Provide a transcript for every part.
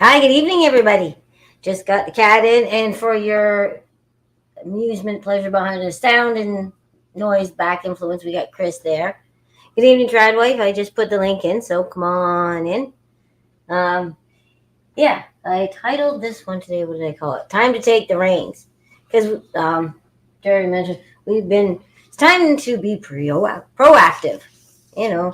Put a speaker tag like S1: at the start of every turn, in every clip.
S1: Hi, good evening, everybody. Just got the cat in, and for your amusement, pleasure behind the sound and noise back influence, we got Chris there. Good evening, Tradwife. I just put the link in, so come on in. Um, yeah, I titled this one today. What did I call it? Time to take the reins, because Jerry mentioned it's time to be proactive. You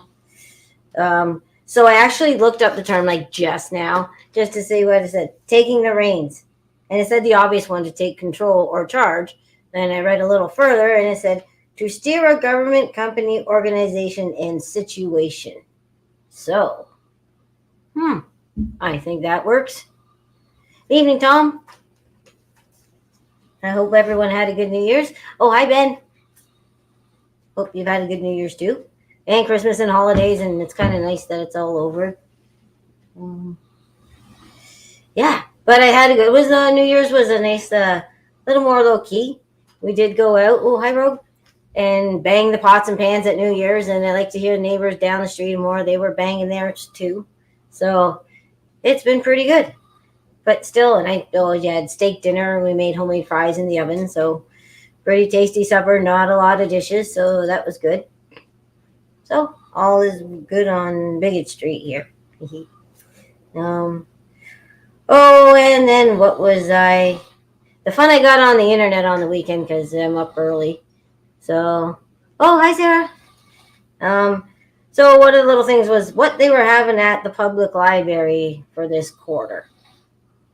S1: know, so I actually looked up the term like just now, just to see what it said. Taking the reins. And it said the obvious one to take control or charge. Then I read a little further and it said to steer a government, company, organization, and situation. So, I think that works. Evening, Tom. I hope everyone had a good New Year's. Oh, hi, Ben. Hope you've had a good New Year's too. And Christmas and holidays, and it's kind of nice that it's all over. Yeah, but I had a good. It was New Year's was a nice, little more low key. We did go out. Oh, hi, Rogue, and bang the pots and pans at New Year's, and I like to hear the neighbors down the street more. They were banging theirs too, so it's been pretty good. But still, and I had steak dinner. We made homemade fries in the oven, so pretty tasty supper. Not a lot of dishes, so that was good. So all is good on Bigot Street here. Oh, and then what was I? The fun I got on the internet on the weekend because I'm up early. So, oh, hi, Sarah. So one of the little things was what they were having at the public library for this quarter.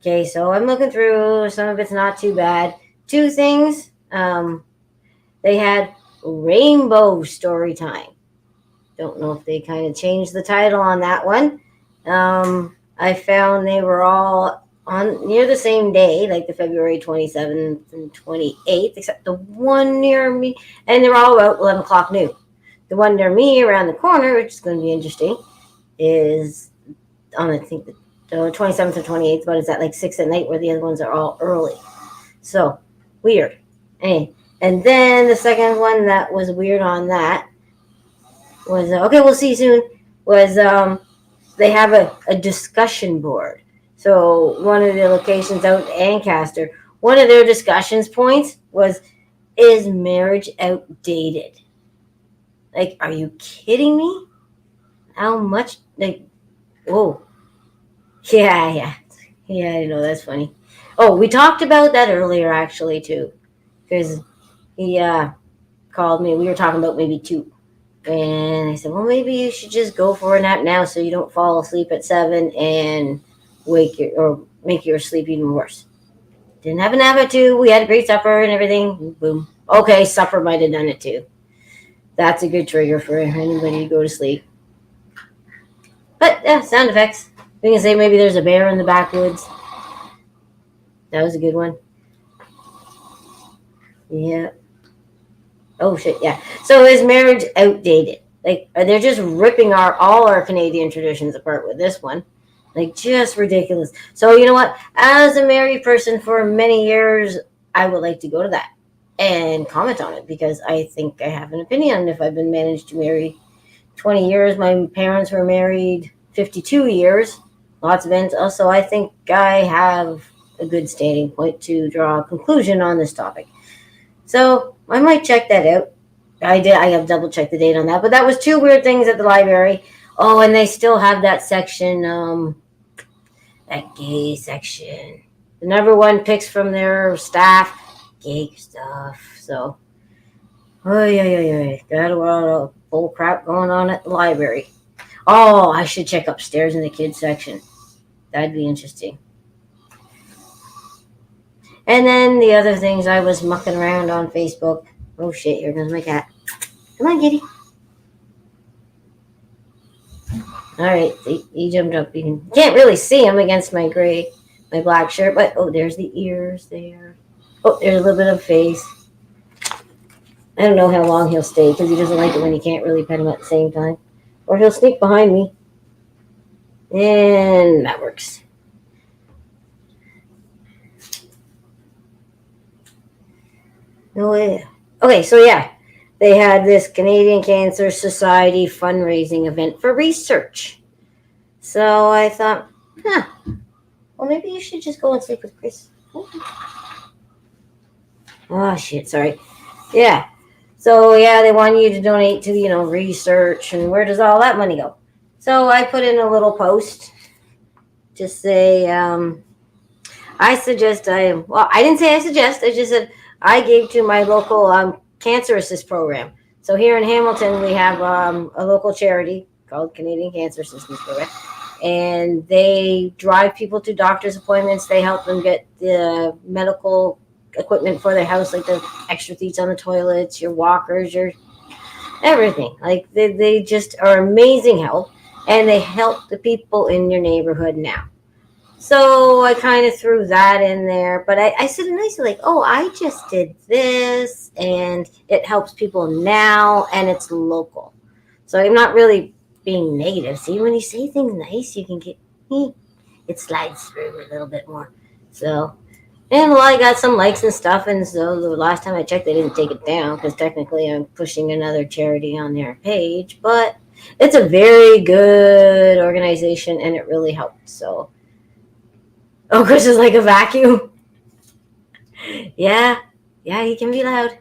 S1: Okay, so I'm looking through. Some of it's not too bad. Two things. They had Rainbow Story Time. Don't know if they kind of changed the title on that one. I found they were all on near the same day, like the February 27th and 28th, except the one near me, and they're all about 11 o'clock noon. The one near me around the corner, which is going to be interesting, is on, I think, the 27th or 28th, but it's at like 6 at night, where the other ones are all early. So, weird. And then the second one that was weird on that was, okay, we'll see you soon, was they have a discussion board. So one of the locations out in Ancaster, one of their discussions points was, is marriage outdated? Like, are you kidding me? How much? Like, whoa. Yeah, I know, that's funny. Oh, we talked about that earlier, actually, too. Because he called me. We were talking about maybe 2. And I said, well, maybe you should just go for a nap now so you don't fall asleep at 7 and make your sleep even worse. Didn't have a nap at 2. We had a great supper and everything. Boom. Okay, supper might have done it too. That's a good trigger for anybody to go to sleep. But yeah, sound effects. We can say maybe there's a bear in the backwoods. That was a good one. Yeah. Oh shit, yeah. So is marriage outdated? Like, they're just ripping all our Canadian traditions apart with this one. Like, just ridiculous. So you know what? As a married person for many years, I would like to go to that and comment on it, because I think I have an opinion. If I've been managed to marry 20 years, my parents were married 52 years, lots of ends. Also, I think I have a good standing point to draw a conclusion on this topic. So I might check that out. I have double checked the date on that. But that was 2 weird things at the library. Oh, and they still have that section, that gay section. The number 1 picks from their staff, gay stuff. So, got a lot of bull crap going on at the library. Oh, I should check upstairs in the kids section. That'd be interesting. And then the other things, I was mucking around on Facebook. Oh shit, here comes my cat. Come on, kitty. Alright, he jumped up. You can't really see him against my black shirt, but oh, there's the ears there. Oh, there's a little bit of face. I don't know how long he'll stay, because he doesn't like it when you can't really pet him at the same time. Or he'll sneak behind me. And that works. No way. Okay, so yeah, they had this Canadian Cancer Society fundraising event for research. So I thought, Well, maybe you should just go and sleep with Chris. Oh shit! Sorry. Yeah. So yeah, they want you to donate to research, and where does all that money go? So I put in a little post to say I didn't say I suggest. I just said I gave to my local cancer assist program. So here in Hamilton, we have a local charity called Canadian Cancer Assistance Program, and they drive people to doctor's appointments. They help them get the medical equipment for their house, like the extra seats on the toilets, your walkers, your everything. Like they just are amazing help, and they help the people in your neighborhood now. So I kind of threw that in there, but I said it nicely, like, oh, I just did this, and it helps people now, and it's local. So I'm not really being negative. See, when you say things nice, you can get, it slides through a little bit more. So, and well, I got some likes and stuff, and so the last time I checked, they didn't take it down, because technically I'm pushing another charity on their page, but it's a very good organization, and it really helped, so. Oh, Chris is like a vacuum. Yeah, yeah, he can be loud.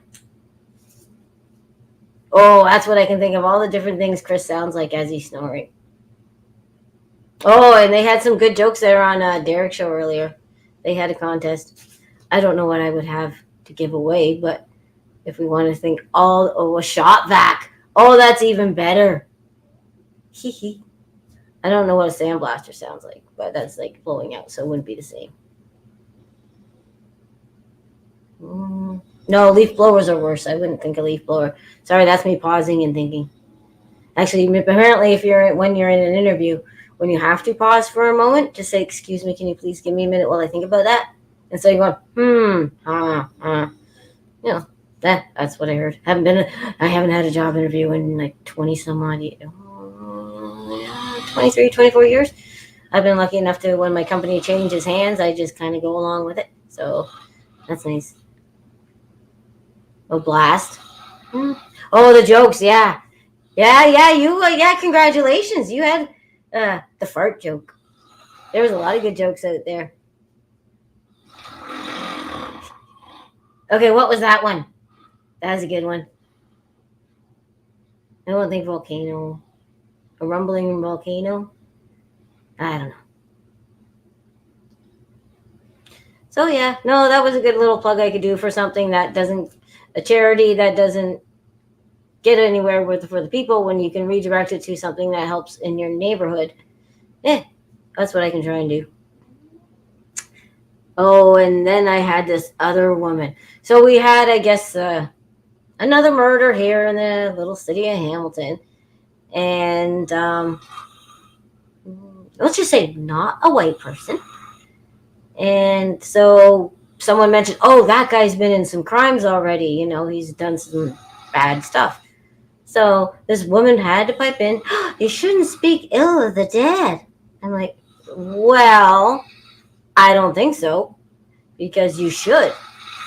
S1: Oh, that's what I can think of. All the different things Chris sounds like as he's snoring. Oh, and they had some good jokes there on Derek's show earlier. They had a contest. I don't know what I would have to give away, but if we want to think a shot vac. Oh, that's even better. Hee hee. I don't know what a sandblaster sounds like, but that's like blowing out, so it wouldn't be the same. No, leaf blowers are worse. I wouldn't think a leaf blower. Sorry, that's me pausing and thinking. Actually, apparently, when you're in an interview, when you have to pause for a moment, just say, "Excuse me, can you please give me a minute while I think about that?" And so you're going, you know, that's what I heard. I haven't had a job interview in like 20 some odd, 23, 24 years. I've been lucky enough to, when my company changes hands, I just kind of go along with it. So that's nice. Oh, blast. Oh, the jokes, yeah. Yeah, congratulations. You had the fart joke. There was a lot of good jokes out there. Okay, what was that one? That was a good one. I don't think volcano. A rumbling volcano? I don't know. So yeah, no, that was a good little plug I could do for something that doesn't, a charity that doesn't get anywhere for the people, when you can redirect it to something that helps in your neighborhood. That's what I can try and do. Oh, and then I had this other woman. So we had, I guess, another murder here in the little city of Hamilton. And let's just say not a white person. And so someone mentioned, oh, that guy's been in some crimes already. He's done some bad stuff. So this woman had to pipe in, you shouldn't speak ill of the dead. I'm like, well, I don't think so, because you should,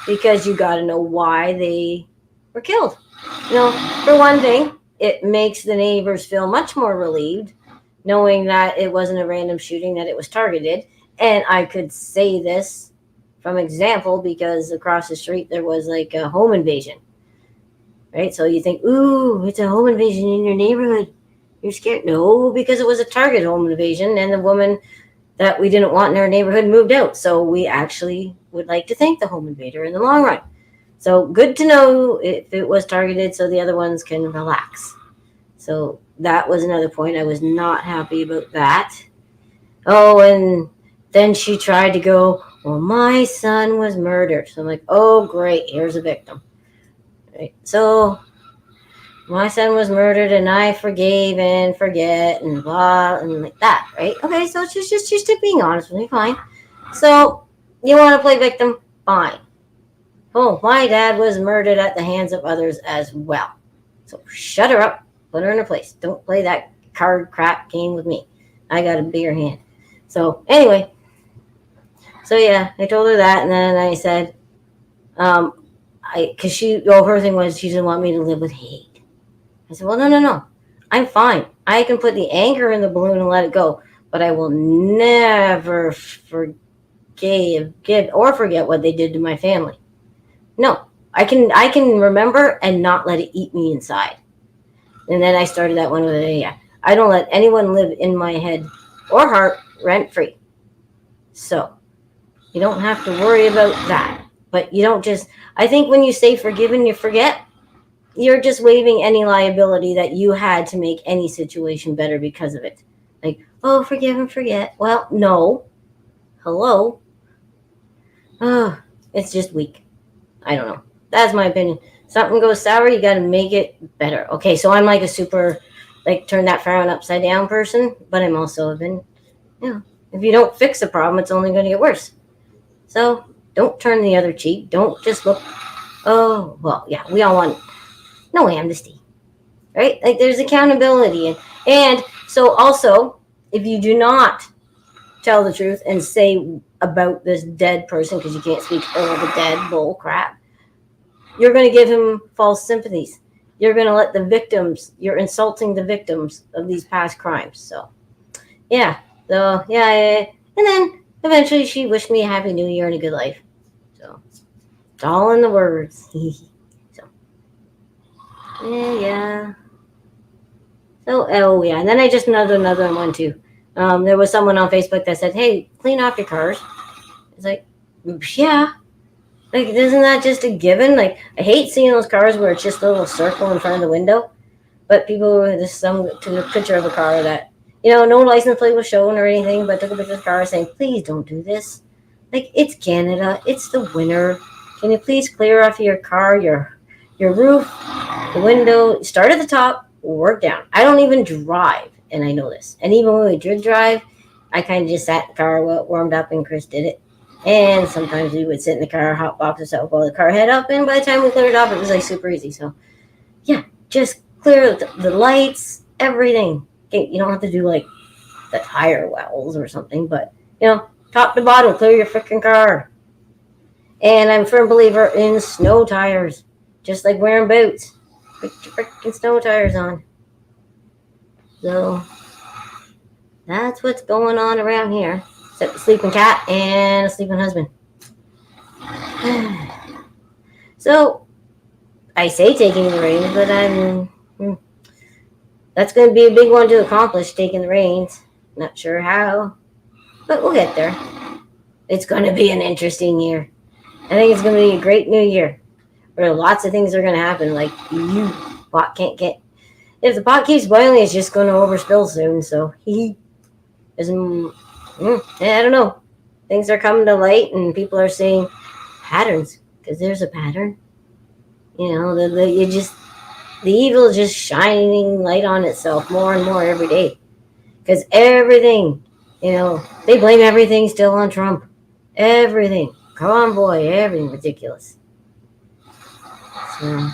S1: because you got to know why they were killed. For one thing, it makes the neighbors feel much more relieved knowing that it wasn't a random shooting, that it was targeted. And I could say this from example because across the street there was like a home invasion. Right? So you think, ooh, it's a home invasion in your neighborhood. You're scared? No, because it was a target home invasion, and the woman that we didn't want in our neighborhood moved out. So we actually would like to thank the home invader in the long run. So good to know if it was targeted, so the other ones can relax. So that was another point. I was not happy about that. Oh, and then she tried to go, well, my son was murdered. So I'm like, oh, great, here's a victim. Right? So my son was murdered, and I forgave and forget and blah and like that, right? Okay, so she's just being honest with me, fine. So you want to play victim? Fine. Oh, my dad was murdered at the hands of others as well. So shut her up, put her in her place. Don't play that card crap game with me. I got a bigger hand. So anyway, so yeah, I told her that, and then I said, because her thing was she didn't want me to live with hate. I said, well, no. I'm fine. I can put the anger in the balloon and let it go. but I will never forget what they did to my family. No, I can remember and not let it eat me inside. And then I started that one with yeah. I don't let anyone live in my head or heart rent free. So you don't have to worry about that. But you don't just, I think when you say forgive and you forget, you're just waiving any liability that you had to make any situation better because of it. Like, oh, forgive and forget. Well, no. Hello. Oh, it's just weak. I don't know. That's my opinion. Something goes sour, you got to make it better. Okay, so I'm like a super, like, turn that frown upside down person, but I'm also been, if you don't fix the problem, it's only going to get worse. So don't turn the other cheek. Don't just look, oh, well, yeah, we all want no amnesty, right? Like, there's accountability. And so also, if you do not tell the truth and say about this dead person, because you can't speak ill of the dead, bull crap, you're going to give him false sympathies. You're going to let the victims, you're insulting the victims of these past crimes. So, yeah. So, yeah. And then eventually she wished me a happy new year and a good life. So, it's all in the words. So, yeah. So, oh, yeah. And then I just another one, too. There was someone on Facebook that said, hey, clean off your cars. It's like, yeah. Like, isn't that just a given? Like, I hate seeing those cars where it's just a little circle in front of the window. But people just took a picture of a car that, no license plate was shown or anything, but took a picture of the car saying, please don't do this. Like, it's Canada. It's the winter. Can you please clear off your car, your roof, the window, start at the top, work down. I don't even drive, and I know this. And even when we did drive, I kind of just sat in the car, warmed up, and Chris did it. And sometimes we would sit in the car, hot box ourselves while the car head up, and by the time we cleared it off, it was like super easy. So, yeah, just clear the lights, everything. Okay, you don't have to do like the tire wells or something, but top to bottom, clear your freaking car. And I'm a firm believer in snow tires, just like wearing boots. Put your freaking snow tires on. So that's what's going on around here. Except a sleeping cat and a sleeping husband. So I say taking the reins, but that's going to be a big one to accomplish, taking the reins. Not sure how, but we'll get there. It's going to be an interesting year. I think it's going to be a great new year where lots of things are going to happen. Like, pot can't get. If the pot keeps boiling, it's just going to overspill soon. So I don't know. Things are coming to light, and people are seeing patterns because there's a pattern. The evil is just shining light on itself more and more every day. Because everything, they blame everything still on Trump. Everything. Convoy, everything ridiculous. So,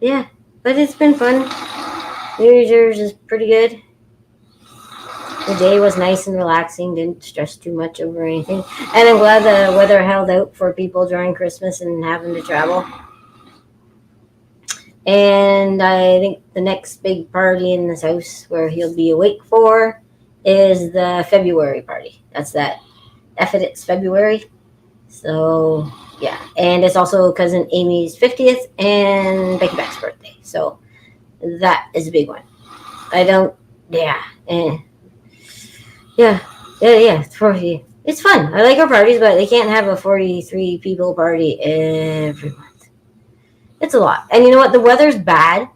S1: yeah, but it's been fun. New Year's is pretty good. The day was nice and relaxing, didn't stress too much over anything. And I'm glad the weather held out for people during Christmas and having to travel. And I think the next big party in this house where he'll be awake for is the February party. That's that. It's February. So, yeah. And it's also cousin Amy's 50th and Becky Beck's birthday. So, that is a big one. It's fun. I like our parties, but they can't have a 43 people party every month. It's a lot. And you know what? The weather's bad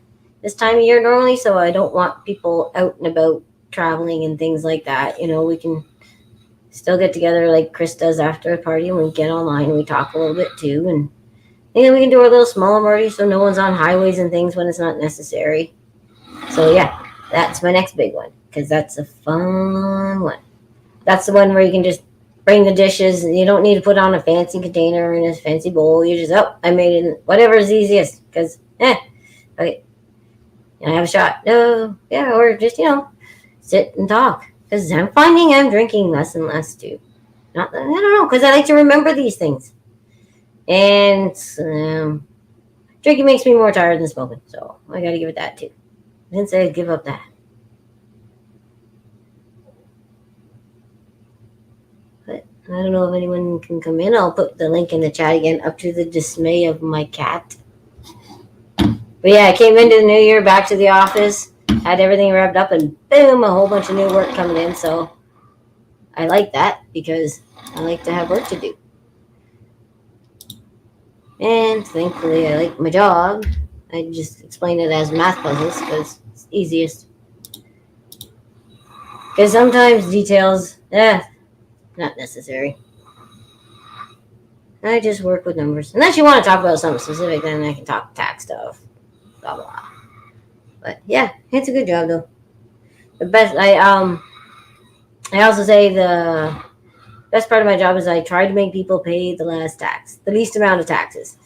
S1: this time of year normally, so I don't want people out and about traveling and things like that. We can still get together like Chris does after a party, and we get online and we talk a little bit too. And we can do our little smaller party so no one's on highways and things when it's not necessary. So, yeah, that's my next big one because that's a fun one. That's the one where you can just bring the dishes. And you don't need to put on a fancy container and a fancy bowl. You just, I made it. Whatever is easiest because, okay. I have a shot. No, yeah, or just, sit and talk. Because I'm finding I'm drinking less and less too. I don't know, because I like to remember these things. And drinking makes me more tired than smoking. So I got to give it that too. I didn't say I'd give up that. I don't know if anyone can come in. I'll put the link in the chat again, up to the dismay of my cat. But yeah, I came into the new year, back to the office, had everything wrapped up, and boom, a whole bunch of new work coming in. So I like that because I like to have work to do. And thankfully, I like my job. I just explain it as math puzzles because it's easiest. Because sometimes details, not necessary. I just work with numbers. Unless you want to talk about something specific, then I can talk tax stuff. Blah blah. But yeah, it's a good job though. The best I also say the best part of my job is I try to make people pay the least amount of taxes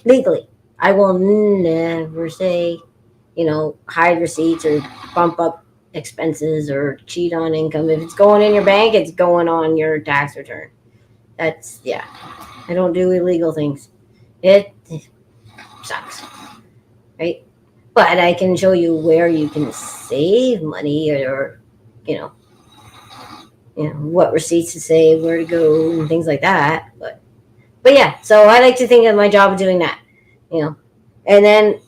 S1: legally. I will never say, hide receipts or bump up expenses or cheat on income. If it's going in your bank, it's going on your tax return. That's, yeah. I don't do illegal things. It sucks, right? But I can show you where you can save money or what receipts to save, where to go, and things like that. But yeah, so I like to think of my job of doing that, and then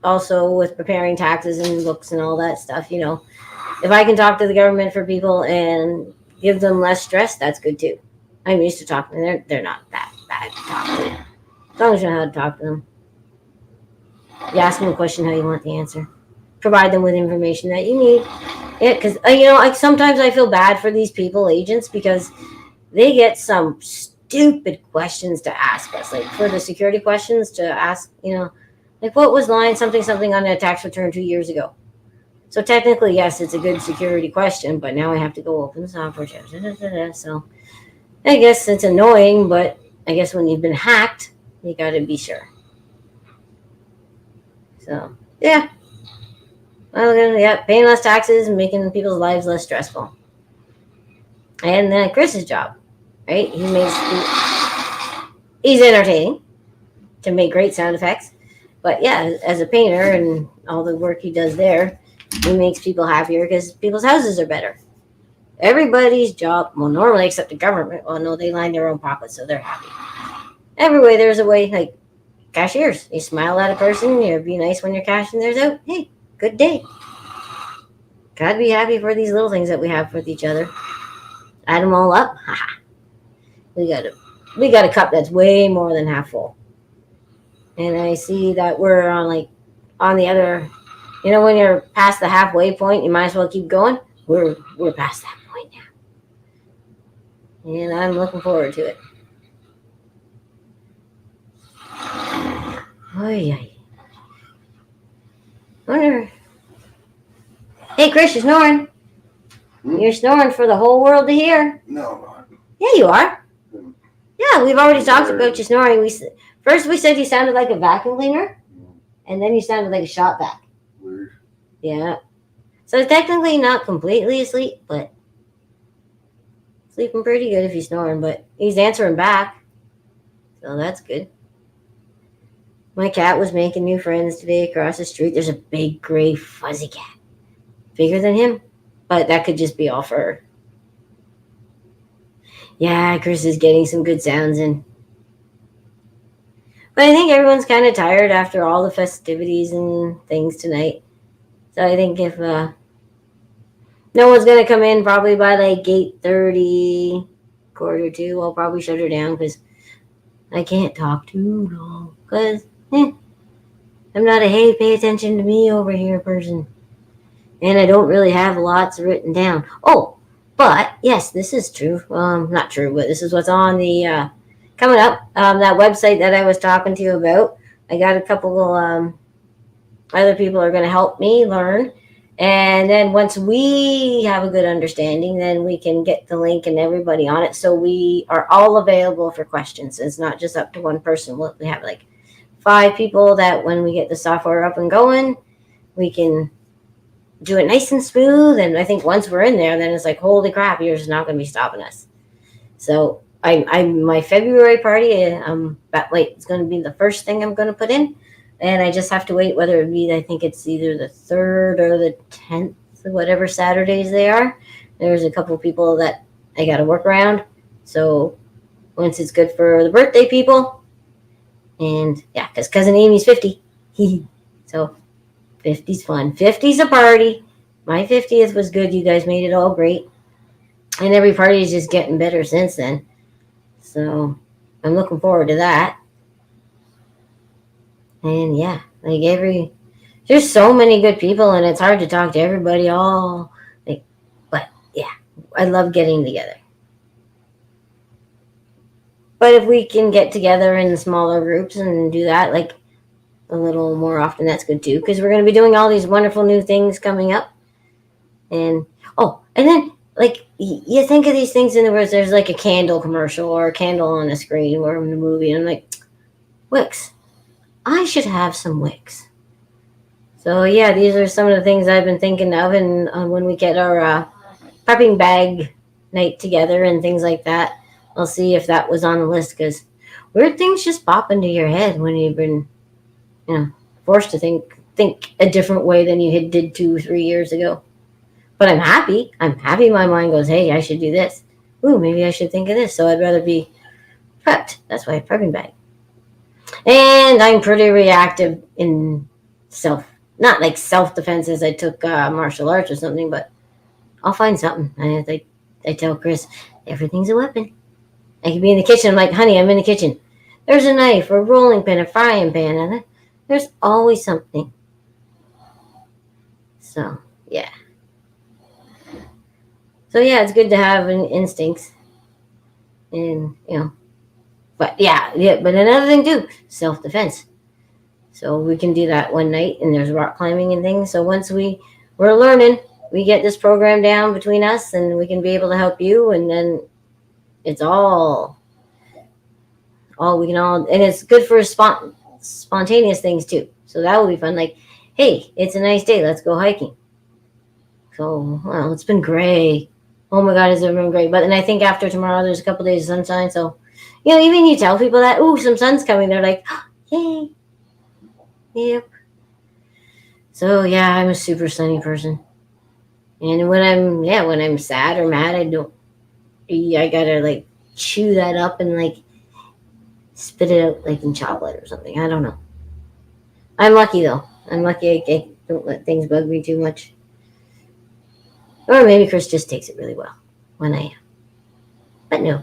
S1: also with preparing taxes and books and all that stuff, if I can talk to the government for people and give them less stress, that's good too. I'm used to talking to them. They're not that bad to talk to. As long as you know how to talk to them. You ask them a question how you want the answer. Provide them with information that you need. Yeah, because, sometimes I feel bad for these agents, because they get some stupid questions to ask us. Like for the security questions to ask, like what was line something on a tax return 2 years ago? So technically, yes, it's a good security question, but now I have to go open the software. So I guess it's annoying, but I guess when you've been hacked, you got to be sure. So, yeah. Well, yeah, paying less taxes and making people's lives less stressful. And then Chris's job, right? He's entertaining to make great sound effects. But yeah, as a painter and all the work he does there, he makes people happier because people's houses are better. Everybody's job, well, normally except the government, well, no, they line their own pockets, so they're happy. Every way, there's a way, like cashiers. You smile at a person, you be nice when you're cashing theirs out. Hey, good day. Gotta be happy for these little things that we have with each other. Add them all up. We got a cup that's way more than half full. And I see that we're on the other, when you're past the halfway point, you might as well keep going. We're past that point now. And I'm looking forward to it. Oh yeah. Wonder. Hey, Chris, you're snoring. You're snoring for the whole world to hear.
S2: No, I'm not.
S1: Yeah, you are. Yeah, we've already talked about you snoring. First we said you sounded like a vacuum cleaner, and then you sounded like a shop vac.
S2: Weird.
S1: Yeah. So technically not completely asleep, but sleeping pretty good if he's snoring, but he's answering back. So that's good. My cat was making new friends today across the street. There's a big gray fuzzy cat. Bigger than him, but that could just be all fur. Yeah, Chris is getting some good sounds in. But I think everyone's kind of tired after all the festivities and things tonight. So I think if no one's going to come in probably by like 8:30, 1:45, I'll probably shut her down because I can't talk too long. Because I'm not a hey, pay attention to me over here person. And I don't really have lots written down. Oh, but yes, this is true. Not true, but this is what's on the coming up. That website that I was talking to you about. I got a couple other people are going to help me learn. And then once we have a good understanding, then we can get the link and everybody on it. So we are all available for questions. It's not just up to one person. We have like 5 people that when we get the software up and going, we can do it nice and smooth. And I think once we're in there, then it's like, holy crap, you're just not going to be stopping us. So my February party, it's going to be the first thing I'm going to put in. And I just have to wait whether it be, I think it's either the 3rd or the 10th, whatever Saturdays they are. There's a couple of people that I got to work around. So once it's good for the birthday people, and yeah, because cousin Amy's 50. So 50's fun. 50's a party. My 50th was good. You guys made it all great. And every party is just getting better since then. So I'm looking forward to that. And yeah, like there's so many good people, and it's hard to talk to everybody all. Like, but yeah, I love getting together. But if we can get together in smaller groups and do that, like a little more often, that's good too. Because we're going to be doing all these wonderful new things coming up. And and then like you think of these things in the words. There's like a candle commercial or a candle on a screen or in a movie, and I'm like, wicks. I should have some wicks. So yeah, these are some of the things I've been thinking of, and when we get our prepping bag night together and things like that, I'll see if that was on the list because weird things just pop into your head when you've been, forced to think a different way than you had did 2 or 3 years ago. But I'm happy. I'm happy. My mind goes, hey, I should do this. Ooh, maybe I should think of this. So I'd rather be prepped. That's why I prepping bag. And I'm pretty reactive in not like self defense as I took martial arts or something, but I'll find something. I tell Chris, everything's a weapon. I could be in the kitchen. I'm like, honey, I'm in the kitchen. There's a knife, a rolling pin, a frying pan, and there's always something. So, yeah. So, yeah, it's good to have an instincts. And, but but another thing too, self defense. So we can do that one night, and there's rock climbing and things. So once we're learning, we get this program down between us, and we can be able to help you, and then it's all we can all, and it's good for spontaneous things too. So that will be fun. Like, hey, it's a nice day. Let's go hiking. So, well, it's been great. Oh my God, it's been great. But then I think after tomorrow, there's a couple days of sunshine. So, even you tell people that, ooh, some sun's coming. They're like, oh, yay. Yep. So yeah, I'm a super sunny person. And when I'm sad or mad, I gotta like chew that up and like spit it out like in chocolate or something. I don't know. I'm lucky though. I'm lucky I don't let things bug me too much. Or maybe Chris just takes it really well when I am. But no.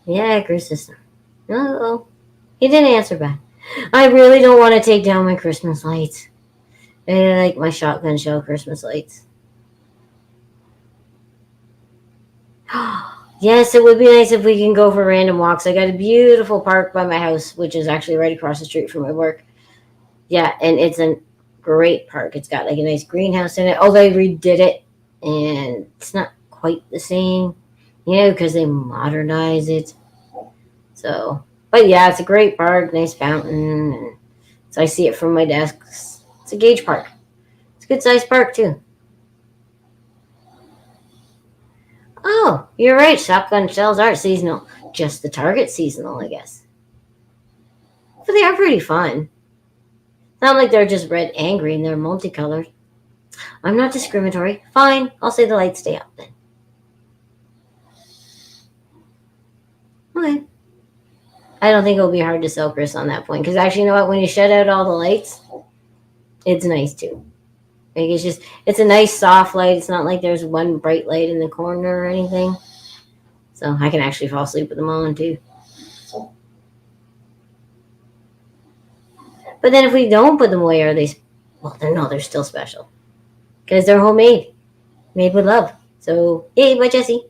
S1: Yeah, Chris is. Oh, he didn't answer back. I really don't want to take down my Christmas lights. I like my shotgun shell Christmas lights. Yes, it would be nice if we can go for random walks. I got a beautiful park by my house, which is actually right across the street from my work. Yeah, and it's a great park. It's got like a nice greenhouse in it. Oh, they redid it, and it's not quite the same, because they modernize it. So, but yeah, it's a great park, nice fountain. And so I see it from my desk. It's a gauge park. It's a good sized park too. Oh, you're right. Shotgun shells aren't seasonal. Just the Target seasonal, I guess. But they are pretty fun. Not like they're just red and green. They're multicolored. I'm not discriminatory. Fine. I'll say the lights stay out then. Okay. I don't think it'll be hard to sell Chris on that point. Because actually, you know what? When you shut out all the lights, it's nice too. Like it's a nice soft light. It's not like there's one bright light in the corner or anything. So I can actually fall asleep with them on too. But then if we don't put them away, are they? Well, they're still special because they're homemade, made with love. So yay, bye Jesse.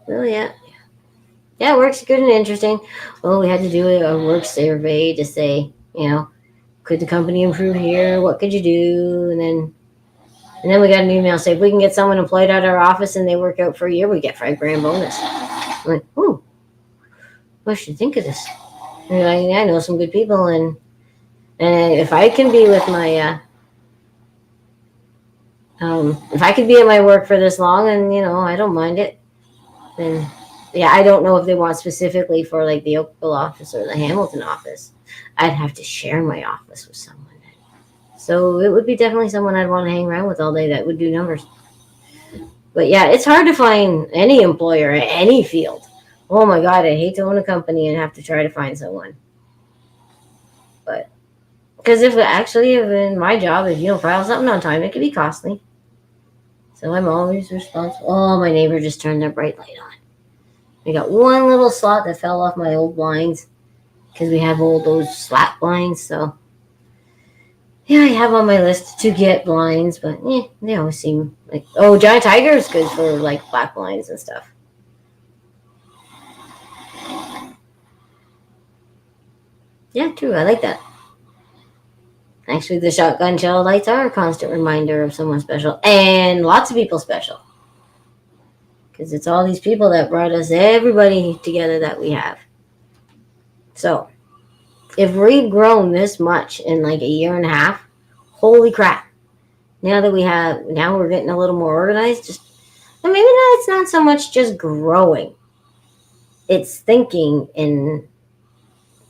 S1: Oh yeah, work's good and interesting. Well, we had to do a work survey to say, could the company improve here? What could you do? And then we got an email saying if we can get someone employed at our office and they work out for a year, we get $5,000 bonus. I'm like, ooh, I should think of this. And I know some good people, and if I can be with my, if I could be at my work for this long, and I don't mind it, then yeah, I don't know if they want specifically for like the Oakville office or the Hamilton office. I'd have to share my office with someone. So it would be definitely someone I'd want to hang around with all day that would do numbers. But yeah, it's hard to find any employer in any field. Oh my God, I hate to own a company and have to try to find someone. But because if in my job, if you don't file something on time, it can be costly. So I'm always responsible. Oh, my neighbor just turned their bright light on. I got one little slot that fell off my old blinds because we have those slat blinds. So yeah, I have on my list to get blinds, but they always seem like giant tiger is good for like black blinds and stuff. Yeah, true. I like that. Actually, the shotgun shell lights are a constant reminder of someone special, and lots of people special. Because it's all these people that brought us everybody together that we have. So, if we've grown this much in like a year and a half, holy crap. Now we're getting a little more organized. And maybe it's not so much just growing. It's thinking and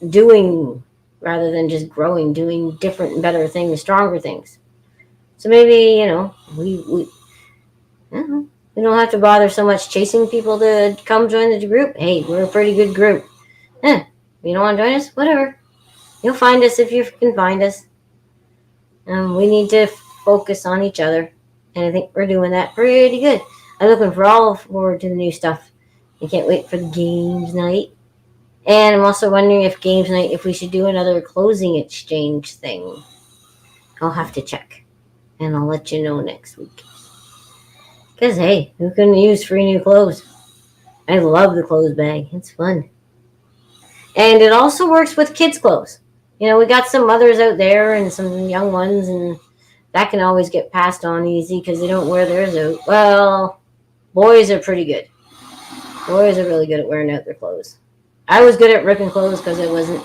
S1: doing rather than just growing, doing different and better things, stronger things. So maybe, we don't have to bother so much chasing people to come join the group. Hey, we're a pretty good group. You don't want to join us? Whatever. You'll find us if you can find us. We need to focus on each other. And I think we're doing that pretty good. I'm looking forward to the new stuff. I can't wait for the games night. And I'm also wondering if we should do another closing exchange thing. I'll have to check. And I'll let you know next week. Because, hey, who couldn't use free new clothes? I love the clothes bag. It's fun. And it also works with kids' clothes. We got some mothers out there and some young ones, and that can always get passed on easy because they don't wear theirs out. Well, boys are pretty good. Boys are really good at wearing out their clothes. I was good at ripping clothes because I wasn't.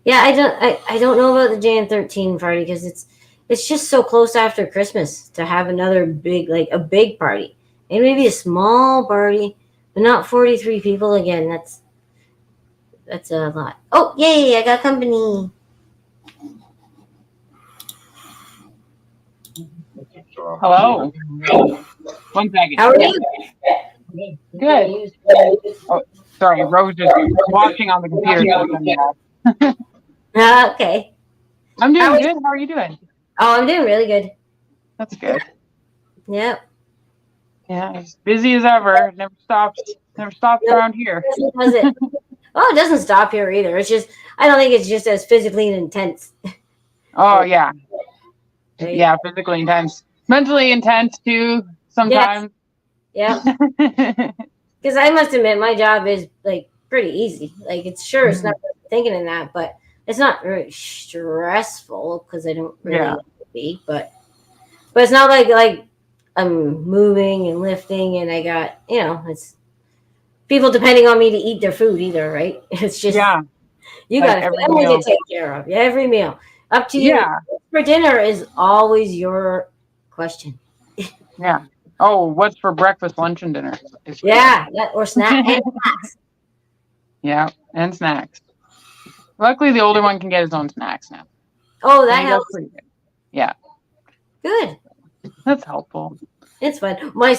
S1: Yeah, I don't know about the Jan 13 party because it's just so close after Christmas to have another a big party. And maybe a small party, but not 43 people again. That's a lot. Oh, yay, I got company.
S2: Hello. 1 second.
S1: How are you?
S2: Good. Oh, sorry, Rose is watching on the computer.
S1: Okay.
S2: I'm doing good. How are you doing?
S1: Oh, I'm doing really good.
S2: That's good.
S1: Yep.
S2: Yeah, as busy as ever. Never stops around here.
S1: Was it? Oh, it doesn't stop here either. It's just I don't think it's just as physically intense.
S2: Oh yeah.
S1: Right?
S2: Yeah, physically intense. Mentally intense too, sometimes.
S1: Yeah. Because I must admit my job is like pretty easy. Like it's not thinking in that, but it's not very stressful because I don't really like to be, but it's not like I'm moving and lifting and I got it's people depending on me to eat their food either, right? It's just you got a family to take care of. Every meal. Up to you.
S2: Yeah.
S1: For dinner is always your question.
S2: Yeah. Oh, what's for breakfast, lunch, and dinner?
S1: Or snacks.
S2: Yeah, and snacks. Luckily, the older one can get his own snacks now.
S1: Oh, that helps.
S2: Pretty good. Yeah.
S1: Good.
S2: That's helpful.
S1: It's fun. My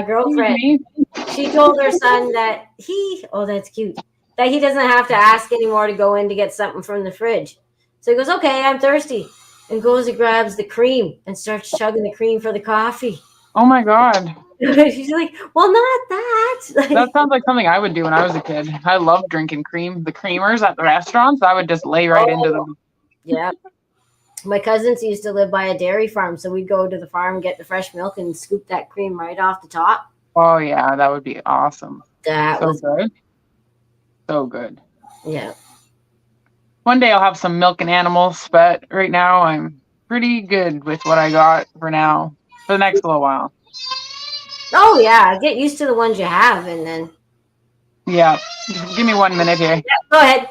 S1: girlfriend, she told her son that that's cute, that he doesn't have to ask anymore to go in to get something from the fridge. So he goes, okay, I'm thirsty. And goes and grabs the cream and starts chugging the cream for the coffee.
S2: Oh my God.
S1: She's like, well, not that.
S2: That sounds like something I would do when I was a kid. I love drinking cream. The creamers at the restaurants, I would just lay right into them.
S1: Yeah. My cousins used to live by a dairy farm, so we'd go to the farm, get the fresh milk, and scoop that cream right off the top.
S2: Oh, yeah, that would be awesome.
S1: That was
S2: good. So good.
S1: Yeah.
S2: One day I'll have some milk and animals, but right now I'm pretty good with what I got for now, for the next little while.
S1: Oh, yeah. Get used to the ones you have, and then...
S2: Yeah. Give me 1 minute here.
S1: Yeah, go ahead.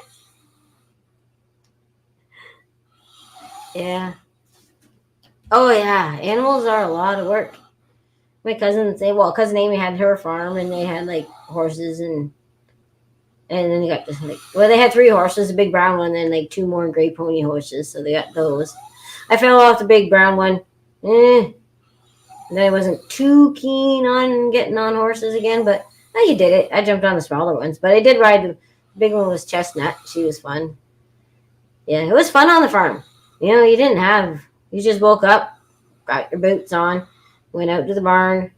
S1: Yeah. Oh, yeah. Animals are a lot of work. My cousin Amy had her farm, and they had like horses and then they got this like well, they had three horses, a big brown one, and like two more gray pony horses. So they got those. I fell off the big brown one. And I wasn't too keen on getting on horses again, but you did it. I jumped on the smaller ones, but I did ride the big one was Chestnut. She was fun. Yeah, it was fun on the farm. You just woke up, got your boots on, went out to the barn,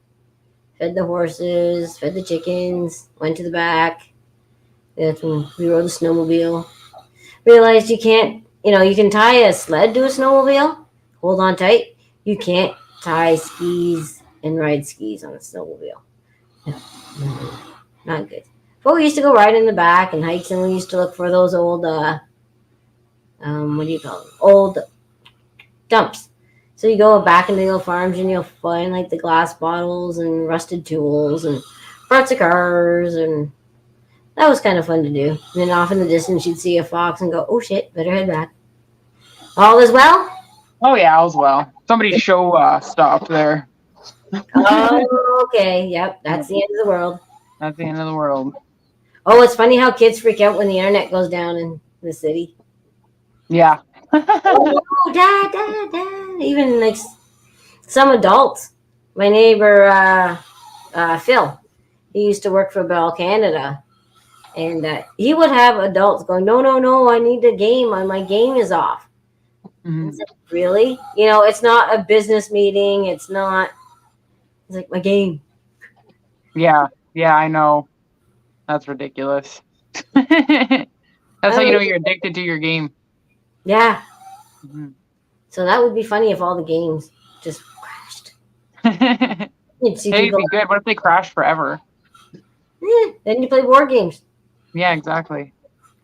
S1: fed the horses, fed the chickens, went to the back. That's when we rode the snowmobile. Realized you can't, you can tie a sled to a snowmobile, hold on tight. You can't tie skis and ride skis on a snowmobile. No, not good. But we used to go ride in the back and hikes, and we used to look for those old, what do you call them? Old dumps. So you go back into the old farms and you'll find like the glass bottles and rusted tools and parts of cars, and that was kind of fun to do. And then off in the distance you'd see a fox and go, oh shit, better head back. All is well?
S2: Oh yeah, all's well. Somebody's show stopped there.
S1: Oh, okay. Yep, that's the end of the world.
S2: That's the end of the world.
S1: Oh, it's funny how kids freak out when the internet goes down in the city.
S2: Yeah.
S1: Oh, dad. Even like some adults. My neighbor, Phil, he used to work for Bell Canada. And he would have adults going, no, I need a game. My game is off.
S2: Mm-hmm.
S1: Like, really? It's not a business meeting. It's like my game.
S2: Yeah, I know. That's ridiculous. That's how you know you're addicted to your game.
S1: Yeah.
S2: Mm-hmm.
S1: So that would be funny if all the games just crashed. You'd see
S2: Hey, it'd
S1: people.
S2: be good. What if they crash forever?
S1: Then you play war games.
S2: Yeah, exactly.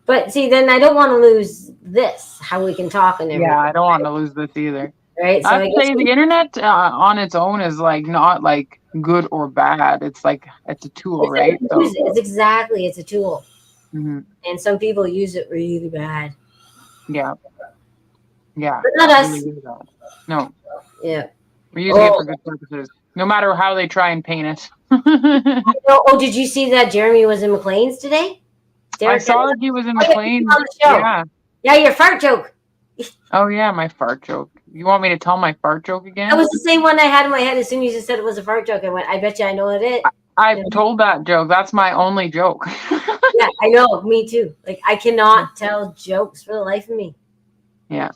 S1: But see, then I don't want to lose this, how we can talk and everything.
S2: Yeah, I don't want to lose this either.
S1: Right? So
S2: I'd say the internet on its own is like not like good or bad. It's like it's a tool, right? So,
S1: it's a tool.
S2: mm-hmm.
S1: And some people use it really bad.
S2: Yeah.
S1: But not us.
S2: No.
S1: Yeah.
S2: We're using it for good purposes. No matter how they try and paint it.
S1: Oh, did you see that Jeremy was in McLean's today?
S2: I saw that he was in McLean's. Yeah.
S1: Yeah, your fart joke.
S2: Oh yeah, my fart joke. You want me to tell my fart joke again?
S1: That was the same one I had in my head as soon as you said it was a fart joke. I went, I bet you I know it.
S2: I've told that joke. That's my only joke.
S1: Yeah, I know. Me too. Like, I cannot tell jokes for the life of me.
S2: Yeah.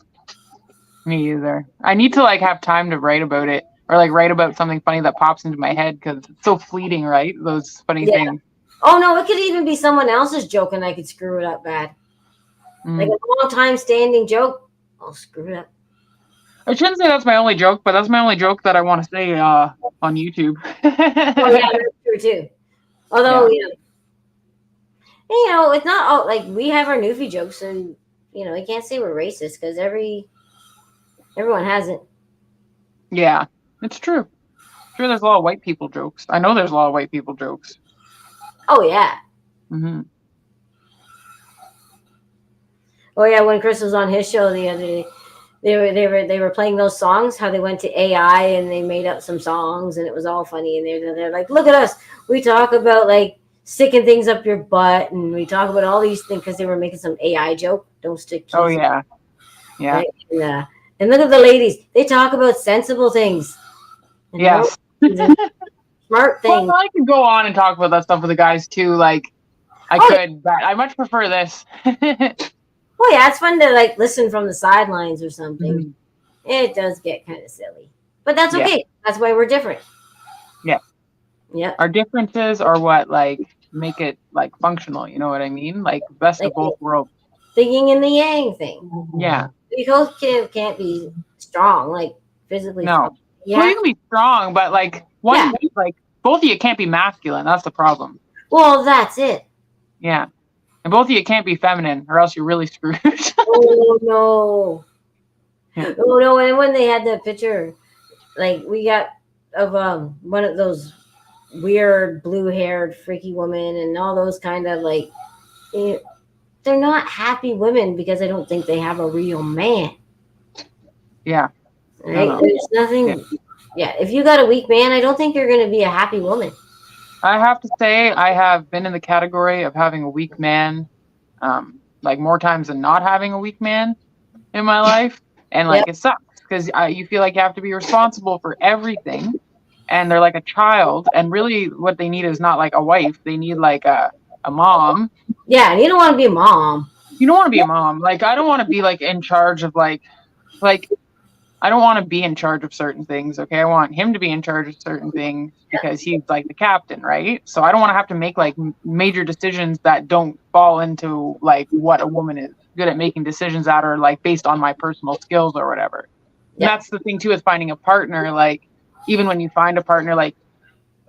S2: Me either. I need to like have time to write about it, or like write about something funny that pops into my head because it's so fleeting, right? Those funny things.
S1: Oh no, it could even be someone else's joke and I could screw it up bad. Like a long time standing joke, I'll screw it up.
S2: I shouldn't say that's my only joke, but that's my only joke that I want to say on YouTube.
S1: Oh yeah, that's true too. Although it's not all like we have our Newfie jokes, and I can't say we're racist because everyone has it.
S2: Yeah, it's true. Sure, there's a lot of white people jokes. I know there's a lot of white people jokes.
S1: Oh yeah.
S2: Mm-hmm.
S1: Oh yeah, when Chris was on his show the other day, they were playing those songs. How they went to AI and they made up some songs, and it was all funny. And they're like, look at us. We talk about like sticking things up your butt, and we talk about all these things because they were making some AI joke. Don't stick.
S2: Oh yeah, yeah.
S1: Right? And look at the ladies. They talk about sensible things.
S2: Yes.
S1: Smart things.
S2: Well, I could go on and talk about that stuff with the guys too. Like I could, but I much prefer this.
S1: Oh yeah, it's fun to like listen from the sidelines or something.
S2: Mm-hmm.
S1: It does get kind of silly, but that's okay. Yeah. That's why we're different.
S2: Yeah.
S1: Yeah.
S2: Our differences are what like make it like functional. You know what I mean? Like best of both worlds.
S1: The yin and the yang thing.
S2: Yeah.
S1: You both can't be strong, like physically.
S2: No.
S1: Strong. Yeah.
S2: Well, you can be strong, but like like both of you can't be masculine. That's the problem.
S1: Well, that's it.
S2: Yeah. And both of you can't be feminine, or else you're really screwed.
S1: Oh no! Yeah. Oh no! And when they had that picture, like we got of one of those weird blue-haired freaky women, and all those kind of like, they're not happy women because I don't think they have a real man.
S2: Yeah.
S1: Right? There's nothing. Yeah. Yeah, if you got a weak man, I don't think you're going to be a happy woman.
S2: I have to say, I have been in the category of having a weak man, like more times than not having a weak man in my life, and
S1: Yep.
S2: like it sucks because you feel like you have to be responsible for everything, and they're like a child, and really what they need is not like a wife; they need like a mom.
S1: Yeah, and you don't want to be a mom.
S2: You don't want to be a mom. Like I don't want to be like in charge of like I don't want to be in charge of certain things. Okay, I want him to be in charge of certain things because he's like the captain, right? So I don't want to have to make like major decisions that don't fall into like what a woman is good at making decisions at, or like based on my personal skills or whatever. And
S1: Yeah.
S2: that's the thing too with finding a partner. Like even when you find a partner like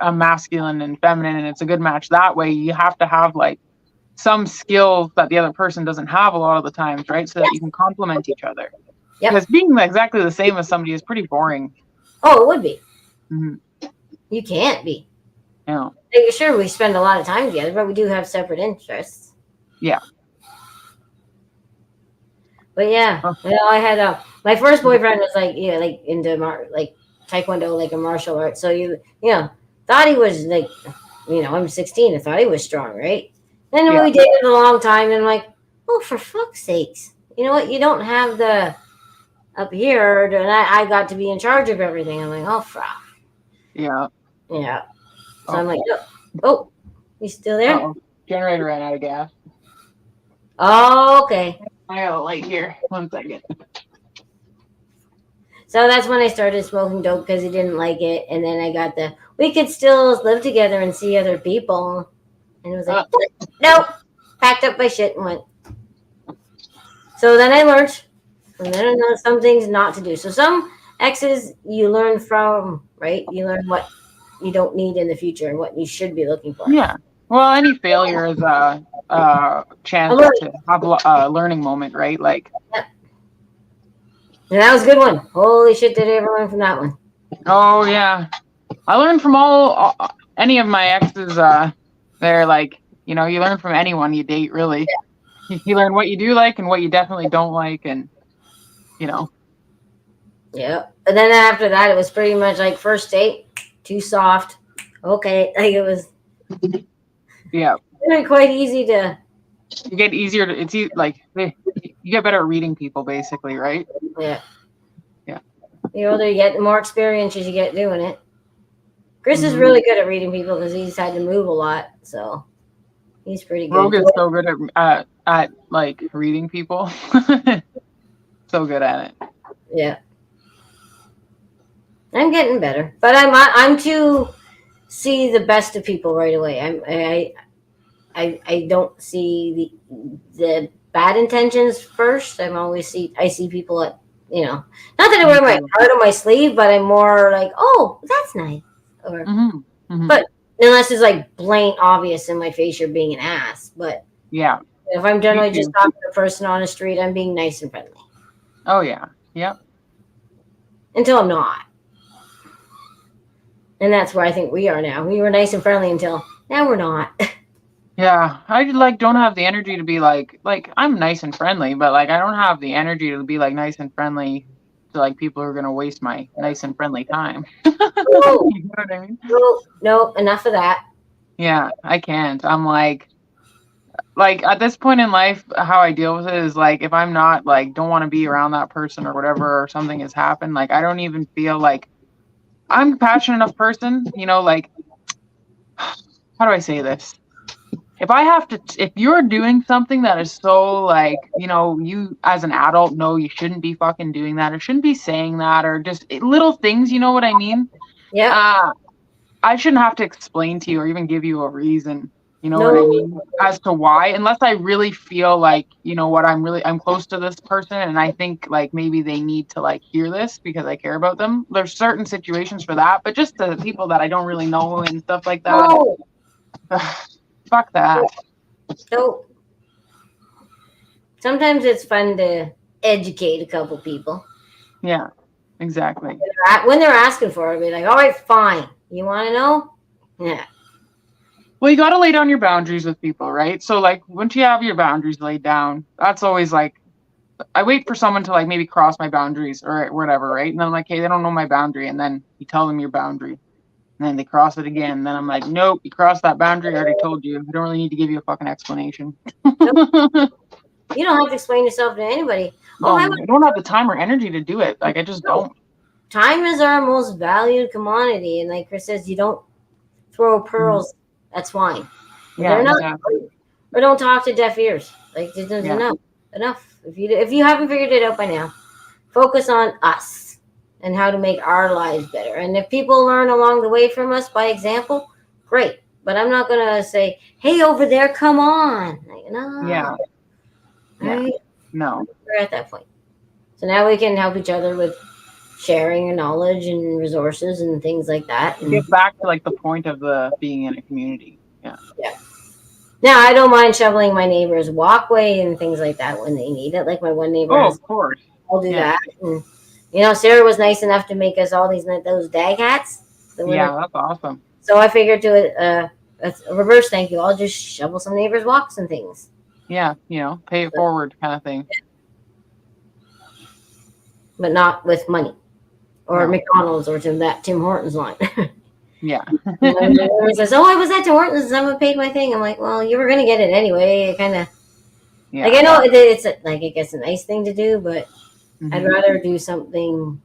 S2: a masculine and feminine, and it's a good match that way, you have to have like some skills that the other person doesn't have a lot of the times, right? So that you can complement each other.
S1: Yep.
S2: Because being exactly the same as somebody is pretty boring.
S1: Oh, it would be.
S2: Mm-hmm.
S1: You can't be.
S2: Yeah.
S1: Like, sure, we spend a lot of time together, but we do have separate interests.
S2: Yeah.
S1: But yeah, I had my first boyfriend was like like into like taekwondo, like a martial art. So you thought he was like I'm 16. I thought he was strong, right? Then
S2: Yeah.
S1: we dated a long time, and I'm like, oh, for fuck's sakes, you know what? You don't have the up here, and I got to be in charge of everything. I'm like, oh, fuck.
S2: Yeah.
S1: Yeah. So I'm like, oh, you still there?
S2: Uh-oh. Generator ran out of gas.
S1: Oh, okay.
S2: I got a light here. 1 second.
S1: So that's when I started smoking dope because he didn't like it. And then I got we could still live together and see other people. And it was like, nope. Packed up my shit and went. So then I learned. And then I know some things not to do. So some exes you learn from, right? You learn what you don't need in the future and what you should be looking for.
S2: Yeah. Well, any failure is a chance to have a learning moment, right? Like.
S1: Yeah. And that was a good one. Holy shit, did I ever learn from that one?
S2: Oh yeah, I learned from any of my exes. They're like, you learn from anyone you date, really. Yeah. You learn what you do like and what you definitely don't like, and
S1: Yeah. And then after that, it was pretty much like first date, too soft. Okay, like it was.
S2: Yeah.
S1: Really quite easy to.
S2: You get easier to. It's like you get better at reading people, basically, right?
S1: Yeah.
S2: Yeah.
S1: The older you get, the more experience you get doing it. Chris is really good at reading people because he's had to move a lot, so he's pretty good.
S2: Rogue is so good at like reading people. So good at it.
S1: Yeah. I'm getting better, but I'm too see the best of people right away. I don't see the bad intentions first. I see people at not that I wear my heart on my sleeve, but I'm more like, oh, that's nice, or but unless it's like blatant obvious in my face you're being an ass. But
S2: yeah,
S1: if I'm generally just talking to a person on the street, I'm being nice and friendly.
S2: Oh yeah, yep.
S1: Until I'm not. And that's where I think we are now. We were nice and friendly until now we're not.
S2: Yeah, I don't have the energy to be like I'm nice and friendly, but like I don't have the energy to be like nice and friendly to like people who are gonna waste my nice and friendly time. You know what I mean?
S1: No, enough of that.
S2: Yeah, I can't. I'm like at this point in life, how I deal with it is like if I'm not like don't want to be around that person or whatever, or something has happened, like I don't even feel like I'm a passionate enough person, like how do I say this? If you're doing something that is so like, you as an adult know you shouldn't be fucking doing that or shouldn't be saying that or just little things, you know what I mean?
S1: Yeah.
S2: I shouldn't have to explain to you or even give you a reason, you know what I mean, as to why, unless I really feel like, I'm close to this person and I think like maybe they need to like hear this because I care about them. There's certain situations for that, but just the people that I don't really know and stuff like that. Fuck that.
S1: So sometimes it's fun to educate a couple people.
S2: Yeah, exactly.
S1: When they're asking for it, I'll be like, all right, fine. You want to know? Yeah.
S2: Well, you got to lay down your boundaries with people, right? So like once you have your boundaries laid down, that's always like I wait for someone to like maybe cross my boundaries or whatever, right? And then I'm like, hey, they don't know my boundary, and then you tell them your boundary, and then they cross it again. And then I'm like, nope, you crossed that boundary. I already told you. I don't really need to give you a fucking explanation.
S1: You don't have to explain yourself to anybody. Oh,
S2: I don't have the time or energy to do it. Like I just don't.
S1: time is our most valued commodity, and like Chris says, you don't throw pearls at swine.
S2: Yeah,
S1: They're not,
S2: exactly.
S1: or don't talk to deaf ears. Like there's enough. If you haven't figured it out by now, focus on us and how to make our lives better. And if people learn along the way from us by example, great. But I'm not gonna say, "Hey, over there, come on." Like, no.
S2: Yeah.
S1: Right?
S2: No.
S1: We're at that point. So now we can help each other with sharing your knowledge and resources and things like that. And
S2: get back to like the point of the being in a community. Yeah.
S1: now I don't mind shoveling my neighbor's walkway and things like that when they need it. Like my one neighbor has,
S2: of course.
S1: I'll do that. And Sarah was nice enough to make us all those dag hats.
S2: That's awesome.
S1: So I figured a reverse thank you. I'll just shovel some neighbors' walks and things.
S2: Yeah, pay it forward kind of thing.
S1: But not with money. Or McDonald's or Tim Hortons line.
S2: Yeah.
S1: Everyone says, "Oh, I was at Tim Hortons. Someone paid my thing." I'm like, "Well, you were gonna get it anyway." It kind of, like, I know it's like I guess a nice thing to do, but I'd rather do something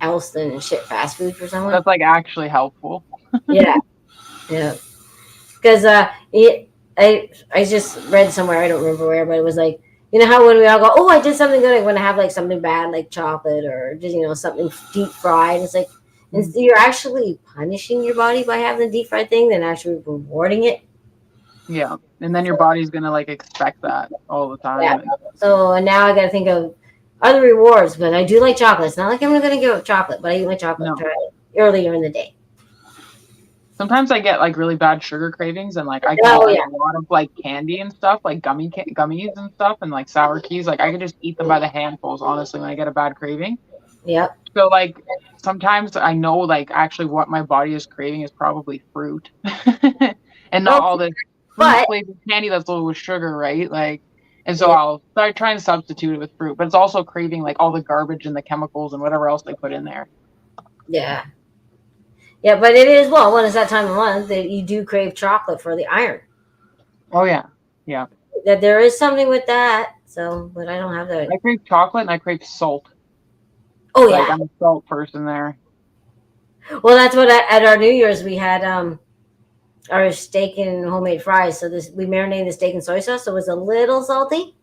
S1: else than ship fast food for someone.
S2: That's like actually helpful.
S1: yeah. Because I just read somewhere, I don't remember where, but it was like, how when we all go, "Oh, I did something good," I want to have like something bad, like chocolate or just something deep fried. It's like you're actually punishing your body by having the deep fried thing than actually rewarding it.
S2: Yeah, and then your body's gonna like expect that all the time.
S1: Yeah. So now I got to think of other rewards, but I do like chocolate. It's not like I'm going to give up chocolate, but I eat my chocolate earlier in the day.
S2: Sometimes I get like really bad sugar cravings, and like I can eat a lot of like candy and stuff, like gummies and stuff, and like sour keys. Like I can just eat them by the handfuls, honestly, when I get a bad craving.
S1: Yep.
S2: So like sometimes I know like actually what my body is craving is probably fruit, and not all this flavored candy that's loaded with sugar, right? Like, and so I'll start trying to substitute it with fruit, but it's also craving like all the garbage and the chemicals and whatever else they put in there.
S1: Yeah. Yeah, but it is, when it's that time of month that you do crave chocolate for the iron.
S2: Oh, yeah. Yeah.
S1: That there is something with that. So, but I don't have that.
S2: I crave chocolate and I crave salt.
S1: Oh, yeah.
S2: I'm a salt person there.
S1: Well, that's what at our New Year's we had our steak and homemade fries. So we marinated the steak in soy sauce. So it was a little salty.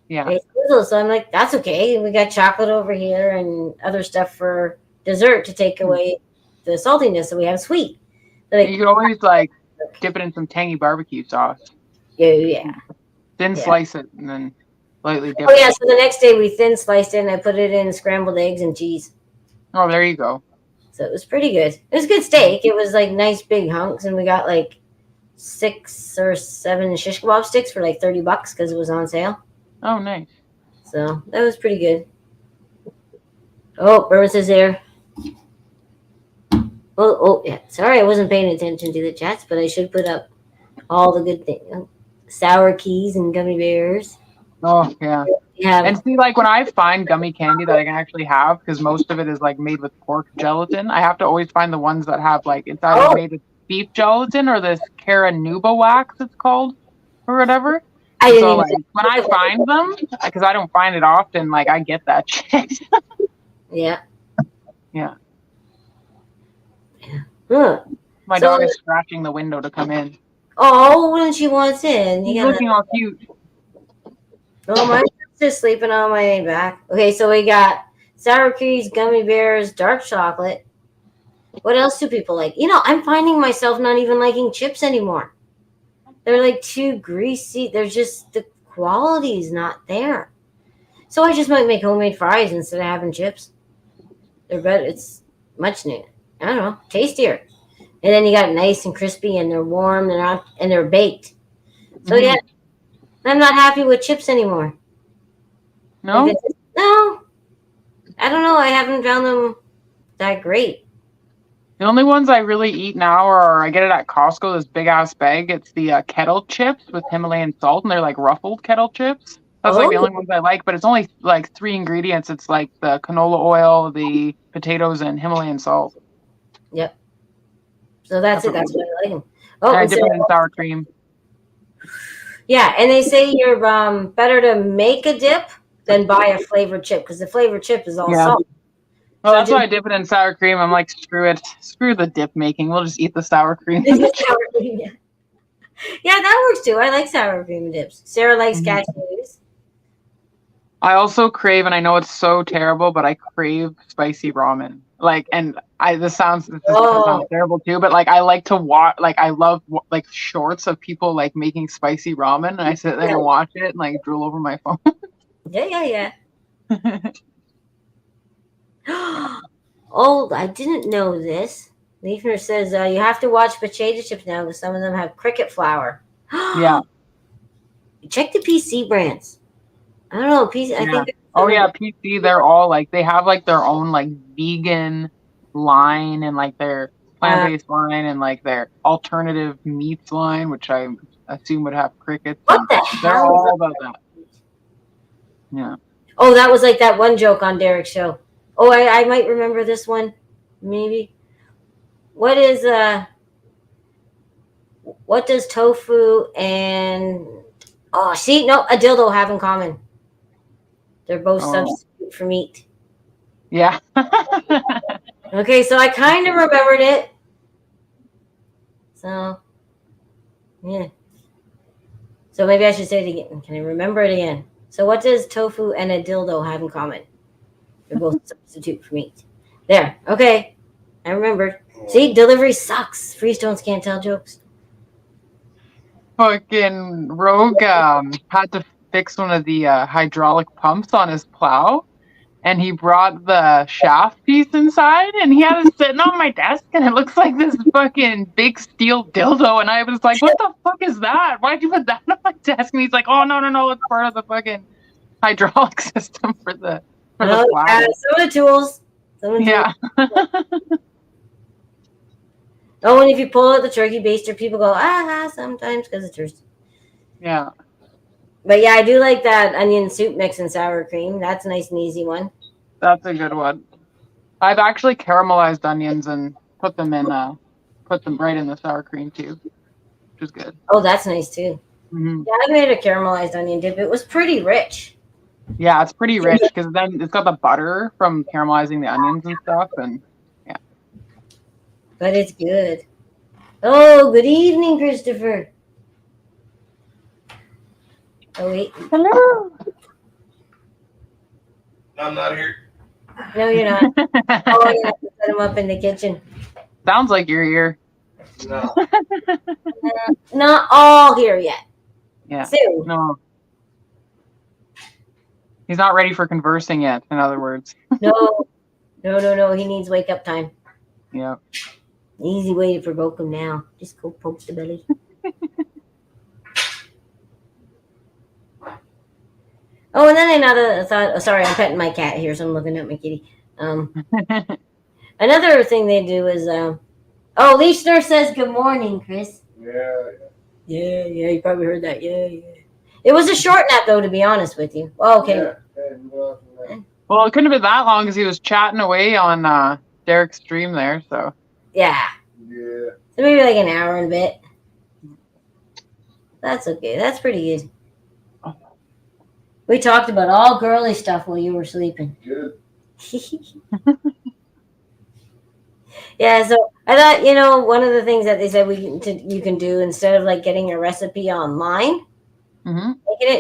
S2: Yeah.
S1: So I'm like, that's okay. We got chocolate over here and other stuff for dessert to take away the saltiness, so we have sweet. So
S2: you can always like dip it in some tangy barbecue sauce.
S1: Yeah.
S2: Thin slice it and then lightly dip
S1: it.
S2: it.
S1: So the next day we thin sliced it and I put it in scrambled eggs and cheese.
S2: Oh, there you go.
S1: So it was pretty good. It was good steak. It was like nice big hunks, and we got like 6 or 7 shish kebab sticks for like $30 because it was on sale.
S2: Oh, nice.
S1: So that was pretty good. Oh, Burns is there. Oh, yeah. Sorry, I wasn't paying attention to the chats, but I should put up all the good things. Sour keys and gummy bears.
S2: Oh, yeah. And see, like when I find gummy candy that I can actually have, because most of it is like made with pork gelatin, I have to always find the ones that have like it's either made with beef gelatin or this Caranuba wax, it's called, or whatever. So like when I find them, because I don't find it often, like I get that shit.
S1: Yeah.
S2: Yeah.
S1: Huh.
S2: My dog is scratching the window to come in.
S1: Oh, when she wants in.
S2: He's looking all cute.
S1: Oh, my just sleeping on my back. Okay, so we got sour keys, gummy bears, dark chocolate. What else do people like? I'm finding myself not even liking chips anymore. They're like too greasy. They're just, the quality is not there. So I just might make homemade fries instead of having chips. They're better. It's much new. I don't know, tastier. And then you got nice and crispy, and they're warm, and they're baked. So yeah, I'm not happy with chips anymore.
S2: No?
S1: No. I don't know. I haven't found them that great.
S2: The only ones I really eat now are, I get it at Costco, this big ass bag. It's the kettle chips with Himalayan salt, and they're like ruffled kettle chips. That's like
S1: Oh,
S2: the only ones I like, but it's only like 3 ingredients. It's like the canola oil, the potatoes, and Himalayan salt.
S1: yep. So that's
S2: That's
S1: it.
S2: what
S1: That's
S2: we
S1: why
S2: do.
S1: I like them.
S2: And
S1: Oh,
S2: I
S1: and
S2: dip
S1: so
S2: it in sour cream.
S1: yeah, and they say you're better to make a dip than buy a flavored chip because the flavored chip is all
S2: Yeah.
S1: salt.
S2: Well,
S1: So
S2: that's
S1: just
S2: why I dip it in sour cream. I'm like, screw it. Screw the dip making. We'll just eat the sour cream.
S1: sour cream. Yeah. Yeah, that works too. I like sour cream dips. Sarah likes
S2: Mhm.
S1: cashews.
S2: I also crave, and I know it's so terrible, but I crave spicy ramen. Like, and this sounds
S1: Oh,
S2: terrible too, but like, I like to watch, like, I love like shorts of people like making spicy ramen, and I sit there
S1: yeah,
S2: and watch it and like drool over my phone.
S1: yeah,
S2: Yeah.
S1: yeah. Oh, I didn't know this. Leifner says you have to watch potato chips now because some of them have cricket flour.
S2: Yeah.
S1: Check the PC brands. I don't know. PC. I
S2: Yeah.
S1: think there's
S2: Oh
S1: some of
S2: yeah, PC, they're all like they have like their own like vegan line and like their
S1: uh,
S2: plant-based line and like their alternative meats line, which I assume would have crickets
S1: what
S2: and
S1: the
S2: they're
S1: hell is
S2: all about
S1: that?
S2: that. Yeah.
S1: Oh, that was like that one joke on Derek's show. Oh, I might remember this one. Maybe. What is what does tofu and oh see no a dildo have in common? They're both
S2: Oh.
S1: substitute for meat.
S2: Yeah.
S1: Okay, so I kind of remembered it. So yeah. So maybe I should say it again. Can I remember it again? So what does tofu and a dildo have in common? They're both substitute for meat. There. Okay. I remembered. See, delivery sucks. Freestones can't tell jokes.
S2: Fucking Rogue had to fix one of the hydraulic pumps on his plow. And he brought the shaft piece inside and he had it sitting on my desk and it looks like this fucking big steel dildo and I was like, what the fuck is that? Why'd you put that on my desk? And he's like, oh no, it's part of the fucking hydraulic system for the
S1: Oh, yeah,
S2: plow.
S1: some of the tools. Some of the tools.
S2: Yeah.
S1: Oh, and if you pull out the turkey baster, people go, sometimes because it's yours.
S2: Yeah.
S1: But yeah, I do like that onion soup mix and sour cream. That's a nice and easy one.
S2: That's a good one. I've actually caramelized onions and put them right in the sour cream too, which is good.
S1: Oh, that's nice too.
S2: Hmm.
S1: Yeah, I made a caramelized onion dip. It was pretty rich.
S2: Yeah, it's pretty rich because then it's got the butter from caramelizing the onions and stuff, and yeah.
S1: But it's good. Oh, good evening, Christopher. Oh, wait.
S2: Hello.
S3: I'm not here.
S1: No, you're not. Oh, you have to set him up in the kitchen.
S2: Sounds like you're here.
S3: No.
S1: Not all here yet.
S2: Yeah.
S1: Soon.
S2: No. He's not ready for conversing yet, in other words.
S1: No. He needs wake up time.
S2: Yeah.
S1: Easy way to provoke him now. Just go poke the belly. Oh, and then another thought. Oh, sorry, I'm petting my cat here, so I'm looking at my kitty. Another thing they do is, oh, Leishner says good morning, Chris.
S3: Yeah.
S1: Yeah, you probably heard that. Yeah. It was a short nap, though, to be honest with you. Oh, okay.
S3: Yeah. Hey, well,
S2: Well, it couldn't have been that long because he was chatting away on Derek's stream there. So
S1: Yeah.
S3: yeah.
S1: So maybe like an hour and a bit. That's okay. That's pretty good. We talked about all girly stuff while you were sleeping.
S3: Good.
S1: Yeah, so I thought, one of the things that they said you can do instead of like getting a recipe online,
S2: mm-hmm.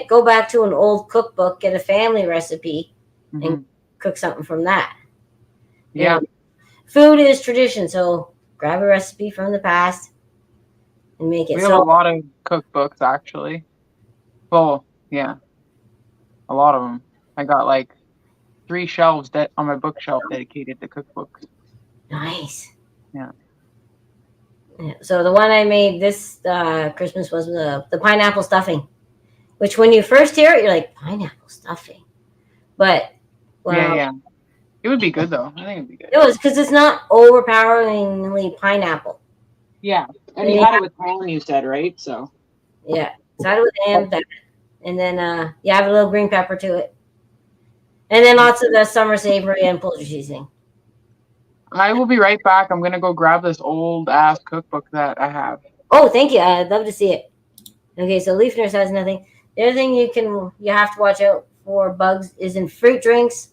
S1: go back to an old cookbook, get a family recipe,
S2: Mm-hmm.
S1: and cook something from that.
S2: Yeah.
S1: Food is tradition, so grab a recipe from the past and make it.
S2: We have a lot of cookbooks actually. Well, yeah. A lot of them. I got like 3 shelves on my bookshelf dedicated to cookbooks.
S1: Nice.
S2: Yeah.
S1: So the one I made this Christmas was the pineapple stuffing, which when you first hear it, you're like, pineapple stuffing. But, well.
S2: Yeah. It would be good though. I think it'd be good.
S1: It was because it's not overpoweringly pineapple.
S2: Yeah. And you had it with ham, you said, right? So.
S1: Yeah. So I had it with ham. and then you have a little green pepper to it, and then lots of the summer savory and poultry seasoning.
S2: I will be right back. I'm gonna go grab this old ass cookbook that I have.
S1: Oh, thank you. I'd love to see it. Okay, so leaf nurse has nothing. The other thing you have to watch out for bugs is in fruit drinks.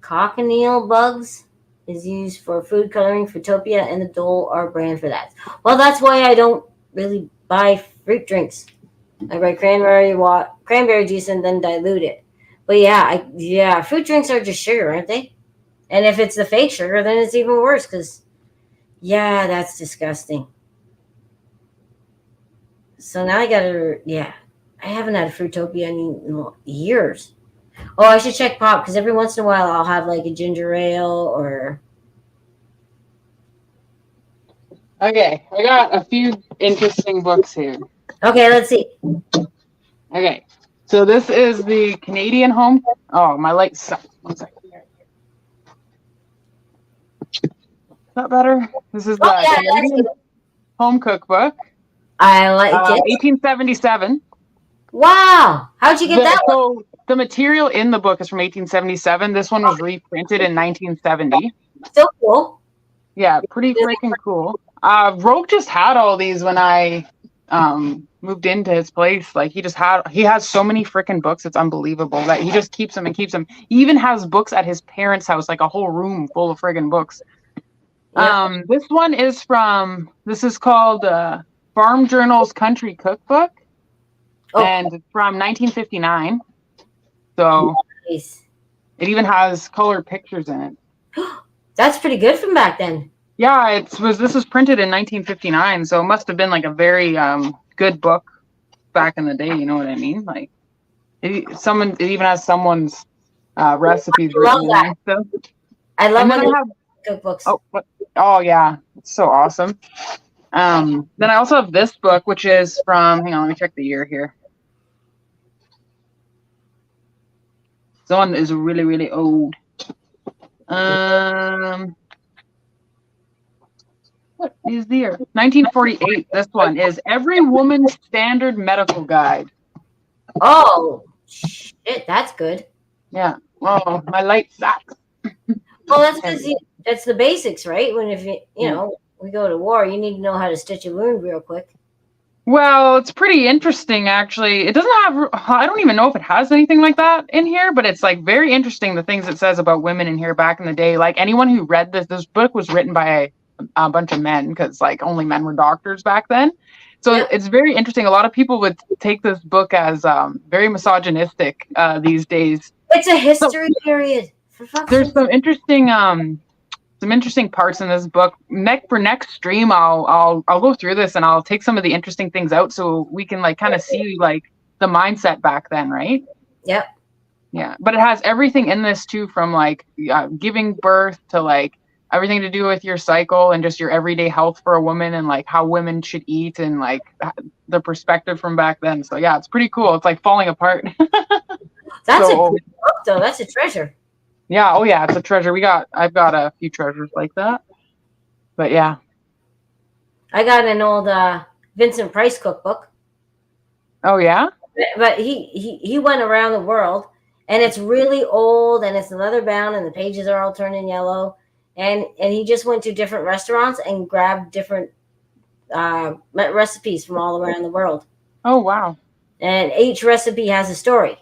S1: Cochineal bugs is used for food coloring. Fruitopia and the Dole are brand for that. Well, that's why I don't really buy fruit drinks. I buy cranberry juice and then dilute it. But yeah, fruit drinks are just sugar, aren't they? And if it's the fake sugar, then it's even worse because, yeah, that's disgusting. So now I haven't had a Fruitopia in years. Oh, I should check pop because every once in a while I'll have like a ginger ale or.
S2: Okay, I got a few interesting books here.
S1: Okay, let's see.
S2: Okay, so this is the Canadian home. Oh, my light sucks. 1 second. Is that better? This is the Canadian home cookbook.
S1: I like it.
S2: 1877.
S1: Wow, how'd you get that one?
S2: So the material in the book is from 1877. This one was reprinted in 1970.
S1: So cool.
S2: Yeah, pretty freaking cool. Rogue just had all these when I moved into his place. Like he has so many freaking books. It's unbelievable that he just keeps them and keeps them. He even has books at his parents' house, like a whole room full of friggin' books. Yeah. This one is called Farm Journal's Country Cookbook. And it's from 1959. So nice. It even has color pictures in it.
S1: That's pretty good from back then.
S2: Yeah, this was printed in 1959, so it must have been like a very good book back in the day. You know what I mean? Like, it even has someone's recipes written in there. So.
S1: I love when I have cookbooks.
S2: Oh yeah, it's so awesome. Then I also have this book, which is from. Hang on, let me check the year here. This one is really, really old. What is the year? 1948. This one is Every Woman's Standard Medical Guide.
S1: Oh, shit, that's good.
S2: Yeah. Oh, my light sucks.
S1: Well, that's because that's the basics, right? When we go to war, you need to know how to stitch a wound real quick.
S2: Well, it's pretty interesting, actually. It doesn't have, I don't even know if it has anything like that in here, but it's like very interesting, the things it says about women in here back in the day. Like anyone who read this book was written by a bunch of men because like only men were doctors back then. So It's very interesting. A lot of people would take this book as very misogynistic these days.
S1: It's a history period.
S2: There's some interesting parts in this book. For next stream, I'll go through this and I'll take some of the interesting things out so we can like kind of see like the mindset back then, right?
S1: Yep.
S2: Yeah, but it has everything in this too, from like giving birth to like everything to do with your cycle and just your everyday health for a woman and like how women should eat and like the perspective from back then. So yeah, it's pretty cool. It's like falling apart.
S1: That's a good book though. That's a treasure.
S2: Yeah, oh yeah, it's a treasure. I've got a few treasures like that. But yeah.
S1: I got an old Vincent Price cookbook.
S2: Oh yeah?
S1: But he went around the world and it's really old and it's leather bound and the pages are all turning yellow. And he just went to different restaurants and grabbed different recipes from all around the world.
S2: Oh wow.
S1: And each recipe has a story.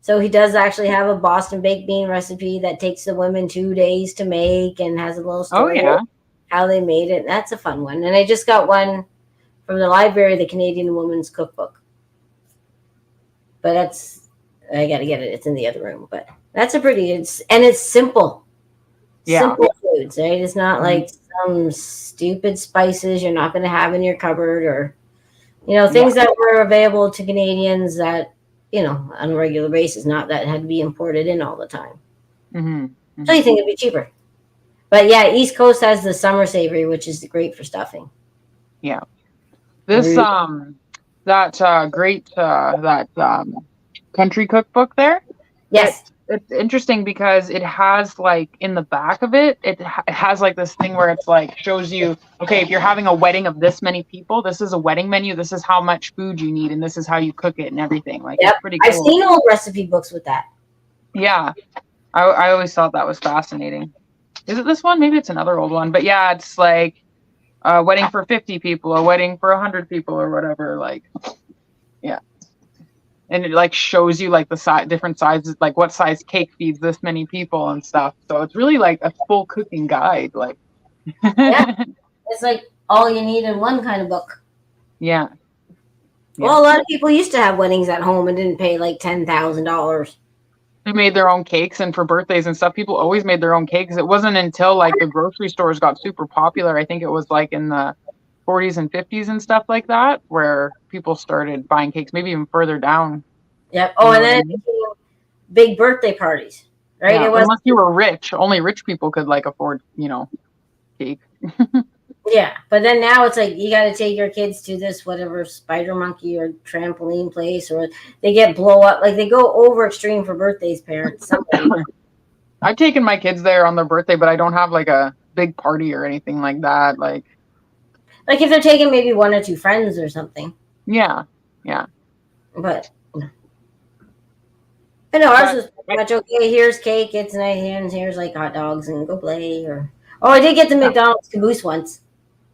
S1: So he does actually have a Boston baked bean recipe that takes the women 2 days to make and has a little story of how they made it. That's a fun one. And I just got one from the library, the Canadian Woman's Cookbook. But I got to get it. It's in the other room. But that's it's simple.
S2: Yeah.
S1: Simple foods, right? It's not like some stupid spices you're not going to have in your cupboard or, things that were available to Canadians that, on a regular basis, not that had to be imported in all the time.
S2: Mm-hmm. Mm-hmm.
S1: So you think it'd be cheaper. But yeah, East Coast has the summer savory, which is great for stuffing.
S2: Yeah. This, country cookbook there.
S1: Yes.
S2: it's interesting because it has like in the back of it, it has like this thing where it's like shows you, okay, if you're having a wedding of this many people, this is a wedding menu, this is how much food you need, and this is how you cook it and everything. Like
S1: Yep.
S2: it's pretty
S1: I've
S2: cool.
S1: seen old recipe books with that.
S2: Yeah, I always thought that was fascinating. Is it this one? Maybe it's another old one, but yeah, it's like a wedding for 50 people, a wedding for 100 people, or whatever. Like, yeah. And it like shows you like the different sizes, like what size cake feeds this many people and stuff. So it's really like a full cooking guide. Like,
S1: Yeah. It's like all you need in one kind of book.
S2: yeah.
S1: Well, a lot of people used to have weddings at home and didn't pay like $10,000.
S2: They made their own cakes, and for birthdays and stuff, people always made their own cakes. It wasn't until like the grocery stores got super popular. I think it was like in the 40s and 50s and stuff like that, where people started buying cakes, maybe even further down.
S1: Yep. Oh, and then big birthday parties, right?
S2: Yeah,
S1: It was
S2: unless you were rich, only rich people could like afford, cake.
S1: Yeah, but then now it's like you got to take your kids to this whatever spider monkey or trampoline place, or they get blow up. Like they go over extreme for birthdays, parents.
S2: I've taken my kids there on their birthday, but I don't have like a big party or anything like that. Like
S1: if they're taking maybe one or two friends or something.
S2: Yeah.
S1: But I know ours was pretty much okay. Here's cake, it's nice, and here's like hot dogs and go play. Or I did get the McDonald's caboose once.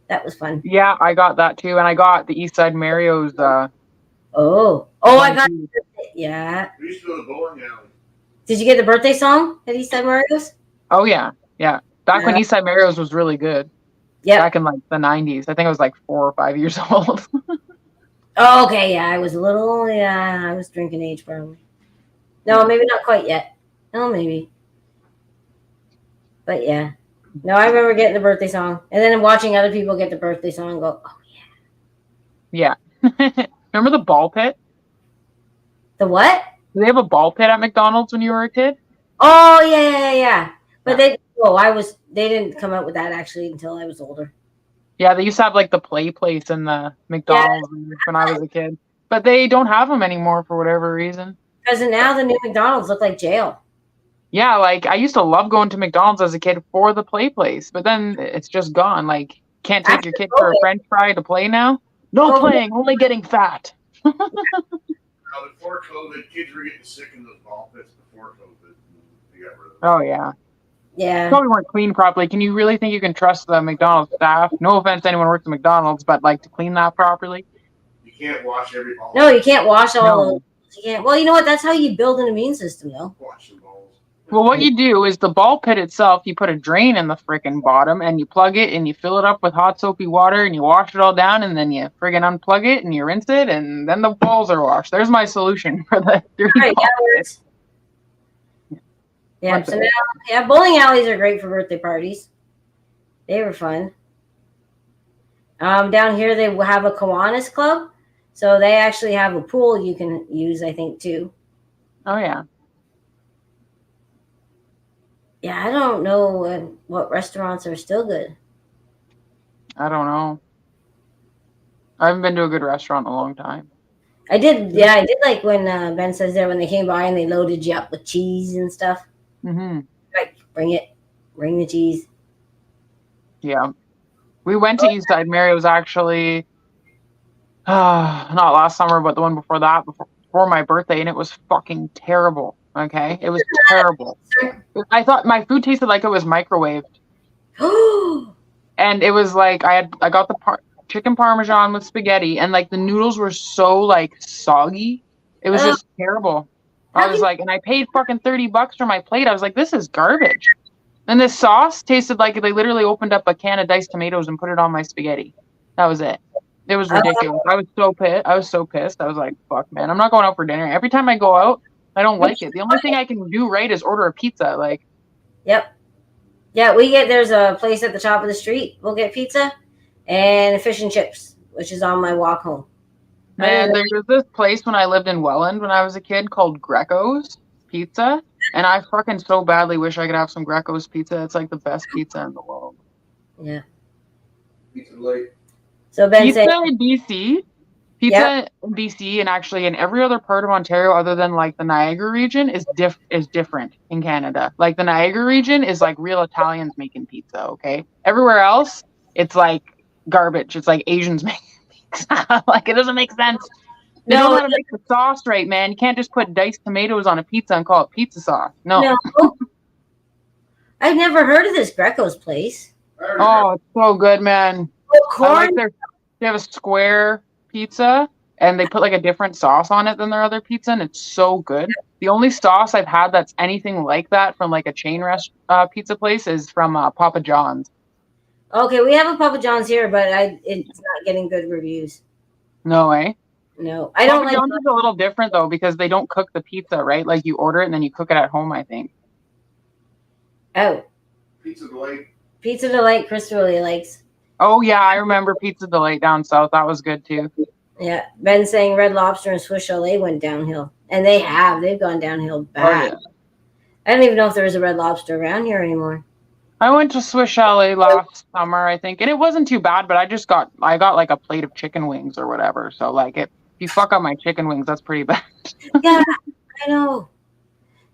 S1: That was fun.
S2: Yeah, I got that too, and I got the Eastside Mario's.
S1: I got yeah.
S3: We used to go to the bowling alley.
S1: Did you get the birthday song at Eastside Mario's?
S2: Oh yeah. Back when Eastside Mario's was really good.
S1: Yeah.
S2: Back in like the 90s. I think I was like 4 or 5 years old.
S1: Oh, okay. Yeah, I was a little. Yeah, I was drinking age probably. No, maybe not quite yet. No, maybe. But yeah. No, I remember getting the birthday song, and then watching other people get the birthday song and go, oh
S2: yeah. Remember the ball pit?
S1: The what?
S2: Did they have a ball pit at McDonald's when you were a kid?
S1: Oh yeah. But they didn't come out with that actually until I was older.
S2: Yeah, they used to have like the play place in the McDonald's when I was a kid, but they don't have them anymore for whatever reason.
S1: Because now the new McDonald's look like jail.
S2: Yeah, like I used to love going to McDonald's as a kid for the play place, but then it's just gone. Like, can't take your kid for a French fry to play now? No playing, only getting fat.
S3: Now, before COVID, kids were getting sick in those ball pits before COVID. They got rid of them.
S2: Oh, yeah.
S1: Yeah.
S2: Probably weren't cleaned properly. Can you really think you can trust the McDonald's staff? No offense to anyone who works at McDonald's, but like to clean that properly?
S3: You can't wash every ball.
S1: No, you can't wash all those. You can't. Well, you know what? That's how you build an immune system, though.
S3: Wash the balls.
S2: Well, what you do is the ball pit itself, you put a drain in the frickin' bottom and you plug it and you fill it up with hot soapy water and you wash it all down and then you friggin' unplug it and you rinse it and then the balls are washed. There's my solution for the dirty ball pit.
S1: Yeah, so now, bowling alleys are great for birthday parties. They were fun. Down here they have a Kiwanis club, so they actually have a pool you can use, I think, too.
S2: Oh, yeah.
S1: Yeah, I don't know what restaurants are still good.
S2: I don't know. I haven't been to a good restaurant in a long time.
S1: I did like when Ben says there when they came by and they loaded you up with cheese and stuff.
S2: Mm-hmm.
S1: Like, bring the cheese.
S2: Yeah. We went to Eastside Mario's actually, not last summer, but the one before that, before my birthday, and it was fucking terrible. Okay? It was terrible. I thought my food tasted like it was microwaved. And it was like, I got the chicken parmesan with spaghetti, and like the noodles were so like soggy. It was just terrible. I was like, and I paid fucking $30 for my plate. I was like, this is garbage. And this sauce tasted like they literally opened up a can of diced tomatoes and put it on my spaghetti. That was it. It was ridiculous. I was so pissed. I was like, fuck, man, I'm not going out for dinner. Every time I go out, I don't like it. The only thing I can do right is order a pizza. Like,
S1: yep. Yeah, there's a place at the top of the street. We'll get pizza and fish and chips, which is on my walk home.
S2: Man, there was this place when I lived in Welland when I was a kid called Greco's Pizza, and I fucking so badly wish I could have some Greco's pizza. It's like the best pizza in the world.
S1: Yeah.
S3: Pizza late.
S1: So Ben
S2: pizza in BC? Pizza in BC and actually in every other part of Ontario other than like the Niagara region is different in Canada. Like the Niagara region is like real Italians making pizza, okay? Everywhere else, it's like garbage. It's like Asians making pizza. Like it doesn't make sense. They don't know how to make the sauce right, man. You can't just put diced tomatoes on a pizza and call it pizza sauce. No.
S1: I've never heard of this Greco's place.
S2: Oh, it's so good, man.
S1: Corn?
S2: I like they have a square pizza and they put like a different sauce on it than their other pizza, and it's so good. The only sauce I've had that's anything like that from like a chain pizza place is from Papa John's.
S1: Okay, we have a Papa John's here, but it's not getting good reviews.
S2: No way.
S1: No, I don't like.
S2: Papa John's is a little different though because they don't cook the pizza, right? Like you order it and then you cook it at home, I think.
S1: Oh.
S3: Pizza Delight.
S1: Pizza Delight, Chris really likes.
S2: Oh yeah, I remember Pizza Delight down south. That was good too.
S1: Yeah, Ben's saying Red Lobster and Swiss Chalet went downhill, and they've gone downhill bad.
S2: Oh, yeah.
S1: I don't even know if there is a Red Lobster around here anymore.
S2: I went to Swiss Chalet last summer, I think, and it wasn't too bad. But I got like a plate of chicken wings or whatever. So like if you fuck up my chicken wings, that's pretty bad.
S1: Yeah, I know.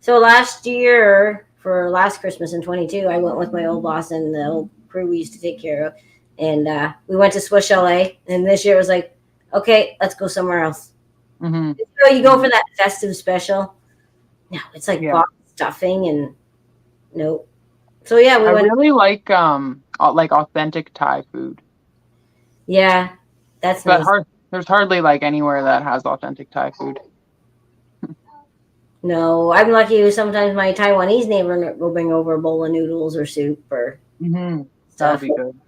S1: So last year, for last Christmas in 22, I went with my old boss and the old crew we used to take care of, and we went to Swiss Chalet. And this year it was like, okay, let's go somewhere else.
S2: Mm-hmm.
S1: So you go for that festive special. No, it's like box stuffing and nope. So yeah,
S2: I really like authentic Thai food.
S1: Yeah, that's
S2: but
S1: nice.
S2: There's hardly like anywhere that has authentic Thai food.
S1: No, I'm lucky. Sometimes my Taiwanese neighbor will bring over a bowl of noodles or soup or stuff.
S2: That'd be good.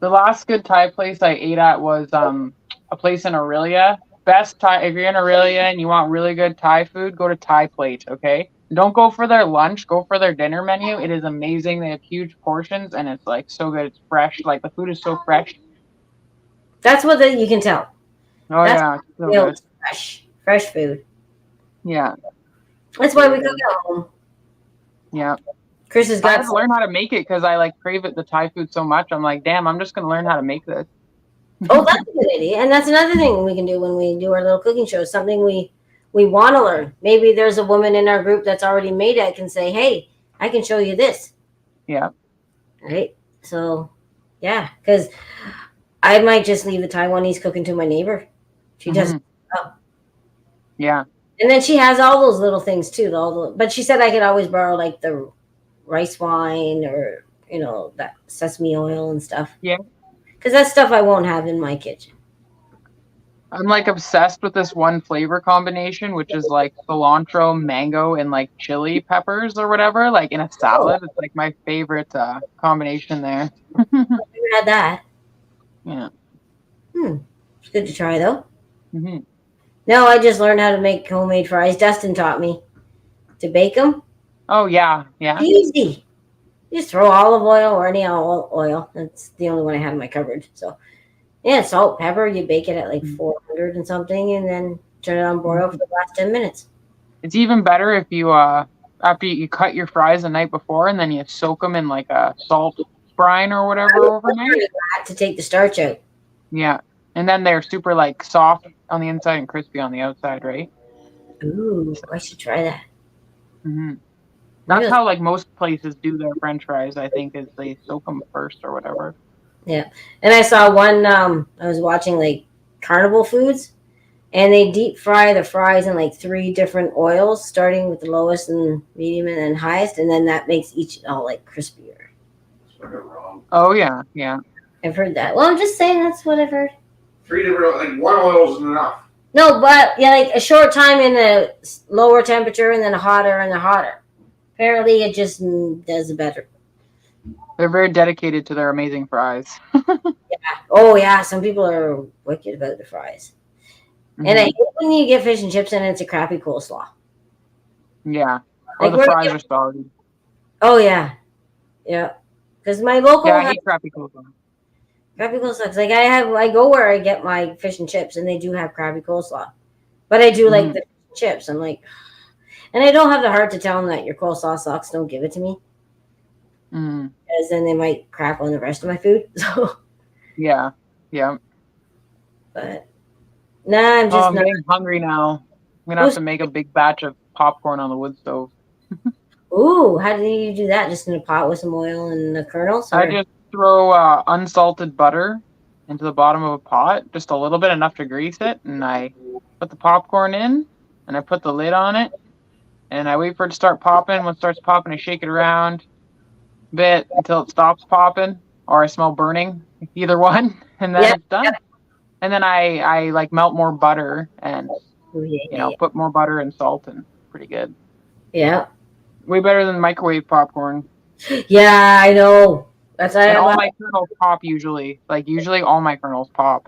S2: The last good Thai place I ate at was a place in Aurelia. Best Thai, if you're in Aurelia and you want really good Thai food, go to Thai Plate, okay? Don't go for their lunch, go for their dinner menu. It is amazing. They have huge portions and it's like so good. It's fresh. Like the food is so fresh.
S1: That's what you can tell.
S2: Oh yeah, it's so good.
S1: Fresh food.
S2: Yeah.
S1: That's why we cook at home.
S2: Yeah.
S1: Chris has
S2: I
S1: got
S2: had to learn how to make it because I like crave the Thai food so much. I'm like, damn, I'm just gonna learn how to make this.
S1: Oh, that's a good idea. And that's another thing we can do when we do our little cooking show. Something we want to learn. Maybe there's a woman in our group that's already made it, can say, hey, I can show you this.
S2: Yeah.
S1: Right. So yeah, because I might just leave the Taiwanese cooking to my neighbor. She doesn't.
S2: Yeah.
S1: And then she has all those little things too. But she said I could always borrow like the rice wine or, that sesame oil and stuff.
S2: Yeah.
S1: Because that's stuff I won't have in my kitchen.
S2: I'm like obsessed with this one flavor combination, which is like cilantro, mango, and like chili peppers or whatever, like in a salad. It's like my favorite combination there.
S1: I've never had that.
S2: Yeah.
S1: It's good to try though.
S2: Mm-hmm.
S1: No, I just learned how to make homemade fries. Dustin taught me to bake them.
S2: Oh, yeah. Yeah.
S1: Easy. You just throw olive oil or any oil. That's the only one I have in my cupboard. So, yeah, salt, pepper. You bake it at like 400 and something, and then turn it on broil for the last 10 minutes.
S2: It's even better if you, after you cut your fries the night before, and then you soak them in like a salt brine or whatever overnight.
S1: To take the starch out.
S2: Yeah. And then they're super like soft on the inside and crispy on the outside, right?
S1: Ooh, I should try that.
S2: Mm-hmm. That's how like most places do their French fries. I think is they soak them first or whatever.
S1: Yeah, and I saw one. I was watching like Carnival Foods, and they deep fry the fries in like 3 different oils, starting with the lowest and medium and then highest, and then that makes each all like crispier.
S2: Oh yeah, yeah.
S1: I've heard that. Well, I'm just saying that's what I've heard.
S3: 3 different, like one oil isn't enough.
S1: No, but yeah, like a short time in a lower temperature and then hotter and hotter. Apparently, it just does it better.
S2: They're very dedicated to their amazing fries.
S1: Yeah. Oh yeah, some people are wicked about the fries. Mm-hmm. And I hate when you get fish and chips and it's a crappy coleslaw.
S2: Yeah. Or
S1: like
S2: the fries are salty.
S1: Oh yeah. Yeah. Because my local.
S2: Yeah, I hate crappy coleslaw.
S1: Crappy coleslaw. Like I go where I get my fish and chips, and they do have crappy coleslaw, but I do like the chips. I'm like, and I don't have the heart to tell them that your coleslaw sucks. Don't give it to me, because then they might crap on the rest of my food. So
S2: yeah. But
S1: Nah, I'm
S2: Oh,
S1: just
S2: I'm
S1: not.
S2: getting hungry now. I'm gonna have to make a big batch of popcorn on the wood stove.
S1: Ooh, how do you do that? Just in a pot with some oil and the kernels,
S2: I
S1: or
S2: just throw unsalted butter into the bottom of a pot, just a little bit, enough to grease it, and I put the popcorn in, and I put the lid on it, and I wait for it to start popping. When it starts popping, I shake it around a bit until it stops popping, or I smell burning, either one, and then
S1: yeah.
S2: it's done. And then I like melt more butter and
S1: Ooh, yeah.
S2: put more butter and salt, and pretty good.
S1: Yeah.
S2: Way better than microwave popcorn.
S1: Yeah, I know. That's why
S2: And
S1: I'm
S2: all my kernels pop usually. Like usually all my kernels pop.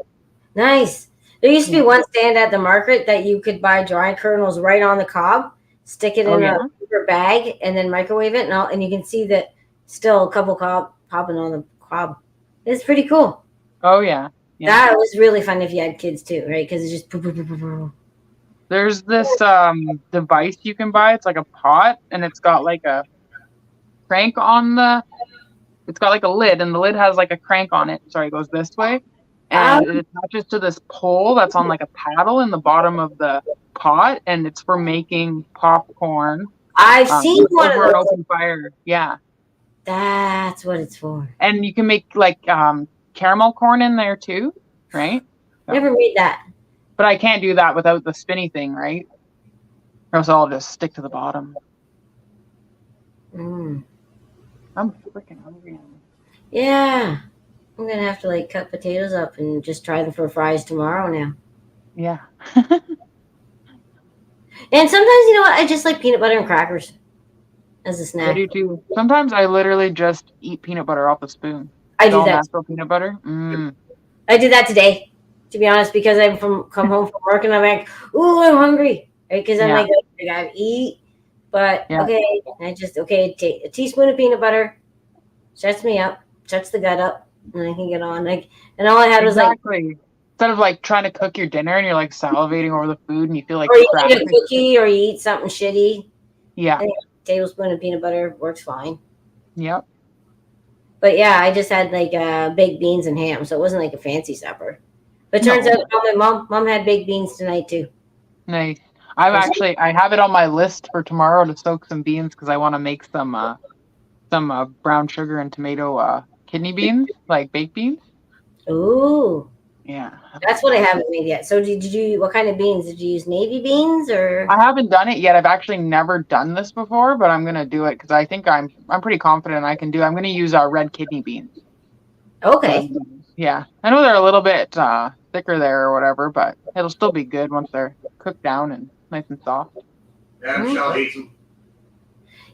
S1: nice. There used to be
S2: Yeah.
S1: one stand at the market that you could buy dry kernels right on the cob, stick it
S2: Oh
S1: in a
S2: yeah.
S1: paper bag, and then microwave it, and you can see that still a couple cob popping on the cob. It's pretty cool.
S2: Oh yeah. Yeah.
S1: That was really fun if you had kids too, right? Because it's just poo, poo, poo, poo, poo.
S2: There's this device you can buy. It's like a pot and it's got like a crank on the it's got like a lid and the lid has like a crank on it. Sorry, it goes this way.
S1: Um,
S2: And it attaches to this pole that's on like a paddle in the bottom of the pot and it's for making popcorn
S1: I've seen one of
S2: over an
S1: those.
S2: open fire. Yeah.
S1: That's what it's for.
S2: And you can make like caramel corn in there too, right? So,
S1: Never made that.
S2: but I can't do that without the spinny thing, right? Or else I'll just stick to the bottom.
S1: Mm.
S2: I'm freaking hungry.
S1: Yeah. I'm gonna have to like cut potatoes up and just try them for fries tomorrow now.
S2: Yeah.
S1: And sometimes you know what? I just like peanut butter and crackers as a
S2: I
S1: snack.
S2: do too. Sometimes I literally just eat peanut butter off a spoon.
S1: I
S2: It's
S1: do
S2: all
S1: that.
S2: natural peanut butter.
S1: I did that today, to be honest, because come home from work and I'm like, ooh, I'm hungry, right? Because I'm
S2: Yeah.
S1: like, I gotta eat. But
S2: Yeah.
S1: okay, take a teaspoon of peanut butter, shuts me up, shuts the gut up, and I can get on. And all I had was like,
S2: Exactly. Instead of like trying to cook your dinner and you're like salivating over the food and you feel like
S1: or you
S2: crap.
S1: eat a cookie or you eat something shitty.
S2: Yeah.
S1: And a tablespoon of peanut butter works fine.
S2: Yep.
S1: But yeah, I just had like baked beans and ham, so it wasn't like a fancy supper. But turns
S2: No.
S1: out my mom had baked beans tonight too.
S2: Nice. I have it on my list for tomorrow to soak some beans because I want to make some brown sugar and tomato kidney beans, like baked beans.
S1: Ooh,
S2: Yeah.
S1: that's what I haven't made yet. So did you? What kind of beans did you use? Navy beans or?
S2: I haven't done it yet. I've actually never done this before, but I'm gonna do it because I think I'm pretty confident I can do. I'm gonna use red kidney beans.
S1: Okay.
S2: Yeah, I know they're a little bit thicker there or whatever, but it'll still be good once they're cooked down and nice and soft.
S3: Yeah, Michelle hates them.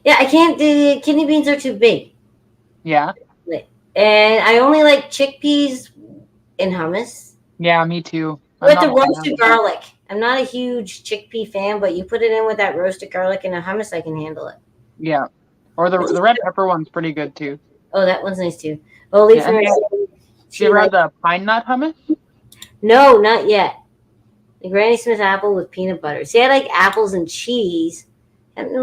S1: Yeah, I can't. The kidney beans are too big,
S2: Yeah.
S1: and I only like chickpeas in hummus.
S2: Yeah, me too.
S1: With the roasted garlic. I'm not a huge chickpea fan, but you put it in with that roasted garlic and a hummus, I can handle it.
S2: Yeah, or the red pepper one's pretty good too.
S1: Oh, that one's nice too. Oh, Leaf
S2: Yeah.
S1: she
S2: You ever
S1: liked-
S2: had the pine nut hummus?
S1: No, not yet. The Granny Smith apple with peanut butter. See, I like apples and cheese. Haven't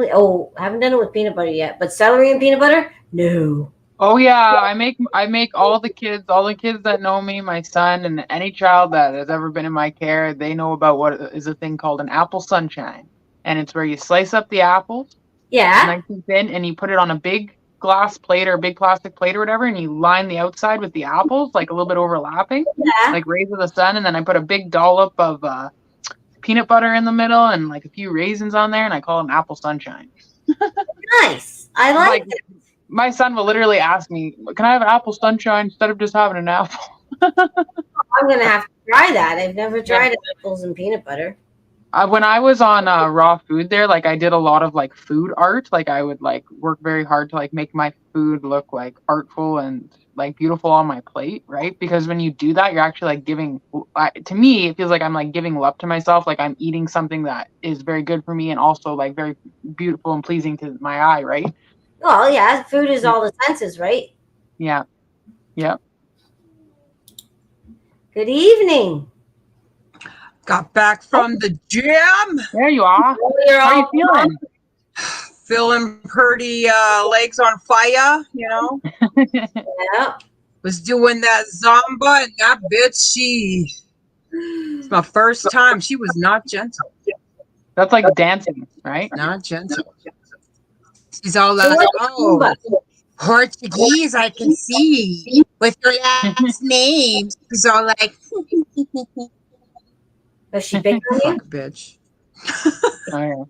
S1: done it with peanut butter yet. But celery and peanut butter? No.
S2: Oh yeah, I make all the kids that know me, my son, and any child that has ever been in my care, they know about what is a thing called an apple sunshine, and it's where you slice up the apples,
S1: Yeah.
S2: nice and thin, and you put it on a big glass plate or a big plastic plate or whatever, and you line the outside with the apples, like a little bit overlapping,
S1: Yeah.
S2: like rays of the sun, and then I put a big dollop of peanut butter in the middle and like a few raisins on there, and I call it an apple sunshine.
S1: Nice. I like it.
S2: My son will literally ask me, "Can I have an apple sunshine instead of just having an apple?"
S1: I'm going to have to try that. I've never tried apples and peanut butter.
S2: When I was on raw food there, like I did a lot of like food art. Like I would like work very hard to like make my food look like artful and like beautiful on my plate, right? Because when you do that, you're actually like giving. To me, it feels like I'm like giving love to myself. Like I'm eating something that is very good for me and also like very beautiful and pleasing to my eye, right?
S1: Well, yeah, food is all the senses, right?
S2: Yeah. Yeah.
S1: Good evening.
S4: Got back from the gym,
S2: There you are.
S1: Oh, you're
S2: How are you
S1: all
S2: feeling?
S4: feeling pretty legs on fire, you know.
S1: Yeah.
S4: Was doing that Zumba and that bitch, she It's my first time. She was not gentle.
S2: That's like dancing, right?
S4: Not gentle. She's all
S1: So
S4: like,
S1: what's
S4: oh,
S1: Zumba?
S4: Portuguese, I can see. With your last name. She's all like,
S1: Was she bigger than you?
S4: fuck, bitch.
S2: Oh,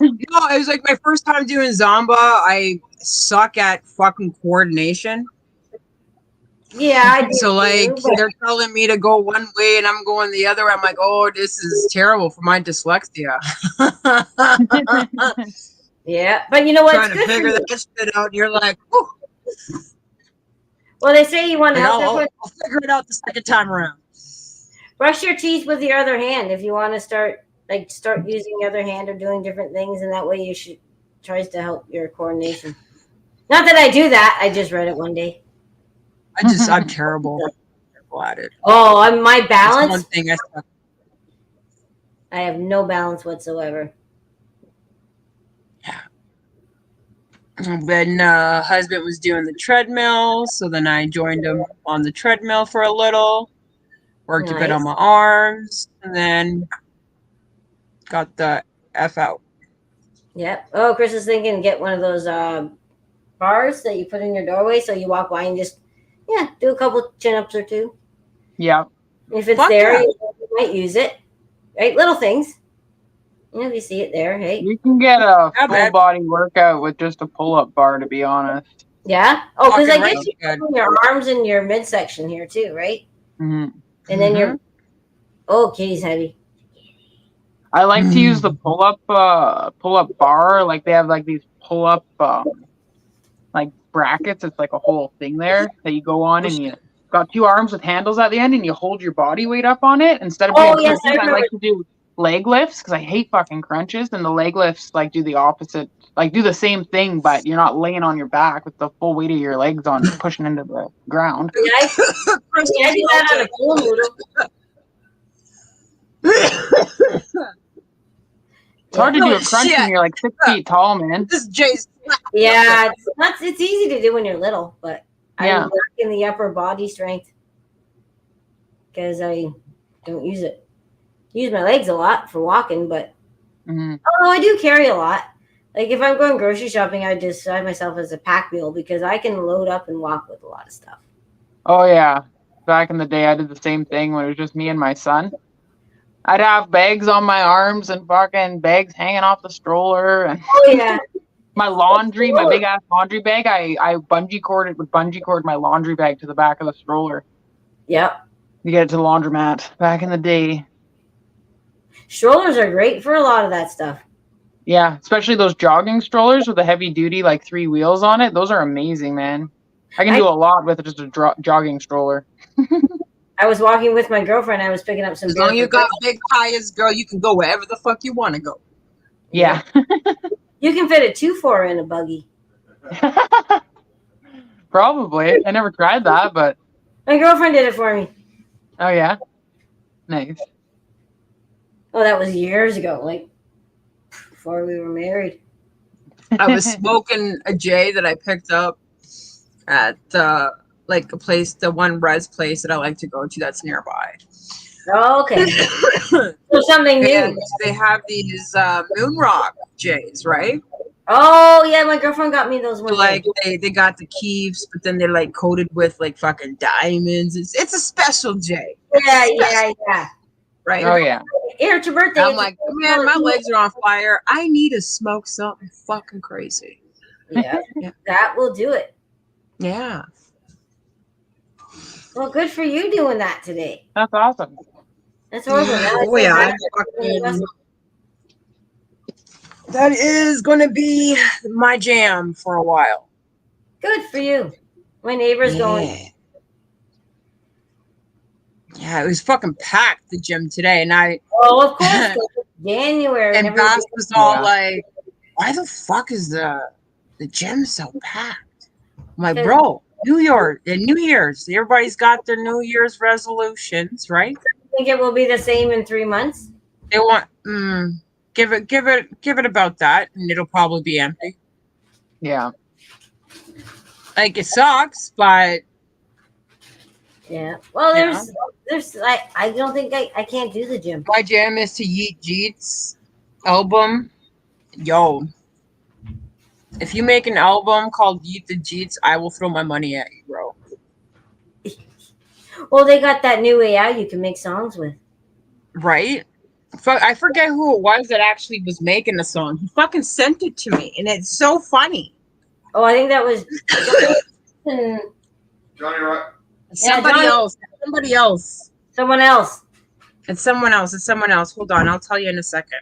S4: No, it was like my first time doing Zumba. I suck at fucking coordination.
S1: Yeah, I do
S4: So like
S1: too. But
S4: they're telling me to go one way and I'm going the other. I'm like, oh, this is terrible for my dyslexia.
S1: yeah, but you know what? It's
S4: Trying to
S1: good for
S4: figure
S1: you.
S4: that shit out. And you're like, oh,
S1: Well, they say you want to
S4: like,
S1: help
S4: I'll
S1: everyone
S4: figure it out the second time around.
S1: brush your teeth with your other hand if you want to start using your other hand or doing different things, and that way you should tries to help your coordination. Not that I do that. I just read it one day.
S4: I'm terrible at it.
S1: Oh, I'm my
S4: That's one
S1: balance.
S4: thing I suck.
S1: I have no balance whatsoever.
S4: When husband was doing the treadmill, so then I joined him on the treadmill for a little, worked a bit on
S1: Nice.
S4: my arms, and then got the F out.
S1: Yep. Oh, Chris is thinking get one of those bars that you put in your doorway, so you walk by and just do a couple chin ups or two.
S2: yeah.
S1: If it's
S4: Fuck
S1: there,
S4: yeah.
S1: you might use it. Right, little things. If you see it there, hey,
S2: You can get a
S4: Yeah,
S2: full
S4: man.
S2: body workout with just a pull up bar, to be honest.
S1: yeah. Oh, because I
S4: Fucking
S1: guess
S4: right,
S1: you
S4: good.
S1: put your arms in your midsection here too, right?
S2: hmm
S1: And then your Kitty's heavy.
S2: I like to use the pull up bar. Like they have like these pull up like brackets. It's like a whole thing there that you go on, and you got two arms with handles at the end, and you hold your body weight up on it instead of doing
S1: Oh, yes, I
S2: crunches. I
S1: remember.
S2: like to do leg lifts because I hate fucking crunches, and the leg lifts like do the opposite, like do the same thing, but you're not laying on your back with the full weight of your legs on pushing into the ground.
S1: Yeah, I do that on a pool noodle.
S2: It's hard to
S4: Yeah.
S2: do
S4: Oh,
S2: a crunch
S4: shit.
S2: when you're like 6 feet tall, man.
S4: This is Jay's.
S1: Yeah, it's easy to do when you're little, but
S2: Yeah.
S1: I work in the upper body strength because I don't use it. Use my legs a lot for walking, but
S2: hmm
S1: I do carry a lot. Like if I'm going grocery shopping, I describe myself as a pack mule because I can load up and walk with a lot of stuff.
S2: Oh yeah. Back in the day, I did the same thing when it was just me and my son. I'd have bags on my arms and fucking bags hanging off the stroller, and
S1: Oh yeah,
S2: my laundry, my big ass laundry bag. I bungee cord my laundry bag to the back of the stroller
S1: yep.
S2: to get it to the laundromat. Back in the day,
S1: Strollers are great for a lot of that stuff.
S2: yeah, especially those jogging strollers with the heavy duty like 3 wheels on it. Those are amazing, man. I can do a lot with just a jogging stroller.
S1: I was walking with my girlfriend. I was picking up some.
S4: As long as you
S1: barefoot
S4: got big tires, girl, you can go wherever the fuck you want to go.
S2: Yeah.
S1: You can fit a 2-4 in a buggy.
S2: Probably. I never tried that, but
S1: My girlfriend did it for me.
S2: oh yeah, nice.
S1: Oh, that was years ago, like before we were married.
S4: I was smoking a J that I picked up at like a place, the one res place that I like to go to that's nearby.
S1: Oh, okay. So something
S4: And
S1: new.
S4: they have these moon rock J's, right?
S1: Oh yeah, my girlfriend got me those ones.
S4: Like they got the keeps, but then they're like coated with like fucking diamonds. It's a special J.
S1: Yeah.
S4: Right?
S2: Oh yeah.
S1: Here, it's your birthday.
S4: I'm
S1: It's
S4: like,
S1: a-
S4: man, my legs are on fire. I need to smoke something fucking crazy.
S1: Yeah,
S4: Yeah.
S1: that will do it.
S4: Yeah.
S1: Well, good for you doing that today.
S2: That's awesome.
S1: That's horrible. Now I
S4: Oh
S1: feel
S4: yeah.
S1: bad.
S4: That is going to be my jam for a while.
S1: Good for you. My neighbor's going.
S4: Yeah, it was fucking packed, the gym today. And
S1: Oh, of course. 'cause it's January.
S4: and
S1: everybody-
S4: Bass was all
S2: Yeah.
S4: like, why the fuck is the gym so packed? I'm like,
S1: Because-
S4: bro, New Year's. Everybody's got their New Year's resolutions, right?
S1: think it will be the same in 3 months.
S4: They want give it about that, and it'll probably be empty.
S2: Yeah.
S4: Like it sucks, but
S1: Yeah. Well,
S4: Yeah.
S1: there's I don't think I can't do the gym.
S4: My jam is to Yeet Jeet's album. Yo, if you make an album called Yeet the Jeets, I will throw my money at you, bro.
S1: Well, they got that new AI you can make songs with.
S4: Right? I forget who it was that actually was making the song. He fucking sent it to me, and it's so funny.
S1: Oh, I think that was Johnny.
S3: Johnny Rock.
S4: Somebody
S1: Johnny-
S4: else. Somebody else.
S1: Someone else.
S4: It's someone else. It's someone else. Hold on. I'll tell you in a second.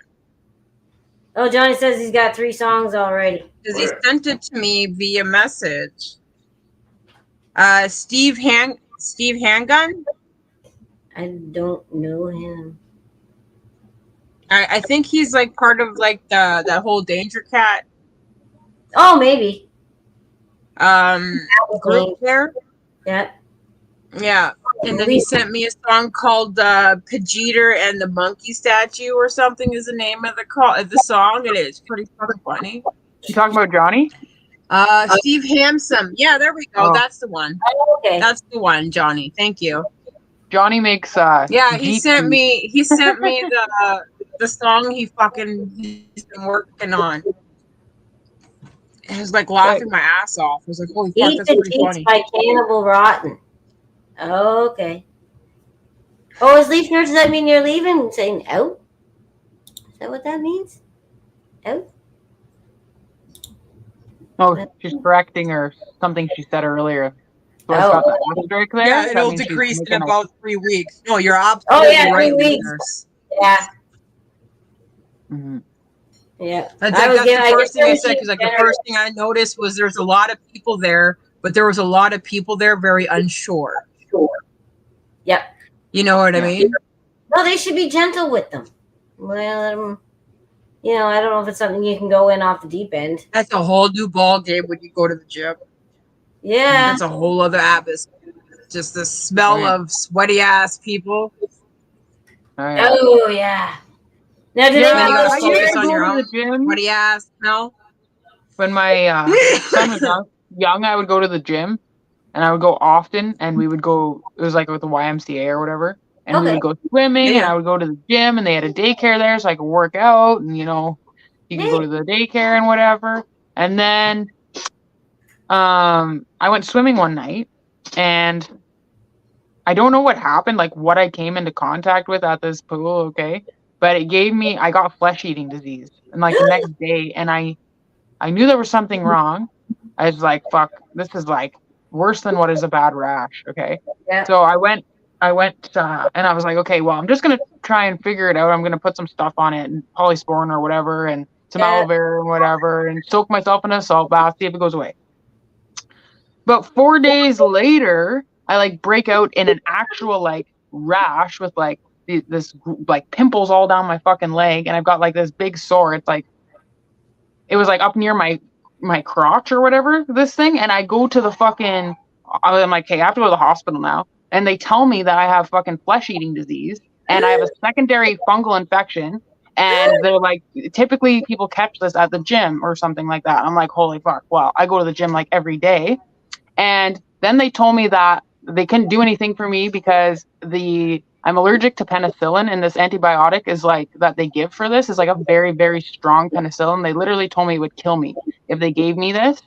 S1: Oh, Johnny says he's got 3 songs already.
S4: Because he sent it to me via message. Steve Handgun?
S1: I don't know him.
S4: I think he's like part of like that whole Danger Cat
S1: Oh, maybe.
S4: group there.
S1: Yeah.
S4: Yeah. And then he sent me a song called Pajeter and the Monkey Statue or something is the name of the song. It is pretty fucking funny.
S2: You talking about Johnny?
S4: Steve Handsome. Yeah, there we go.
S2: Oh.
S4: That's the one.
S1: Okay.
S4: That's the one, Johnny. Thank you.
S2: Johnny makes
S4: Yeah, he
S2: Jeep
S4: sent
S2: and-
S4: me the song he's been working on. It was like laughing my ass off. I was like, holy fuck,
S1: Eat
S4: that's
S1: the
S4: pretty
S1: Jeets
S4: funny.
S1: by Cannibal Rotten. Okay. Oh, is Leaf Nerd, does that mean you're leaving? Saying out? Is that what that means? Out?
S2: Oh, she's correcting or something she said earlier. So I
S1: Oh.
S2: got the asterisk there.
S4: Yeah,
S2: That
S4: it'll
S2: means she's
S4: decrease in
S2: making a-
S4: about 3 weeks. No, you're absolutely
S1: yeah, 3
S4: right.
S1: weeks.
S4: listeners.
S1: Yeah.
S2: Mhm.
S1: Yeah.
S4: That's
S1: I was
S4: the
S1: giving- I
S4: first
S1: guess
S4: thing I
S1: was
S4: said because like the
S1: generous.
S4: first thing I noticed was there's a lot of people there, but there was a lot of people there very unsure.
S1: Yep.
S4: You know what I mean?
S1: No, they should be gentle with them. Well, I don't know if it's something you can go in off the deep end.
S4: That's a whole new ball game when you go to the gym.
S1: Yeah.
S4: That's a whole other atmosphere. Just the smell
S2: Yeah.
S4: of sweaty ass people.
S2: Oh, yeah.
S1: Oh, yeah. Now, do
S2: Yeah,
S1: they
S4: you gotta
S1: want
S4: focus
S1: to
S4: on your
S2: go to
S4: own.
S2: the gym.
S4: Sweaty ass smell.
S2: When my son was young, I would go to the gym, and I would go often, and we would go. It was like with the YMCA or whatever, and we
S1: Okay.
S2: would go swimming, and
S4: Yeah.
S2: I would go to the gym, and they had a daycare there, so I could work out, and you could go
S1: Neat.
S2: to the daycare and whatever. And then, I went swimming one night, and I don't know what happened, like what I came into contact with at this pool, okay, but I got flesh eating disease, and like the next day, and I knew there was something wrong. I was like, fuck, this is like worse than what is a bad rash. Okay.
S1: Yeah.
S2: So I went, and I was like, okay, well, I'm just going to try and figure it out. I'm going to put some stuff on it and polysporin or whatever and some
S1: Yeah.
S2: aloe vera and whatever and soak myself in a salt bath, see if it goes away. But 4 days later, I like break out in an actual like rash with like this like pimples all down my fucking leg. And I've got like this big sore. It was like up near my crotch or whatever, this thing. And I go to the fucking, I'm like, okay, I have to go to the hospital now. And they tell me that I have fucking flesh eating disease and I have a secondary fungal infection. And they're like, typically people catch this at the gym or something like that. I'm like, holy fuck. Well, I go to the gym like every day. And then they told me that they couldn't do anything for me because I'm allergic to penicillin, and this antibiotic is like that they give for this is like a very, very strong penicillin. They literally told me it would kill me if they gave me this.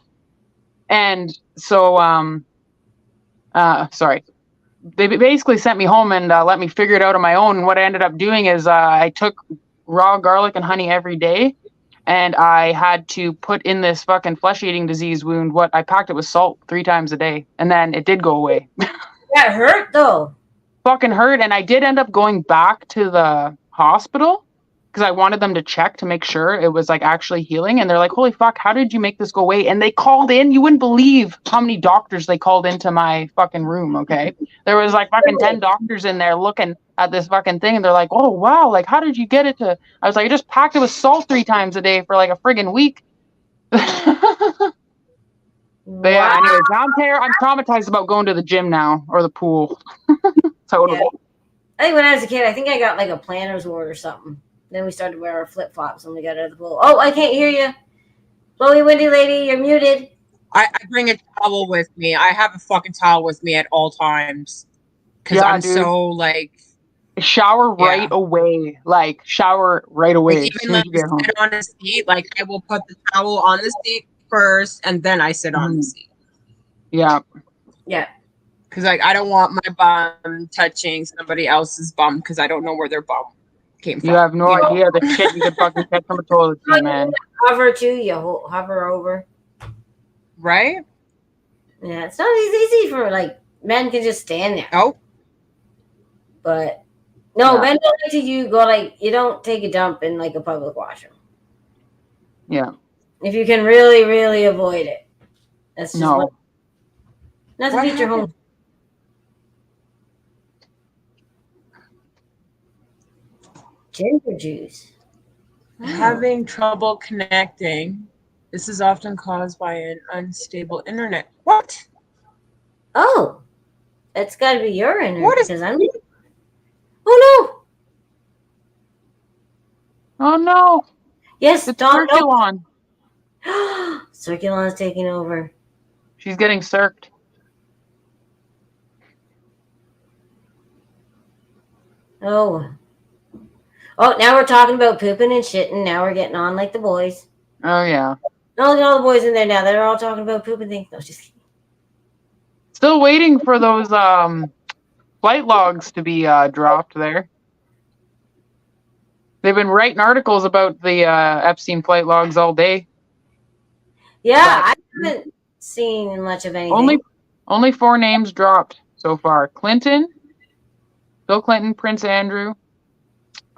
S2: And so, sorry, they basically sent me home and let me figure it out on my own. And what I ended up doing is I took raw garlic and honey every day, and I had to put in this fucking flesh eating disease wound. What I packed it with salt 3 times a day, and then it did go away.
S1: That hurt, though.
S2: Fucking hurt, and I did end up going back to the hospital because I wanted them to check to make sure it was like actually healing. And they're like, holy fuck, how did you make this go away? And they called in, you wouldn't believe how many doctors they called into my fucking room. Okay, there was like fucking 10 doctors in there looking at this fucking thing, and they're like, oh wow, like how did you get it to? I was like, I just packed it with salt 3 times a day for like a friggin' week. But yeah, anyways, now I'm traumatized about going to the gym now or the pool. Totally.
S1: Yeah. I think when I was a kid, I think I got like a planner's wart or something. Then we started to wear our flip flops when we got out of the pool. Oh, I can't hear you. Blowy windy lady, you're muted.
S4: I bring a towel with me. I have a fucking towel with me at all times. because
S2: Yeah,
S4: I'm
S2: dude.
S4: so like
S2: Shower right
S4: Yeah.
S2: away. Like shower right away as
S4: even
S2: soon as
S4: like
S2: you get home.
S4: sit on a seat. Like I will put the towel on the seat first, and then I sit on the
S2: Mhm.
S4: seat.
S2: Yeah.
S1: Yeah.
S4: Because like I don't want my bum touching somebody else's bum because I don't know where their bum came from.
S2: You have no
S4: know?
S2: idea the shit you could fucking catch on the toilet seat, man.
S1: Hover too. You hover over.
S4: Right?
S1: Yeah, it's not easy for like men can just stand there.
S4: Oh,
S1: But no,
S2: Yeah.
S1: men don't like to you go like you don't take a dump in like a public washroom
S2: Yeah.
S1: if you can really, really avoid it. That's just
S2: No.
S1: not to
S4: What
S1: beat your home.
S4: happened?
S1: Ginger juice. Oh.
S4: Having trouble connecting. This is often caused by an unstable internet. What?
S1: Oh, that's got to be your internet
S4: What is-
S1: because I'm. Oh
S2: Oh no.
S1: no! Yes,
S2: It's
S1: Don.
S2: Circulon.
S1: Circulon's taking over.
S2: She's getting circed.
S1: Oh. Oh, now we're talking about pooping and shitting. Now we're getting on like the boys.
S2: Oh yeah.
S1: No, look at all the boys in there now. They're all talking about pooping things. No, just kidding.
S2: Still waiting for those flight logs to be dropped there. They've been writing articles about the Epstein flight logs all day.
S1: Yeah, I haven't seen much of anything.
S2: Only 4 names dropped so far. Clinton, Bill Clinton, Prince Andrew,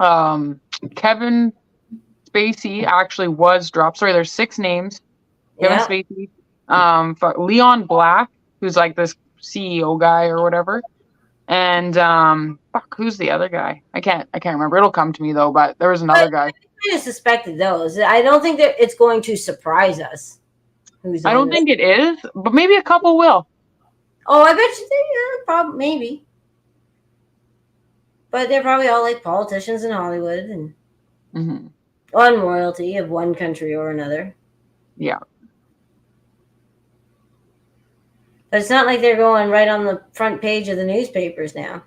S2: Kevin Spacey actually was dropped. Sorry, there's 6 names. Kevin
S1: Yeah.
S2: Spacey, Leon Black, who's like this CEO guy or whatever, and who's the other guy? I can't remember. It'll come to me though. But there was another guy.
S1: I kind of suspected those. I don't think that it's going to surprise us. Who's
S2: I don't think it is, but maybe a couple will.
S1: Oh, I bet you they probably maybe. But they're probably all like politicians in Hollywood and on royalty of one country or another.
S2: Yeah.
S1: But it's not like they're going right on the front page of the newspapers now.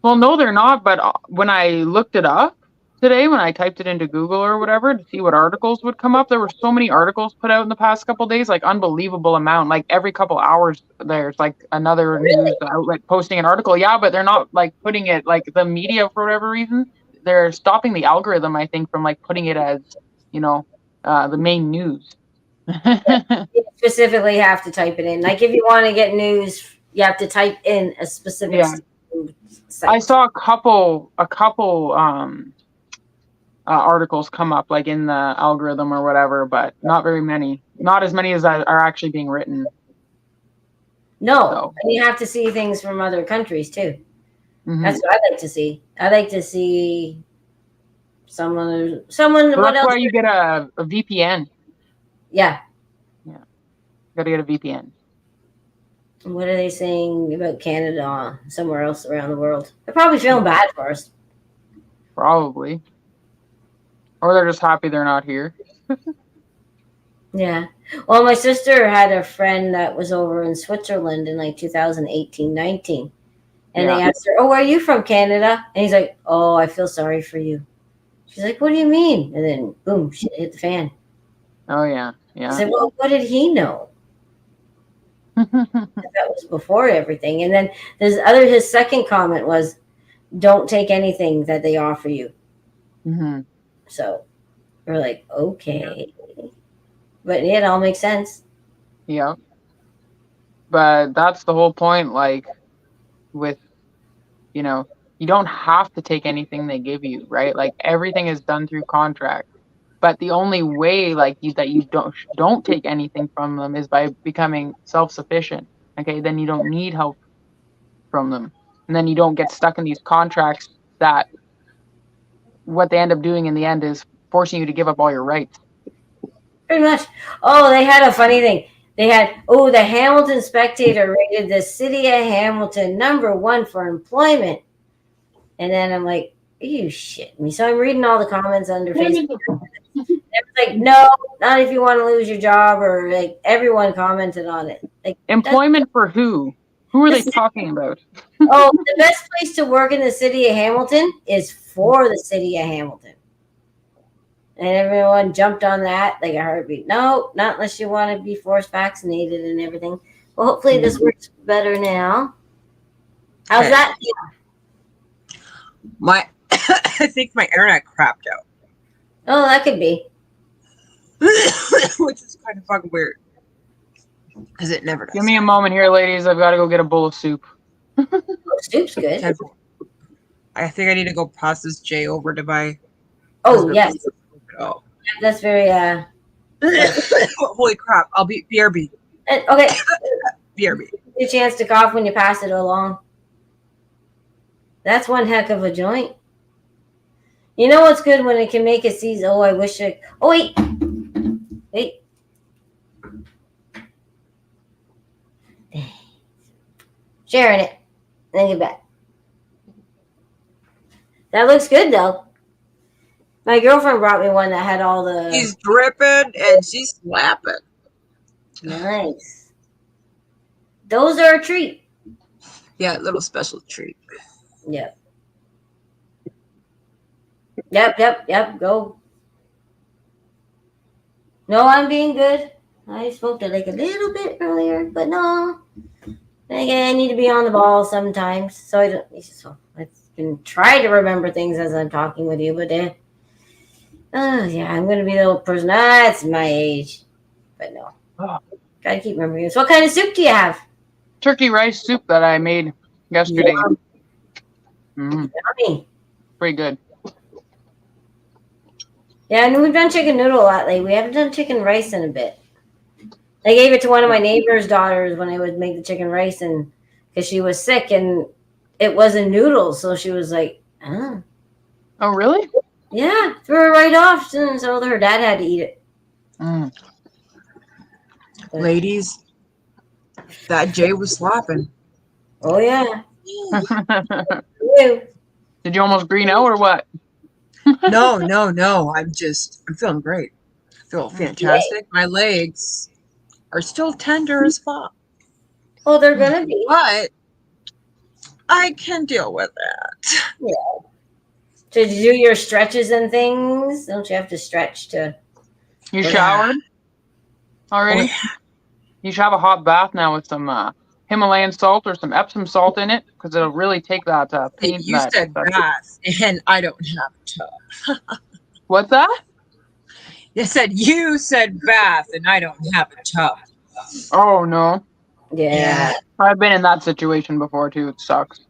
S2: Well, no, they're not. But when I looked it up today, when I typed it into Google or whatever to see what articles would come up, there were so many articles put out in the past couple of days, like unbelievable amount. Like every couple hours, there's like another news outlet posting an article. Yeah, but they're not like putting it like the media for whatever reason. They're stopping the algorithm, I think, from like putting it as, the main news.
S1: You specifically have to type it in. Like if you want to get news, you have to type in a specific site.
S2: I saw a couple articles come up like in the algorithm or whatever, but not very many. Not as many as are actually being written.
S1: No,
S2: So.
S1: and you have to see things from other countries too.
S2: Mm-hmm.
S1: That's what I like to see. I like to see someone.
S2: So
S1: what
S2: that's
S1: else?
S2: why you get a VPN.
S1: Yeah.
S2: Yeah. You got to get a VPN.
S1: What are they saying about Canada somewhere else around the world? They're probably feeling bad for us.
S2: Probably. Or they're just happy they're not here.
S1: Yeah. Well, my sister had a friend that was over in Switzerland in like 2018-19. And they asked her, "Oh, where are you from, Canada?" And he's like, "Oh, I feel sorry for you." She's like, "What do you mean?" And then, boom, shit hit the fan.
S2: Oh, yeah. Yeah.
S1: I said, "Well, what did he know?" That was before everything. And then his second comment was, "Don't take anything that they offer you."
S2: Mm-hmm.
S1: So we're like, okay. But it all makes sense.
S2: Yeah. But that's the whole point, like, with, you don't have to take anything they give you, right? Like, everything is done through contract. But the only way, like, that you don't take anything from them is by becoming self-sufficient. Okay, then you don't need help from them, and then you don't get stuck in these contracts that what they end up doing in the end is forcing you to give up all your rights.
S1: Pretty much. Oh, they had a funny thing. They had, the Hamilton Spectator rated the city of Hamilton #1 for employment. And then I'm like, are you shitting me? So I'm reading all the comments under Facebook. It was like, no, not if you want to lose your job, or like everyone commented on it. Like
S2: employment for who? Who are they talking about?
S1: Oh, the best place to work in the city of Hamilton is for the city of Hamilton. And everyone jumped on that like a heartbeat. No, not unless you want to be forced vaccinated and everything. Well, hopefully this works better now. How's
S4: Okay.
S1: that?
S4: My, I think my internet crapped out,
S1: Oh, that could be.
S4: which is kind of fucking weird because it never does.
S2: Give me a moment here, ladies. I've got to go get a bowl of soup.
S1: Oh, soup's good.
S4: I think I need to go pass this J over to my.
S1: Oh, yes.
S4: Oh.
S1: That's very,
S4: Holy crap! I'll be BRB.
S1: okay.
S4: BRB.
S1: Your chance to cough when you pass it along. That's one heck of a joint. You know what's good when it can make it seize? Oh, I wish it. Oh, wait. Wait. Sharing it. Then get back. That looks good, though. My girlfriend brought me one that had all the.
S4: She's dripping and she's slapping.
S1: Nice. Those are a treat.
S4: Yeah, little special treat.
S1: Yep. Yep. Go. No, I'm being good. I smoked it like a little bit earlier, but no. Again, I need to be on the ball sometimes, so I don't. So I can try to remember things as I'm talking with you, but yeah, I'm gonna be the old person. That's my age, but no.
S2: Oh.
S1: Gotta keep remembering this. What kind of soup do you have?
S2: Turkey rice soup that I made yesterday.
S1: Yummy.
S2: Pretty good.
S1: Yeah, and we've done chicken noodle a lot lately. We haven't done chicken rice in a bit. I gave it to one of my neighbor's daughters when I would make the chicken rice, and because she was sick and it wasn't noodles, so she was like, "Oh,
S2: really?
S1: Yeah, threw it right off." So her dad had to eat it.
S4: Ladies, that J was slapping.
S1: Oh yeah.
S2: Did you almost green out or what?
S4: No. I'm feeling great. I feel fantastic. My legs are still tender as fuck.
S1: Oh, they're gonna be.
S4: But I can deal with that.
S1: Yeah. To do your stretches and things, don't you have to stretch to?
S2: You showered already?
S4: Oh, yeah.
S2: You should have a hot bath now with some Himalayan salt or some Epsom salt in it, because it'll really take that pain.
S4: You said bath, and I don't have a tub.
S2: What's that?
S4: You said bath, and I don't have a tub.
S2: Oh no.
S1: Yeah.
S2: I've been in that situation before too. It sucks.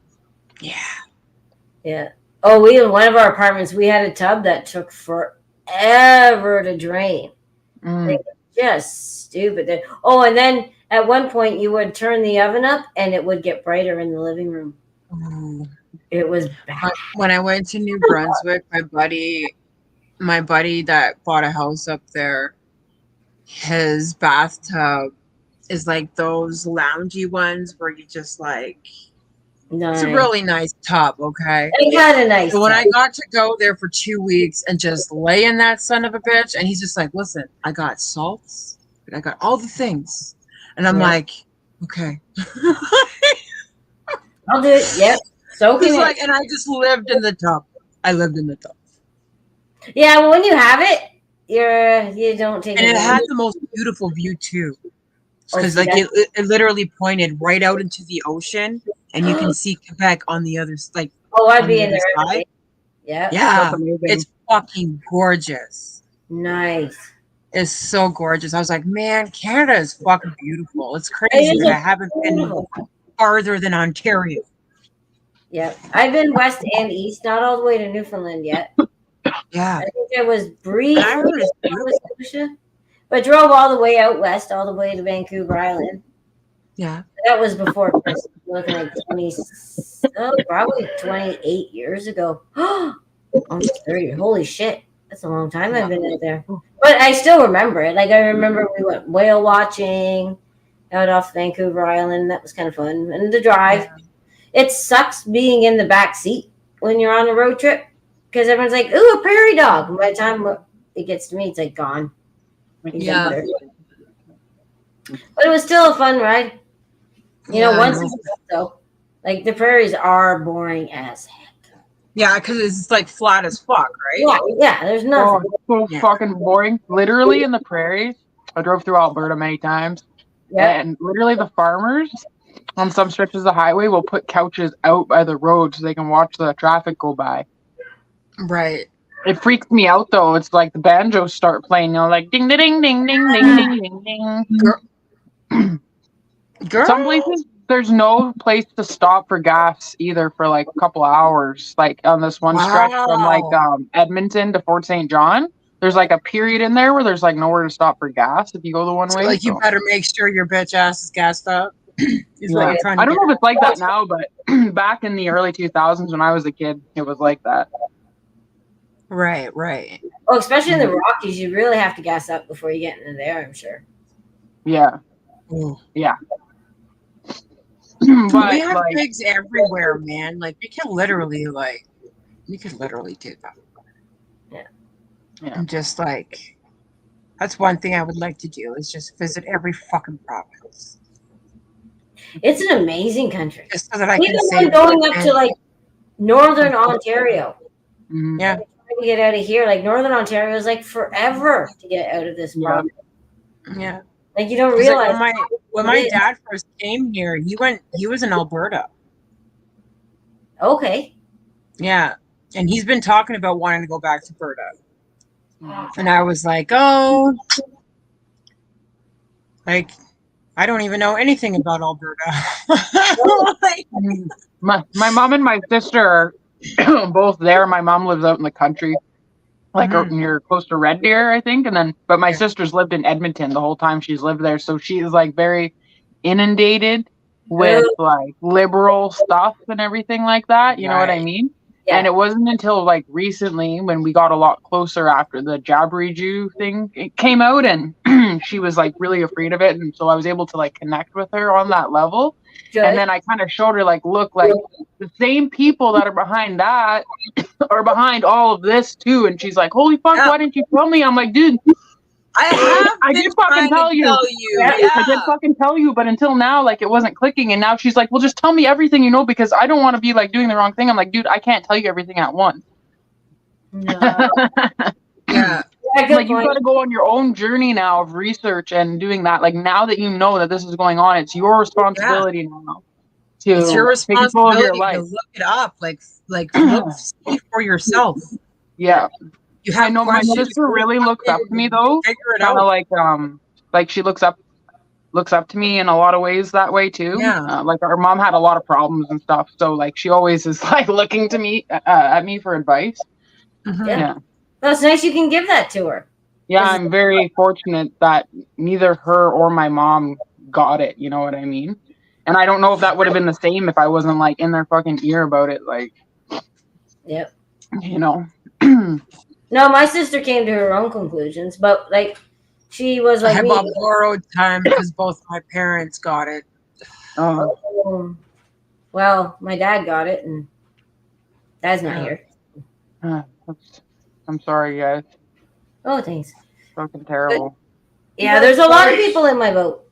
S1: Yeah. Oh, we in one of our apartments, we had a tub that took forever to drain. Like, just stupid. Oh, and then at one point you would turn the oven up and it would get brighter in the living room.
S4: Ooh.
S1: It was bad.
S4: When I went to New Brunswick, my buddy that bought a house up there, his bathtub is like those loungy ones where you just like.
S1: Nice.
S4: It's a really nice tub, okay?
S1: It had a nice
S4: So when
S1: tub.
S4: I got to go there for 2 weeks and just lay in that son of a bitch, and he's just like, listen, I got salts, I got all the things. And I'm like, okay.
S1: I'll do it. Yep. Soaking it.
S4: And I just lived in the tub. I lived in the tub.
S1: Yeah, well, when you have it, you don't take
S4: And
S1: it.
S4: it had the most beautiful view too. Because it literally pointed right out into the ocean, and you can see Quebec on the other side.
S1: Oh, I'd be in there. Side. Yeah.
S4: Yeah. It's fucking gorgeous.
S1: Nice.
S4: It's so gorgeous. I was like, man, Canada is fucking beautiful. It's crazy that I haven't been farther than Ontario.
S1: Yeah. I've been west and east, not all the way to Newfoundland yet.
S4: Yeah.
S1: I think I was briefly in Nova Scotia, but drove all the way out west, all the way to Vancouver Island.
S4: Yeah.
S1: That was before Christmas. Looking like probably 28 years ago. Almost 30. Holy shit. That's a long time I've been out there. But I still remember it. Like, I remember we went whale watching out off Vancouver Island. That was kind of fun. And the drive. Yeah. It sucks being in the back seat when you're on a road trip, because everyone's like, ooh, a prairie dog. And by the time it gets to me, it's like gone.
S4: Yeah.
S1: But it was still a fun ride. You know,
S4: Yeah,
S1: once
S4: no.
S1: you so like the prairies are boring as heck.
S4: Yeah, because it's like flat as fuck, right?
S1: Yeah, there's
S2: Oh,
S1: nothing.
S2: it's so
S4: Yeah.
S2: fucking boring. Literally in the prairies. I drove through Alberta many times.
S1: Yeah.
S2: And literally the farmers on some stretches of the highway will put couches out by the road so they can watch the traffic go by.
S4: Right.
S2: It freaks me out though. It's like the banjos start playing, you know, like ding ding ding ding ding ding ding ding.
S4: Girl.
S2: Some places there's no place to stop for gas either for like a couple hours. Like on this one stretch from like
S4: Wow.
S2: Edmonton to Fort St. John, there's like a period in there where there's like nowhere to stop for gas if you go the one
S4: So,
S2: way.
S4: like, you
S2: So
S4: better make sure your bitch ass is gassed up. Is what
S2: yeah,
S4: you're trying
S2: I
S4: to
S2: don't
S4: get
S2: know if
S4: at.
S2: it's like that now, but back in the early 2000s when I was a kid, it was like that.
S4: Right, right.
S1: Oh, especially in the Rockies, you really have to gas up before you get into there, I'm sure.
S2: Yeah,
S4: Ooh.
S2: yeah.
S4: We
S2: But
S4: have
S2: like,
S4: pigs everywhere, man. Like, we could literally do that.
S1: Yeah.
S2: yeah.
S4: And just like, that's one thing I would like to do is just visit every fucking province.
S1: It's an amazing country.
S4: Just so that I can
S1: Even
S4: say,
S1: going up to like northern Ontario.
S2: Mhm.
S4: yeah.
S1: Trying to get out of here, like northern Ontario is like forever to get out of this
S2: Yeah.
S1: province.
S4: Yeah.
S1: Like you don't
S4: 'Cause, like,
S1: realize
S4: when my dad first came here, he was in Alberta.
S1: okay.
S4: Yeah. And he's been talking about wanting to go back to Alberta.
S2: Mhm.
S4: And I was like, oh, like, I don't even know anything about Alberta. Like,
S2: My mom and my sister are both there. My mom lives out in the country, like
S4: Mhm.
S2: near close to Red Deer, I think. And then, but my
S4: Yeah.
S2: sister's lived in Edmonton the whole time she's lived there, so she is like very inundated with like liberal stuff and everything like that. You know what I
S4: Right.
S2: mean?
S1: Yeah.
S2: And it wasn't until like recently when we got a lot closer after the Jabberee Jew thing it came out, and she was like really afraid of it, and so I was able to like connect with her on that level.
S1: Good.
S2: And then I kind of showed her like, look, like the same people that are behind that are behind all of this too. And she's like, holy fuck,
S4: Yeah.
S2: why didn't you tell me? I'm like, dude,
S4: I have
S2: I
S4: been
S2: did fucking
S4: trying
S2: tell
S4: to
S2: you.
S4: tell you.
S1: Yeah.
S4: Yeah.
S2: I did fucking tell you, but until now, like it wasn't clicking. And now she's like, well, just tell me everything you know because I don't want to be like doing the wrong thing. I'm like, dude, I can't tell you everything at once.
S1: No.
S4: Yeah.
S1: Yeah, good
S2: Like you've
S1: point.
S2: got to go on your own journey now of research and doing that. Like now that you know that this is going on, it's your responsibility now
S4: It's your
S2: to take control of your
S4: responsibility
S2: life.
S4: to look it up. Like look, see for yourself.
S2: Yeah.
S4: You
S2: I
S4: have
S2: know my
S4: questions,
S2: sister really looks up to me though.
S4: figure it
S2: Kind of
S4: out.
S2: like she looks up to me in a lot of ways that way too.
S4: Yeah.
S2: Like our mom had a lot of problems and stuff, so like she always is like looking to me at me for advice.
S4: Mhm.
S2: Yeah.
S1: Well, it's nice you can give that to her.
S2: Yeah, I'm very fortunate that neither her or my mom got it, you know what I mean? And I don't know if that would have been the same if I wasn't like in their fucking ear about it, like,
S1: Yep.
S2: you know.
S1: No, my sister came to her own conclusions, but like she was
S4: I
S1: like
S4: have
S1: me.
S4: a borrowed time because both my parents got it.
S1: Well, my dad got it, and Dad's not
S4: Yeah.
S1: here.
S2: I'm sorry, guys.
S1: Oh, thanks.
S2: Fucking terrible.
S1: Yeah, there's a lot of people in my boat.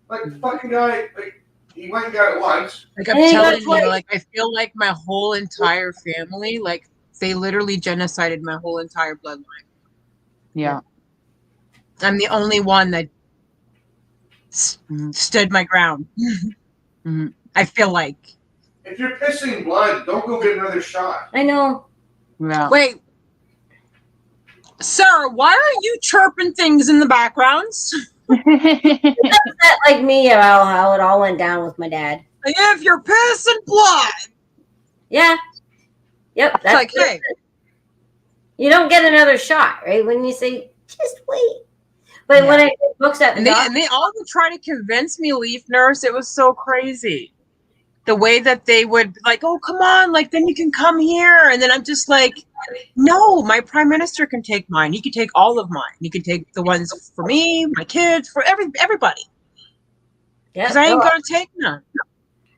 S3: Like the fucking guy, like he went and got it once.
S4: Like I'm
S1: And he got
S4: telling you,
S1: twice.
S4: like I feel like my whole entire family, like they literally genocided my whole entire bloodline.
S2: Yeah.
S4: I'm the only one that
S2: Mhm.
S4: stood my ground.
S2: Mhm.
S4: I feel like.
S3: If you're pissing blood, don't go get another shot.
S1: I know.
S2: Yeah.
S4: Wait, sir, why are you chirping things in the backgrounds?
S1: That like me about how it all went down with my dad.
S4: If you're pissing blood,
S1: Yeah. Yep.
S4: it's like, hey,
S1: you don't get another shot, right? When you say just wait. But when I did books at the
S4: and they all would try to convince me, Leaf Nurse. It was so crazy. The way that they would be like, oh, come on, like then you can come here. And then I'm just like, no, my prime minister can take mine. He can take all of mine. He can take the ones for me, my kids, for everybody.
S1: yeah,
S4: Because I ain't gonna take none.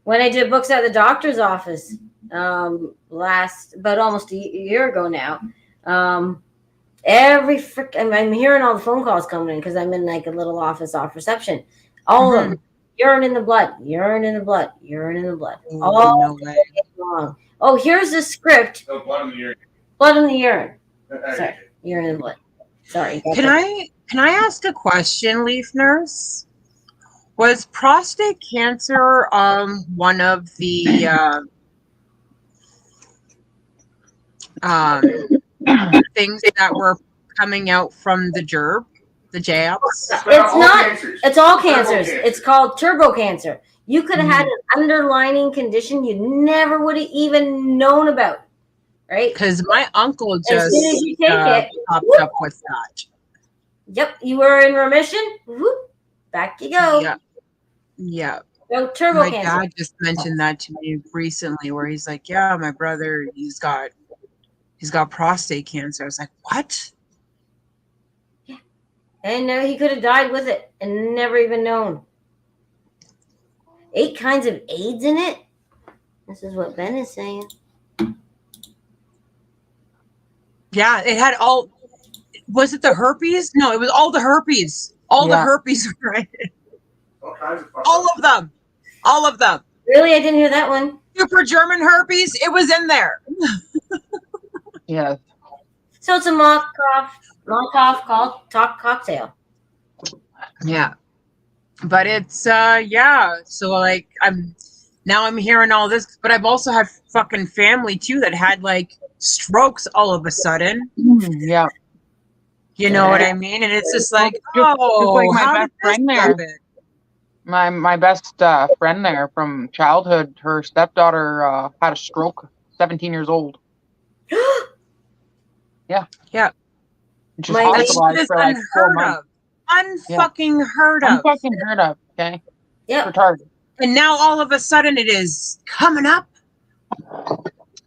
S1: when I did books at the doctor's office about almost a year ago now, I'm hearing all the phone calls coming in because I'm in like a little office off reception. All of them, urine in the blood, urine in the blood, urine in the blood.
S4: Oh,
S1: All
S4: no way.
S1: day long. Oh, here's the script.
S3: No blood in the urine.
S1: Blood in the urine.
S3: Okay.
S1: Sorry, urine in the blood. Sorry.
S4: Can I ask a question, Leaf Nurse? Was prostate cancer one of the things that were coming out from the jabs?
S1: It's not. It's all cancers. It's called turbo cancer. You could have had an underlining condition you never would have even known about, right?
S4: Because my uncle
S1: As
S4: just
S1: soon as you take it,
S4: popped up with that.
S1: Yep, you were in remission. Whoop, back you go.
S4: Yeah. Yeah.
S1: So turbo
S4: My
S1: cancer.
S4: dad just mentioned that to me recently, where he's like, "Yeah, my brother, he's got prostate cancer." I was like, "What?"
S1: And he could have died with it and never even known. 8 kinds of AIDS in it. This is what Ben is saying.
S4: Yeah, it had all. Was it the herpes? No, it was all the herpes. All the herpes were in it.
S3: All kinds of
S4: All of them. All of them.
S1: Really, I didn't hear that one.
S4: Super German herpes. It was in there.
S2: Yeah.
S1: So it's a knockoff called talk cocktail.
S4: Yeah, but it's yeah. So like I'm hearing all this, but I've also had fucking family too that had like strokes all of a sudden.
S2: Yeah.
S4: You know what I mean? And it's just like,
S2: Just like my
S4: how
S2: best
S4: did this
S2: friend there.
S4: happen?
S2: My best friend there from childhood, her stepdaughter had a stroke, 17 years old. Yeah.
S4: Yeah.
S2: And she's
S1: My-
S2: hospitalized for like 4 months.
S4: Unfucking heard of.
S2: Unfucking heard of, okay?
S1: Yep.
S2: Retarded.
S4: And now all of a sudden it is coming up.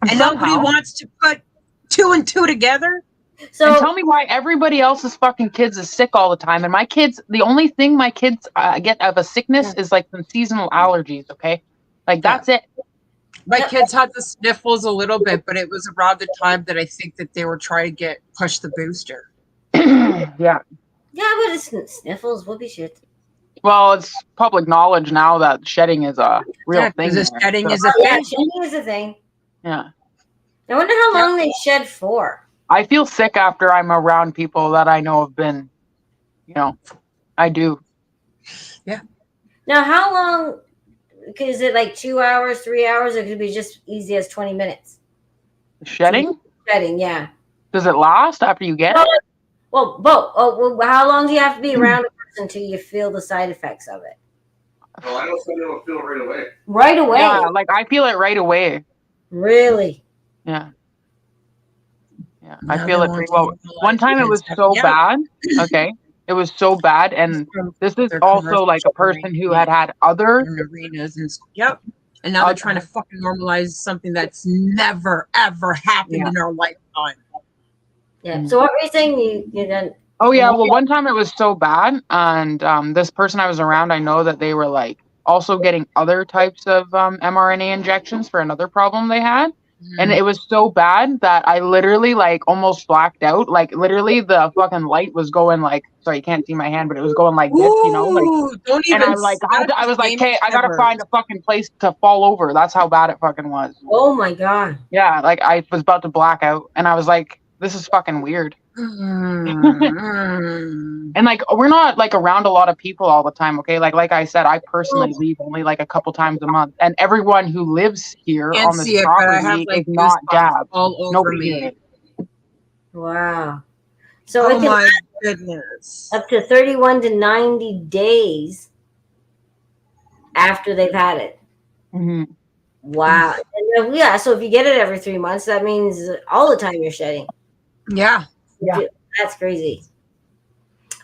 S4: And nobody wants to put 2 and 2 together.
S1: So
S2: And tell me why everybody else's fucking kids is sick all the time. And my kids, the only thing my kids get of a sickness is like some seasonal allergies, okay? Like that's it.
S4: My kids had the sniffles a little bit, but it was around the time that I think that they were trying to push the booster.
S2: Yeah.
S1: yeah, but it's sniffles, whoopee shit.
S2: Well, it's public knowledge now that shedding is a real thing.
S4: Because
S2: there.
S4: shedding
S2: So-
S4: is a
S1: Yeah,
S4: thing.
S1: shedding is a thing.
S2: yeah.
S1: I wonder how long they shed for.
S2: I feel sick after I'm around people that I know have been, I do.
S1: Now, how long? Is it like 2 hours, 3 hours, or it could be just easy as 20 minutes?
S2: Shedding?
S1: Shedding, yeah.
S2: Does it last after you get it?
S1: Well, both. Oh, well, how long do you have to be around a person until you feel the side effects of it?
S3: Well, I know some people feel it right away.
S1: Right away.
S2: Yeah, like I feel it right away.
S1: Really?
S2: Yeah. Yeah,
S4: Now
S2: I feel
S4: they
S2: it
S4: want
S2: pretty
S4: to
S2: well.
S4: utilize
S2: One time it
S4: kids
S2: was
S4: to-
S2: so
S4: Yeah.
S2: bad. Okay. It was so bad. And this is
S4: Their
S2: also
S4: commercials
S2: like a person who had other.
S4: in arenas and yep. And now they're trying to fucking normalize something that's never ever happened in our lifetime.
S1: Yeah. So what were you saying? You done?
S2: Oh yeah, well one time it was so bad, and this person I was around, I know that they were like also getting other types of mRNA injections for another problem they had, and it was so bad that I literally like almost blacked out. Like literally the fucking light was going like, sorry you can't see my hand, but it was going like this, like.
S4: Ooh, don't even.
S2: And I like I was like, okay, I gotta find a fucking place to fall over. That's how bad it fucking was.
S1: Oh my god.
S2: Yeah, like I was about to black out, and I was like, this is fucking weird. And like we're not like around a lot of people all the time, okay? Like I said, I personally leave only like a couple times a month, and everyone who lives here
S4: Can't
S2: on this
S4: see it, but I have
S2: property
S4: like
S2: is not
S4: goosebumps
S2: jabbed.
S4: all over
S2: Nobody
S4: me.
S2: is.
S1: Wow. So
S4: Oh
S1: it can
S4: my
S1: last
S4: goodness.
S1: up to 31 to 90 days after they've had it.
S2: Mhm.
S1: Wow. And, yeah. So if you get it every 3 months, that means all the time you're shedding.
S4: Yeah.
S2: Yeah.
S1: That's crazy.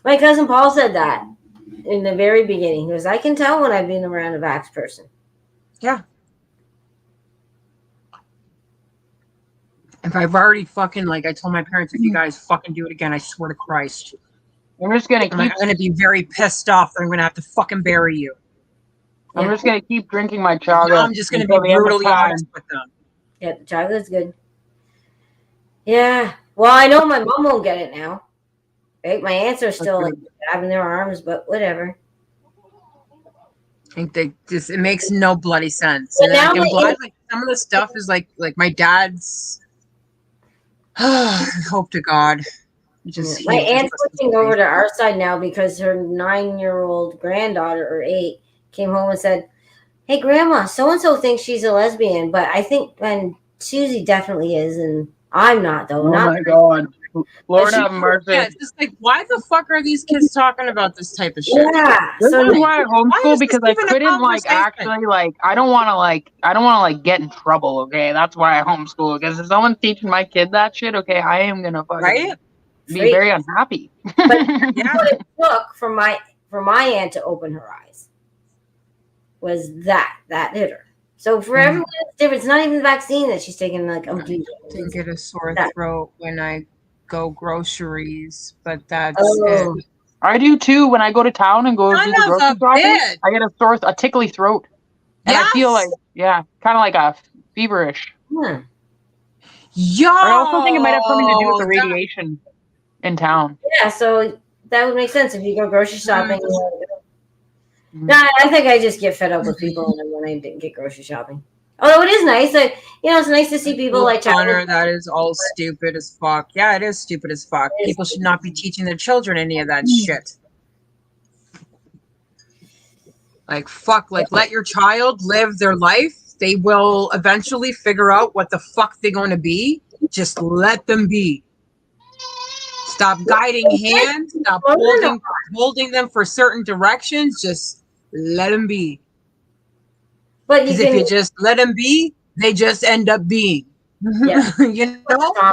S1: My cousin Paul said that in the very beginning. He goes, I can tell when I've been around a vax person.
S4: Yeah. If I've already fucking like I told my parents, if you guys fucking do it again, I swear to Christ,
S2: I'm just gonna
S4: I'm
S2: keep.
S4: gonna be very pissed off that I'm gonna have to fucking bury you.
S2: I'm just gonna keep drinking my
S4: Now
S2: chocolate.
S4: I'm just gonna be
S2: until the end of
S4: brutally
S2: time.
S4: honest with them.
S1: Yeah, the chocolate's good. Yeah. Well, I know my mom won't get it now. Right? My aunts are still like grabbing their arms, but whatever.
S4: It makes no bloody sense.
S1: But
S4: And
S1: now
S4: like, I'm
S1: my
S4: glad like some of the stuff is like my dad's. I hope to God, just
S1: my
S4: he just
S1: aunt's
S4: listens
S1: switching
S4: to
S1: over
S4: me.
S1: to our side now because her 9-year-old granddaughter or 8 came home and said, "Hey, Grandma, so and so thinks she's a lesbian, but I think and Susie definitely is, and I'm not though.
S2: Oh
S1: Not
S2: my God. Lord
S1: she,
S2: have mercy.
S4: Yeah, it's just like, why the fuck are these kids talking about this type of shit?
S1: yeah."
S2: This
S1: So
S2: is why I
S4: Why
S2: homeschool,
S4: is this
S2: because I
S4: even a
S2: couldn't
S4: conversation?
S2: actually I don't want to get in trouble. Okay, that's why I homeschool. Because if someone's teaching my kid that shit, okay, I am gonna fucking
S4: Right?
S2: be
S1: Freak.
S2: very unhappy.
S1: But
S4: Yeah.
S1: what it took for my aunt to open her eyes was that hit her. So for everyone, it's different. It's not even the vaccine that she's taking. Like,
S4: I often get a sore
S1: that.
S4: throat when I go groceries, but that's
S1: Oh,
S4: it.
S2: I do too. When I go to town and go do the
S4: Son of
S2: grocery
S4: a
S2: shopping,
S4: bitch!
S2: I get a tickly throat, and I feel like
S4: Yes!
S2: kind of like a feverish.
S1: yeah.
S4: Yo!
S2: I also think it might have something to do with the
S4: That,
S2: radiation in town.
S1: Yeah, so that would make sense if you go grocery shopping.
S2: Mhm.
S1: No, I think I just get fed up with people when I didn't get grocery shopping. Although it is nice, it's nice to see people like
S4: Connor, that is all stupid as fuck. Yeah, it is stupid as fuck.
S1: It is
S4: People should not be teaching their children any of that shit. Like, fuck, like, let your child live their life. They will eventually figure out what the fuck they're going to be. Just let them be. Stop guiding hands. Stop holding them for certain directions. Just let them be.
S1: But you
S4: Because if
S1: can,
S4: you just let them be, they just end up being.
S1: yeah.
S4: You know?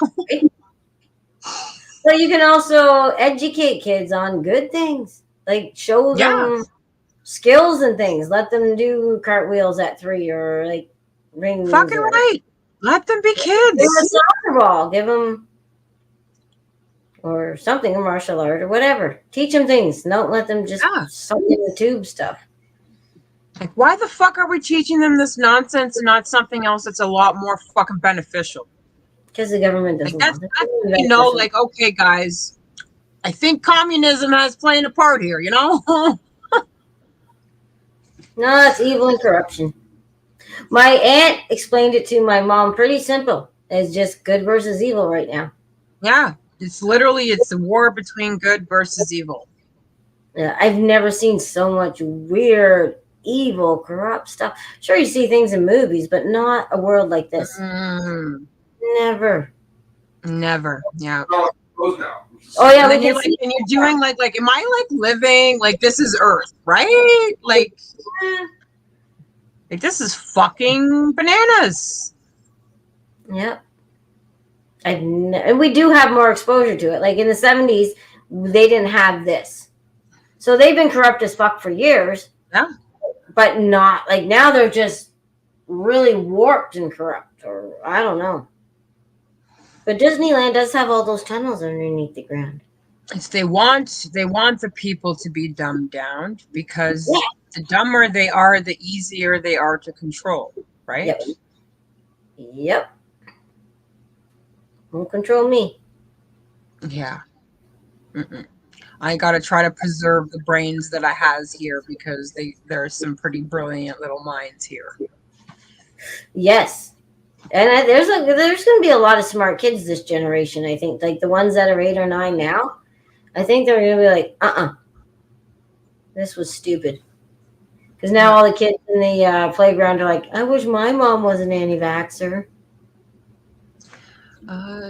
S1: But you can also educate kids on good things, like show
S4: Yeah.
S1: them skills and things. Let them do cartwheels at 3 or like rings.
S4: Fucking
S1: Or
S4: right. Let them be
S1: give them a
S4: kids.
S1: soccer ball. Give them or something, a martial art or whatever. Teach them things. Don't let them just
S4: Yeah.
S1: suck in the tube stuff.
S4: Like, why the fuck are we teaching them this nonsense and not something else that's a lot more fucking beneficial?
S1: Because the government
S4: Like,
S1: doesn't
S4: that's,
S1: want it.
S4: like, okay, guys, I think communism has played a part here, you know?
S1: No, it's evil and corruption. My aunt explained it to my mom pretty simple. It's just good versus evil right now.
S4: Yeah. It's a war between good versus evil.
S1: Yeah, I've never seen so much weird, evil, corrupt stuff. Sure, you see things in movies, but not a world like this. Never.
S4: Never. Yeah.
S3: No, it's closed now.
S1: Oh yeah,
S4: And
S1: we
S4: then
S1: can see.
S4: you're doing like, am I like living like this is Earth, right? Like this is fucking bananas.
S1: Yep. And we do have more exposure to it. Like in the 70s, they didn't have this. So they've been corrupt as fuck for years.
S4: Yeah.
S1: But not like now they're just really warped and corrupt, or I don't know. But Disneyland does have all those tunnels underneath the ground.
S4: It's they want the people to be dumbed down because the dumber they are, the easier they are to control, right?
S1: Yep. Won't control me.
S4: Yeah. I gotta try to preserve the brains that I has here because there are some pretty brilliant little minds here.
S1: Yes. And there's going to be a lot of smart kids this generation, I think. Like the ones that are 8 or 9 now, I think they're going to be like, this was stupid. Because now all the kids in the playground are like, I wish my mom was an anti-vaxxer.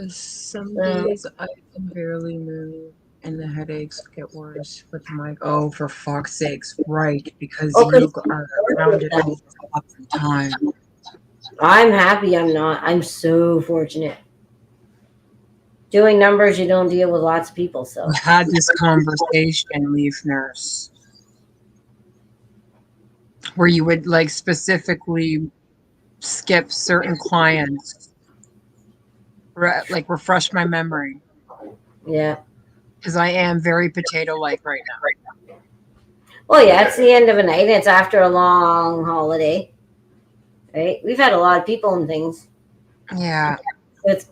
S4: Some days I can barely move and the headaches get worse with my for fuck's sakes, right, because you are around it all the fucking time.
S1: I'm happy I'm not. I'm so fortunate. Doing numbers, you don't deal with lots of people. So
S4: we had this conversation, Leaf Nurse, where you would like specifically skip certain clients, like refresh my memory.
S1: Yeah.
S4: Because I am very potato-like right now.
S1: Well, yeah, it's the end of a night. It's after a long holiday. Right? We've had a lot of people and things.
S4: Yeah.
S1: With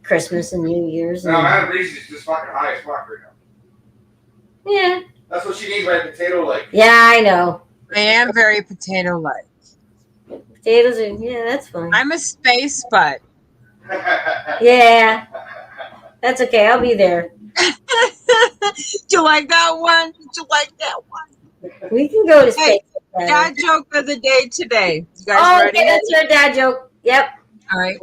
S1: Christmas and New Year's.
S3: No, man, Reins is just fucking high as fuck right now.
S1: Yeah.
S3: That's what she means by potato like.
S1: Yeah, I know.
S4: I am very potato-like.
S1: Potatoes are, yeah, that's fine.
S4: I'm a space butt.
S1: Yeah, that's okay. I'll be there.
S4: Do you like that one? Did you like that one?
S1: We can go to space.
S4: Hey,
S1: together.
S4: dad joke of the day today. You guys
S1: Oh,
S4: ready?
S1: okay, that's your dad joke. Yep.
S4: All right.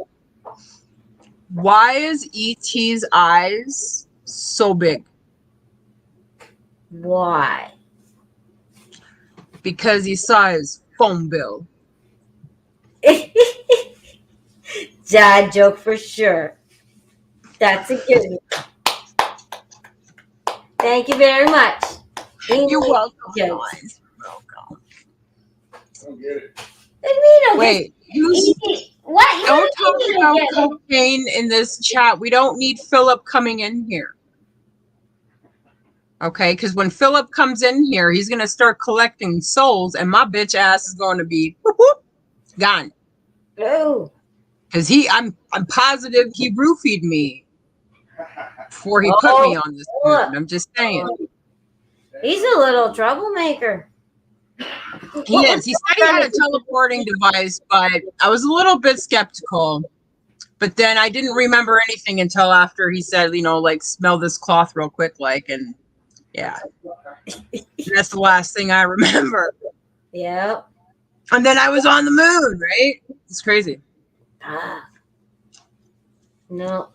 S4: Why is E.T.'s eyes so big?
S1: Why?
S4: Because he saw his phone bill.
S1: Dad joke for sure. That's a good one. Thank you very much.
S4: You're welcome.
S1: Jokes.
S4: Guys. Welcome.
S3: Don't get it.
S1: What do you mean? Don't
S4: Wait,
S1: what? You
S4: don't talk
S1: mean you
S4: about
S1: get it?
S4: cocaine in this chat. We don't need Philip coming in here. Okay, because when Philip comes in here, he's gonna start collecting souls, and my bitch ass is going to be whoop, whoop, gone.
S1: No.
S4: Because I'm positive he roofied me before he put me on this moon. I'm just saying.
S1: He's a little troublemaker.
S4: He is. He said he had a teleporting device, but I was a little bit skeptical. But then I didn't remember anything until after he said, like, smell this cloth real quick, like, and yeah. And that's the last thing I remember.
S1: Yep.
S4: And then I was on the moon, right? It's crazy.
S1: Ah. No.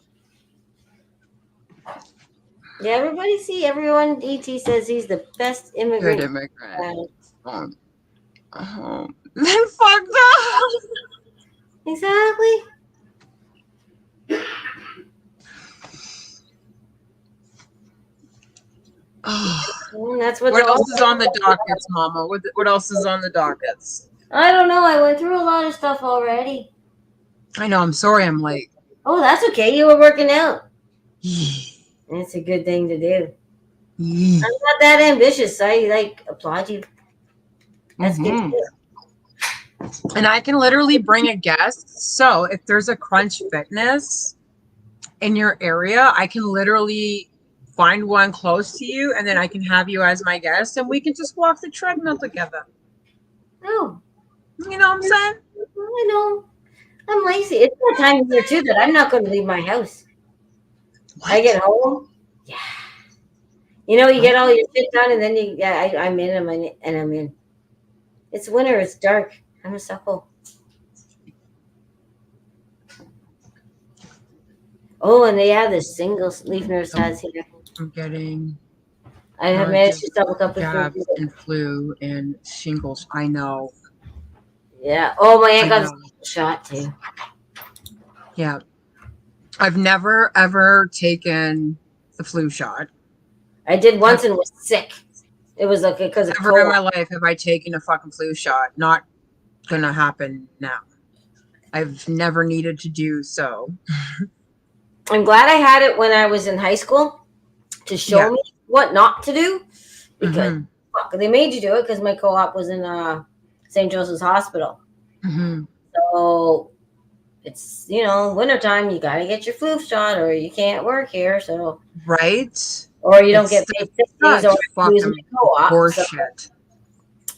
S1: Yeah, everyone ET says he's the best immigrant.
S4: Good immigrant. Then fucked up.
S1: Exactly. That's what
S4: else is on the dockets, Mama? What else is on the dockets?
S1: I don't know. I went through a lot of stuff already.
S4: I know. I'm sorry I'm late.
S1: Oh, that's okay. You were working out. It's a good thing to do. I'm not that ambitious. I applaud you. That's good.
S4: And I can literally bring a guest. So if there's a Crunch Fitness in your area, I can literally find one close to you, and then I can have you as my guest, and we can just walk the treadmill together.
S1: Oh.
S4: You know what I'm saying?
S1: I know. I'm lazy. It's that time of year too that I'm not going to leave my house.
S4: What?
S1: I get home. Yeah. You get all your shit done, and then I'm in. It's winter. It's dark. I'm a suckle. Oh, and they have this single leaf nurse has here.
S4: I'm getting.
S1: I have managed to double up with
S4: jabs and flu and shingles. I know.
S1: Yeah. Oh, my aunt got a shot too.
S4: Yeah. I've never ever taken the flu shot.
S1: I did once and was sick. It was like because of
S4: never in my life have I taken a fucking flu shot. Not gonna happen now. I've never needed to do so.
S1: I'm glad I had it when I was in high school to show me what not to do, because they made you do it because my co-op was in St. Joseph's Hospital. So it's wintertime. You gotta get your flu shot, or you can't work here. So or you don't get paid 6 days, or use my co-op.
S4: Horseshit.
S1: So,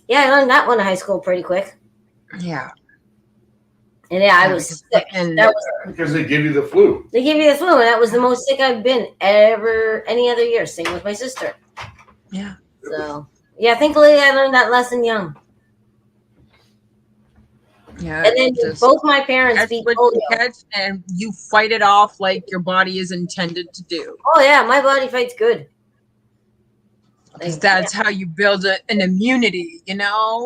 S1: yeah, I learned that one in high school pretty quick.
S4: Yeah.
S1: And I was sick.
S3: Because they give you the flu.
S1: They give you the flu, and that was the most sick I've been any other year. Same with my sister.
S4: Yeah.
S1: So thankfully I learned that lesson young.
S4: Yeah.
S1: And then both my parents beat polio.
S4: And you fight it off like your body is intended to do.
S1: Oh yeah, my body fights good.
S4: Because that's how you build an immunity,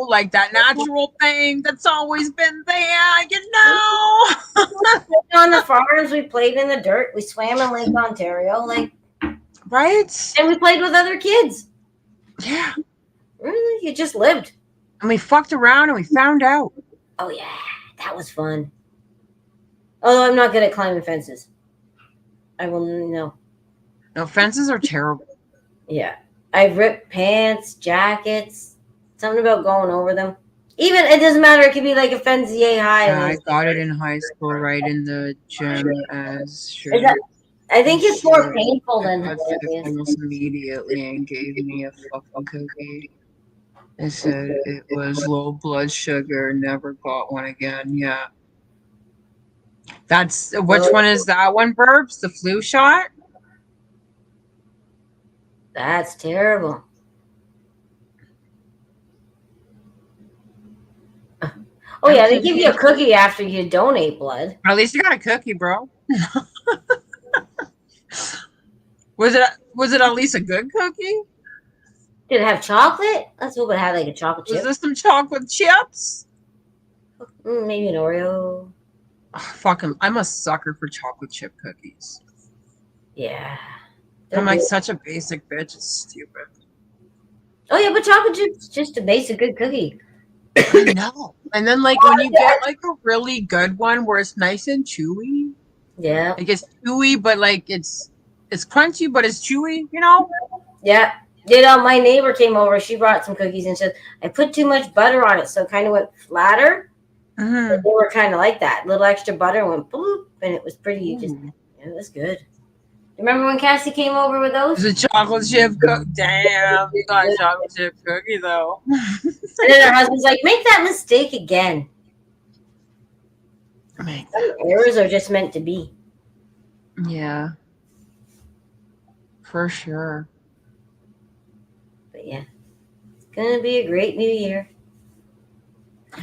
S4: like that natural thing that's always been there,
S1: On the farms, we played in the dirt. We swam in Lake Ontario,
S4: right?
S1: And we played with other kids.
S4: Yeah.
S1: Really, you just lived.
S4: And we fucked around and we found out.
S1: Oh yeah, that was fun. Although I'm not good at climbing fences. I will no.
S4: No, fences are terrible.
S1: Yeah. I've ripped pants, jackets, something about going over them. Even, it doesn't matter. It could be like a fence yay high.
S4: Yeah, I got it in high school, right in the gym as sure.
S1: I think it's more painful than
S4: almost immediately and gave me a fucking cookie. It said it was low blood sugar, never got one again. Yeah. That's which one is that one, Burbs? The flu shot?
S1: That's terrible. Oh yeah, they give you a cookie after you donate blood.
S4: At least you got a cookie, bro. Was it at least a good cookie?
S1: Did it have chocolate? Let's hope it had like a chocolate
S4: Was
S1: chip.
S4: this some chocolate chips?
S1: Maybe an Oreo.
S4: Oh, fucking, I'm a sucker for chocolate chip cookies.
S1: Yeah.
S4: I'm like such a basic bitch. It's stupid.
S1: Oh yeah, but chocolate chip's just a basic good cookie.
S4: I know. And then like when you get like a really good one where it's nice and chewy.
S1: Yeah.
S4: Like it's chewy, but like it's crunchy, but it's chewy. You know?
S1: Yeah. You know, my neighbor came over. She brought some cookies and said I put too much butter on it, so it kind of went flatter.
S4: Mm-hmm.
S1: They were kind of like that. Little extra butter went boop, and it was pretty. Just it was good. Remember when Cassie came over with those?
S4: It's a chocolate chip cookie. Damn, you got a chocolate chip cookie though.
S1: And then her husband's like, make that mistake again.
S4: Man.
S1: Errors are just meant to be.
S4: Yeah. For sure.
S1: But yeah, it's gonna be a great new year.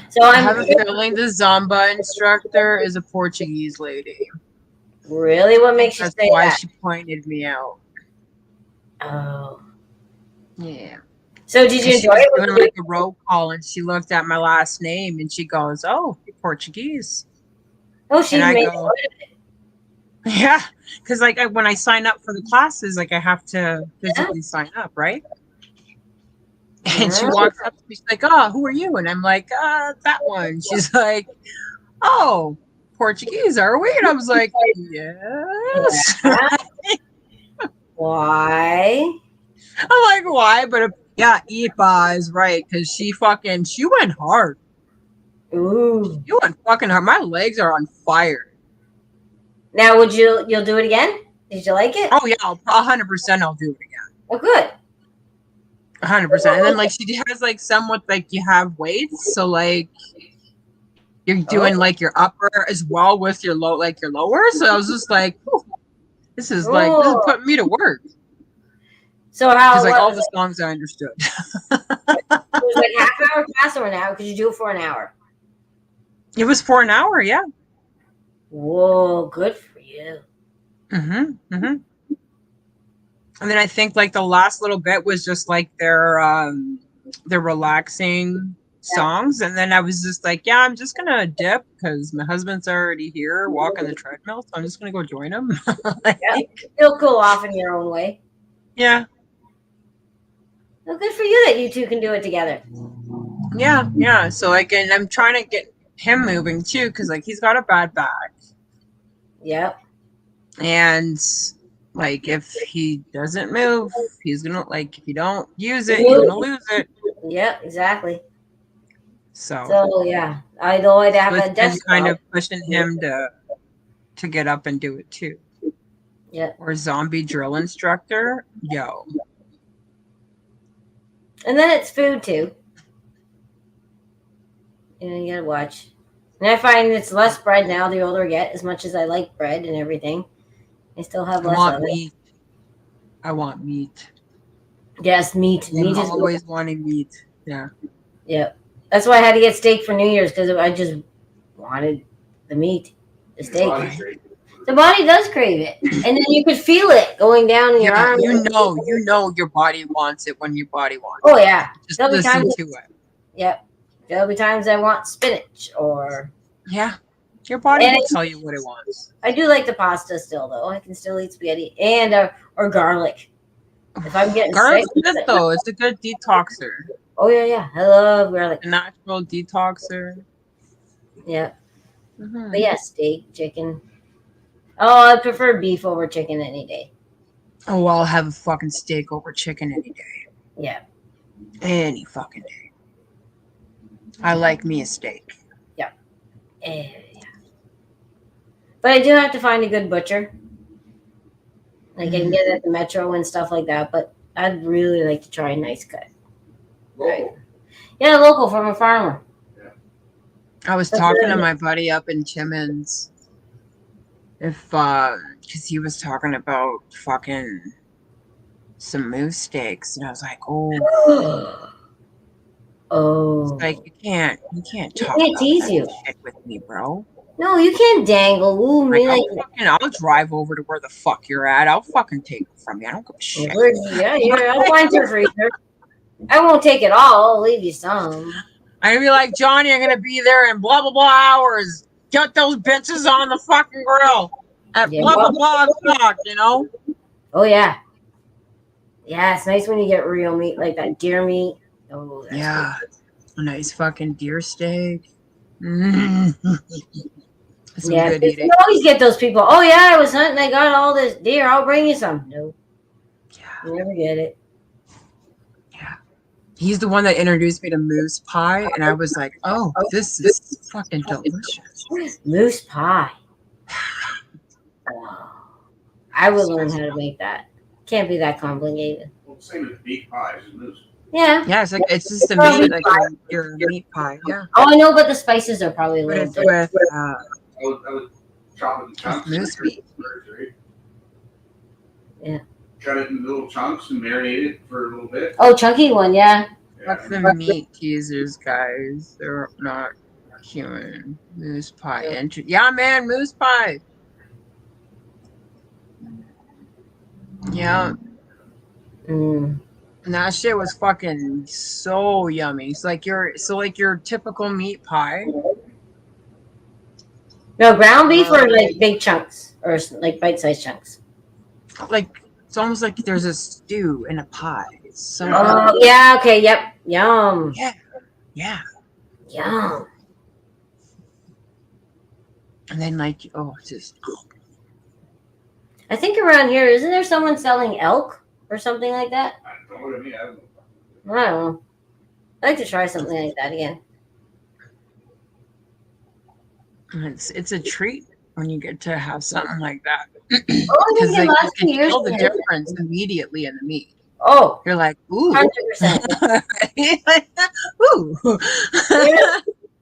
S1: So
S4: I have a feeling the Zamba instructor is a Portuguese lady.
S1: Really, what makes you
S4: That's
S1: say
S4: why
S1: that?
S4: she pointed me out.
S1: Oh,
S4: Yeah.
S1: so did you
S4: She
S1: enjoy
S4: was
S1: it?
S4: doing like a roll call, and she looked at my last name, and she goes, "Oh, you're Portuguese."
S1: Oh, she
S4: And I
S1: made
S4: go, "Yeah," because like when I sign up for the classes, like I have to physically sign up, right? And she walks up to me, she's like, "Oh, who are you?" And I'm like, that one." She's like, "Oh, Portuguese, are we?" And I was like, "Yes."
S1: Yeah. Why?
S4: I'm like, "Why?" But yeah, Ipa is right because she went hard.
S1: Ooh.
S4: You went fucking hard. My legs are on fire.
S1: Now, you'll do it again? Did you like it?
S4: Oh yeah, 100%. I'll do it again.
S1: Oh, good.
S4: 100%. And then like she has like some with like you have weights, so like you're doing like your upper as well with your lower. So I was just like, this is putting me to work.
S1: So how?
S4: Because like all
S1: was
S4: the songs I understood.
S1: it was like half-hour class or an hour? Could you do it for an hour?
S4: It was for an hour, yeah.
S1: Whoa, good for you.
S4: And then I think like the last little bit was just like their relaxing songs, and then I was just like, yeah, I'm just gonna dip because my husband's already here walking the treadmill, so I'm just gonna go join him.
S1: You'll cool off in your own way.
S4: Yeah.
S1: Well, good for you that you two can do it together.
S4: Yeah. So like, and I'm trying to get him moving too, because like he's got a bad back.
S1: Yep.
S4: And like if he doesn't move, he's gonna like if you don't use it, he's gonna lose it.
S1: Yep, exactly.
S4: So
S1: yeah, I'd have a desk
S4: kind of pushing him to get up and do it too.
S1: Yeah.
S4: Or zombie drill instructor. Yo.
S1: And then it's food too. You gotta watch. And I find it's less bread now the older I get, as much as I like bread and everything. I still have less of
S4: meat.
S1: it.
S4: I want meat.
S1: Yes, meat. Meat is
S4: always wanting meat. Yeah.
S1: Yep. That's why I had to get steak for New Year's, because I just wanted the meat, the steak. The body does crave it, and then you could feel it going down in your arm.
S4: You know your body wants it when your body wants
S1: Oh
S4: it.
S1: yeah.
S4: Just
S1: There'll be
S4: listen
S1: times
S4: to it.
S1: Yep. There'll be times I want spinach or.
S4: Yeah. Your body will tell you what it wants.
S1: I do like the pasta still, though. I can still eat spaghetti and or garlic. If I'm getting
S4: garlic's
S1: sick,
S4: good though. It's a good detoxer.
S1: Oh yeah. I love garlic.
S4: A natural detoxer.
S1: Yeah. But yeah, steak, chicken. Oh, I prefer beef over chicken any day.
S4: Oh, I'll have a fucking steak over chicken any day.
S1: Yeah.
S4: Any fucking day. I like me a steak.
S1: Yeah. Yeah. But I do have to find a good butcher. Like I can get it at the Metro and stuff like that, but I'd really like to try a nice cut. Right. Yeah, local from a farmer.
S4: I was talking to my buddy up in Timmins because he was talking about fucking some moose steaks, and I was like, oh,
S1: Oh.
S4: it's like you can't
S1: You
S4: talk
S1: can't
S4: about
S1: tease
S4: that
S1: you.
S4: shit with me, bro.
S1: No, you can't dangle. Ooh,
S4: Like
S1: me like.
S4: I'll drive over to where the fuck you're at. I'll fucking take it from you. I don't give a shit.
S1: Yeah, I'll find your freezer. I won't take it all. I'll leave you some.
S4: I'd be like, Johnny, I'm gonna be there in blah blah blah hours. Get those bitches on the fucking grill at
S1: Yeah.
S4: blah blah blah o'clock, you know?
S1: Oh yeah. Yeah, it's nice when you get real meat like that deer meat. Oh, that's
S4: Yeah.
S1: good.
S4: A nice fucking deer steak. Mm. Some
S1: Yeah,
S4: good
S1: you
S4: eating.
S1: always get those people. Oh yeah, I was hunting. I got all this deer. I'll bring you some. No,
S4: Yeah.
S1: you never get it.
S4: Yeah. He's the one that introduced me to moose pie, and I was like, oh, this is fucking delicious.
S1: Moose pie. Oh, I would learn how to make that. Can't be that complicated.
S3: Well, same as beef pie, it's moose.
S1: Yeah.
S4: Yeah, it's just the
S1: Oh,
S4: meat,
S1: meat
S4: like
S1: pie.
S4: your meat pie. Yeah.
S1: Oh, I know, but the spices are probably a
S4: But
S1: little
S4: it's
S1: different.
S4: with
S3: I would chop it in chunks.
S4: moose meat.
S3: Right?
S1: Yeah.
S3: Cut it in little chunks and marinate it for a little bit.
S1: Oh, chunky one, yeah.
S4: Fuck the meat teasers, guys. They're not human. Moose pie. Yeah, man, moose pie. Yeah.
S1: Mm.
S4: And that shit was fucking so yummy. It's like your typical meat pie.
S1: No, ground beef or like big chunks or like bite-sized chunks.
S4: Like it's almost like there's a stew in a pie. It's so
S1: Oh, yeah. Okay. Yep. Yum.
S4: yeah.
S1: Yum.
S4: And then like just
S1: I think around here, isn't there someone selling elk or something like that?
S3: I don't know what I mean. I don't know.
S1: I don't know. I'd like to try something like that again.
S4: it's a treat when you get to have something like that.
S1: Oh, I
S4: Because
S1: think
S4: like,
S1: the
S4: you
S1: last
S4: can
S1: 2 years.
S4: tell the difference immediately in the meat.
S1: Oh,
S4: You're like, ooh.
S1: 100%.
S4: Ooh.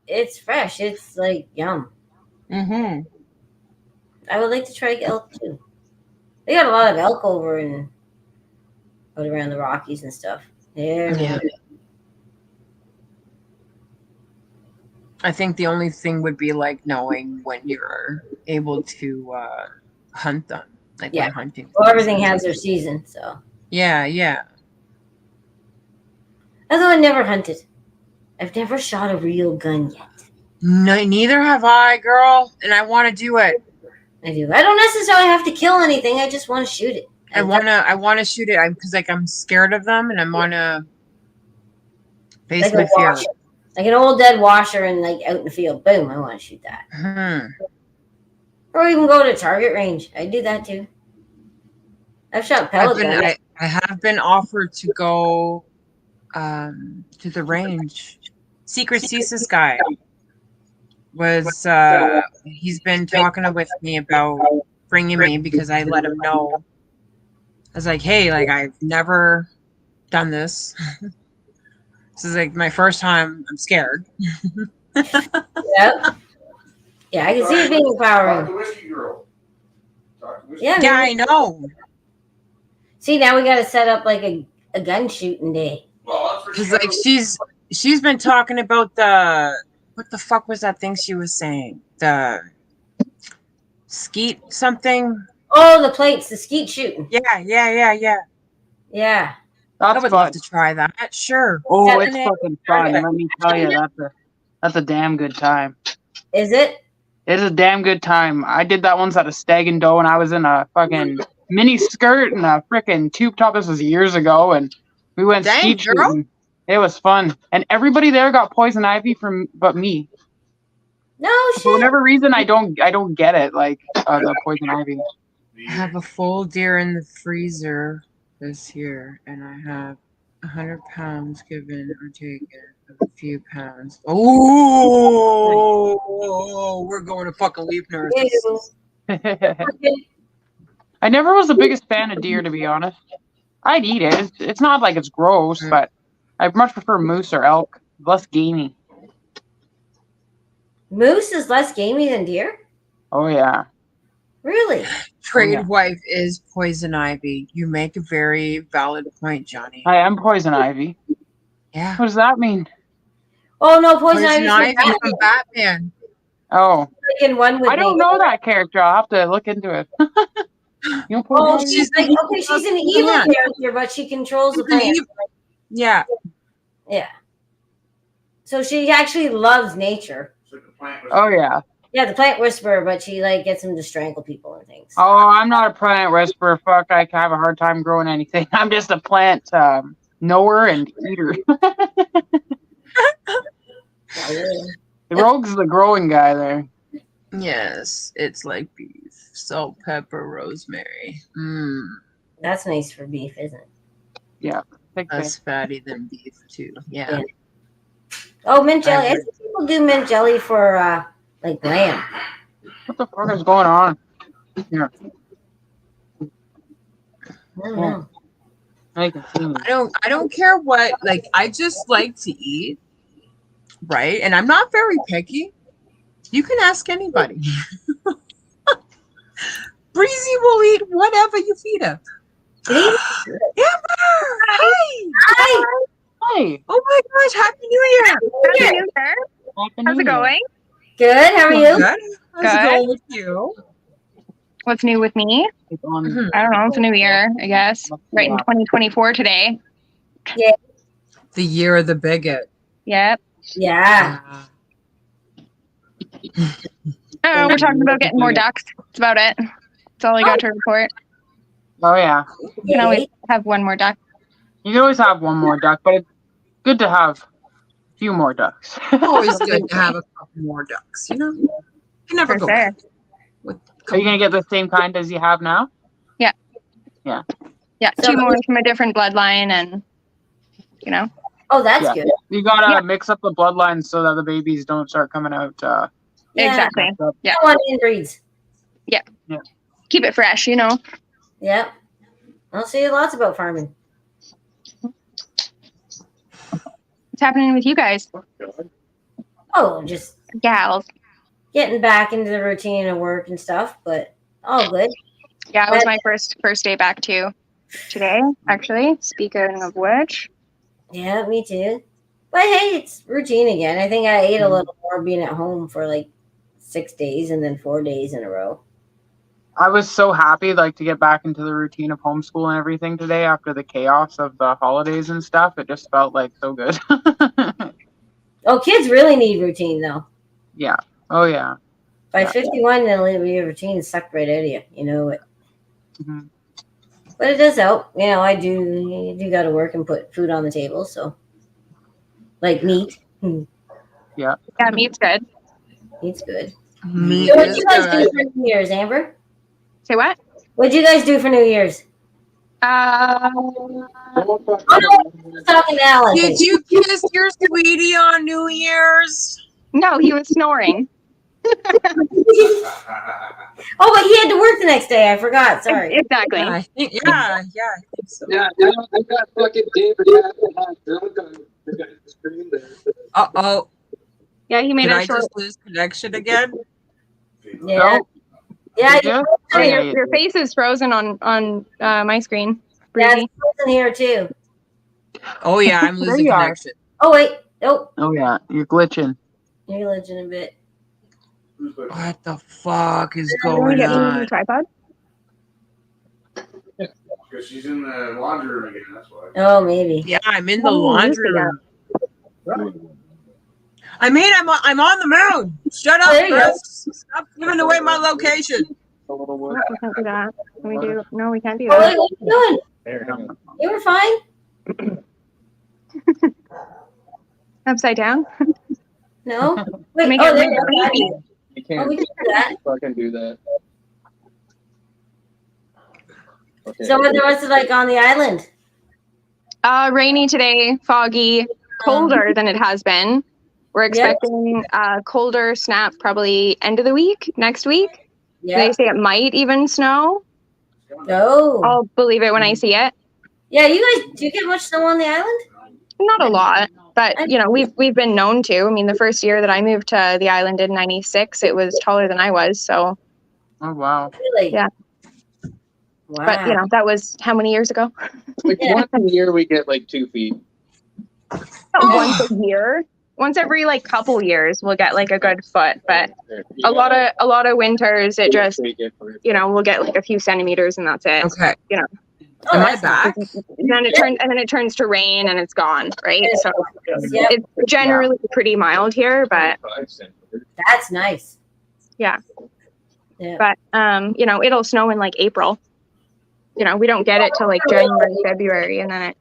S1: It's fresh. It's like yum.
S4: Mm-hmm.
S1: I would like to try elk too. They got a lot of elk over out around the Rockies and stuff.
S4: Yeah. I think the only thing would be like knowing when you're able to hunt them. Like
S1: Yeah.
S4: when hunting.
S1: Well, everything has their season, so.
S4: Yeah.
S1: Although I never hunted. I've never shot a real gun yet.
S4: No, neither have I, girl. And I want to do it.
S1: I do. I don't necessarily have to kill anything. I just want to shoot it.
S4: I wanna shoot it because like I'm scared of them and I wanna face
S1: Like
S4: my
S1: a
S4: fear.
S1: washer. Like an old dead washer and like out in the field. Boom, I want to shoot that. Or even go to target range. I do that too. I've shot pellet guns.
S4: I have been offered to go to the range. Secret Ceases guy was he's been talking with me about bringing me because I let him know. I was like, hey, like I've never done this. This is like my first time. I'm scared.
S1: Yep. Yeah, I can see it being
S3: Talk
S1: empowering.
S3: to Whiskey Girl. Talk to Whiskey
S1: Yeah,
S4: Yeah,
S1: maybe.
S4: I know.
S1: See, now we got to set up like a gun shooting day.
S3: Well, that's for
S4: Because
S3: sure.
S4: like she's been talking about what the fuck was that thing she was saying? The skeet something?
S1: Oh, the plates, the skeet shooting.
S4: Yeah.
S1: Yeah.
S4: I
S2: That's
S4: would
S2: fun.
S4: love to try that. Sure.
S2: Oh, it's
S4: Saturday.
S2: fucking fun. Let me tell you, that's a damn good time.
S1: Is it?
S2: It is a damn good time. I did that once at a Stag and Doe, and I was in a fucking mini skirt and a freaking tube top. This was years ago, and we went
S4: Dang,
S2: skeet
S4: girl.
S2: shooting. It was fun, and everybody there got poison ivy but me.
S1: No
S2: For
S1: shit.
S2: whatever reason, I don't get it. Like the poison ivy.
S4: I have a full deer in the freezer this year, and I have 100 pounds given or taken of a few pounds. Oh, we're going to fucking leaf nurses.
S1: Ew.
S2: I never was the biggest fan of deer, to be honest. I'd eat it. It's not like it's gross, but I much prefer moose or elk. Less gamey.
S1: Moose is less gamey than deer?
S2: Oh yeah.
S1: Really?
S4: Trade
S2: yeah.
S4: wife is poison ivy. You make a very valid point, Johnny.
S2: I am poison ivy.
S4: Yeah.
S2: What does that mean?
S1: Oh no, poison
S4: Poison
S1: ivy's
S4: ivy
S1: from
S4: from Batman.
S2: Oh,
S1: in one with
S2: I don't
S1: me.
S2: know that character. I'll have to look into it. You know,
S1: Oh,
S2: poison ivy?
S1: she's like okay, she's an evil
S4: Yeah.
S1: character, but she controls the
S4: She's an
S1: plant.
S4: evil- Yeah.
S1: Yeah. So she actually loves nature.
S3: It's like the plant was
S2: Oh yeah.
S1: Yeah, the plant whisperer, but she like gets him to strangle people and things.
S2: Oh, I'm not a plant whisperer. Fuck, I have a hard time growing anything. I'm just a plant knower and eater. The rogue's the growing guy there.
S4: Yes, it's like beef, salt, pepper, rosemary. Mmm.
S1: That's nice for beef, isn't it?
S2: Thick
S4: Less fatty than beef too. Yeah.
S1: Yeah. Oh, mint jelly. I
S4: agree.
S1: see people do mint jelly for like lamb.
S2: What the fuck is going on? Here,
S1: I don't know.
S2: I can see me.
S4: I don't care what, like, I just like to eat, right? And I'm not very picky. You can ask anybody. Breezy will eat whatever you feed him.
S1: Did
S4: Amber! Hi!
S1: Hi.
S2: Hi.
S4: Oh my gosh, Happy New Year!
S5: Happy New Year.
S2: Happy
S5: How's
S2: New
S5: it
S2: Year.
S5: going?
S1: Good. How are you?
S4: Good. How's it
S5: Good.
S4: going with you?
S5: What's new with me?
S2: It's on-
S4: Mhm.
S5: I don't know. It's a new year, I guess. Right in 2024 today.
S4: The year of the bigot.
S5: Yep.
S1: Yeah.
S5: We're talking about getting more ducks. That's about it. That's all I got to report.
S2: Oh yeah.
S5: You can always have one more duck.
S2: You can always have one more duck, but it's good to have a few more ducks.
S4: Always good to have a couple more ducks, you know? You can never
S5: For
S4: go
S5: sure.
S4: wrong with
S2: Are you gonna get the same kind as you have now?
S5: Yeah,
S1: So-
S5: two more from a different bloodline and, you know.
S1: Oh, that's
S2: Yeah.
S1: good.
S2: You gotta
S5: Yeah.
S2: mix up the bloodlines so that the babies don't start coming out.
S1: Yeah.
S5: Exactly.
S2: messed up.
S5: Yeah.
S1: That one inbreeds.
S5: Keep it fresh, you know.
S1: Yep. I'll see lots about farming.
S5: What's happening with you guys?
S1: Oh, just
S5: Gals.
S1: getting back into the routine of work and stuff, but all good.
S5: Yeah, it was my first day back too. Today, actually. Speaking of which.
S1: Yeah, me too. But hey, it's routine again. I think I ate a little more being at home for like 6 days and then 4 days in a row.
S2: I was so happy to get back into the routine of homeschool and everything today after the chaos of the holidays and stuff. It just felt like so good.
S1: Oh, kids really need routine though.
S2: Yeah. Oh yeah.
S1: By
S2: Yeah.
S1: 51, your routine sucked right out of you. You know it.
S2: Mhm.
S1: But it does help. You know, you do got to work and put food on the table. So, like meat.
S5: Yeah, meat's good.
S1: Meat's good.
S4: Meat
S1: So what did
S4: is
S1: you guys do
S4: good.
S1: for New Year's, Amber?
S5: Say what?
S1: What did you guys do for New Year's? Oh, no, I was talking to Alan.
S4: Did you kiss your sweetie on New Year's?
S5: No, he was snoring.
S1: Oh, but he had to work the next day. I forgot. Sorry.
S5: Exactly.
S4: Yeah, I think so.
S6: Yeah, I got fucking David half drunk on the screen there.
S4: Uh-oh.
S5: Yeah, he made
S4: Did
S5: a
S4: I
S5: short.
S4: just lose connection again?
S1: Yeah.
S2: Nope.
S1: Yeah,
S2: Did you?
S5: Oh,
S2: Yeah,
S5: your face is frozen on my screen.
S1: yeah,
S5: Breezy.
S1: it's in here too.
S4: Oh, yeah, I'm
S2: There
S4: losing
S2: you are.
S4: connection.
S1: Oh, wait. Nope.
S2: Oh yeah. You're glitching.
S1: You're legend a bit.
S4: What the fuck is
S5: You want to
S4: going
S5: get me a
S4: on?
S5: tripod?
S3: Because she's in the laundry room again, that's why.
S1: Oh, maybe.
S4: Yeah, I'm in the
S5: Oh,
S4: laundry
S5: yeah.
S4: room. I'm on the moon. Shut up,
S1: There you go.
S4: Chris. Stop giving away my location.
S6: A little wood.
S5: We can't do that. Can we do? No, we can't do
S1: Oh,
S5: that.
S1: wait, what are you doing?
S6: There, hang on.
S1: You were fine?
S5: Upside down.
S1: No? Wait,
S5: Make
S1: oh,
S5: it
S1: there you
S5: really
S1: go.
S5: creepy.
S6: You
S1: Oh, we
S6: can't
S1: can do that.
S6: fucking do that. Okay.
S1: So what the rest of like on the island?
S5: Rainy today, foggy, colder than it has been. We're expecting colder snap probably end of the week, next week.
S1: Yeah.
S5: They say it might even snow.
S1: No.
S5: I'll believe it when I see it.
S1: Yeah, you guys, do you get much snow on the island?
S5: Not a lot, But we've been known to. I mean, the first year that I moved to the island in '96, it was taller than I was. So
S2: Oh wow.
S1: Really?
S5: Yeah.
S1: Wow.
S5: But that was how many years ago?
S6: Like
S1: Yeah.
S6: once a year we get like 2 feet.
S5: Once a year. Once every like couple years, we'll get like a good foot. But a lot of winters, it just we'll get like a few centimeters and that's it.
S4: Okay.
S1: Oh,
S4: Am I
S1: that's
S4: back?
S5: And then it turns to rain and it's gone, right? So
S1: Yep.
S5: it's generally pretty mild here, but
S1: That's nice.
S5: yeah.
S1: Yeah.
S5: But it'll snow in like April. We don't get it till like January, February, and then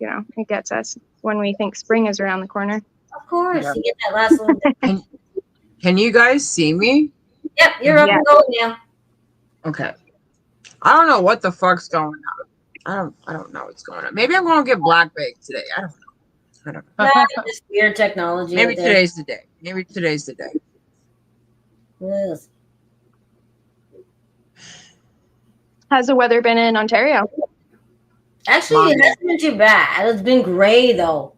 S5: it gets us when we think spring is around the corner.
S1: Of course.
S2: Yeah.
S1: You get that last little bit.
S4: Can you guys see me?
S1: Yep, you're up
S5: Yeah.
S1: and going now.
S4: Okay. I don't know what the fuck's going on. I don't know what's going on. Maybe I'm gonna get black baked today. I don't know.
S1: Nah, this weird technology.
S4: Maybe
S1: out there.
S4: today's the day. Maybe today's the day.
S1: Yes.
S5: How's the weather been in Ontario?
S1: Actually, it hasn't been too bad. It's been gray though.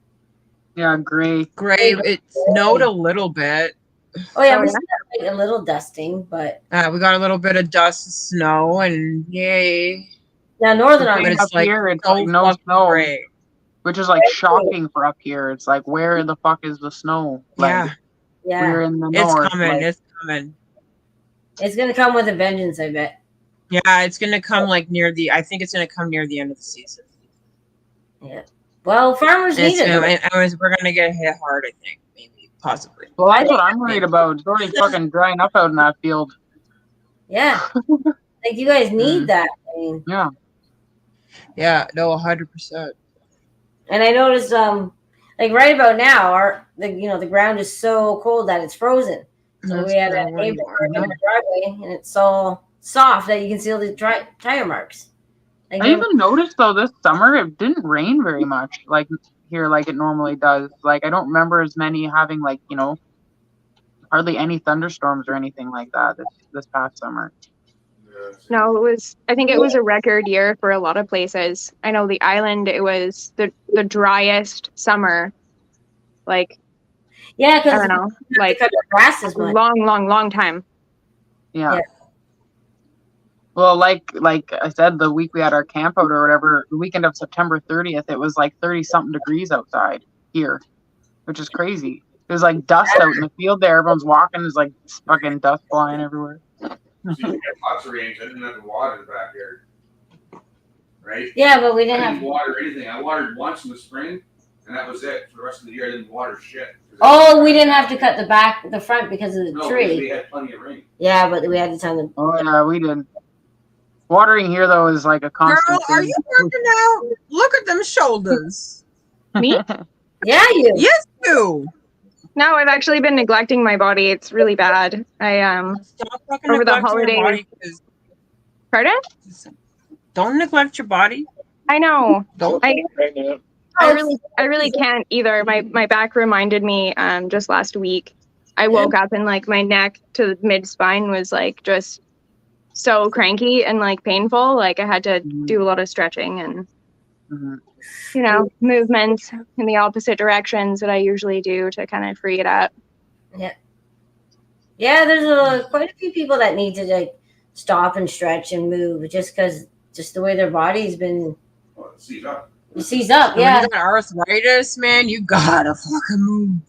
S2: Yeah, great.
S4: Gray. It snowed a little bit.
S1: Oh yeah,
S5: Oh,
S1: we
S5: yeah?
S1: still have like a little dusting, but
S4: We got a little bit of dust, snow, and yay.
S1: now northern
S2: The thing
S1: Ontario.
S4: But
S2: up
S4: it's like
S2: here, it's
S4: so
S2: like no
S4: fucking
S2: snow,
S4: gray.
S2: which is like shocking for up here. It's like, where the fuck is the snow? Like,
S4: Yeah,
S1: Yeah,
S2: we're in the
S4: it's
S2: north.
S4: coming.
S2: like-
S4: It's coming.
S1: it's gonna come with a vengeance, I bet.
S4: Yeah, it's gonna come like I think it's gonna come near the end of the season.
S1: Well, farmers
S4: And
S1: need it.
S4: we're gonna get hit hard, I think, maybe, possibly.
S2: well, that's what I'm worried about. It's already fucking drying up out in that field.
S1: Yeah, like you guys need that. I mean,
S2: Yeah.
S4: Yeah, no, 100%.
S1: and I noticed, like right about now, the ground is so cold that it's frozen. So we had a neighbor in the driveway, and it's so soft that you can see all the tire marks. Like,
S2: I even noticed though this summer it didn't rain very much, like here, like it normally does. Like I don't remember as many having like hardly any thunderstorms or anything like that this past summer.
S5: No, I think it was a record year for a lot of places. I know the island, it was the driest summer. Like,
S1: yeah,
S5: I
S1: because
S5: don't know, like
S1: cut the grass as much.
S5: long time.
S2: Yeah.
S1: Yeah.
S2: Well, like I said, the week we had our camp out or whatever, the weekend of September 30th, it was like 30 something degrees outside here, which is crazy. There's like dust out in the field there. Everyone's walking. There's like fucking dust flying everywhere.
S3: See, we got lots of rains. I didn't have to water the backyard. Right?
S1: Yeah, but we
S3: I
S1: didn't
S3: didn't
S1: have.
S3: water anything. I watered once in the spring, and that was it. For the rest of the year, I didn't water shit.
S1: Oh, we didn't have to cut the front because of the
S3: No,
S1: tree.
S3: we had plenty of rain.
S1: Yeah, but we had to tell them.
S2: Oh yeah, we did. Watering here though is like a constant
S4: Girl, are
S2: thing.
S4: you working out? Look at them shoulders.
S5: Me?
S1: Yeah, you.
S4: Yes, you.
S5: No, I've actually been neglecting my body. It's really bad.
S4: Stop fucking
S5: Over the
S4: neglecting
S5: holidays.
S4: your body. 'Cause
S5: Pardon?
S4: don't neglect your body.
S5: I know.
S4: Don't.
S5: I
S6: Right now.
S5: I really can't either. My back reminded me just last week. I woke up and like my neck to mid spine was like just so cranky and like painful. Like I had to do a lot of stretching and
S2: Mhm.
S5: movements in the opposite directions that I usually do to kind of free it up.
S1: Yeah, there's quite a few people that need to like stop and stretch and move just the way their body's been
S3: Well, see, up.
S1: seized up.
S4: When
S1: Yeah,
S4: you got arthritis, man, you gotta fucking move.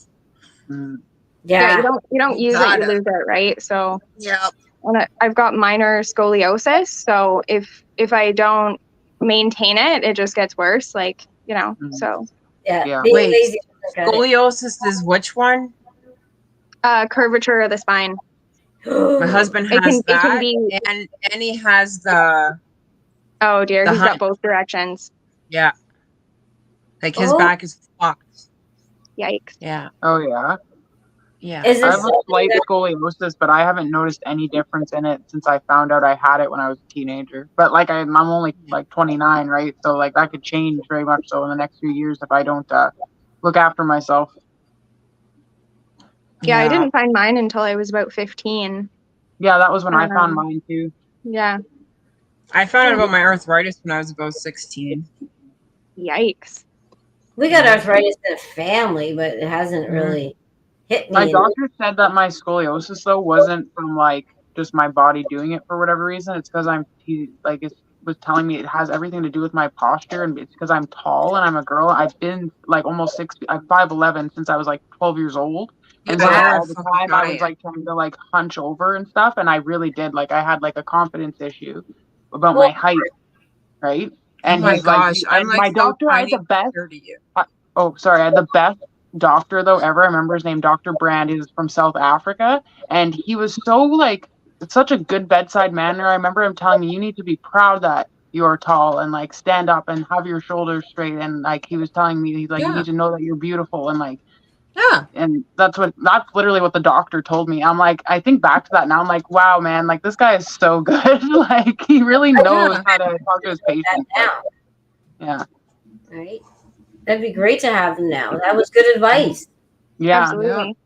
S2: Mhm.
S5: Yeah,
S1: yeah.
S5: you don't use it,
S4: Gotta.
S5: you lose it, right? So
S4: Yep.
S5: and I've got minor scoliosis, so if I don't maintain it, it just gets worse. Like so
S2: Yeah.
S1: Being
S4: Wait,
S1: lazy. Okay.
S4: Scoliosis is which one?
S5: curvature of the spine.
S4: My husband
S5: It
S4: has
S5: can
S4: that,
S5: be.
S4: and he has the
S5: Oh dear,
S4: the
S5: he's
S4: hun-
S5: got both directions.
S4: yeah. Like his
S1: Oh.
S4: back is fucked.
S5: Yikes.
S4: Yeah,
S2: Oh yeah.
S4: yeah.
S1: Is
S2: I
S1: this
S2: have a slight scoliosis, but I haven't noticed any difference in it since I found out I had it when I was a teenager. But like I'm only like 29, right? So like that could change very much so in the next few years if I don't look after myself.
S5: Yeah, I didn't find mine until I was about 15.
S2: Yeah, that was when I found
S5: Um,
S2: mine too.
S5: Yeah.
S4: I found out about my arthritis when I was about 16.
S5: Yikes.
S1: We got arthritis in the family, but it hasn't really hit me.
S2: My doctor said that my scoliosis though wasn't from like just my body doing it for whatever reason. It's because it was telling me it has everything to do with my posture, and it's because I'm tall and I'm a girl. I've been like almost 6. I'm 5'11" since I was like 12 years old, and so
S1: Yeah.
S2: all the time I was like trying to like hunch over and stuff, and I really did like I had like a confidence issue about my height, right? And
S4: oh my
S2: he's like,
S4: gosh, I'm like,
S2: my
S4: stop
S2: doctor, I had the
S4: finding
S2: best.
S4: picture to you.
S2: Oh, sorry. I had the best doctor though ever. I remember his name, Dr. Brand. He's from South Africa, and he was so like such a good bedside manner. I remember him telling me, "You need to be proud that you are tall and like stand up and have your shoulders straight." And like he was telling me, he's like, "You need to know that you're beautiful." And like,
S4: Yeah.
S2: and that's literally what the doctor told me. I'm like, I think back to that now. I'm like, wow, man, like this guy is so good. Like he really knows how to talk to his patients.
S1: Now.
S2: Yeah.
S1: Right. That'd be great to have them now. That was good advice.
S2: Yeah.
S5: Absolutely.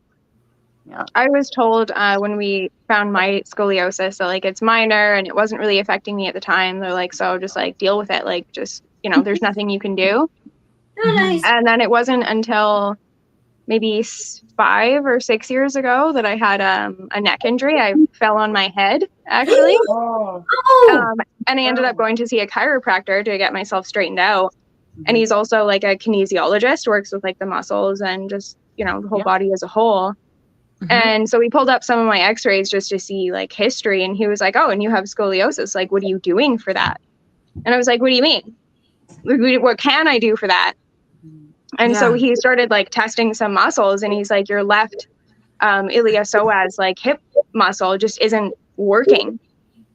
S2: Yeah.
S5: I was told when we found my scoliosis that like it's minor and it wasn't really affecting me at the time. They're like, so just like deal with it. Like just, there's nothing you can do.
S1: Oh, nice.
S5: And then it wasn't until maybe 5 or 6 years ago that I had a neck injury. I fell on my head actually.
S1: Oh.
S5: And I ended up going to see a chiropractor to get myself straightened out. And he's also like a kinesiologist, works with like the muscles and just, the whole body as a whole. And so we pulled up some of my x-rays just to see like history. And he was like, oh, and you have scoliosis. Like, what are you doing for that? And I was like, what do you mean? What can I do for that? And so he started like testing some muscles and he's like, your left iliopsoas, like hip muscle just isn't working.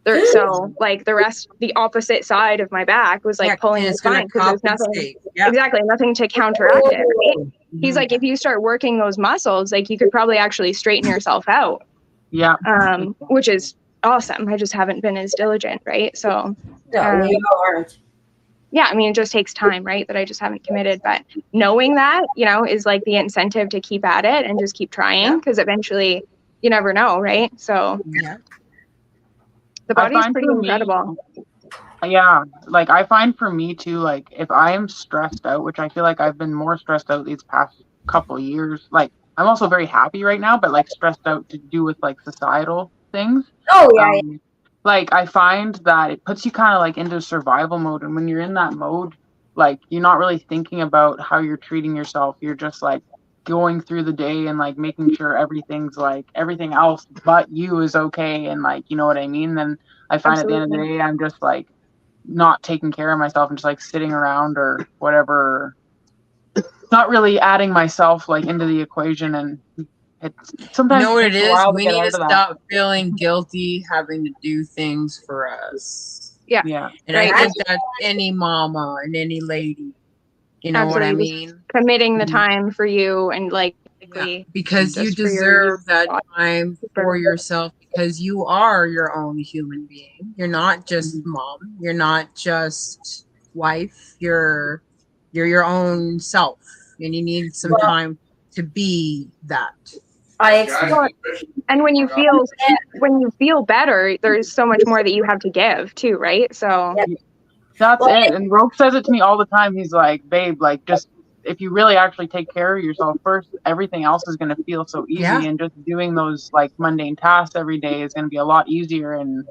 S5: So like the opposite side of my back was like pulling the spine because there's nothing, nothing to counteract it. Right? He's like, if you start working those muscles, like you could probably actually straighten yourself out.
S2: Yeah.
S5: Which is awesome. I just haven't been as diligent, right? So
S1: No, we aren't.
S5: Yeah, I mean, it just takes time, right? That I just haven't committed. But knowing that, is like the incentive to keep at it and just keep trying because eventually you never know, right? So the body's pretty incredible.
S2: Yeah, like I find for me too, like if I am stressed out, which I feel like I've been more stressed out these past couple of years, like I'm also very happy right now, but like stressed out to do with like societal things.
S1: Oh yeah.
S2: Like I find that it puts you kind of like into survival mode, and when you're in that mode, like you're not really thinking about how you're treating yourself. You're just like going through the day and like making sure everything's like everything else but you is okay, and like you know what I mean. Then I find at the end of the day, I'm just like not taking care of myself and just like sitting around or whatever, not really adding myself like into the equation. And it's sometimes
S4: what it is?
S2: to
S4: We need to stop feeling guilty having to do things for us.
S5: Yeah.
S4: And I think that's any mama and any lady. You know what I mean?
S5: Committing the time for you and like
S4: because you deserve that time for yourself because you are your own human being. You're not just mom. You're not just wife. You're your own self, and you need some time to be that.
S5: And when you feel better, there's so much more that you have to give too, right? So
S2: that's it. And Roke says it to me all the time. He's like, babe, like just if you really actually take care of yourself first, everything else is going to feel so easy. And just doing those like mundane tasks every day is going to be a lot easier, and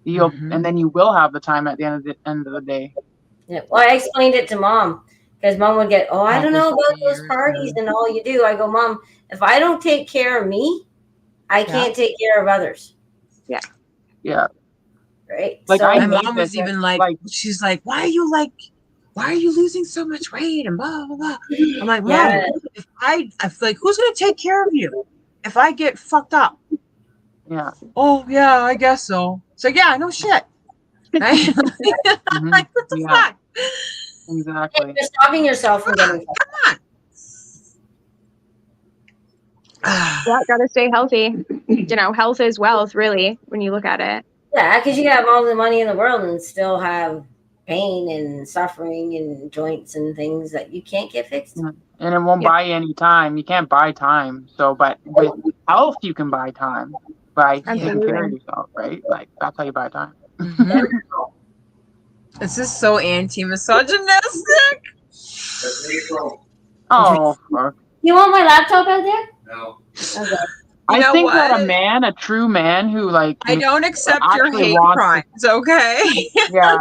S2: you'll and then you will have the time at the end of the day.
S1: Yeah. Well, I explained it to Mom because Mom would get, I don't know about those parties and all you do. I go, Mom, if I don't take care of me, I can't take care of others.
S5: Yeah.
S2: Yeah.
S1: Right.
S4: Like my mom was even like, she's like, why are you losing so much weight and blah blah blah. I'm like, Mom, if I feel like who's gonna take care of you if I get fucked up?
S2: Yeah.
S4: Oh yeah, I guess so. So yeah, no shit. Right? Like what the fuck?
S2: Exactly.
S1: You're stopping yourself from getting
S4: come on.
S5: Gotta stay healthy. Health is wealth, really, when you look at it.
S1: Yeah, because you can have all the money in the world and still have pain and suffering and joints and things that you can't get fixed.
S2: And it won't buy you any time. You can't buy time. So, but with health, you can buy time by taking care of yourself, right? Like that's how you buy time.
S4: This is so anti-misogynistic.
S3: That's April.
S2: Oh, fuck.
S1: You want my laptop out there?
S3: No.
S1: Okay.
S2: I
S4: know
S2: think that
S4: what?
S2: a true man who like
S4: I don't accept your
S2: actually
S4: hate
S2: wants
S4: crimes, okay?
S2: yeah,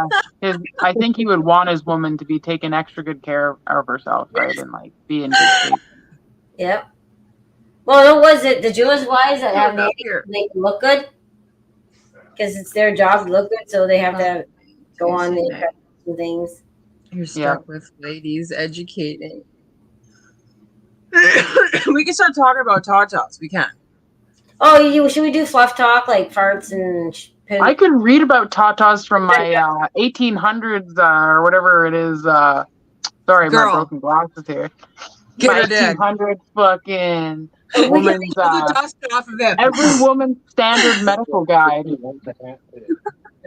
S2: I think he would want his woman to be taking extra good care of herself, right, and like be in good shape.
S1: Yep. Well, what was it? The Jewish wives that have
S4: Up
S1: nannies
S4: here.
S1: to make them look good? Because it's their job to look good, so they have to go on the internet and things.
S4: You're
S2: Yeah.
S4: stuck with ladies educating. We can start talking about tatas. We can.
S1: Oh, should we do fluff talk like farts and poo?
S2: I could read about tatas from my 1800s or whatever it is. Sorry, my
S4: Girl.
S2: broken glasses here.
S4: Get
S2: My
S4: it in.
S2: 1800s fucking
S1: We can-
S2: woman's
S4: Pull the dust off of it.
S2: every woman's standard medical guide.
S1: All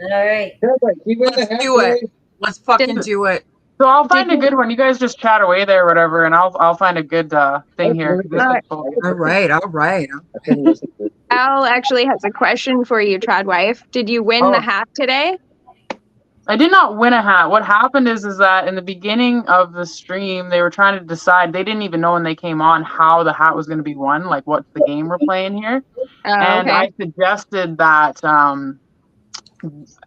S1: right.
S4: Let's do it. Let's fucking do it.
S2: So I'll find a good one. You guys just chat away there, or whatever, and I'll find a good thing here.
S4: All right.
S5: Al actually has a question for you, Trad wife. Did you win the hat today?
S2: I did not win a hat. What happened is that in the beginning of the stream, they were trying to decide. They didn't even know when they came on how the hat was going to be won, like what's the game we're playing here. And
S5: Okay.
S2: I suggested that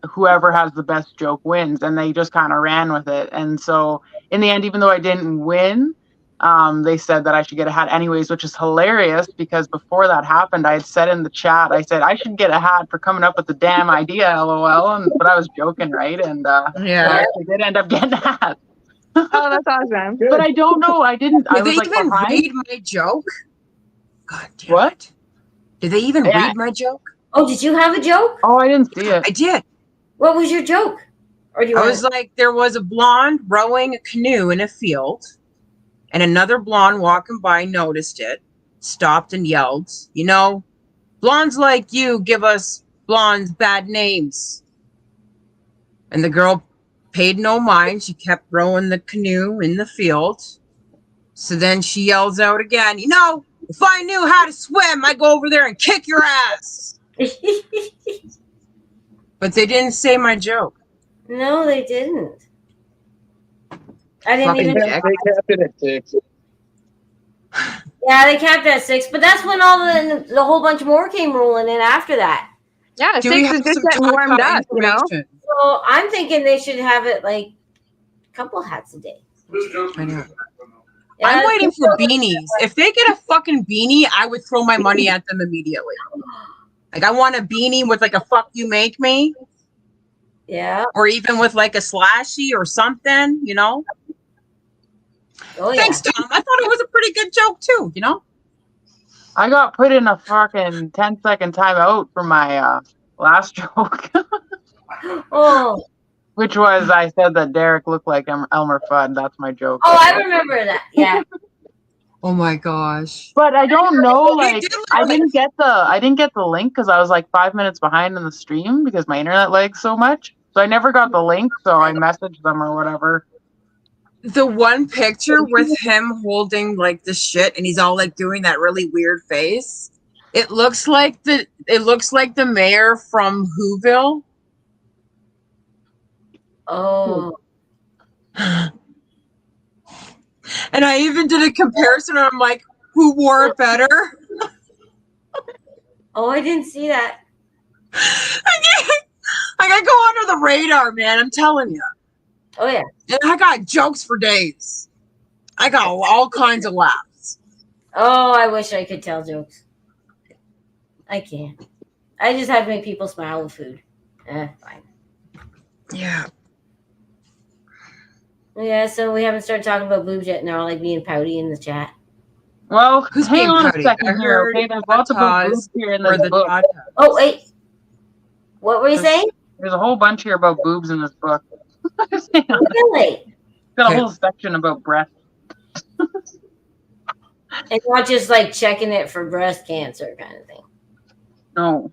S2: whoever has the best joke wins, and they just kind of ran with it. And so in the end, even though I didn't win, they said that I should get a hat anyways, which is hilarious because before that happened, I had said in the chat, I said I should get a hat for coming up with the damn idea, lol. But I was joking, right? And I actually did end up getting a hat.
S5: Oh, that's awesome.
S2: But I don't know. I didn't. I
S4: Did
S2: was
S4: they
S2: like
S4: even
S2: behind.
S4: read my joke? God damn
S2: What?
S4: it. Did they even
S2: Yeah.
S4: read my joke?
S1: Oh, did you have a joke?
S2: Oh, I didn't see it.
S4: I did.
S1: What was your joke? Or do you
S4: I
S1: want
S4: was like, there was a blonde rowing a canoe in a field, and another blonde walking by noticed it, stopped and yelled, you know, blondes like you give us blondes bad names. And the girl paid no mind. She kept rowing the canoe in the field. So then she yells out again, you know, if I knew how to swim, I'd go over there and kick your ass. But they didn't say my joke.
S1: No, they didn't. I didn't
S4: Fucking
S1: even.
S4: dick.
S6: They capped it at 6.
S1: Yeah, they capped at 6, but that's when all the whole bunch more came rolling in after that.
S5: Yeah,
S4: Do we
S5: 6
S4: have
S5: is just
S4: some
S5: getting warmed
S4: Tata
S5: up, you know?
S4: information?
S1: So I'm thinking they should have it like a couple hats a day.
S3: Who's joking?
S4: I know.
S1: Yeah,
S4: I'm waiting for beanies. If they get a fucking beanie, I would throw my money at them immediately. Like, I want a beanie with like a fuck you make me,
S1: Yeah.
S4: or even with like a slashy or something, you know?
S1: Oh yeah.
S4: Thanks, Tom. I thought it was a pretty good joke too, you know?
S2: I got put in a fucking 10-second timeout for my last joke,
S1: Oh.
S2: which was I said that Derek looked like Elmer Fudd. That's my joke.
S1: Oh, I remember that. Yeah.
S4: Oh my gosh.
S2: But I don't know.
S4: You
S2: Like,
S4: did look
S2: I
S4: like-
S2: didn't get the link because I was like 5 minutes behind in the stream because my internet lags so much. So I never got the link. So I messaged them or whatever.
S4: The one picture with him holding like the shit and he's all like doing that really weird face. It looks like the mayor from Whoville.
S1: Oh.
S4: And I even did a comparison and I'm like, who wore it better?
S1: Oh, I didn't see that.
S4: I gotta go under the radar, man. I'm telling you.
S1: Oh yeah.
S4: And I got jokes for days. I got all kinds of laughs.
S1: Oh, I wish I could tell jokes. I can't. I just have to make people smile with food. Fine.
S4: Yeah.
S1: Yeah, so we haven't started talking about boobs yet, and they're all like being pouty in the chat.
S2: Well,
S4: Who's
S2: hang
S4: being
S2: on
S4: pouty?
S2: a second
S4: I
S2: here.
S4: heard
S2: Okay, there's lots of
S4: tatas
S2: boobs here in
S4: Or
S2: this
S4: the
S2: book.
S4: tata.
S1: Oh wait, what were you saying?
S2: There's a whole bunch here about boobs in this book. Hang on.
S1: Really?
S2: Got a
S4: Okay.
S2: whole section about breasts.
S1: And not just like checking it for breast cancer kind of thing.
S2: No.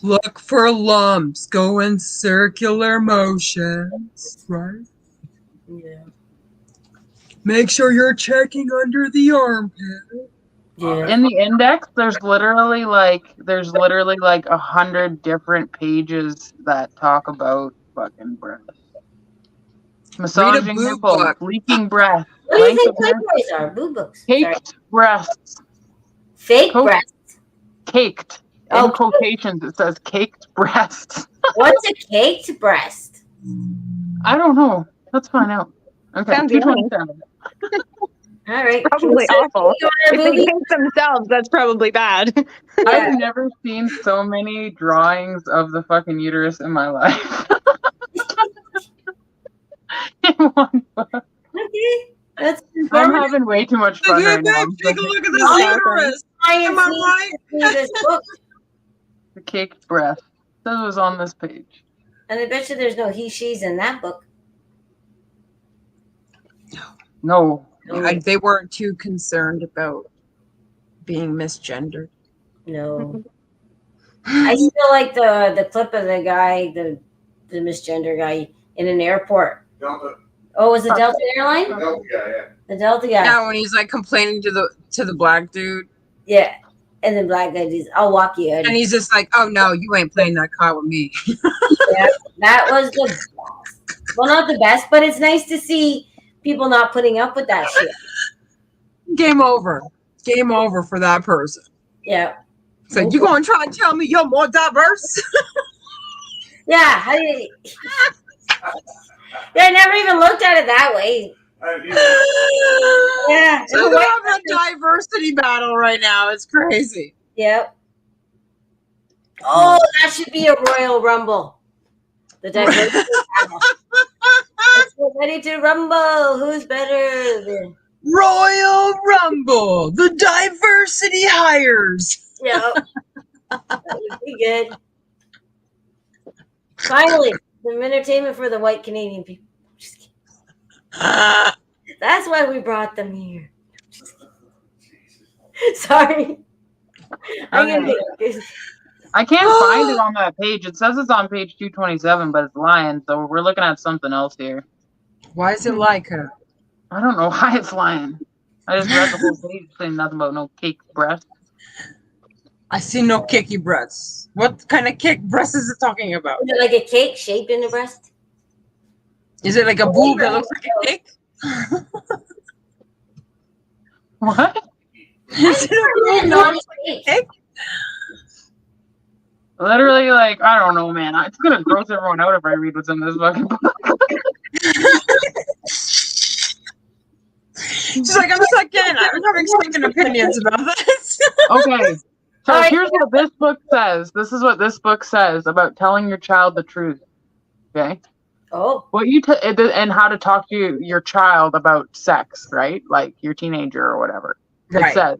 S4: Look for lumps. Go in circular motions. Right?
S1: Yeah.
S4: Make sure you're checking under the armpit.
S1: Yeah.
S2: In the index, there's literally like 100 different pages that talk about fucking breasts. Massaging
S4: boob
S2: nipples,
S4: book.
S2: leaking breath,
S1: What do you
S2: length
S1: think
S2: of hair,
S1: Playboys are? Boob books. Sorry.
S2: caked breasts,
S1: Fake
S2: Coke-
S1: breasts.
S2: caked.
S1: Oh,
S2: In quotations, it says caked breasts.
S1: what's a caked breast?
S2: I don't know. Let's find out. Okay,
S5: Sounds yummy.
S2: 227.
S1: All right.
S5: Probably
S1: Can we
S5: awful.
S1: start
S5: If
S1: a
S5: they
S1: movie?
S5: hate themselves, that's probably bad.
S1: Yeah.
S2: I've never seen so many drawings of the fucking uterus in my life. In one book.
S1: Okay. That's
S2: I'm
S1: informative.
S2: having way too much
S4: Like,
S2: fun
S4: hey,
S2: right now.
S4: babe, take a look at
S1: No.
S4: this uterus. Am I right?
S1: Read this book,
S2: The caked breath. That was on this page.
S1: and I bet you there's no he, she's in that book.
S2: No.
S4: They weren't too concerned about being misgendered.
S1: No. I still like the clip of the guy, the misgender guy in an airport.
S3: Delta.
S1: Oh, was it Delta Airline?
S3: Delta guy, yeah.
S1: The Delta guy.
S4: Yeah, when he's like complaining to the black dude,
S1: Yeah. And the black guy just, I'll walk you out.
S4: and he's just like, "Oh no, you ain't playing that card with me."
S1: Yeah, that was the best. Well, not the best, but it's nice to see people not putting up with that shit.
S4: Game over. Game over for that person.
S1: Yeah.
S4: So you gonna try and tell me you're more diverse?
S1: Yeah. Yeah, I never even looked at it that way. Yeah.
S4: So they're having a diversity battle right now. It's crazy.
S1: Yep. Oh, that should be a Royal Rumble. The diversity battle. Let's get ready to rumble. Who's better?
S4: Royal Rumble, the diversity hires.
S1: Yep. That would be good. Finally, some entertainment for the white Canadian people. Just kidding. That's why we brought them here. Sorry. I'm gonna get
S2: I can't find it on that page. It says it's on page 227, but it's lying, so we're looking at something else here.
S4: Why is it like her?
S2: I don't know why it's lying. I just read the whole page saying nothing about no cake breast.
S4: I see no kicky breasts. What kind of kick breasts is it talking about?
S1: Is it like a cake shaped in the breast?
S4: Is it like a boob that looks like a cake?
S2: What?
S4: Is it a boob that looks like a cake?
S2: Literally, like, I don't know, man. It's gonna gross everyone out if I read what's in this fucking book.
S4: She's like, I'm having second opinions about this.
S2: Okay. So
S1: All right.
S2: here's what this book says. This is what this book says about telling your child the truth. Okay?
S1: Oh,
S2: What you and how to talk to your child about sex, right? Like your teenager or whatever. It says,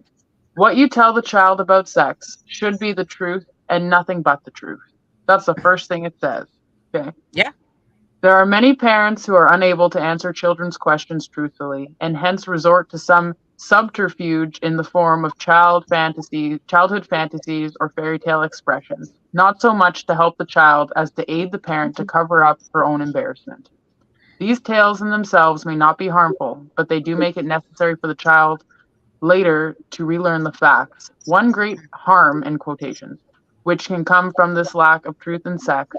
S2: what you tell the child about sex should be the truth and nothing but the truth. That's the first thing it says. Okay?
S4: Yeah.
S2: There are many parents who are unable to answer children's questions truthfully and hence resort to some subterfuge in the form of childhood fantasies or fairy tale expressions, not so much to help the child as to aid the parent to cover up her own embarrassment. These tales in themselves may not be harmful, but they do make it necessary for the child later to relearn the facts. One great harm, in quotations, which can come from this lack of truth in sex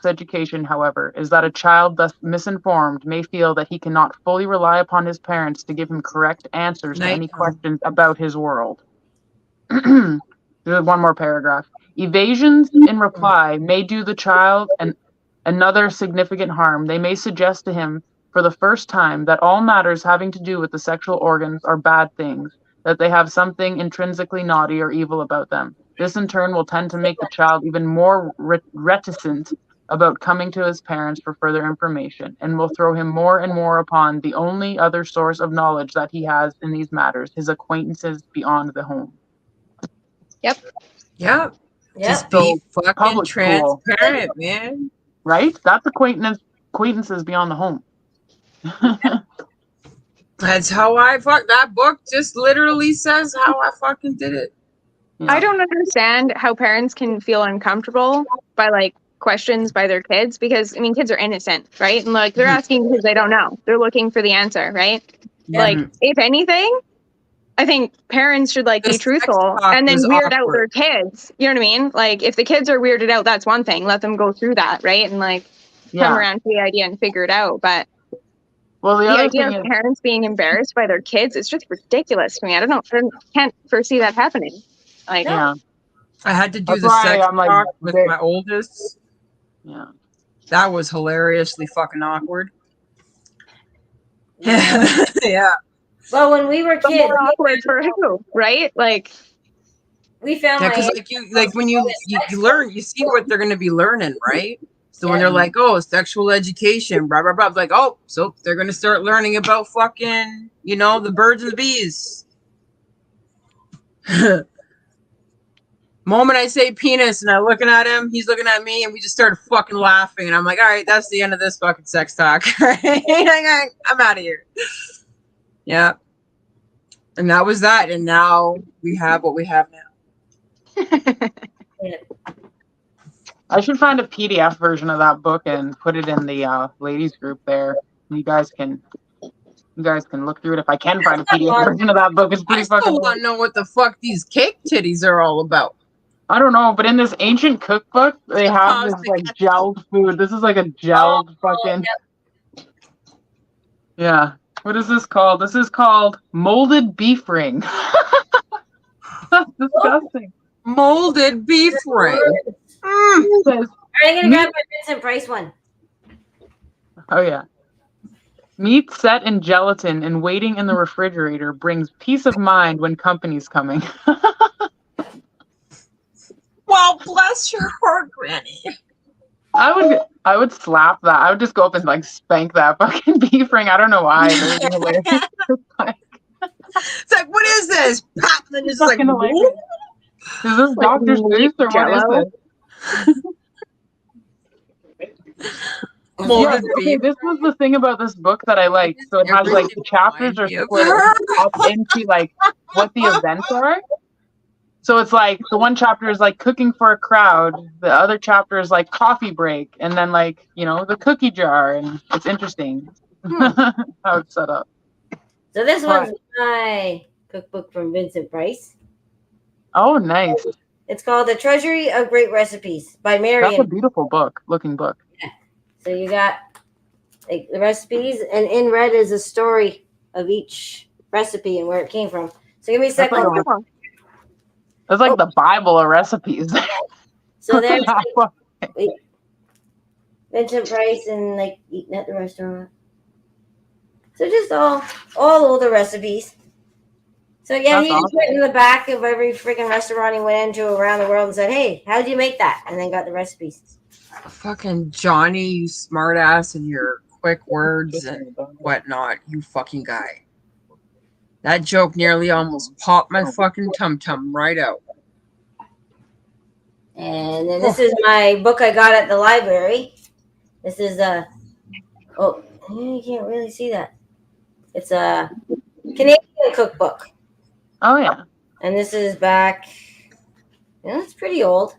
S2: education, however, is that a child thus misinformed may feel that he cannot fully rely upon his parents to give him correct answers to any questions about his world. There's one more paragraph. Evasions in reply may do the child another significant harm. They may suggest to him for the first time that all matters having to do with the sexual organs are bad things, that they have something intrinsically naughty or evil about them. This in turn will tend to make the child even more reticent about coming to his parents for further information and will throw him more and more upon the only other source of knowledge that he has in these matters, his acquaintances beyond the home.
S1: yep.
S4: Just be fucking
S2: public school.
S4: transparent, man.
S2: Right? That's acquaintances beyond the home.
S4: That's how I fuck. That book just literally says how I fucking did it.
S2: Yeah.
S5: I don't understand how parents can feel uncomfortable by like questions by their kids because I mean kids are innocent, right? And like they're asking because they don't know. They're looking for the answer, right? Like if anything, I think parents should like be truthful and then weird out their kids. You know what I mean? Like if the kids are weirded out, that's one thing. Let them go through that, right? And like come around to the idea and figure it out. But
S2: Well, the
S5: The
S2: other
S5: idea
S2: thing
S5: of
S2: is,
S5: parents being embarrassed by their kids is just ridiculous to me. I don't know. Can't foresee that happening. Like,
S2: yeah,
S4: I had to do
S2: that's
S4: the
S2: why
S4: sex
S2: I'm like,
S4: talk with my oldest.
S2: yeah.
S4: That was hilariously fucking awkward.
S1: Yeah.
S4: Yeah.
S1: Well, when we were
S5: but
S1: kids,
S5: more awkward for who, right? Like,
S1: we found
S4: Yeah,
S1: my
S4: because like when you learn, you see what they're gonna be learning, right? So when
S1: Yeah.
S4: they're like, oh, sexual education, blah blah blah, it's like, oh, so they're gonna start learning about fucking, the birds and the bees. Moment I say penis and I'm looking at him, he's looking at me, and we just started fucking laughing, and I'm like, all right, that's the end of this fucking sex talk. I'm out of here. Yeah. And that was that, and now we have what we have now.
S1: Yeah.
S2: I should find a PDF version of that book and put it in the ladies group there. You guys can look through it. If I can find a PDF version of that book, it's
S4: I
S2: pretty
S4: still
S2: fucking.
S4: want to know what the fuck these cake titties are all about.
S2: I don't know, but in this ancient cookbook, they have this like gelled food. This is like a gelled fucking. Yeah. What is this called? This is called molded beef ring. That's disgusting.
S4: Molded beef ring.
S2: It says,
S1: Are you gonna grab my Vincent Price one?
S2: oh yeah. Meat set in gelatin and waiting in the refrigerator brings peace of mind when company's coming.
S4: Well, bless your heart, Granny.
S2: I would slap that. I would just go up and like spank that fucking beef ring. I don't know why. It was hilarious.
S4: It's like, what is this? Pop, and it's like,
S2: Fucking hilarious. Is this
S5: Like
S2: Dr. Seuss or
S5: Jell-O?
S2: what is this?
S4: molded
S2: Yeah, okay,
S4: beef.
S2: this was the thing about this book that I liked. So it has like the chapters are split up into like what the events are. So it's like the one chapter is like cooking for a crowd, the other chapter is like coffee break, and then like, the cookie jar, and it's interesting how it's set up.
S1: So this one's my cookbook from Vincent Price.
S2: Oh, nice.
S1: It's called The Treasury of Great Recipes by
S2: That's a
S1: Marion.
S2: beautal looking book.
S1: So you got like the recipes, and in red is a story of each recipe and where it came from. So give me a second.
S2: It's like the Bible of recipes.
S1: So there's like, Vincent Price and like eating at the restaurant. So just all older recipes. So yeah,
S2: That's
S1: he just went in the back of every freaking restaurant he went into around the world and said, "Hey, how do you make that?" And then got the recipes.
S4: Fucking Johnny, you smartass, and your quick words and whatnot, you fucking guy. That joke nearly almost popped my fucking tum-tum right out.
S1: And then this is my book I got at the library. This is you can't really see that. It's a Canadian cookbook.
S2: Oh yeah.
S1: And this is back, it's pretty old.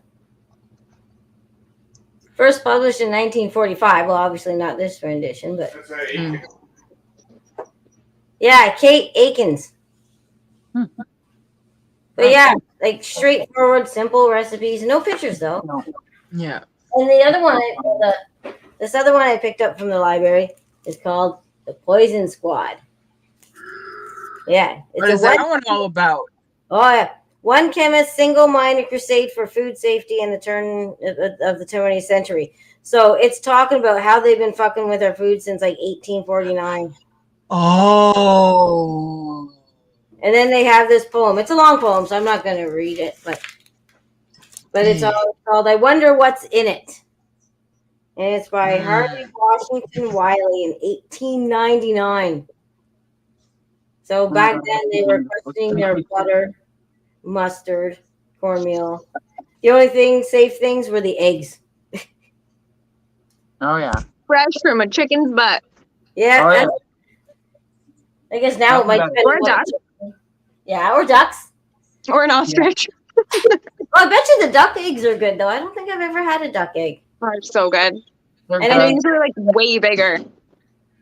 S1: First published in 1945. Well, obviously not this rendition, but yeah, Kate Aikens. But yeah, like straightforward, simple recipes. No pictures though.
S4: Yeah.
S1: And the other one, this other one I picked up from the library is called The Poison Squad. Yeah.
S4: What is that one all about?
S1: Oh, yeah. One chemist's single-minded crusade for food safety in the turn of the 20th century. So it's talking about how they've been fucking with our food since like 1849.
S4: Oh.
S1: And then they have this poem. It's a long poem, so I'm not going to read it, but it's all called "I Wonder What's in It," and it's by Harvey Washington Wiley in 1899. So back then they were questioning their butter, mustard, cornmeal. The only safe things were the eggs.
S2: Oh yeah.
S5: Fresh from a chicken's butt.
S1: Yeah.
S2: Oh, yeah.
S1: I guess now it might be
S5: Or a duck.
S1: Yeah, or ducks.
S5: Or an ostrich.
S1: I bet you the duck eggs are good though. I don't think I've ever had a duck egg.
S5: They're so good.
S2: They're
S1: And
S5: And
S2: good.
S5: these are like way bigger.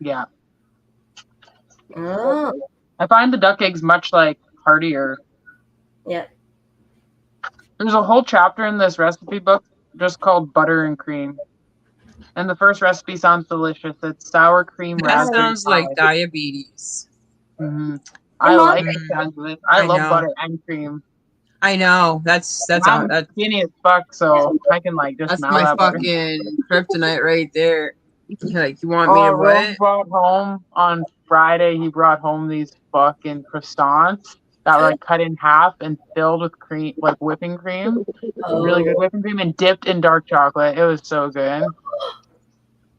S2: Yeah.
S1: Oh.
S2: I find the duck eggs much like heartier.
S1: Yeah.
S2: There's a whole chapter in this recipe book just called butter and cream. And the first recipe sounds delicious. It's sour cream
S4: That
S2: raspberry
S4: sounds
S2: pie.
S4: like diabetes.
S2: Mhm.
S1: Hey,
S2: I
S1: Mom.
S2: like the sounds of it. I
S4: I
S2: love
S4: know.
S2: butter and cream.
S4: I know. That's
S2: I'm skinny as fuck, so I can like just
S4: that's
S2: smell
S4: my
S2: that butter.
S4: fucking kryptonite right there. Like, you want me
S2: Oh,
S4: to
S2: Rose
S4: what?
S2: brought home on Friday. He brought home these fucking croissants that were like cut in half and filled with cream, like whipping cream, really good
S1: Oh,
S2: whipping cream, and dipped in dark chocolate. It was so good.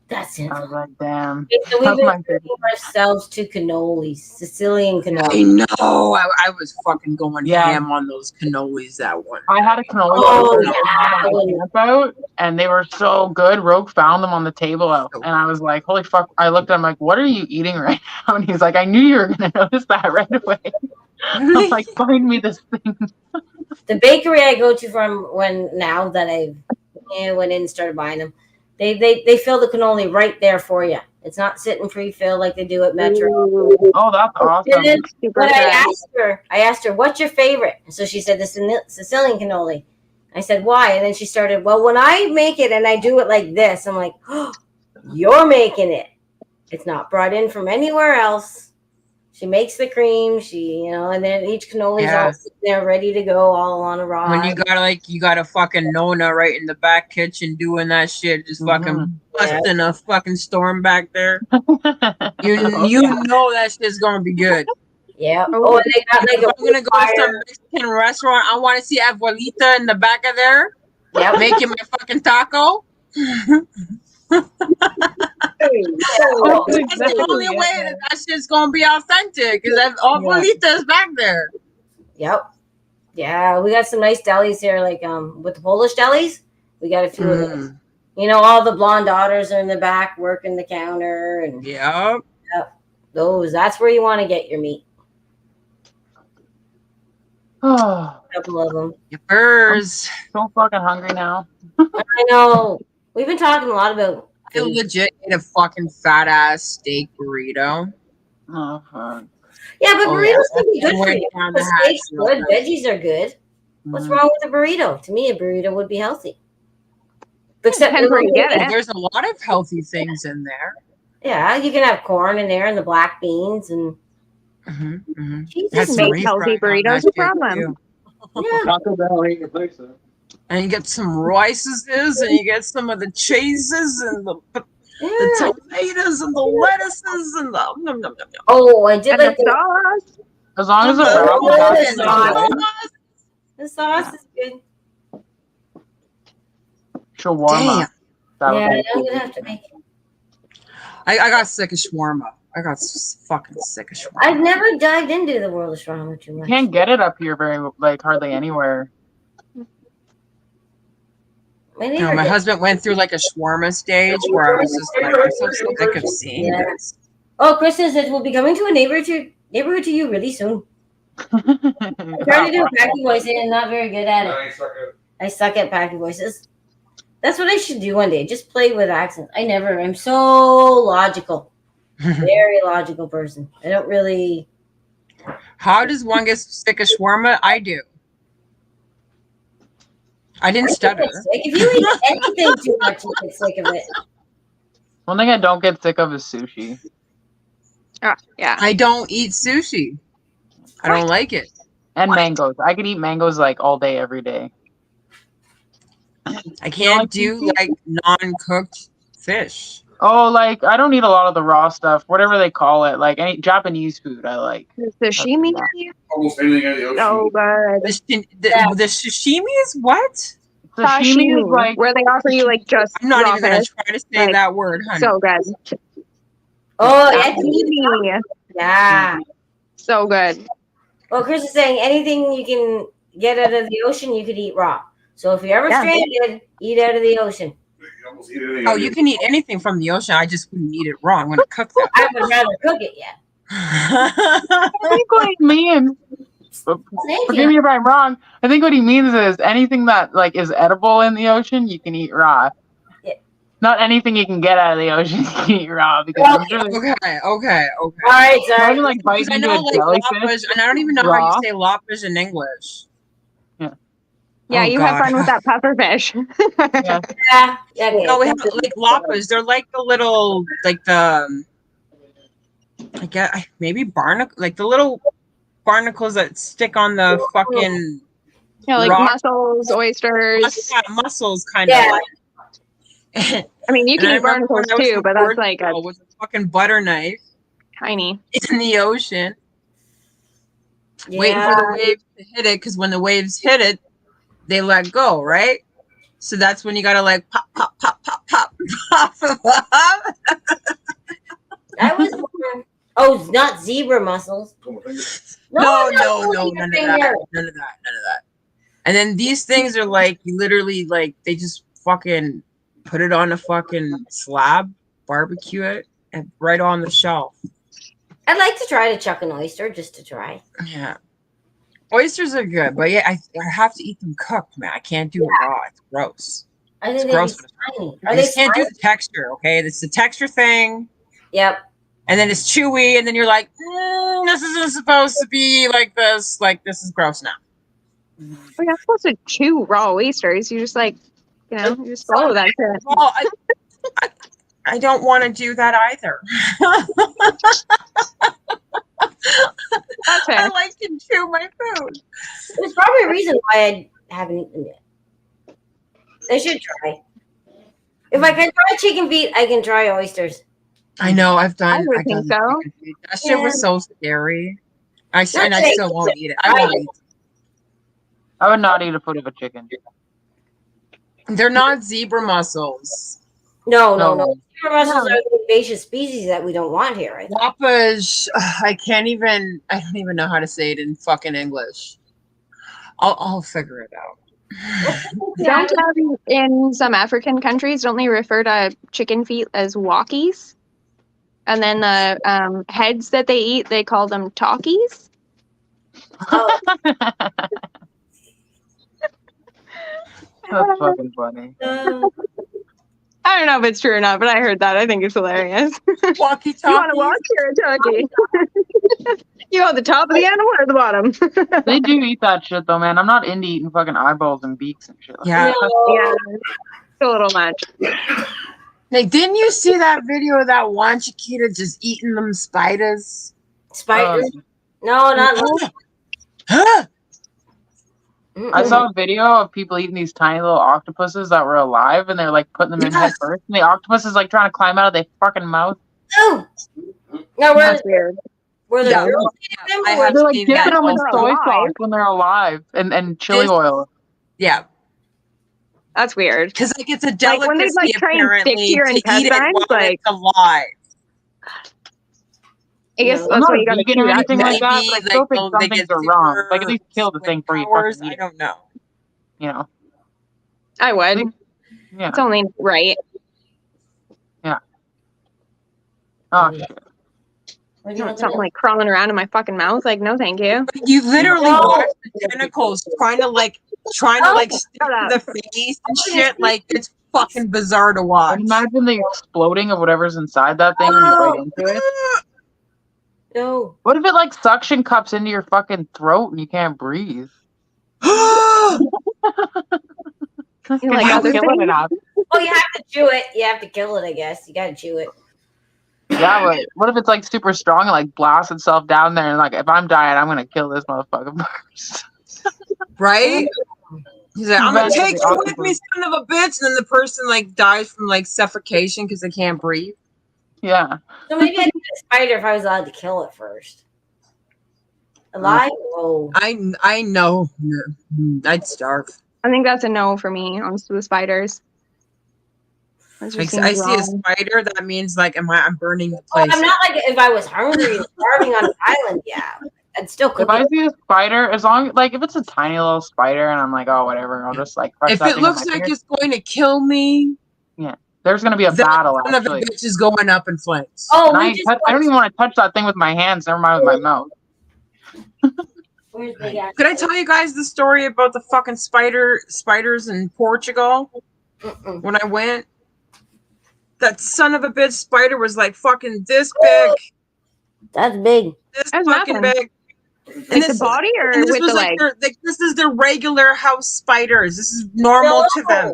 S1: that's it.
S2: I was like, damn,
S1: Okay, so we've
S2: that's
S1: been
S2: my favorite.
S1: treating ourselves to cannolis, Sicilian
S4: I
S1: cannolis.
S4: know. I was fucking going
S2: Yeah.
S4: ham on those cannolis that one.
S2: I had a cannoli
S1: Oh,
S2: on my camp out, and they were so good. Rogue found them on the table out, and I was like, "Holy fuck!" I looked at him like, "What are you eating right now?" And he's like, "I knew you were gonna notice that right away." I'm like, "Find me this thing."
S1: The bakery I go to from when now that I've went in and started buying them, they fill the cannoli right there for you. It's not sitting pre-filled like they do at Metro.
S2: Oh, that's awesome.
S1: And then,
S5: Super
S1: but
S5: good.
S1: I asked her, what's your favorite? And so she said the Sicilian cannoli. I said, why? And then she started, well, when I make it and I do it like this, I'm like, oh, you're making it. It's not brought in from anywhere else. She makes the cream, and then each cannoli's all sitting there ready to go, all on a rod.
S4: When you got a fucking Nona right in the back kitchen doing that shit, just fucking busting a fucking storm back there. You know that shit's gonna be good.
S1: Yeah. Oh, and they got like
S4: if I'm gonna go to some Mexican restaurant, I want to see Abuelita in the back of there.
S1: Yep.
S4: Making my fucking taco. That's the only way that shit's gonna be authentic, is that Abuelita's back there.
S1: Yep. Yeah, we got some nice delis here, like with the Polish delis. We got a few of them. All the blonde daughters are in the back working the counter, and
S4: yep.
S1: That's where you want to get your meat.
S2: Oh,
S1: a couple of them.
S4: Yippers.
S2: I'm so fucking hungry now.
S1: I know. We've been talking a lot about.
S4: I legit ate a fucking fat ass steak burrito.
S2: Oh fuck.
S1: Yeah, but burritos can be good for you.
S4: The
S1: The steak's good. Veggies are good. What's wrong with a burrito? To me, a burrito would be healthy.
S5: Except where you get it.
S4: There's a lot of healthy things in there.
S1: Yeah, you can have corn in there and the black beans and.
S5: Jesus, make healthy burritos a problem.
S1: Yeah.
S6: Taco Bell ain't your place though.
S4: And you get some rices and you get some of the cheeses and the tomatoes and the lettuces and the
S1: Oh, I did like
S5: the sauce.
S2: As long as
S1: the sauce is good.
S2: Shawarma.
S1: Yeah, I'm gonna have to make it.
S4: I got sick of shawarma. I got fucking sick of shawarma.
S1: I've never dived into the world of shawarma too much.
S2: Can't get it up here hardly anywhere.
S4: My husband went through like a shawarma stage where I was just like, I'm so sick of seeing this.
S1: Oh, Kristen says we'll be coming to a neighborhood to you really soon. I'm trying to do a packy voice and I'm not very good at it. I suck at packy voices. That's what I should do one day. Just play with accents. I'm so logical. Very logical person. I don't really.
S4: How does one get sick of shawarma? I do. I didn't stutter.
S1: If you eat anything too much, you get sick of it.
S2: One thing I don't get sick of is sushi.
S5: Yeah.
S4: I don't eat sushi. I don't like it.
S2: And mangoes. I could eat mangoes like all day, every day.
S4: I can't do like non-cooked fish.
S2: Oh, like I don't eat a lot of the raw stuff, whatever they call it. Like any Japanese food, I like.
S5: Sashimi.
S3: Almost anything out of the ocean.
S5: Oh, good.
S4: The sashimi is what?
S2: Sashimi is like
S5: where they offer you like just.
S4: I'm not
S5: raw
S4: even gonna
S5: fish.
S4: try to say that word, honey.
S5: So good.
S1: Oh,
S5: Sashimi.
S1: yeah.
S5: So good.
S1: Well, Chris is saying anything you can get out of the ocean, you could eat raw. So if you're ever stranded, eat out of the oceon.
S4: Oh, you can eat anything from the ocean. I just wouldn't eat it raw. I'm gonna cook that.
S1: I would rather cook it, yeah.
S2: I think what he means. Forgive me if I'm wrong. I think what he means is anything that like is edible in the ocean, you can eat raw.
S1: Yeah.
S2: Not anything you can get out of the ocean, you can eat raw. Because
S4: okay.
S1: All right, sorry.
S2: Like biting into a jellyfish.
S4: Lobfish, and I don't even know how you say lobfish in English.
S2: Yeah.
S5: Yeah,
S4: Oh,
S5: you have
S4: God.
S5: fun with that puffer fish.
S2: Yeah.
S1: Yeah. Okay.
S4: No, we have like lapas. They're like the little, like the, I guess maybe barnacle, like the little barnacles that stick on the fucking
S5: Like
S4: rock.
S5: mussels, oysters.
S4: Yeah, mussels, kind of
S1: Yeah.
S4: like.
S5: I mean, you
S4: And
S5: can
S4: I
S5: eat
S4: remember
S5: barnacles
S4: when I was
S5: too,
S4: in
S5: but that's like a
S4: Portugal with a fucking butter knife
S5: tiny.
S4: in the ocean, waiting for the waves to hit it, because when the waves hit it, they let go, right? So that's when you gotta like pop, pop, pop, pop, pop, pop, pop.
S1: I was born. Oh, it's not zebra mussels.
S4: No,
S1: no,
S4: none of that. And then these things are like, you literally like, they just fucking put it on a fucking slab, barbecue it, and right on the shelf.
S1: I'd like to try to chuck an oyster just to try.
S4: Yeah. Oysters are good, but yeah, I have to eat them cooked, man. I can't do it raw. It's gross.
S1: I
S4: It's
S1: think they'd be
S4: gross.
S1: slimy.
S4: I
S1: Are they
S4: just can't do
S1: slimy?
S4: the texture, okay? It's the texture thing,
S1: Yep.
S4: and then it's chewy, and then you're like, this isn't supposed to be like this. Like, this is gross now.
S5: We're not supposed to chew raw oysters. You just like, you just swallow that shit.
S4: Well, I don't want to do that either.
S5: That's fair.
S4: I like to chew my food.
S1: There's probably a reason why I haven't eaten yet. I should try. If I can try chicken feet, I can try oysters.
S4: I know. I've done.
S5: I would
S4: I've
S5: think
S4: done
S5: so.
S4: chicken feet. That shit was so scary. I still won't eat it. I
S1: Right.
S4: won't eat it.
S2: I would not eat a foot of a chicken.
S4: They're not zebra mussels.
S1: No.
S2: No.
S1: Zebra mussels are the invasive species that we don't want here. I think.
S4: Wapash. I don't even know how to say it in fucking English. I'll figure it out.
S5: Don't in some African countries, don't they refer to chicken feet as walkies? And then the heads that they eat, they call them talkies.
S1: Oh,
S2: That's fucking funny.
S5: I don't know if it's true or not, but I heard that. I think it's hilarious.
S4: Walkie
S5: You want to
S4: talkie.
S5: walk? You're a talkie. You on the top of the animal or the bottom?
S2: They do eat that shit though, man. I'm not into eating fucking eyeballs and beaks and shit. Like
S4: Yeah.
S5: Yeah, it's a little much.
S4: Like, didn't you see that video of that one Chiquita just eating them spiders?
S1: spiders? No, not like.
S4: Huh?
S2: I saw a video of people eating these tiny little octopuses that were alive, and they're like putting them in head first, and the octopus is like trying to climb out of their fucking mouth.
S1: Oh, no,
S5: That's weird.
S1: were the
S4: Yeah,
S1: girls
S4: I
S1: eating them?
S4: have
S2: They're like
S4: seen
S2: dipping
S4: that
S2: them in
S5: when they're
S2: soy
S5: alive.
S2: sauce when they're alive, and chili
S4: This-
S2: oil.
S4: Yeah,
S5: That's weird.
S4: because like it's a
S5: Like
S4: delicacy
S5: when they like try and stick
S4: apparently
S5: to your
S4: to eat it
S5: intestines,
S4: while
S5: like
S4: it's alive.
S5: I guess
S1: No.
S2: I'm
S5: that's
S2: not
S5: why
S2: a
S5: you gotta
S2: vegan
S5: do
S2: or
S5: that.
S2: anything like that, but I
S4: Maybe,
S2: still
S4: like,
S2: think
S4: they
S2: some
S4: get
S2: things are wrong. Like at least kill the
S4: super
S2: thing before you
S4: powers.
S2: fucking eat
S4: I
S2: it.
S4: don't know.
S2: You know?
S5: I would.
S2: Yeah.
S5: It's only right.
S2: Oh shit.
S1: What do
S5: You
S1: you
S5: want
S1: want
S5: something like crawling around in my fucking mouth? Like, no, thank you.
S4: You literally
S1: No.
S4: watch the tentacles trying to stick
S5: shut
S4: to
S5: up.
S4: the face and shit. Like, it's fucking bizarre to watch.
S2: And imagine the exploding of whatever's inside that thing when you bite into it.
S1: No.
S2: What if it like suction cups into your fucking throat and you can't breathe?
S5: You're like,
S2: Can't
S5: other
S2: kill it
S5: things?
S2: enough.
S1: Oh, you have to chew it. You have to kill it, I guess. You gotta chew it.
S2: Yeah, but what if it's like super strong and like blasts itself down there and like if I'm dying, I'm gonna kill this motherfucker first.
S4: Right? He's like, I'm gonna
S2: Eventually,
S4: take you with
S2: octopus.
S4: me, son of a bitch. And then the person like dies from like suffocation because they can't breathe.
S2: Yeah.
S1: So maybe I'd eat a spider if I was allowed to kill it first. Alive? Oh.
S4: I know. I'd starve.
S5: I think that's a no for me on the spiders. That just
S4: Like,
S5: seems
S4: I see a
S5: wrong.
S4: spider. That means like, I'm burning the
S1: Oh,
S4: place.
S1: I'm not like if I was hungry and starving on an island, yeah. I'd still cook
S2: If I
S1: it.
S2: see a spider, as long like if it's a tiny little spider and I'm like, oh whatever, I'll just like crush
S4: If
S2: that
S4: it
S2: thing with
S4: looks
S2: my
S4: like
S2: finger.
S4: it's going to kill me,
S2: There's gonna be a
S4: that
S2: battle
S4: son of a
S2: actually.
S4: bitch is going up in flames.
S1: Oh,
S2: And
S1: we
S2: I
S1: just
S2: don't even want to touch that thing with my hands, never mind with my mouth.
S1: Where's Big Ass?
S4: Could I tell you guys the story about the fucking spiders in Portugal
S1: Mm-mm.
S4: when I went? That son of a bitch spider was like fucking this big,
S1: That's big.
S4: this
S5: That's
S4: fucking
S5: nothing.
S4: big.
S5: Like the body or
S4: and this
S5: with
S4: was
S5: the
S4: like
S5: leg?
S4: this is their regular house spiders. This is normal to them.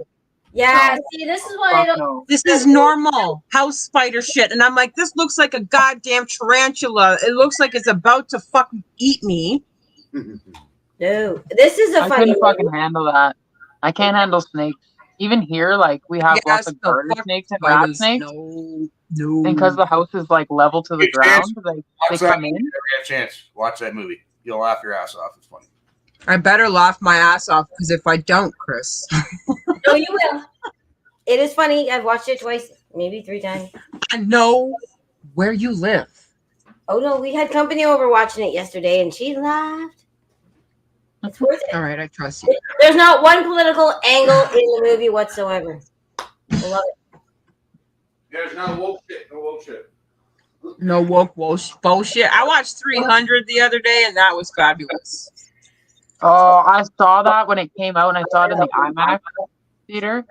S1: Yeah, see, this is why I
S2: Fuck
S1: don't.
S2: no.
S4: This is normal house spider shit. And I'm like, this looks like a goddamn tarantula. It looks like it's about to fucking eat me.
S1: No, this is a
S2: I
S1: funny
S2: couldn't fucking
S1: movie.
S2: handle that. I can't handle snakes. Even here, like we have lots
S4: Yes,
S2: of
S4: the
S2: garter
S4: fuck
S2: snakes and rat
S4: spiders.
S2: snakes,
S4: No,
S2: and because
S4: no.
S2: the house is like level to the
S3: Good chance.
S2: ground, they
S3: Watch that
S2: come
S3: movie.
S2: in.
S3: Never get a chance. Watch that movie. You'll laugh your ass off. It's funny.
S4: I better laugh my ass off because if I don't, Chris,
S1: No, you will. It is funny. I've watched it twice, maybe 3 times.
S4: I know where you live.
S1: Oh no, we had company over watching it yesterday, and she laughed. It's worth it.
S4: All right, I trust you.
S1: There's not one political angle in the movie whatsoever. I love it.
S3: There's no woke shit. No woke shit.
S4: No woke bullshit. I watched 300 the other day, and that was fabulous.
S2: Oh, I saw that when it came out, and I saw it in the IMAX theater.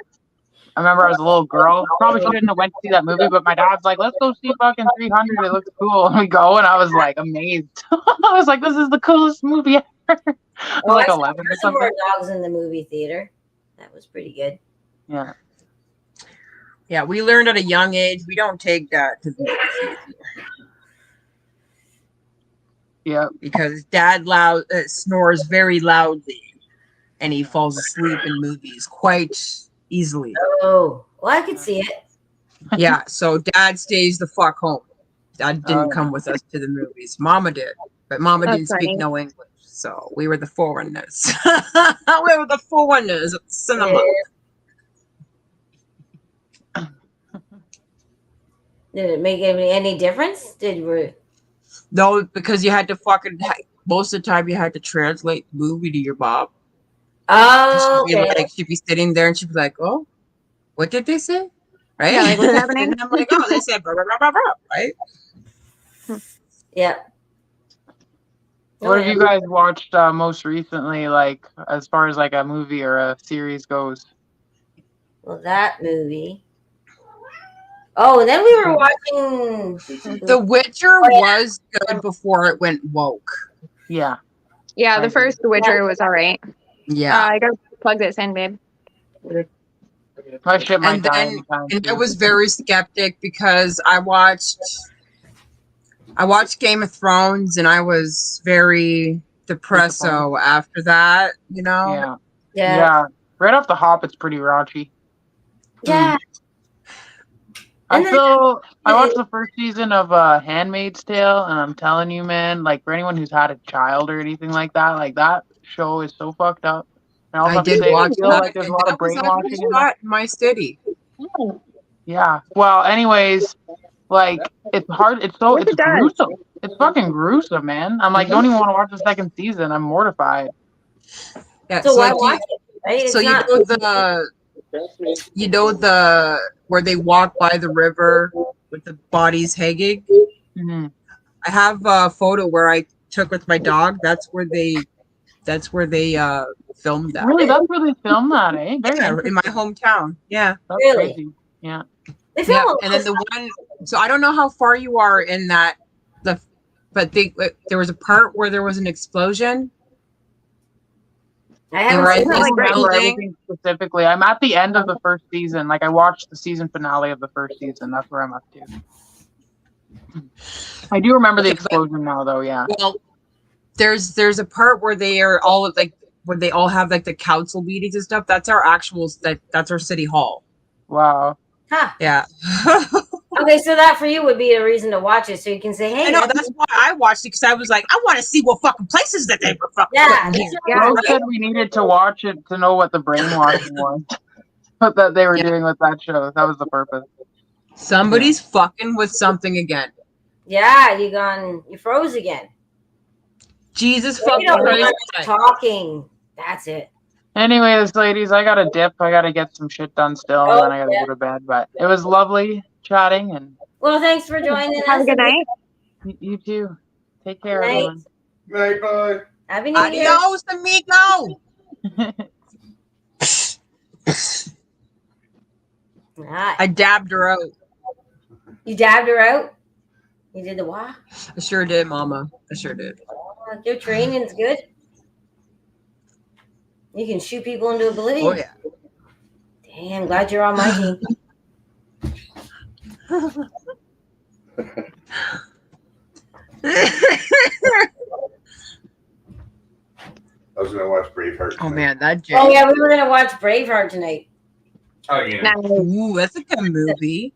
S2: I remember I was a little girl. Probably shouldn't have went to see that movie, but my dad's like, "Let's go see fucking 300. It looks cool." And we go, and I was like amazed. I was like, "This is the coolest movie ever." I was like
S1: I saw
S2: 11 or
S1: Reservoir
S2: something.
S1: Dogs in the movie theater. That was pretty good.
S2: Yeah.
S4: Yeah, we learned at a young age we don't take that to the movie theater
S2: Yeah.
S4: because Dad snores very loudly, and he falls asleep in movies quite easily.
S1: Oh, well, I could see it.
S4: Yeah, so Dad stays the fuck home. Dad didn't
S2: Oh.
S4: come with us to the movies. Mama did, but Mama
S5: That's
S4: didn't
S5: funny.
S4: speak no English, so we were the foreigners. We were the foreigners at the cinema.
S1: Did it make any difference? Did we?
S4: No, because you had to fucking most of the time you had to translate the movie to your mom.
S1: Oh,
S4: She'd be
S1: okay.
S4: like, she'd be sitting there and she'd be like, "Oh, what did they say?" Right?
S5: Yeah, like, what's happening?
S4: And I'm like, "Oh, they said blah, blah, blah, blah, blah," right?
S1: Yeah.
S2: What have you guys watched most recently, like as far as like a movie or a series goes?
S1: Well, that movie. Oh, and then we were watching.
S4: The Witcher
S1: Oh, yeah.
S4: was good before it went woke.
S2: Yeah.
S5: Yeah, the first Witcher was all right.
S4: Yeah.
S5: I gotta plug this in, babe.
S2: My shit might
S4: And
S2: die
S4: then
S2: anytime
S4: and I
S2: soon.
S4: was very skeptic because I watched Game of Thrones and I was very depresso after that, you know?
S2: Yeah.
S1: Yeah.
S2: Yeah. Right off the hop, it's pretty raunchy.
S1: Yeah. And then-
S2: I watched the first season of Handmaid's Tale, and I'm telling you, man, like for anyone who's had a child or anything like that show is so fucked up. And
S4: I
S2: have to
S4: did
S2: say,
S4: watch
S2: I feel
S4: that.
S2: like there's a
S4: and
S2: lot
S4: that
S2: of
S4: was
S2: brainwashing in that.
S4: shot in my city.
S2: Yeah. Well, anyways, like it's hard. It's
S5: What's it done?
S2: gruesome. It's fucking gruesome, man. I'm like, don't even want to watch the second season. I'm mortified.
S4: Yeah,
S1: So why
S4: do
S1: watch it? Right? It's
S4: so
S1: not.
S4: you know the where they walk by the river with the bodies hanging?
S2: Mm-hmm.
S4: I have a photo where I took with my dog. That's where they filmed that.
S2: Really, that's where they filmed that, eh? Very
S4: Yeah, in
S2: interesting.
S4: my hometown. Yeah.
S2: That's
S1: Really?
S2: crazy. Yeah.
S1: They film
S4: Yeah.
S1: a lot
S4: And then
S1: of
S4: the
S1: stuff.
S4: one so I don't know how far you are in that but there was a part where there was an explosion.
S1: I
S4: They
S1: haven't
S4: were
S1: seen
S4: in
S2: I
S1: that.
S4: this
S2: don't remember
S4: building.
S2: everything specifically. I'm at the end of the first season. Like I watched the season finale of the first season. That's where I'm up to. I do remember the
S4: Okay, but-
S2: explosion now, though. Yeah.
S4: Well, there's a part where they are all like where they all have like the council meetings and stuff. That's our that's our city hall.
S2: Wow.
S1: Huh.
S4: Yeah.
S1: Okay, so that for you would be a reason to watch it, so you can say, "Hey,
S4: I know that's why I watched it because I was like, I want to see what fucking places that they were fucking
S1: Yeah,
S4: putting
S1: me
S4: here.
S1: too.
S5: Yeah.
S2: Rose said we needed to watch it to know what the brainwashing was. What that they were
S4: Yeah.
S2: doing with that show. That was the purpose.
S4: Somebody's fucking with something again.
S1: Yeah, you froze again.
S4: Jesus
S1: You
S4: fucking
S1: don't
S4: Christ.
S1: want talking. That's it.
S2: Anyways, ladies, I gotta dip. I gotta get some shit done still, and then I gotta go to bed. But it was lovely chatting, and
S1: Well, thanks for joining us.
S5: Have a good night.
S2: you too. Take care,
S1: Night.
S2: everyone.
S3: Night, bye.
S1: Happy New Year.
S4: Adios, amigo.
S1: Ah,
S4: I dabbed her out.
S1: you dabbed her out? You did the what?
S4: I sure did, Mama. I sure did.
S1: Your training's good. You can shoot people into oblivion.
S4: Oh yeah.
S1: Damn, glad you're on my team.
S3: I was gonna watch Braveheart.
S4: Oh
S3: tonight.
S4: man, that
S1: Oh
S4: Jay.
S1: yeah, we were gonna watch Braveheart tonight.
S3: Oh yeah.
S5: Nice.
S4: Ooh, that's a good movie.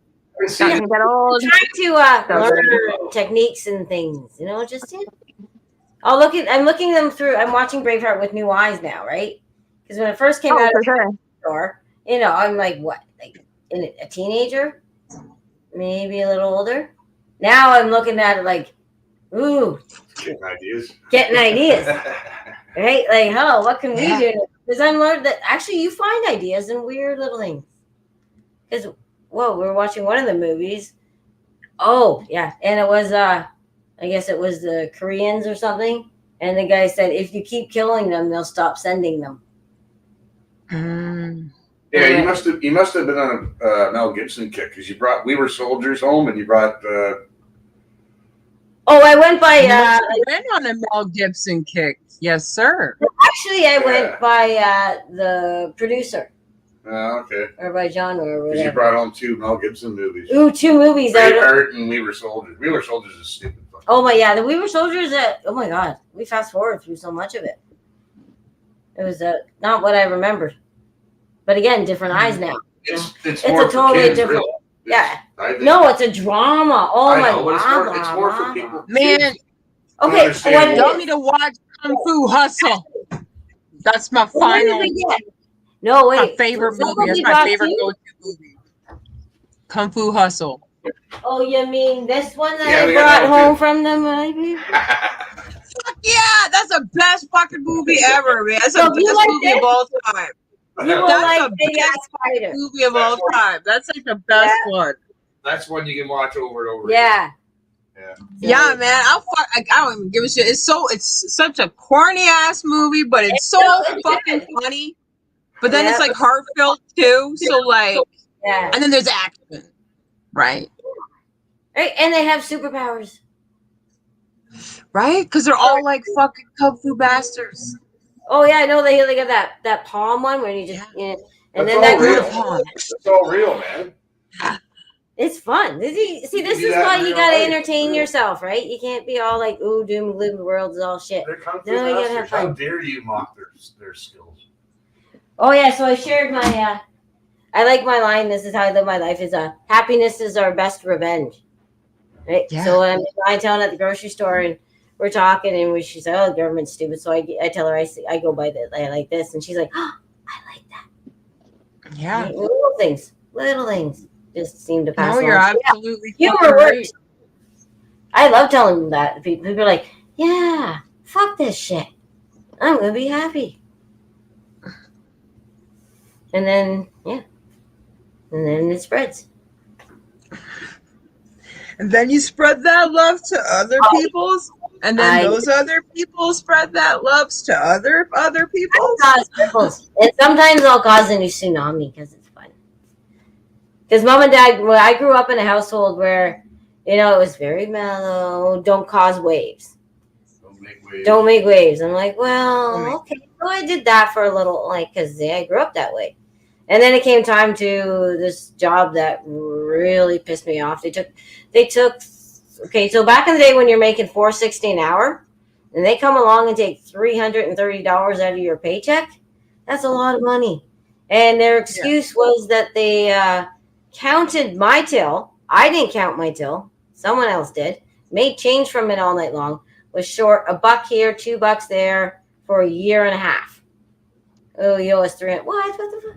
S5: Starting to get old.
S1: Trying to learn techniques and things, just it. I'm looking them through. I'm watching Braveheart with new eyes now, right? Because when it first came
S5: Oh,
S1: out
S5: for
S1: of the
S5: sure.
S1: store, I'm like, what, like a teenager, maybe a little older. Now I'm looking at it like, ooh,
S3: Getting ideas.
S1: right? Like, oh, what can
S4: Yeah.
S1: we do? Because I'm learned that actually you find ideas in weird little things. Because, whoa, we were watching one of the movies. Oh, yeah. And it was, I guess it was the Koreans or something. And the guy said, if you keep killing them, they'll stop sending them.
S4: Mm.
S3: Yeah, you must have been on a Mel Gibson kick because you brought We Were Soldiers home and you brought.
S1: Oh, I went by.
S4: I went on a Mel Gibson kick. Yes, sir.
S1: Actually, I went by the producer.
S3: Okay.
S1: Or by genre or
S3: Because you
S1: whatever.
S3: brought home 2 Mel Gibson movies.
S1: Ooh, 2 movies.
S3: Braveheart and We Were Soldiers. We Were Soldiers is stupid.
S1: Oh my, yeah, the We Were Soldiers. Oh my God, we fast forward through so much of it. It was not what I remembered, but again, different eyes now.
S3: It's
S1: a
S3: more
S1: totally
S3: for kids,
S1: different.
S3: really.
S1: Yeah.
S3: I think.
S1: No, it's a drama. Oh
S3: I
S1: my
S3: know, but
S1: God.
S3: it's more for people.
S4: Man,
S3: kids.
S1: Okay,
S3: understand
S1: what
S3: what-
S4: tell me to watch Kung Fu Hustle. That's my
S1: what did
S4: final,
S1: we get? No,
S4: my
S1: wait.
S4: favorite
S1: What
S4: movie. That's
S1: we
S4: my
S1: brought
S4: favorite
S1: too?
S4: go-to movie. Kung Fu Hustle.
S1: Oh, you mean this one that
S3: Yeah,
S1: I
S3: we got
S1: brought
S3: that one
S1: home
S3: too.
S1: from them, maybe?
S4: Fuck yeah, that's the best fucking movie ever, man. That's
S1: So
S4: the
S1: you
S4: best
S1: like
S4: movie
S1: this?
S4: of all time.
S1: You will
S4: That's
S1: like
S4: the
S1: Big Ass
S4: best
S1: Spider.
S4: movie of all time. That's like the best one.
S3: That's one you can watch over and over.
S1: Yeah.
S4: Yeah, man. I don't even give a shit. It's such a corny ass movie, but it's so fucking funny. But then it's like heartfelt too. So like,
S1: Yeah.
S4: and then there's action, right?
S1: Right, and they have superpowers.
S4: Right? Because they're all like fucking kung fu bastards.
S1: Oh yeah, I know they got that palm one where you just and
S3: That's
S1: then
S3: all
S1: that
S3: real.
S1: goes.
S3: It's all real, man.
S1: It's fun. See, this
S3: do
S1: is
S3: that
S1: why
S3: in
S1: you
S3: real
S1: gotta
S3: life.
S1: entertain
S3: Real.
S1: yourself, right? You can't be all like, ooh, doom and gloom, the world's all shit.
S3: They're kung fu
S1: No, you gotta have
S3: masters. How
S1: fun.
S3: dare you mock their skills?
S1: Oh yeah, so I shared my I like my line, this is how I live my life, is happiness is our best revenge. Right?
S4: Yeah.
S1: So I'm lying down at the grocery store and we're talking and she said, oh, the government's stupid. So I tell her I go by this, I like this, and she's like, oh, I like that.
S4: Yeah.
S1: Little things just seem to pass
S4: No, you're
S1: along.
S4: absolutely
S1: Humor
S4: fucking right.
S1: works. I love telling them that. People are like, yeah, fuck this shit. I'm going to be happy. And then, yeah. And then it spreads.
S4: And then you spread that love to other people's, and then those other people spread that love to other people's.
S1: And sometimes I'll cause a new tsunami because it's fun. Because mom and dad, well, I grew up in a household where, it was very mellow. Don't cause waves. Don't make waves. I'm like, well, okay. So I did that for a little, because I grew up that way. And then it came time to this job that really pissed me off. They took, okay, so back in the day when you're making $4.60 an hour, and they come along and take $330 out of your paycheck, that's a lot of money. And their excuse was that they counted my till. I didn't count my till. Someone else did. Made change from it all night long. Was short $1 here, $2 there for a year and a half. Oh, you owe us $300. What the fuck?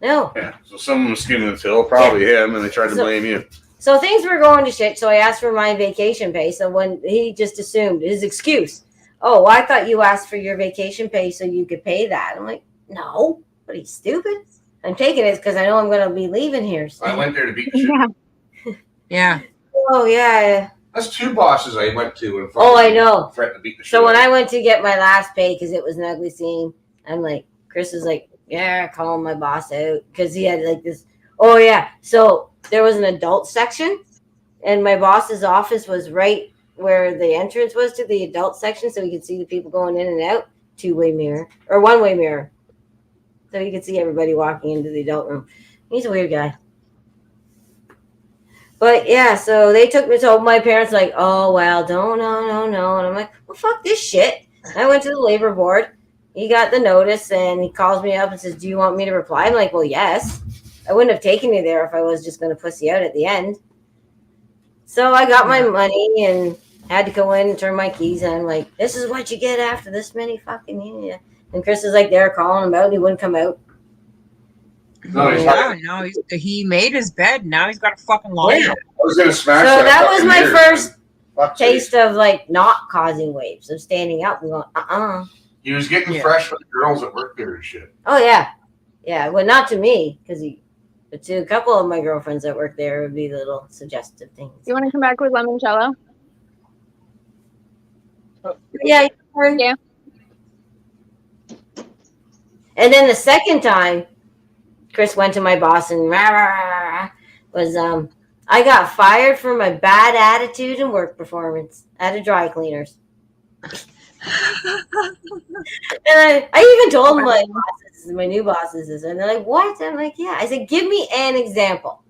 S1: No.
S3: Yeah. So someone was skimming the till, probably him, and they tried to blame you.
S1: So things were going to shit. So I asked for my vacation pay. So when he just assumed his excuse, oh, I thought you asked for your vacation pay so you could pay that. I'm like, no, but he's stupid. I'm taking it because I know I'm going to be leaving here. So.
S3: I went there to beat the shit.
S4: Yeah.
S1: Oh yeah.
S3: That's 2 bosses I went to and
S1: Oh, I know.
S3: threatened to beat the shit.
S1: So when I went to get my last pay because it was an ugly scene, I'm like, Chris is like, yeah, calling my boss out because he had like this. Oh yeah. So there was an adult section, and my boss's office was right where the entrance was to the adult section, so you could see the people going in and out. Two-way mirror or one-way mirror, so you could see everybody walking into the adult room. He's a weird guy. But yeah, so they took me. So my parents were like, oh well, don't no, and I'm like, well, fuck this shit. I went to the labor board. He got the notice and he calls me up and says, do you want me to reply? I'm like, well, yes. I wouldn't have taken you there if I was just going to pussy out at the end. So I got my money and had to go in and turn my keys in. I'm like, this is what you get after this many fucking years. And Chris is like there calling him out and he wouldn't come out.
S3: No, he's
S4: Yeah, no, he made his bed. Now he's got a fucking lie.
S1: Yeah.
S3: I was gonna smash
S1: So that was
S3: fucking
S1: my
S3: mirror,
S1: first
S3: man. Fuck
S1: taste
S3: sake.
S1: of like not causing waves, of standing up and going,
S3: He was getting
S4: Yeah.
S3: fresh with the girls at work there and shit.
S1: Oh yeah. Well, not to me, but to a couple of my girlfriends that work there, it would be little suggestive things.
S5: You want to come back with limoncello?
S1: Yeah.
S5: Yeah.
S1: And then the second time, Chris went to my boss and was I got fired for my bad attitude and work performance at a dry cleaners. And I even told my bosses, my new bosses this, and they're like, what? I'm like, yeah. I said, give me an example.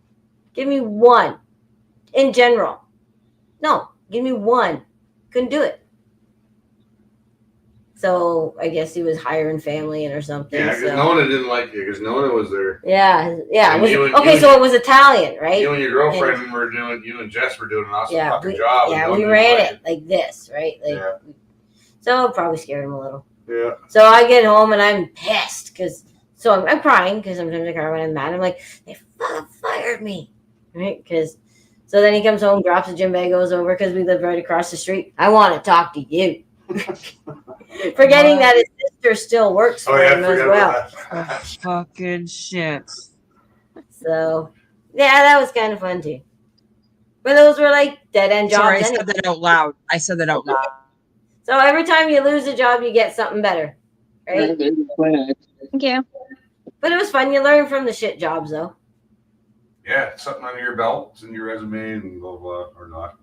S1: Give me one in general. No, give me one. Couldn't do it. So I guess he was hiring family in or something.
S3: Yeah, because
S1: so.
S3: Nona didn't like you because Nona was there.
S1: Yeah.
S3: And
S1: It was,
S3: you and-
S1: okay,
S3: you
S1: so it was Italian, right?
S3: You and your girlfriend were doing. You and Jess were doing an awesome
S1: Yeah,
S3: fucking job. and
S1: Yeah,
S3: Nona
S1: we
S3: didn't
S1: ran
S3: like
S1: it like this, right? Like,
S3: Yeah.
S1: So it probably scared him a little.
S3: Yeah.
S1: So I get home and I'm pissed because I'm crying because sometimes I cry when I'm mad. I'm like, they fired me, right? Because so then he comes home, drops a gym bag, goes over because we live right across the street. I want to talk to you. Forgetting that his sister still works
S3: Oh
S1: for
S3: yeah,
S1: him
S3: I
S1: as
S3: forgot
S1: well.
S3: about that.
S4: Fucking shit.
S1: So yeah, that was kind of fun too. But those were like dead end jobs.
S4: Sorry, I
S1: anyway.
S4: said that out loud. I said that out loud.
S1: So every time you lose a job, you get something better, right?
S6: There's a plan.
S5: Thank you.
S1: But it was fun. You learn from the shit jobs, though.
S3: Yeah, something under your belt, it's in your resume, and blah blah, or not.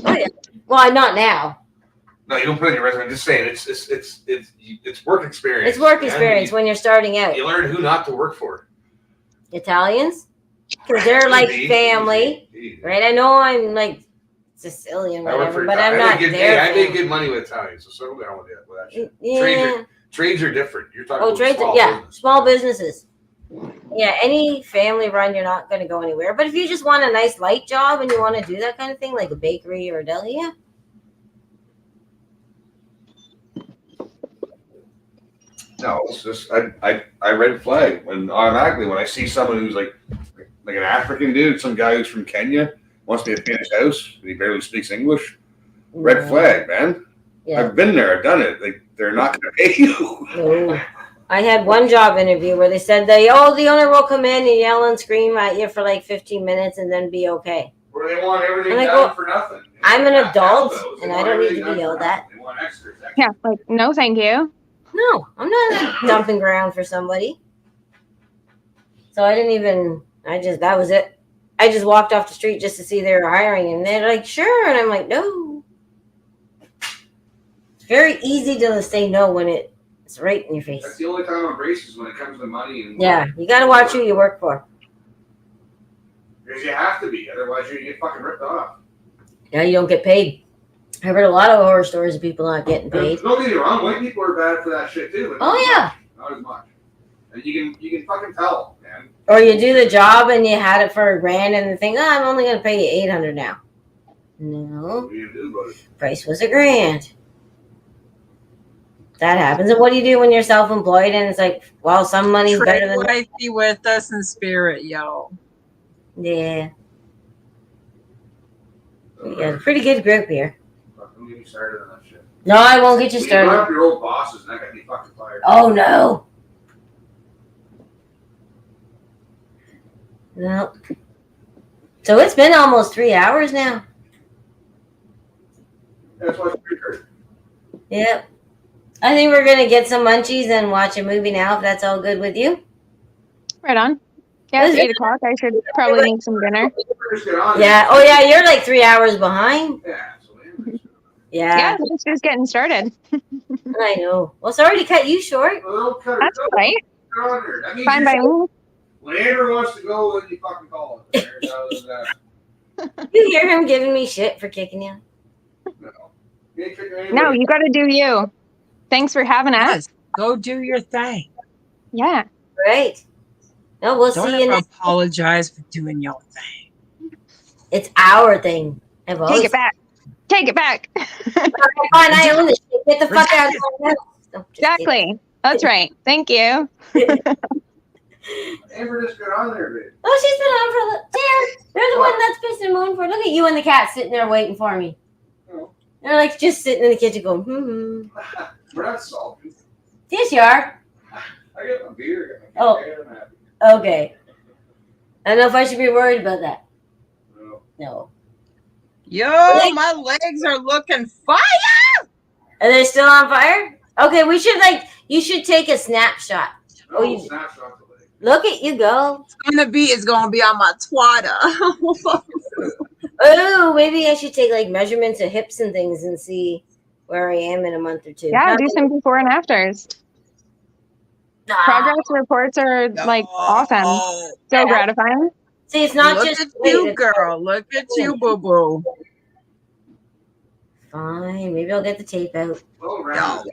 S1: Oh yeah. Well, not now.
S3: No, you don't put it in your resume. I'm just saying, it's work experience.
S1: It's work
S3: man.
S1: experience when you're starting out.
S3: You learn who not to work for.
S1: Italians, because they're like
S3: Easy,
S1: family,
S3: easy.
S1: right? I know I'm like Sicilian,
S3: I work
S1: whatever,
S3: for
S1: but
S3: Italian.
S1: I'm not there.
S3: I made good money with Italians, so settle down with that shit.
S1: Yeah.
S3: Trades are different. You're talking
S1: Oh,
S3: about
S1: trades.
S3: small
S1: Yeah,
S3: business.
S1: small businesses. Yeah, any family run, you're not going to go anywhere. But if you just want a nice light job and you want to do that kind of thing, like a bakery or a deli, yeah.
S3: No, it's just I red flag when automatically when I see someone who's like an African dude, some guy who's from Kenya wants me to paint his house and he barely speaks English. Red flag, man.
S1: Yeah.
S3: I've been there, I've done it. Like they're not going to pay you.
S1: No. I had one job interview where they said the owner will come in and yell and scream at you for like 15 minutes and then be okay.
S3: Where they want everything
S1: I'm like,
S3: done
S1: well,
S3: for nothing.
S1: I'm an
S3: They have
S1: adult
S3: those. They
S1: and I
S3: want
S1: don't need
S3: everything
S1: to be
S3: done
S1: yelled
S3: for
S1: at.
S3: nothing. They want extras.
S5: Yeah, like no, thank you.
S1: No, I'm not a dumping ground for somebody. So I didn't even, that was it. I just walked off the street just to see they were hiring and they're like, sure. And I'm like, no. It's very easy to say no when it's right in your face.
S3: That's the only time I'm racist when it comes to money and
S1: Yeah, you got to watch who you work for.
S3: Because you have to be, otherwise you get fucking ripped off.
S1: Yeah, you don't get paid. I've heard a lot of horror stories of people not getting paid.
S3: Don't get me wrong, white people are bad for that shit too. But
S1: Oh, yeah.
S3: Not as much. And you can fucking tell, man.
S1: Or you do the job and you had it for $1,000 and the thing, I'm only going to pay you $800 now. No,
S3: What do you do about it?
S1: price was $1,000. That happens. And what do you do when you're self-employed and it's like, well, some money's better
S4: Trade
S1: than
S4: life be with us in spirit, yo.
S1: Yeah. We got a pretty good group here.
S3: Don't get me started on that shit.
S1: No, I won't get you
S3: You brought
S1: started.
S3: up your old bosses and that got me fucking fired.
S1: Oh, no. No. So it's been almost 3 hours now.
S3: That's why it's pretty hurt.
S1: Yep. I think we're going to get some munchies and watch a movie now, if that's all good with you.
S5: Right on. Yeah, it's 8 o'clock. I should probably need some dinner.
S3: Just get on
S1: Yeah. Oh, yeah, you're like 3 hours behind.
S3: Yeah. So, man,
S5: Yeah, it's just getting started.
S1: I know. Well, sorry to cut you short.
S3: Well, cut her.
S5: That's all right.
S3: That means
S5: Fine by me.
S3: when Andrew wants to go, then you fucking call him.
S1: You hear him giving me shit for kicking you?
S3: No. You ain't kicking anybody.
S5: No, you got to do you. Thanks for having us.
S4: Yes, go do your thing.
S5: Yeah.
S1: Right. No, we'll
S4: Don't
S1: see you
S4: ever
S1: next.
S4: apologize for doing your thing.
S1: It's our thing. I've always
S5: Take it back. Take it back.
S1: Fine, I own this shit. Get the fuck out of my house. No, just
S5: Exactly. That's right. Thank you.
S3: Amber just got on there, babe.
S1: Oh, she's been on for a little. There, they're the one that's pissing and moaning for. Look at you and the cat sitting there waiting for me.
S3: Oh.
S1: They're like just sitting in the kitchen going,
S3: We're not salty.
S1: Yes, you are.
S3: I got my beer.
S1: Oh.
S3: I'm happy.
S1: Okay. I don't know if I should be worried about that.
S3: No.
S1: No.
S4: Yo, my legs are looking fire.
S1: Are they still on fire? Okay, we should you should take a snapshot.
S3: No,
S1: Oh, you-
S3: snapshot the leg.
S1: Look at you go.
S4: It's gonna be on my Twitter.
S1: Oh, maybe I should take measurements of hips and things and see where I am in a month or two.
S5: Yeah, do some before and afters. Progress reports are awesome. So gratifying.
S1: See, it's not
S4: Look
S1: just
S4: at you, girl. Look at you, boo boo.
S1: Fine, maybe I'll get the tape out.
S3: Well, round.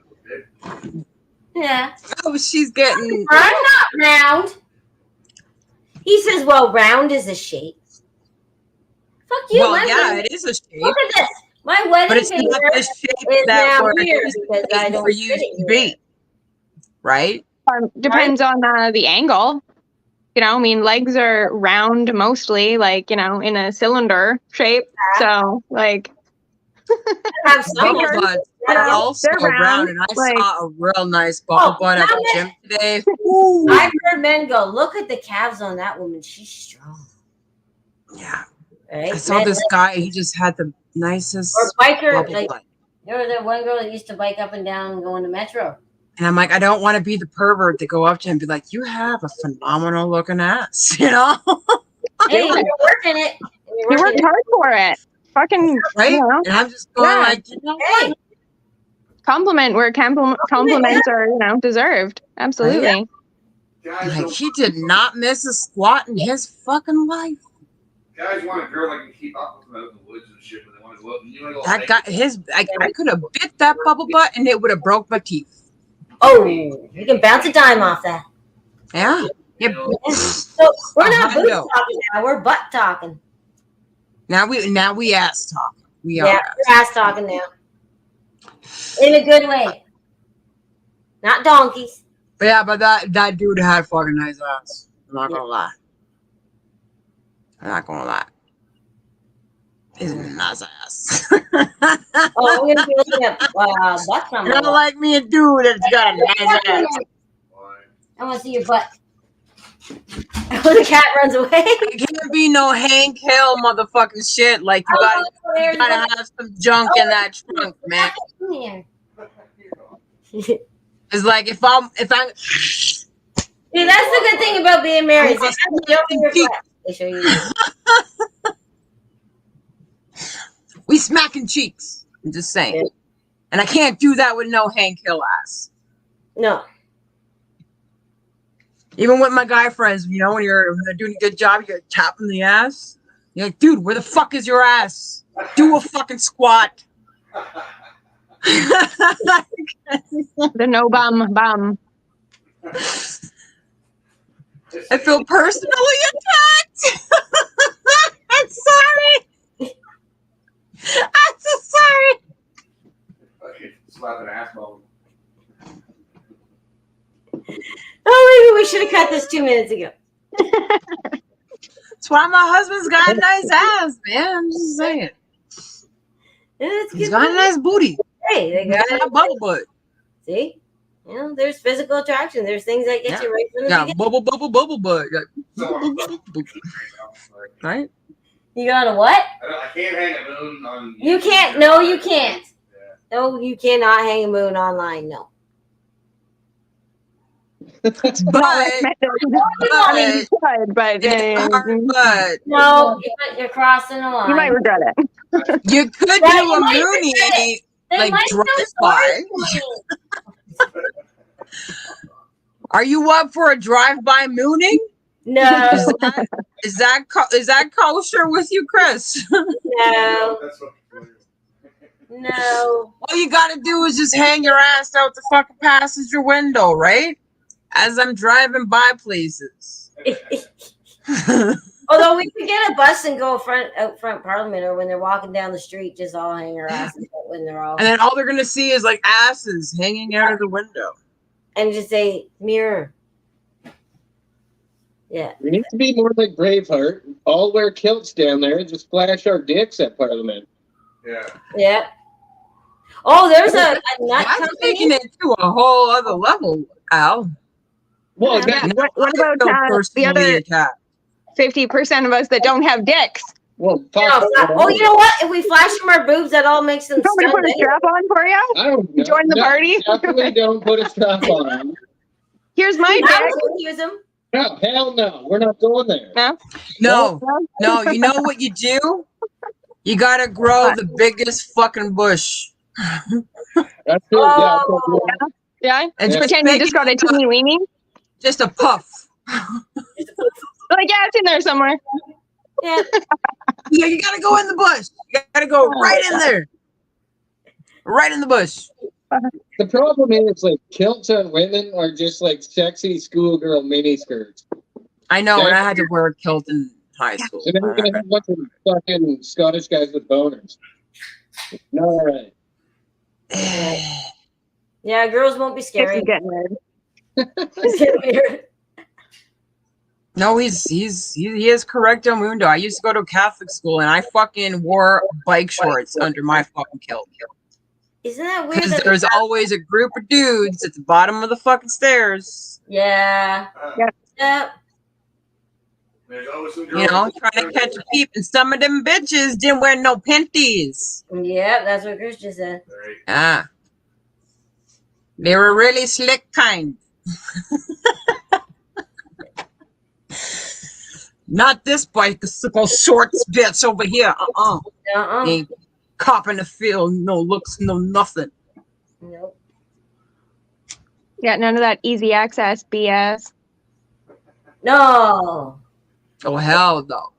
S1: Yeah.
S4: Oh, she's getting.
S1: I'm not round. He says, well, round is a shape. Fuck you.
S4: Well,
S1: my
S4: yeah,
S1: wedding-
S4: it is a shape,
S1: Look at this. My wedding
S4: but it's not
S1: finger
S4: the shape
S1: is
S4: that
S1: now
S4: we're
S1: here because I
S4: anticipating
S1: don't
S4: for you
S1: fit it
S4: to
S1: here.
S4: be, right?
S5: Depends on the angle. You know, I mean, legs are round mostly, in a cylinder shape. So,
S1: I have some
S5: Bubble
S4: Bubble
S1: of
S4: butts
S1: them.
S4: are also
S5: they're round,
S4: round, and I
S5: like-
S4: saw a real nice bubble butt at
S1: now
S4: the gym today.
S1: I've heard men go, look at the calves on that woman. She's strong.
S4: Yeah,
S1: Right?
S4: I saw this guy. He just had the nicest
S1: Or biker.
S4: bubble butt.
S1: There was that one girl that used to bike up and down and go in the metro.
S4: And I'm like, I don't want to be the pervert to go up to him and be like, you have a phenomenal looking ass, you know?
S1: Hey, you're working it.
S5: you worked hard for it. Fucking,
S4: Right?
S5: you know,
S4: And I'm just going
S5: Yeah.
S4: like, you know
S1: Hey,
S4: what?
S5: compliment where compliments are, deserved. Absolutely.
S3: Guys,
S4: Like,
S3: don't-
S4: he did not miss a squat in his fucking life.
S3: guys want a girl that can keep up with them out in the woods and shit, but they want to go up and you want to go.
S4: That guy, I could have bit that bubble butt and it would have broke my teeth.
S1: oh, you can bounce a dime off that.
S4: Yeah.
S3: You know,
S1: So we're not booty
S4: hundo.
S1: talking now. We're butt talking.
S4: Now we ass talk. We
S1: Yeah,
S4: are.
S1: we're ass talking now. In a good way. Not donkeys.
S4: But yeah, but that dude had fucking nice ass. I'm not gonna lie. I'm not gonna lie. He's a nice ass.
S1: Oh, we're gonna be looking at butts on
S4: You
S1: my
S4: don't
S1: wall.
S4: like me a dude that's got a nice ass.
S3: why?
S1: I want to see your butt. Oh, the cat runs away.
S4: It can't be no Hank Hill motherfucking shit. Like you
S1: Oh, there's
S4: gotta have some junk in that trunk, man.
S1: one.
S4: It's like if I'm
S1: See, that's the good thing about being married. They show you your butt. They show you.
S4: we smacking cheeks. I'm just saying.
S1: Yeah.
S4: And I can't do that with no Hank Hill ass.
S1: No.
S4: Even with my guy friends, when they're doing a good job, you're tapping the ass. You're like, dude, where the fuck is your ass? Do a fucking squat.
S5: The no bum.
S4: I feel personally attacked. I'm sorry. I'm so sorry.
S3: Okay, slap an ass bone.
S1: Oh, maybe we should have cut this 2 minutes ago.
S4: That's why my husband's got a nice ass, man. I'm just saying.
S1: It's
S4: He's
S1: good.
S4: got a nice booty.
S1: Hey, they
S4: He's
S1: got
S4: got a
S1: it.
S4: bubble butt.
S1: See? There's physical attraction. There's things that get you right from the
S4: Yeah,
S1: beginning.
S4: bubble butt. Like, right?
S1: You got a what?
S3: I can't hang a moon on.
S1: You can't. No, you can't.
S3: Yeah.
S1: No, you cannot hang a moon online. No.
S4: But,
S5: I mean, you could, but
S4: but
S1: No, you're crossing the
S5: you might
S1: line.
S5: regret it.
S4: you could
S1: Yeah,
S4: do
S1: you
S4: a
S1: might
S4: Mooney.
S1: They
S4: like
S1: might
S4: drive
S1: feel
S4: by.
S1: sorry for me.
S4: Are you up for a drive-by mooning?
S1: No,
S4: Is that kosher with you, Chris?
S1: no,
S3: That's what.
S1: no.
S4: All you gotta do is just hang your ass out the fucking passenger window, right? As I'm driving by places.
S1: Although we could get a bus and go out front Parliament, or when they're walking down the street, just all hang our asses out when they're all,
S4: And then all they're gonna see is like asses hanging out of the window.
S1: and just say mirror. Yeah.
S6: We need to be more like Braveheart. All wear kilts down there and just flash our dicks at Parliament.
S3: Yeah.
S1: Yeah. Oh, there's a nut
S4: That's taking
S1: company.
S4: it to a whole other level, Al.
S6: Well,
S5: Yeah.
S6: that,
S5: What about
S4: So
S5: the
S4: personally
S5: other
S4: attacked.
S5: 50% of us that don't have dicks?
S6: well,
S1: No,
S6: fuck.
S1: oh, you know what? If we flash them our boobs, that all makes them
S5: You want me to
S1: stunned.
S5: put a strap on for you?
S6: I don't know.
S5: Join the
S6: No,
S5: party?
S6: Definitely don't put a strap on.
S5: Here's my
S1: Now
S5: dick.
S1: we can use them.
S6: No, hell no. We're not going there.
S5: No?
S4: No, you know what you do? You gotta grow the biggest fucking bush.
S6: That's true. Yeah.
S1: Oh,
S5: Yeah?
S4: And
S5: Just
S6: Yeah.
S5: pretend you just got a teeny weenie?
S4: just a puff.
S5: Like, yeah, it's in there somewhere.
S1: yeah.
S4: Yeah, you gotta go in the bush. You gotta go right in there. Right in the bush.
S6: The problem is, like, kilts on women are just like sexy schoolgirl miniskirts.
S4: I know, and I had to wear a kilt in high school.
S6: And then we're gonna have a bunch of fucking Scottish guys with boners. All right.
S1: Yeah, girls won't be
S5: This
S1: scary.
S5: is getting weird.
S1: It's getting weird.
S4: No, he is correcto mundo. I used to go to a Catholic school and I fucking wore bike shorts under my fucking kilt.
S1: Isn't that weird?
S4: Because
S1: That
S4: there's always a group of dudes at the bottom of the fucking stairs,
S1: yeah.
S5: Yep.
S1: Yeah.
S3: There's always some
S4: you know, trying to catch a peep. And some of them bitches didn't wear no panties.
S1: Yeah, that's what Chris just said.
S3: Right.
S4: Ah. They were really slick kind. Not this bicycle shorts bitch over here.
S1: Uh-uh.
S4: Ain't copping the field, no looks, no nothing.
S1: Nope.
S5: Yeah, none of that easy access BS.
S1: No.
S4: Oh hell no.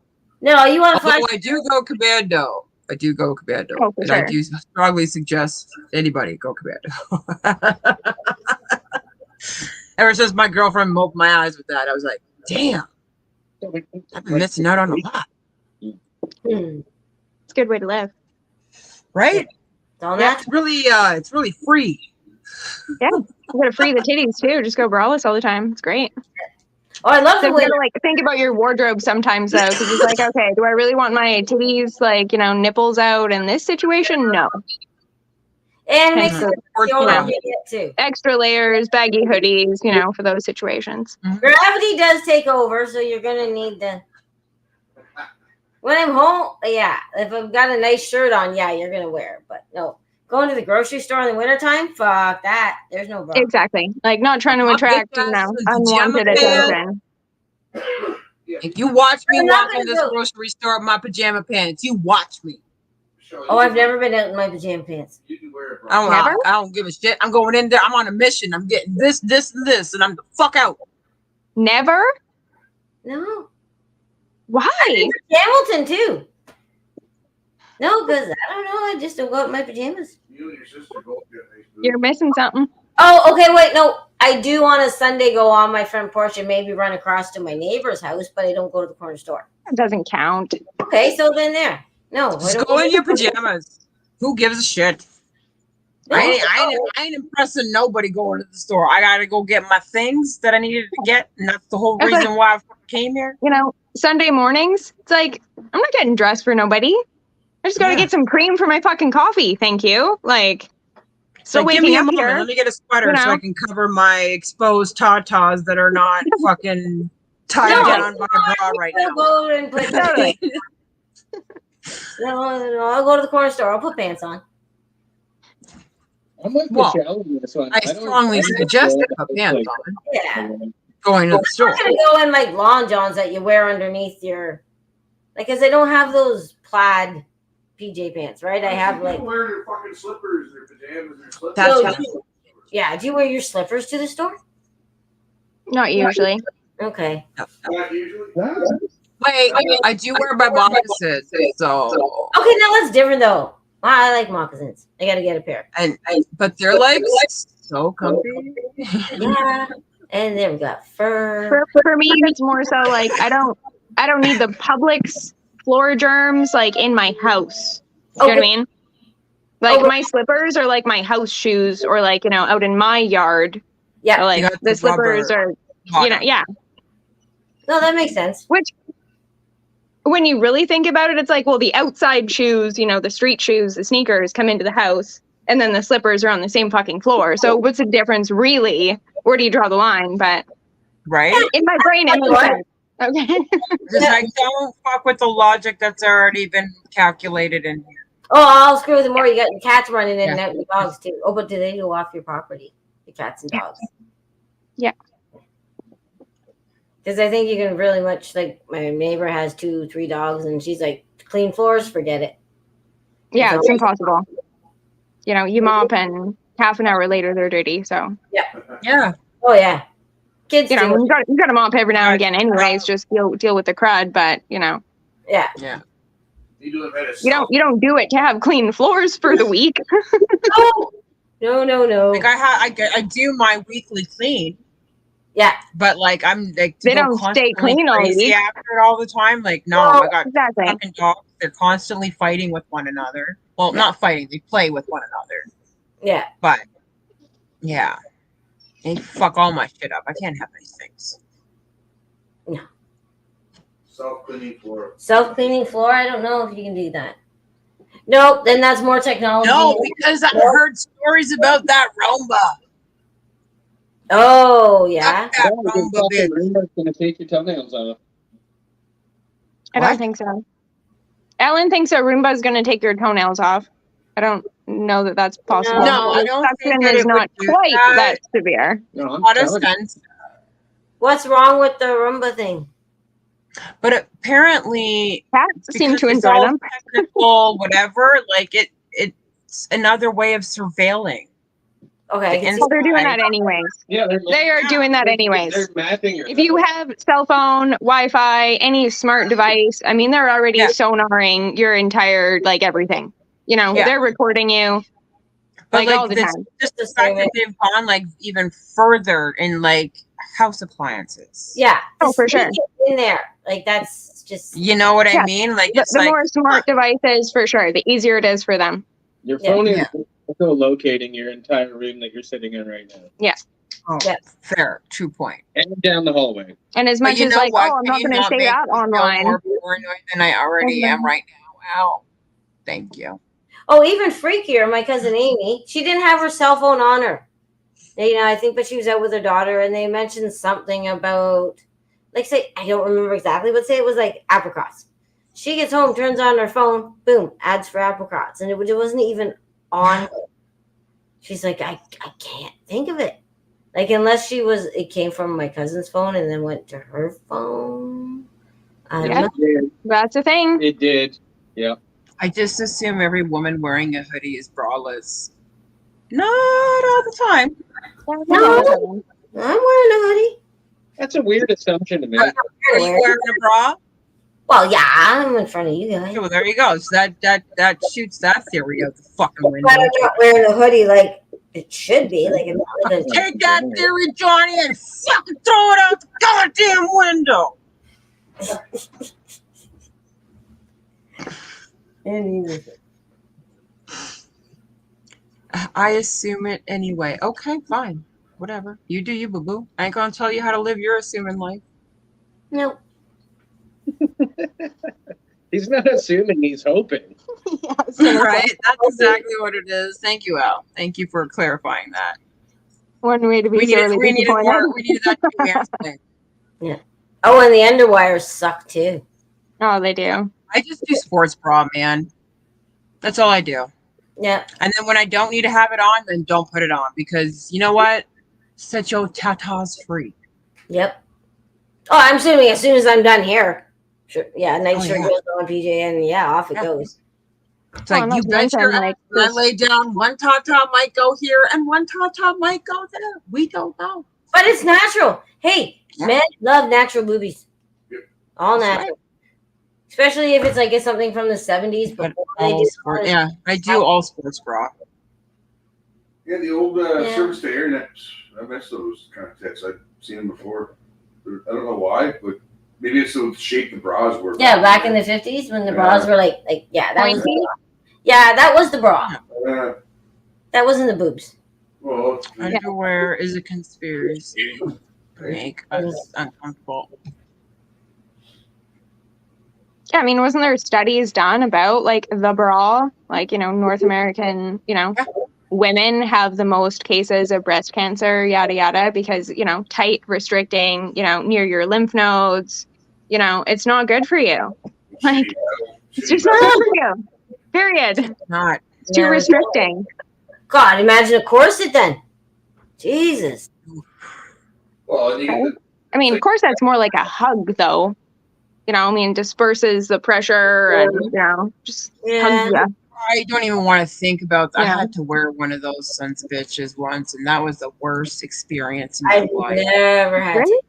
S1: No, you want to flash?
S4: Although I do go commando. I do go commando.
S5: Oh, for
S4: and I
S5: sure.
S4: do strongly suggest anybody go commando. Ever since my girlfriend opened my eyes with that, I was like, damn, I've been missing out on a lot.
S1: Hmm.
S5: It's a good way to live.
S4: Right?
S1: Don't
S4: Yeah,
S1: that?
S4: it's really free.
S5: You gotta free the titties too. Just go braless all the time. It's great.
S1: Oh, I love
S5: So
S1: the
S5: you
S1: way.
S5: gotta like think about your wardrobe sometimes though, because it's like, okay, do I really want my titties like nipples out in this situation? No.
S1: And it makes
S5: Mhm.
S1: sense.
S4: Or
S1: You know,
S4: yeah.
S1: you get too.
S5: Extra layers, baggy hoodies, for those situations.
S1: Gravity does take over, so you're gonna need the. When I'm home, yeah. If I've got a nice shirt on, yeah, you're gonna wear it. But no, going to the grocery store in the wintertime, fuck that. There's no problem.
S5: Exactly. Like not trying to
S4: I'll
S5: attract,
S4: get that some
S5: unwanted
S4: pajama pants.
S5: attention.
S4: If you watch me
S1: I'm not
S4: walk in
S1: gonna
S4: this
S1: go.
S4: grocery store in my pajama pants, you watch me.
S1: Oh, I've never been out in my pajama pants.
S3: You can wear it, bro.
S5: Never?
S4: I don't give a shit. I'm going in there. I'm on a mission. I'm getting this, this, and this, and I'm the fuck out.
S5: Never?
S1: No.
S5: Why?
S1: Hamilton too. No, because I don't know. I just don't go out in my pajamas.
S3: You and your sister both get nice boobs.
S5: You're missing something.
S1: Oh, okay. Wait, no. I do on a Sunday go on my front porch and maybe run across to my neighbor's house, but I don't go to the corner store.
S5: That doesn't count.
S1: Okay, so then there. No, I
S4: Just
S1: don't
S4: go in your pajamas. Who gives a shit?
S1: No.
S4: I ain't impressing nobody going to the store. I gotta go get my things that I needed to get, and that's the whole
S5: That's
S4: reason why I fucking came here.
S5: Sunday mornings, it's like, I'm not getting dressed for nobody. I just gotta
S4: Yeah.
S5: get some cream for my fucking coffee. Thank you. Like,
S4: So
S5: still
S4: give me
S5: waking
S4: a
S5: up
S4: moment.
S5: here.
S4: Let me get a sweater so
S5: know.
S4: I can cover my exposed tatas that are not fucking tied
S1: No,
S4: down by a bra right
S1: I'll
S4: now.
S1: go and put.
S5: Totally.
S1: No, I'll go to the corner store. I'll put pants on.
S6: I'm with
S4: Well,
S6: Michelle on this one.
S4: I
S6: don't-
S4: strongly
S6: I don't
S4: suggest
S6: feel
S4: a
S6: like-
S4: pants on
S1: Yeah.
S4: going to the
S1: I'm
S4: store.
S1: not gonna go in like long johns that you wear underneath your, like, cause I don't have those plaid PJ pants, right? I have like,
S3: People wear their fucking slippers, their
S4: That's
S1: So,
S4: what
S1: yeah, do you wear your slippers to the store?
S5: Not usually.
S1: Okay.
S4: Wait, I do wear my moccasins, so
S1: Okay, now that's different though. I like moccasins. I gotta get a pair.
S4: but they're like so comfy.
S1: Yeah. And then we got fur.
S5: For me, it's more so like I don't need the Publix floor germs like in my house. You know what I mean? Like my slippers are like my house shoes, or like out in my yard.
S1: Yeah.
S5: Or, like
S4: You got
S5: the
S4: the
S5: slippers
S4: rubber
S5: are yeah.
S1: No, that makes sense.
S5: Which, when you really think about it, it's like, well, the outside shoes, the street shoes, the sneakers come into the house, and then the slippers are on the same fucking floor. So what's the difference, really? Where do you draw the line? But
S4: Right?
S5: in my brain, it makes sense. Okay.
S4: Just like don't fuck with the logic that's already been calculated in here.
S1: Oh, I'll screw with them more. You got your cats running in and
S4: Yeah.
S1: out, your dogs too. Oh, but do they go off your property? The cats and dogs.
S5: Yeah.
S1: Because I think you can really much, like, my neighbor has 2-3 dogs, and she's like, clean floors, forget it.
S5: Yeah,
S1: So-
S5: it's impossible. You mop, and half an hour later they're dirty. So
S4: Yeah.
S1: Oh yeah, kids.
S5: you
S1: do it.
S5: got to mop every now and again. Anyways, just deal with the crud. But
S1: Yeah.
S4: Yeah.
S5: you don't do it to have clean floors for the week.
S1: No.
S4: Like I do my weekly clean,
S1: Yeah.
S4: but like I'm like to
S5: They
S4: go
S5: don't stay
S4: constantly
S5: clean all
S4: crazy
S5: week.
S4: after it all the time. Like no,
S1: Well,
S4: I got
S5: Exactly.
S4: fucking dogs. They're constantly fighting with one another. Well, not fighting. They play with one another.
S1: Yeah.
S4: But yeah, they fuck all my shit up. I can't have these things.
S3: Self-cleaning floor.
S1: Self-cleaning floor. I don't know if you can do that. Nope. Then that's more technology.
S4: No, because I heard stories about that Roomba.
S1: Oh yeah.
S4: That
S6: Oh,
S4: Roomba
S6: the
S4: bitch.
S6: fucking Roomba's gonna take your toenails off.
S5: I
S4: What?
S5: don't think so. Ellen thinks a Roomba's going to take your toenails off. I don't know that that's possible.
S4: No, I don't think
S5: Suction
S4: that
S5: is
S4: it would
S5: not
S4: do
S5: quite
S4: that.
S5: that severe.
S6: No, I'm
S4: A lot of
S6: telling you.
S4: sense.
S1: What's wrong with the Roomba thing?
S4: But apparently,
S5: Cats seem
S4: because
S5: to
S4: it's
S5: enjoy
S4: all
S5: them.
S4: technical, whatever, like it's another way of surveilling.
S1: Okay. I can see-
S5: Well, they're doing that anyways.
S6: Yeah,
S5: They are doing that
S6: They're
S5: anyways.
S6: mapping your.
S5: If you have cell phone, Wi-Fi, any smart device, I mean, they're already
S4: Yeah.
S5: sonaring your entire, like, everything.
S4: Yeah.
S5: They're recording you,
S4: But
S5: like, all the
S4: this,
S5: time.
S4: just the fact that they've gone like even further in like house appliances.
S1: Yeah.
S5: Oh,
S1: just
S5: for
S1: sneak
S5: sure.
S1: it in there. Like that's just.
S4: You know what I
S5: Yeah.
S4: mean? Like
S5: The,
S4: it's
S5: the
S4: like
S5: more smart devices, for sure, the easier it is for them.
S6: Your
S1: Yeah.
S6: phone is
S4: Yeah.
S6: locating your entire room that you're sitting in right now,
S4: oh,
S1: Yeah.
S4: fair, true point.
S6: and down the hallway.
S5: And as
S4: But
S5: much
S4: you
S5: as
S4: know
S5: like,
S4: what?
S5: oh, I'm
S4: Can
S5: not
S4: you
S5: going to
S4: not
S5: say
S4: make
S5: that
S4: me feel
S5: online.
S4: more paranoid than I already am right now. Ow. Thank you.
S1: Oh, even freakier. My cousin Amy. She didn't have her cell phone on her. I think, but she was out with her daughter, and they mentioned something about, like, say, I don't remember exactly, but say it was like apricots. She gets home, turns on her phone, boom, ads for apricots, and it wasn't even on her. She's like, I can't think of it. Like, unless it came from my cousin's phone and then went to her phone. I don't
S5: Yeah.
S1: know.
S5: That's a thing.
S6: It did. Yeah.
S4: I just assume every woman wearing a hoodie is braless. Not all the time.
S1: No. I'm wearing a hoodie.
S6: That's a weird assumption to make.
S4: Are you wearing a bra?
S1: Well, yeah, I'm in front of you guys.
S4: Okay, well, there you go. So that shoots that theory out the fucking window.
S1: But I'm not wearing a hoodie like it should be. Like, it's not like a-
S4: Take that theory, Johnny, and fucking throw it out the goddamn window. I assume it anyway. Okay, fine. Whatever. You do you, boo-boo. I ain't gonna tell you how to live your assuming life.
S1: No.
S6: He's not assuming, he's hoping.
S4: Right? That's exactly what it is. Thank you, Al. Thank you for clarifying that.
S5: One way to be
S4: We needed,
S5: sorely
S4: we needed
S5: disappointed.
S4: more. We needed that to be explained.
S1: Oh, and the underwires suck too.
S5: Oh, they do.
S4: I just do sports bra, man. That's all I do.
S1: Yeah.
S4: And then when I don't need to have it on, then don't put it on because you know what? Set your tatas free.
S1: Yep. Oh, I'm assuming as soon as I'm done here. Sure. Yeah, night
S4: Oh,
S1: shirt
S4: yeah.
S1: goes on PJ, and yeah, off it
S4: Yeah.
S1: goes.
S4: It's like,
S5: not
S4: you
S5: to
S4: bet your
S5: mention,
S4: ass when I lay down, one ta-ta might go here and one ta-ta might go there. We don't know.
S1: But it's natural. Hey, men love natural boobies.
S3: Yep.
S1: All
S4: That's
S1: natural. Especially if it's like it's something from the 70s
S4: But
S1: before they
S4: all
S1: did
S4: sport,
S1: all this.
S4: yeah, I do all sports bra.
S3: Yeah, the old
S1: Yeah.
S3: service to air nets. I miss those kind of tits. I've seen them before. I don't know why, but maybe it's the shape the bras were.
S1: Yeah, back in the 50s when the bras were like yeah, that was the
S5: Pointy?
S1: bra. Yeah, that was the bra.
S3: Uh,
S1: That wasn't the boobs.
S3: well,
S4: Underwear is a conspiracy to make us uncomfortable.
S5: Yeah, I mean, wasn't there studies done about like the bra? Like, North American, women have the most cases of breast cancer, yada yada, because, tight, restricting, near your lymph nodes. It's not good for you. Like, it's just not good for you. Period.
S4: Not.
S5: It's too
S1: Yeah.
S5: restricting.
S1: God, imagine a corset then. Jesus.
S3: well, and you get the,
S5: I mean, of course, that's more like a hug, though. Disperses the pressure and, just hugs you.
S4: I don't even want to think about that.
S5: Yeah.
S4: I had to wear one of those sons of bitches once, and that was the worst experience in my
S1: I've
S4: life.
S1: never had
S5: Really?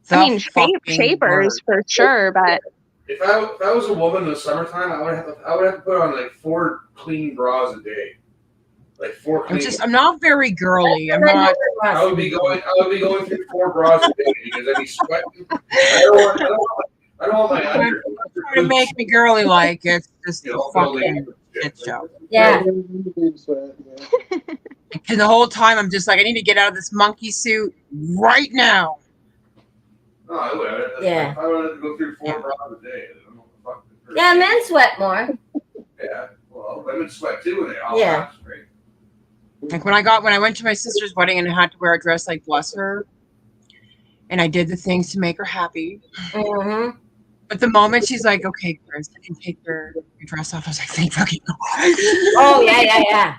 S4: The
S5: I mean,
S4: fucking
S5: shapers
S4: worst.
S5: for sure, but
S3: if I was a woman in the summertime, I would have to put on like 4 clean bras a day, like 4 clean.
S4: I'm not very girly. I'm not.
S3: I would be going through 4 bras a day because I'd be sweating. I don't want my under.
S4: Trying to make me girly like it's just
S3: You
S4: a
S3: know,
S4: fucking shit show.
S1: Yeah.
S4: And the whole time I'm just like, I need to get out of this monkey suit right now.
S3: No, I would.
S1: Yeah.
S3: If I wanted to go through 4 bras a day, I don't know what the fuck.
S1: Yeah, men sweat more.
S3: Yeah. Well, women sweat too when they all
S1: Yeah.
S3: right?
S4: Like when I went to my sister's wedding and I had to wear a dress like bless her, and I did the things to make her happy.
S1: Mm-hmm.
S4: But the moment she's like, "Okay, Chris, I can take your dress off," I was like, "Thank fucking God."
S1: Oh yeah.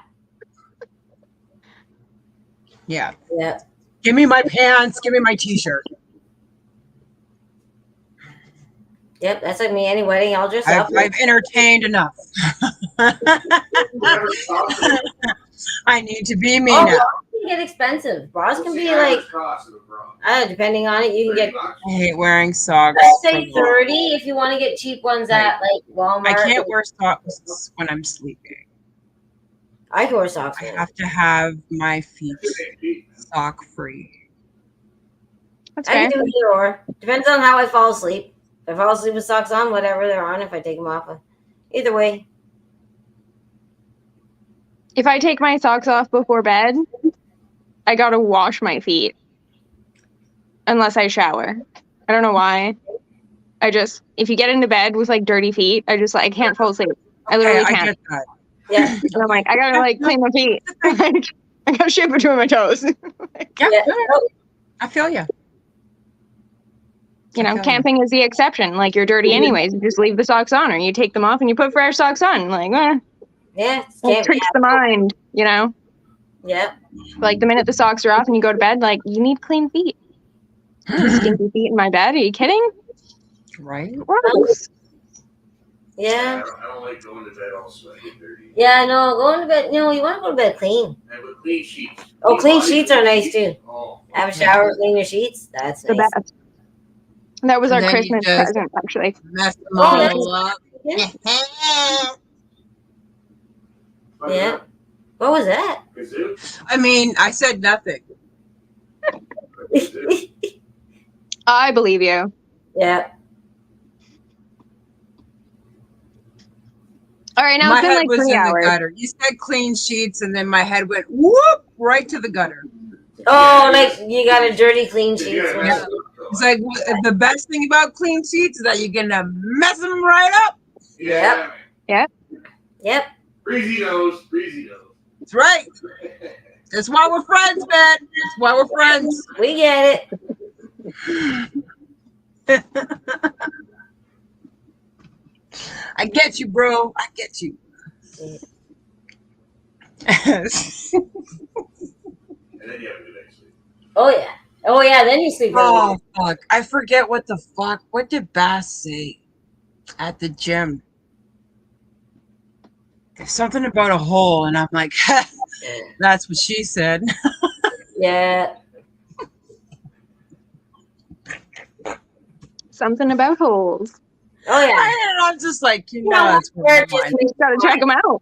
S4: Yeah.
S1: Yeah.
S4: Give me my pants. Give me my t-shirt.
S1: Yep, that's like me. Any wedding, I'll dress up.
S4: I've entertained enough.
S3: Never stops it.
S4: I need to be me
S1: Oh,
S4: now.
S1: bras can get expensive. Bras can
S3: What's
S1: be
S3: the
S1: like,
S3: average cost of a bra?
S1: depending on it, you can get.
S3: $30?
S4: I hate wearing socks.
S1: I'd say 30 if you want to get cheap ones at like Walmart.
S4: I can't wear socks when I'm sleeping.
S1: I can wear socks.
S4: I have to have my feet sock free.
S5: that's
S1: I
S5: fair.
S1: can do either or. Depends on how I fall asleep. If I fall asleep with socks on, whatever they're on. If I take them off, either way.
S5: If I take my socks off before bed, I gotta wash my feet. Unless I shower. I don't know why. If you get into bed with like dirty feet, I can't fall asleep. I literally
S4: I
S5: can't.
S4: get that.
S1: Yeah.
S5: And I'm like, I gotta like clean my feet. Like, I got shit between my toes.
S4: Yeah,
S1: Yeah.
S4: I feel you. Okay.
S5: Camping is the exception. Like, you're dirty anyways. You just leave the socks on, or you take them off and you put fresh socks on. Like,
S1: Yeah.
S5: it tricks the mind,
S1: Yep.
S5: Like, the minute the socks are off and you go to bed, like, you need clean feet. Stinky feet in my bed? Are you kidding?
S4: Right?
S5: Gross.
S1: Yeah.
S3: I don't like going to bed all sweaty and dirty.
S1: Yeah. No, going to bed. No, you want to go to bed clean.
S3: And with clean sheets.
S1: Oh, clean
S3: body
S1: sheets are nice too.
S3: Oh.
S1: Have a shower, clean your sheets. That's
S5: The
S1: nice.
S5: best. That was
S4: And
S5: our
S4: then you
S5: Christmas
S4: just-
S5: present, actually.
S4: Mess them
S1: Oh,
S4: all
S1: that's-
S4: up.
S1: Yeah. What was that?
S3: Kazoo?
S4: I mean, I said nothing.
S3: Kazoo.
S5: I believe you.
S1: Yeah.
S5: All right, now
S4: My
S5: it's been
S4: head
S5: like
S4: was
S5: 3
S4: in
S5: hours.
S4: the gutter. You said clean sheets, and then my head went whoop right to the gutter.
S1: Oh, like you got a dirty, clean sheets.
S3: Yeah.
S4: It's like the best thing about clean sheets is that you're gonna mess them right up.
S3: Yeah.
S1: Yep.
S3: Breezy nose. Breezy nose.
S4: That's right. That's why we're friends, man. That's why we're friends.
S1: We get it.
S4: I get you, bro. I get you.
S3: And then you have a good night's sleep.
S1: Oh yeah. Oh yeah. Then you sleep.
S4: Oh fuck! I forget what the fuck. What did Bass say at the gym? There's something about a hole, and I'm like, that's what she said.
S1: Yeah.
S5: Something about holes.
S1: Oh yeah.
S4: And I'm just like, you know,
S1: No,
S4: that's what
S1: we're
S4: my
S1: just
S4: mind.
S5: You just gotta check them out.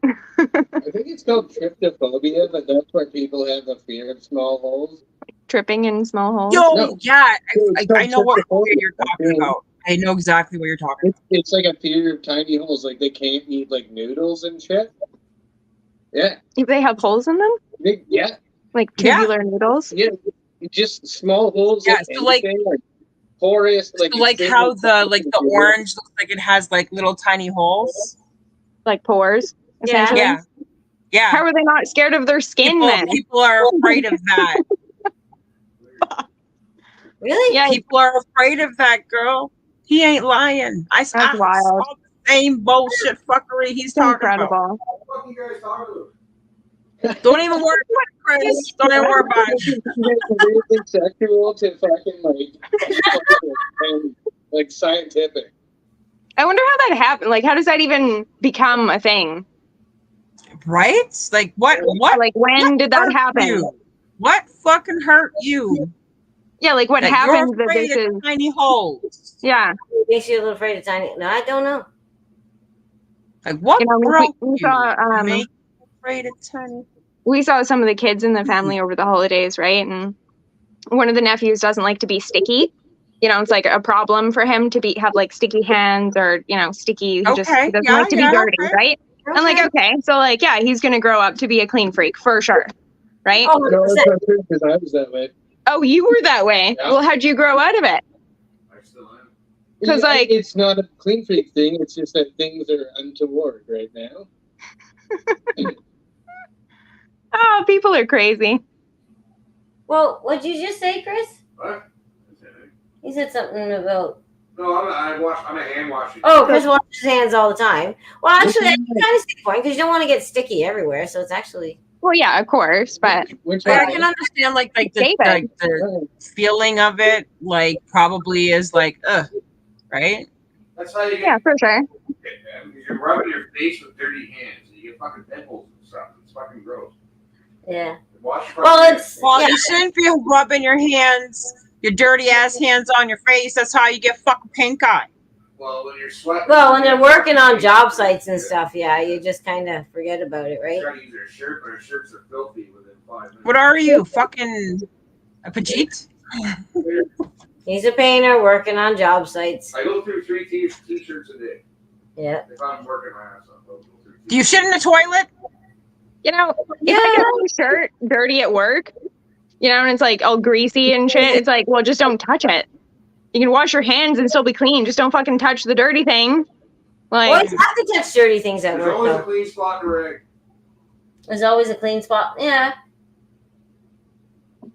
S6: I think it's called tryptophobia, but that's where people have a fear of small holes.
S5: Tripping in small holes.
S4: Yo,
S6: No.
S4: yeah,
S6: It's
S4: I know what
S6: tryptophobia.
S4: you're talking about. I know exactly what you're talking about.
S6: It's like a fear of tiny holes. Like they can't eat like noodles and shit. Yeah.
S5: If they have holes in them,
S6: Yeah.
S5: like
S4: Yeah.
S5: tubular noodles.
S6: Yeah. Just small holes.
S4: Yeah,
S6: Like
S4: so like-
S6: anything, like porous. Like
S4: So like
S6: it's
S4: how
S6: basically-
S4: the orange looks like it has like little tiny holes.
S5: Like pores,
S1: Yeah.
S5: essentially.
S4: Yeah. Yeah.
S5: How are they not scared of their skin then?
S4: People are afraid of that.
S1: Really?
S5: Yeah,
S4: People are afraid of that, girl. He ain't lying. I saw
S5: wild.
S4: the same bullshit fuckery he's
S5: it's
S4: talking about.
S5: incredible.
S3: What are you guys talking about?
S4: Don't even worry about it, Chris. Don't even worry about it.
S6: Weirdly sexual to fucking and like scientific.
S5: I wonder how that happened. Like, how does that even become a thing?
S4: Right? Like what?
S5: Like, when did that
S4: hurt
S5: happen?
S4: you? What fucking hurt you?
S5: Yeah, like what
S4: That
S5: happened
S4: you're
S5: that
S4: afraid
S5: this
S4: of
S5: is?
S4: tiny holes.
S5: Yeah,
S1: Makes you a little afraid of tiny. No, I don't know.
S4: Like what
S5: You know, we-
S4: broke
S5: we
S4: you?
S5: saw,
S4: to make you afraid of tiny.
S5: we saw some of the kids in the family over the holidays, right? And one of the nephews doesn't like to be sticky. You know, it's like a problem for him to have like sticky hands or sticky. He doesn't like to be dirty,
S4: okay.
S5: right? I'm like, okay, so like, yeah, he's gonna grow up to be a clean freak for sure, right?
S1: Oh,
S6: No,
S1: 100%.
S6: it's not true because I was that way.
S5: Oh, you were that way.
S6: Yeah.
S5: Well, how'd you grow out of it?
S3: I still am.
S5: 'Cause,
S6: Yeah,
S5: like-
S6: it's not a clean freak thing. It's just that things are untoward right now.
S5: Oh, people are crazy.
S1: Well, what'd you just say, Chris?
S3: What?
S1: You said something about.
S3: No, I'm a hand washer.
S1: Oh, Chris washes his hands all the time. Well, actually, that's kind of stick point because you don't want to get sticky everywhere. So it's actually.
S5: Well, yeah, of course, but
S6: Which
S4: Like, I
S6: one?
S4: can understand like the
S5: David.
S4: the feeling of it, like probably is like right?
S3: That's how you get
S5: yeah, for sure.
S3: it, man. Because you're rubbing your face with dirty hands and you get fucking pimples and stuff. It's fucking gross.
S1: Yeah.
S3: Wash
S1: Well, it's.
S4: Well,
S1: yeah.
S4: you shouldn't be rubbing your hands, your dirty ass hands on your face. That's how you get fucking pink eye.
S3: Well, when you're sweating.
S1: Well, when they're working on job sites and stuff, yeah, you just kind of forget about it, right?
S3: Try to use their shirt, but their shirts are filthy within 5 minutes.
S4: What are you, fucking a Pajit?
S1: He's a painter working on job sites.
S3: I go through 3 t-shirts a day.
S1: Yeah.
S3: If I'm working my ass off, I'll go through 3
S4: Do you shit in the toilet?
S5: You know, if I get my shirt dirty at work, and it's like all greasy and shit, it's like, well, just don't touch it. You can wash your hands and still be clean. Just don't fucking touch the dirty thing. Like,
S1: Boys have to touch dirty things at
S3: There's
S1: work,
S3: always a
S1: though.
S3: clean spot in the rig.
S1: There's always a clean spot. Yeah.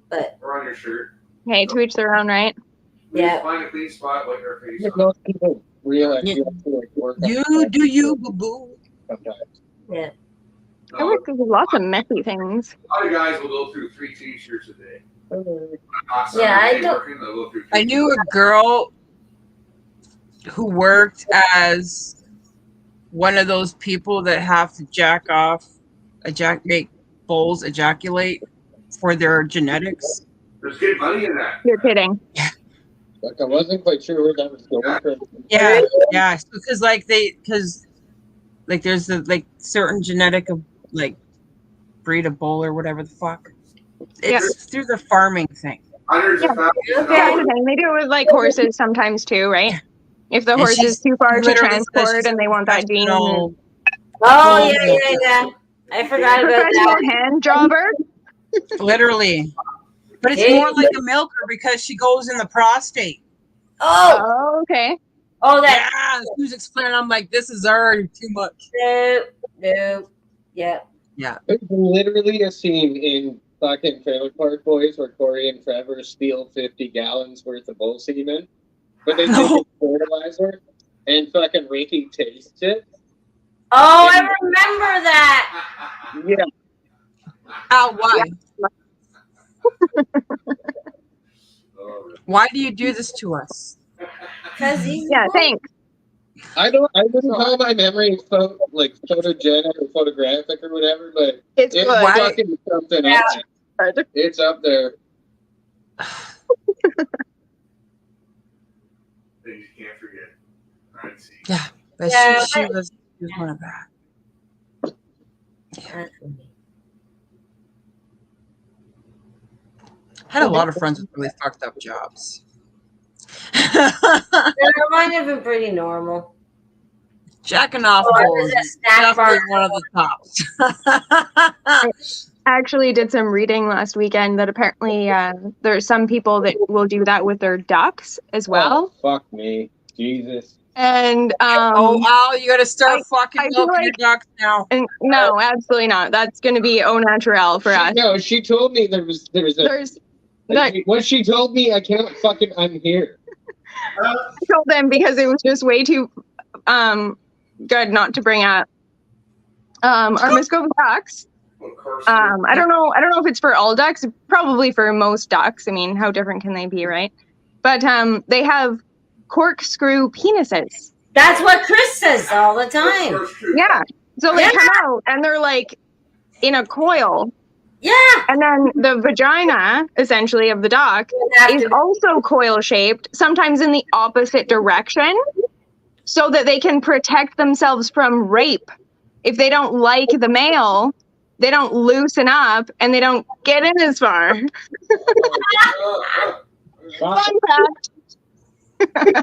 S1: But,
S3: Or on your shirt.
S5: hey, to each their own, right?
S3: We
S1: Yeah.
S3: just find a clean spot, wipe our face
S6: Like
S3: off.
S6: most people realize
S4: Yeah.
S6: you have to like work on
S4: You
S6: that
S4: do you, boo boo.
S6: sometimes.
S1: yeah.
S5: I
S3: No,
S5: work with lots of messy things.
S3: a lot of guys will go through 3 t-shirts a day. Not
S1: Yeah, I
S3: Saturday
S1: don't-
S3: working, they'll go through 3
S4: I knew a girl who worked as one of those people that have to jack off, make bulls ejaculate for their genetics.
S3: There's good money in that.
S5: You're kidding.
S6: Like I wasn't quite sure where that was going from.
S4: Yeah, yeah. Because there's the certain genetic of like breed of bull or whatever the fuck. It's through the farming thing.
S3: Hundreds
S5: Yeah.
S3: of thousands of
S1: Okay.
S5: That's
S3: dollars.
S5: the thing. They do it with like horses sometimes too, right? If the
S4: And
S5: horse
S4: she's
S5: is too far to
S4: literally says
S5: transport
S4: she's
S5: and they want that gene,
S4: professional-
S1: Oh, yeah. I forgot about
S5: professional
S1: that.
S5: hand jobber.
S4: literally. But it's
S1: Yeah.
S4: more like a milker because she goes in the prostate.
S1: Oh,
S5: Oh, okay.
S1: oh, that.
S4: Yeah, she was explaining. I'm like, this is already too much.
S1: No. Yeah.
S6: There's literally a scene in fucking Trailer Park Boys where Corey and Trevor steal 50 gallons worth of bull semen, but they take it fertilizer, and fucking Ricky tastes it.
S1: Oh, I remember that.
S6: Yeah,
S4: How? Why?
S3: Oh,
S4: Why do you do this to us?
S1: Because he's.
S5: Yeah, thanks.
S6: I wouldn't call my memory like photogenic or photographic or whatever, but
S5: It's
S6: it's
S5: good.
S6: fucking something up there. It's up there.
S3: Things you can't forget. I'd see.
S4: Yeah, but
S1: Yeah,
S4: she was one of that.
S1: That's funny.
S4: Had a lot of friends with really fucked up jobs.
S1: Yeah, mine have been pretty normal.
S4: Jacking off
S1: Oh, I
S4: was
S1: was at snack bar.
S4: definitely one of the tops.
S5: I actually did some reading last weekend that apparently there's some people that will do that with their ducks as well.
S6: Oh, fuck me. Jesus.
S5: And
S4: Al, you gotta start
S5: I
S4: fucking
S5: feel
S4: milking your
S5: like-
S4: ducks now.
S5: and no, absolutely not. That's going to be au naturel for us.
S6: No, she told me there was a.
S5: There's
S6: What she told me, I can't fucking unhear.
S5: I told them because it was just way too good not to bring up our Muscovy ducks.
S3: Of course.
S5: I don't know if it's for all ducks, probably for most ducks. I mean, how different can they be, right? But they have corkscrew penises.
S1: That's what Chris says all the time.
S5: Yeah. So they
S1: Yeah.
S5: come out and they're like in a coil.
S1: Yeah.
S5: And then the vagina, essentially, of the duck is also coil shaped, sometimes in the opposite direction, so that they can protect themselves from rape. If they don't like the male, they don't loosen up and they don't get in as far. Fun fact.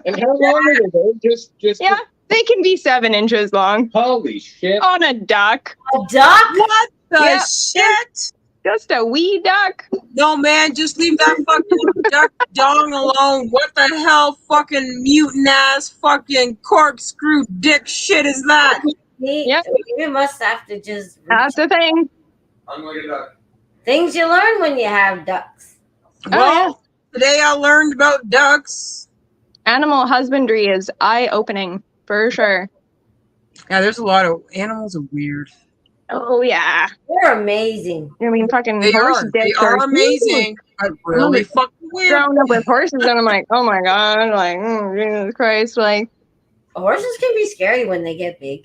S6: And how long are they? Just
S5: Yeah, they can be 7 inches long
S6: holy shit.
S5: on a duck.
S1: A duck?
S4: What the
S5: Yeah.
S4: shit?
S5: Just a wee duck.
S4: No, man, just leave that fucking duck dong alone. What the hell fucking mutant ass fucking corkscrew dick shit is that?
S5: Yep.
S1: You must have to just
S5: That's the thing.
S3: I'm like a duck.
S1: things you learn when you have ducks.
S4: Well, today I learned about ducks.
S5: Animal husbandry is eye-opening, for sure.
S4: Yeah, there's a lot of animals are weird.
S5: Oh, yeah.
S1: They're amazing.
S5: I mean, fucking
S4: They
S5: horse
S4: are. They
S5: dicks
S4: are
S5: huge.
S4: amazing. But really fucking weird.
S5: Growing up with horses, and I'm like, oh my god, like, Jesus Christ, like,
S1: Horses can be scary when they get big.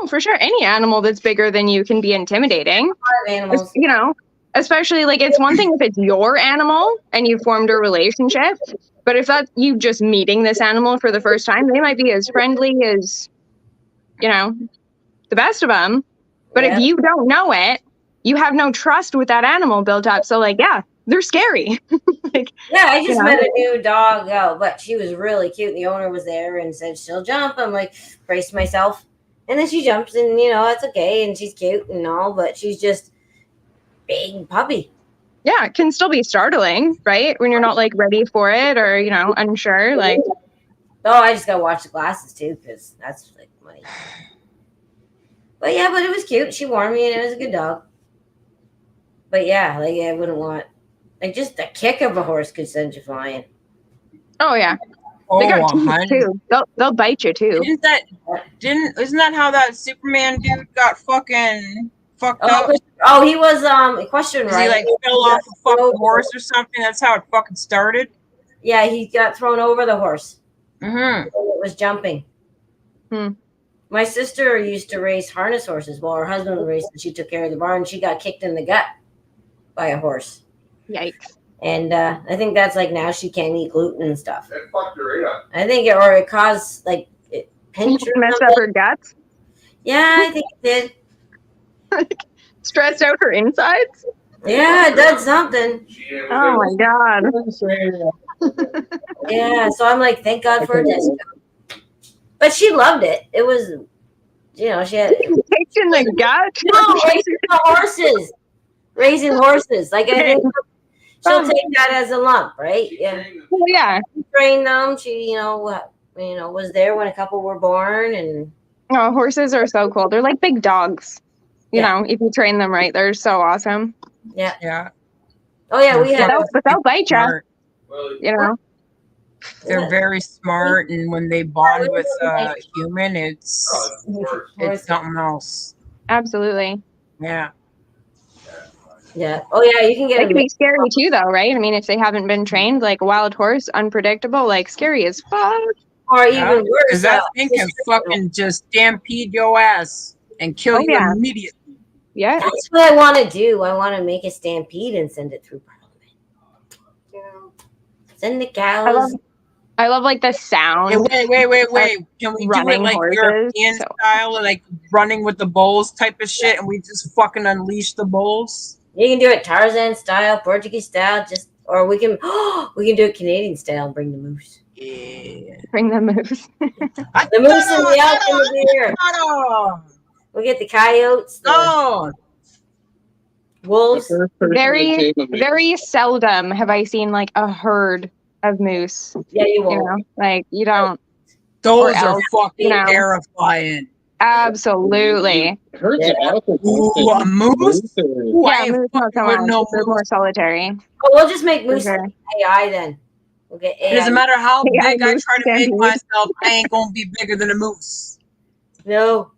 S5: oh, for sure, any animal that's bigger than you can be intimidating.
S1: Farm animals.
S5: You know, especially like it's one thing if it's your animal and you formed a relationship, but if that's you just meeting this animal for the first time, they might be as friendly as, you know, the best of them. But
S1: Yeah.
S5: if you don't know it, you have no trust with that animal built up. So like, yeah, they're scary. Like,
S1: Yeah, I just
S5: Yeah.
S1: met a new dog, but she was really cute. The owner was there and said she'll jump. I'm like, braced myself. And then she jumps and, it's okay. And she's cute and all, but she's just big puppy.
S5: yeah, it can still be startling, right? When you're not like ready for it or, unsure. Like,
S1: Oh, I just got to watch the glasses too because that's like money. But yeah, but it was cute. She warmed me and it was a good dog. But yeah, like I wouldn't want, like just the kick of a horse could send you flying.
S5: oh yeah,
S4: Oh,
S5: they got teeth
S4: 100.
S5: too. They'll bite you too.
S4: Isn't that how that Superman dude got fucking fucked up?
S1: He was equestrian,
S4: 'Cause
S1: right?
S4: he like fell off a fucking horse or something. That's how it fucking started.
S1: Yeah, he got thrown over the horse.
S4: Mm-hmm.
S1: It was jumping.
S5: Hmm.
S1: My sister used to race harness horses. Well, her husband raced and she took care of the barn. She got kicked in the gut by a horse.
S5: Yikes.
S1: And I think that's like now she can't eat gluten and stuff.
S3: That fucked her right up.
S1: I think it caused like it pinched or
S5: Messed up
S1: something.
S5: her guts.
S1: Yeah, I think it did.
S5: Stressed out her insides.
S1: Yeah, it did something.
S5: Oh my god.
S1: Yeah, so I'm like, thank God for a disco. But she loved it. It was, she had
S5: Kicked in the gut.
S1: no raising the horses, raising horses. Like I think she'll take that as a lump, right? Yeah,
S5: Well, yeah.
S1: she trained them. She, was there when a couple were born, and
S5: Oh, horses are so cool. They're like big dogs. You
S1: Yeah.
S5: know, if you train them right, they're so awesome.
S4: Yeah.
S1: oh yeah, we had.
S5: But they'll bite you.
S4: Smart.
S5: You know.
S4: They're very smart, and when they bond with a human, it's something else.
S5: Absolutely.
S4: Yeah.
S1: Yeah. Oh yeah, you can
S5: They
S1: get.
S5: can be scary too, though, right? I mean, if they haven't been trained, like a wild horse, unpredictable, like scary as fuck.
S1: Or even worse,
S4: Because that thing can fucking just stampede your ass and kill you immediately.
S5: Yeah.
S1: That's what I want to do. I want to make a stampede and send it through Parliament. You know, send the cows.
S5: I love like the sound.
S4: Hey, wait. Can we do it
S5: running
S4: like
S5: horses,
S4: European
S5: so-
S4: style, like running with the bulls type of shit, and we just fucking unleash the bulls?
S1: You can do it Tarzan style, Portuguese style, or we can do it Canadian style and bring the moose.
S4: Yeah.
S5: Bring the moose.
S1: The moose and the elk and the deer. We'll get the coyotes, the wolves.
S5: Very, very seldom have I seen like a herd of moose.
S1: Yeah, you
S5: You
S1: won't.
S5: know, like you don't.
S4: Those
S5: Or
S4: are
S5: elk,
S4: fucking
S5: you know.
S4: terrifying.
S5: Absolutely.
S6: Herds of elephants.
S4: Ooh, a moose? Ooh, I
S5: Yeah,
S4: ain't
S5: moose not
S4: fucking
S5: so
S4: with
S5: much.
S4: no
S5: They're more
S4: moose.
S5: solitary.
S1: Oh, we'll just make moose
S5: sure.
S1: AI then. We'll get
S4: It
S1: AI.
S4: doesn't matter how
S5: Yeah,
S4: big I
S5: moose
S4: try to make
S5: stampede.
S4: myself, I ain't gonna be bigger than a moose.
S1: No.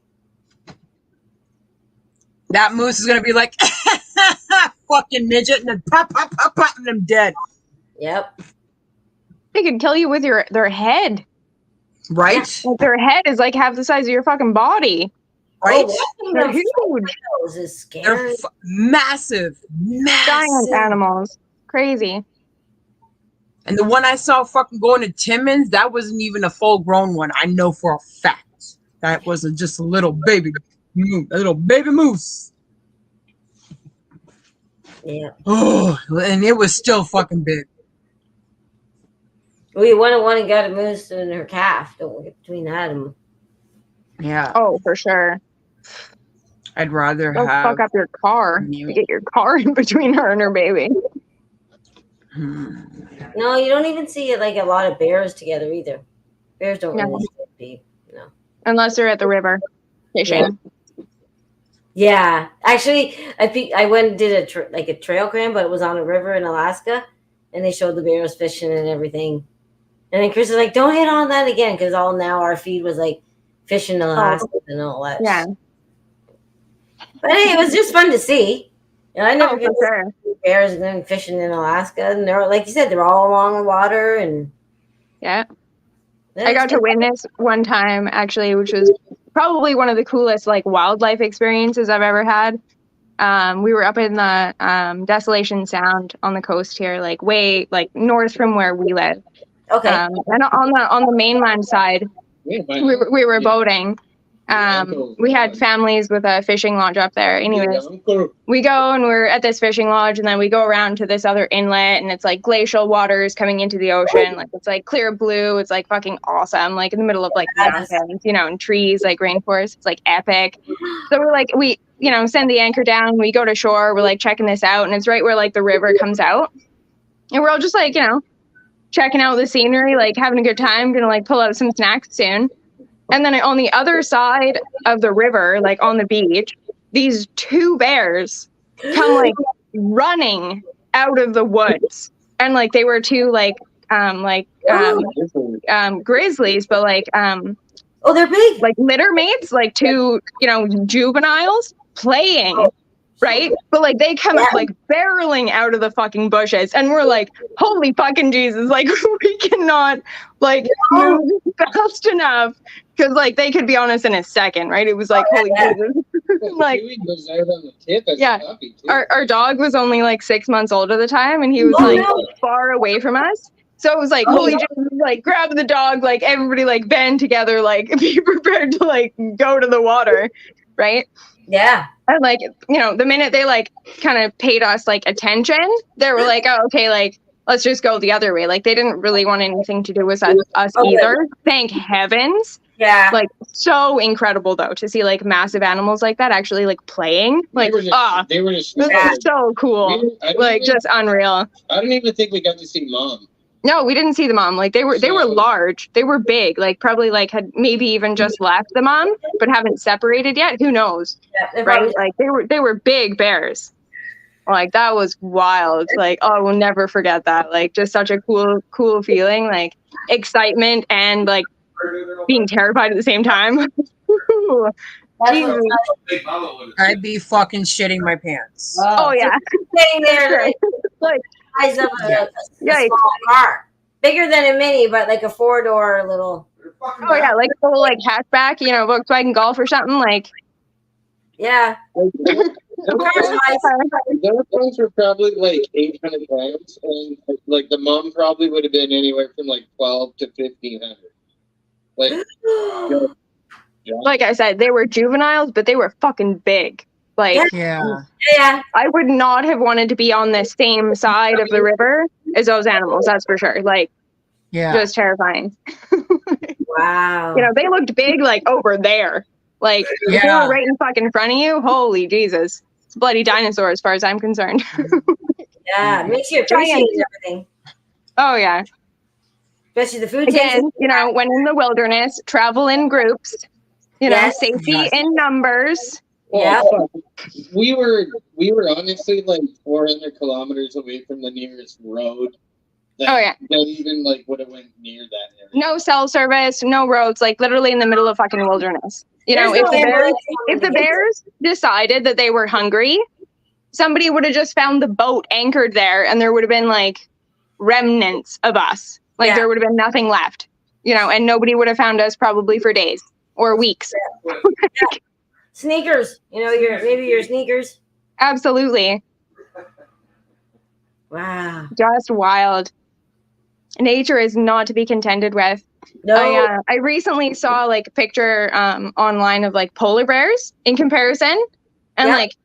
S4: That moose is gonna be like, fucking midget, and then pop, and I'm dead.
S1: Yep.
S5: They can kill you with their head.
S4: Right?
S5: Like their head is like half the size of your fucking body.
S4: Right?
S1: Oh,
S5: They're
S1: watching
S5: huge,
S1: those is
S4: They're
S1: scary.
S4: massive.
S5: giant animals. Crazy.
S4: And the one I saw fucking going to Timmins, that wasn't even a full grown one. I know for a fact. That wasn't just a little baby moose. A little baby moose.
S1: Yeah.
S4: Oh, and it was still fucking big.
S1: We want to got a moose and her calf. Don't get between that and
S4: Yeah.
S5: Oh, for sure.
S4: I'd rather
S5: Don't
S4: have.
S5: fuck up your car.
S4: mule.
S5: You get your car in between her and her baby.
S1: no, you don't even see like a lot of bears together either. Bears don't
S5: No.
S1: really stampede. No.
S5: Unless they're at the river fishing.
S1: Yeah, actually, I went and did a trail cam, but it was on a river in Alaska, and they showed the bears fishing and everything. And then Chris was like, "Don't hit on that again," because all now our feed was like fishing in Alaska and all that.
S5: Yeah.
S1: But hey, it was just fun to see. You know, I never
S5: Oh,
S1: get
S5: for sure.
S1: to see bears going fishing in Alaska, and they're like you said, they're all along the water, and
S5: Yeah. I got to witness one time actually, which was probably one of the coolest like wildlife experiences I've ever had. We were up in the Desolation Sound on the coast here, like way like north from where we live.
S1: Okay.
S5: And on the mainland side, we were boating. We had families with a fishing lodge up there. Anyways, we go and we're at this fishing lodge, and then we go around to this other inlet, and it's like glacial waters coming into the ocean. Like it's like clear blue. It's like fucking awesome. Like in the middle of like mountains, you know, and trees, like rainforest. It's like epic. So we're like, we, you know, send the anchor down. We go to shore. We're like checking this out, and it's right where like the river comes out, and we're all just like, you know, checking out the scenery, like having a good time. Gonna like pull out some snacks soon. And then on the other side of the river, like on the beach, these two bears come like running out of the woods. And like they were two grizzlies, but
S1: Oh, they're big.
S5: like litter mates, like two, you know, juveniles playing. Right? But like they come like barreling out of the fucking bushes, and we're like, holy fucking Jesus, like we cannot like move fast enough because like they could be on us in a second, right? It was like, holy Jesus. Like, yeah, our dog was only like 6 months old at the time, and he was like far away from us. So it was like, holy Jesus, like grab the dog, like everybody like band together, like be prepared to like go to the water, right?
S1: Yeah.
S5: And like, you know, the minute they like kind of paid us like attention, they were like, oh, okay, like let's just go the other way. Like they didn't really want anything to do with us either. Thank heavens.
S1: Yeah.
S5: Like so incredible though to see like massive animals like that actually like playing. Like
S6: they were just
S5: so cool. Like just unreal.
S6: I don't even think we got to see Mom.
S5: No, we didn't see the mom. Like they were large. They were big. Like probably like had maybe even just left the mom, but haven't separated yet. Who knows?
S1: Yeah,
S5: right? Like they were big bears. Like that was wild. Like, oh, we'll never forget that. Like just such a cool feeling, like excitement and like being terrified at the same time.
S4: I'd be fucking shitting my pants.
S5: Oh yeah.
S1: Staying there
S5: like
S1: size of a small car. Bigger than a Mini, but like a 4-door little.
S5: Oh yeah, like a little like hatchback, you know, Volkswagen Golf or something. Like,
S1: Yeah.
S6: Like,
S1: Cars wise.
S6: those ones were probably like 800 pounds, and like the mom probably would have been anywhere from like 12 to 1500. Like, yeah.
S5: like I said, they were juveniles, but they were fucking big. Like,
S4: Yeah.
S1: Yeah.
S5: I would not have wanted to be on the same side of the river as those animals. That's for sure. Like,
S4: Yeah.
S5: just terrifying.
S1: Wow.
S5: You know, they looked big, like over there. Like, if they
S4: Yeah.
S5: were right in fucking front of you, holy Jesus. It's a bloody dinosaur as far as I'm concerned.
S1: Yeah. Makes you appreciate everything.
S5: Oh, yeah.
S1: Especially the food
S5: Again,
S1: tastes.
S5: you know, when in the wilderness, travel in groups, you know,
S1: Yes.
S5: safety
S4: Yes.
S5: in numbers.
S1: Yeah.
S6: We were honestly like 400 kilometers away from the nearest road. That,
S5: Oh, yeah.
S6: That even like would have went near that area.
S5: No cell service, no roads, like literally in the middle of fucking wilderness. You know,
S1: There's
S5: if
S1: no
S5: the bears,
S1: ambulance
S5: if the
S1: coming to get you.
S5: bears decided that they were hungry, somebody would have just found the boat anchored there, and there would have been like remnants of us. Like
S1: Yeah.
S5: there would have been nothing left, you know, and nobody would have found us probably for days or weeks.
S1: Sneakers. You know, maybe your sneakers.
S5: Absolutely.
S1: Wow.
S5: Just wild. Nature is not to be contended with.
S1: No.
S5: I recently saw like a picture online of like polar bears in comparison, and
S1: Yeah.
S5: like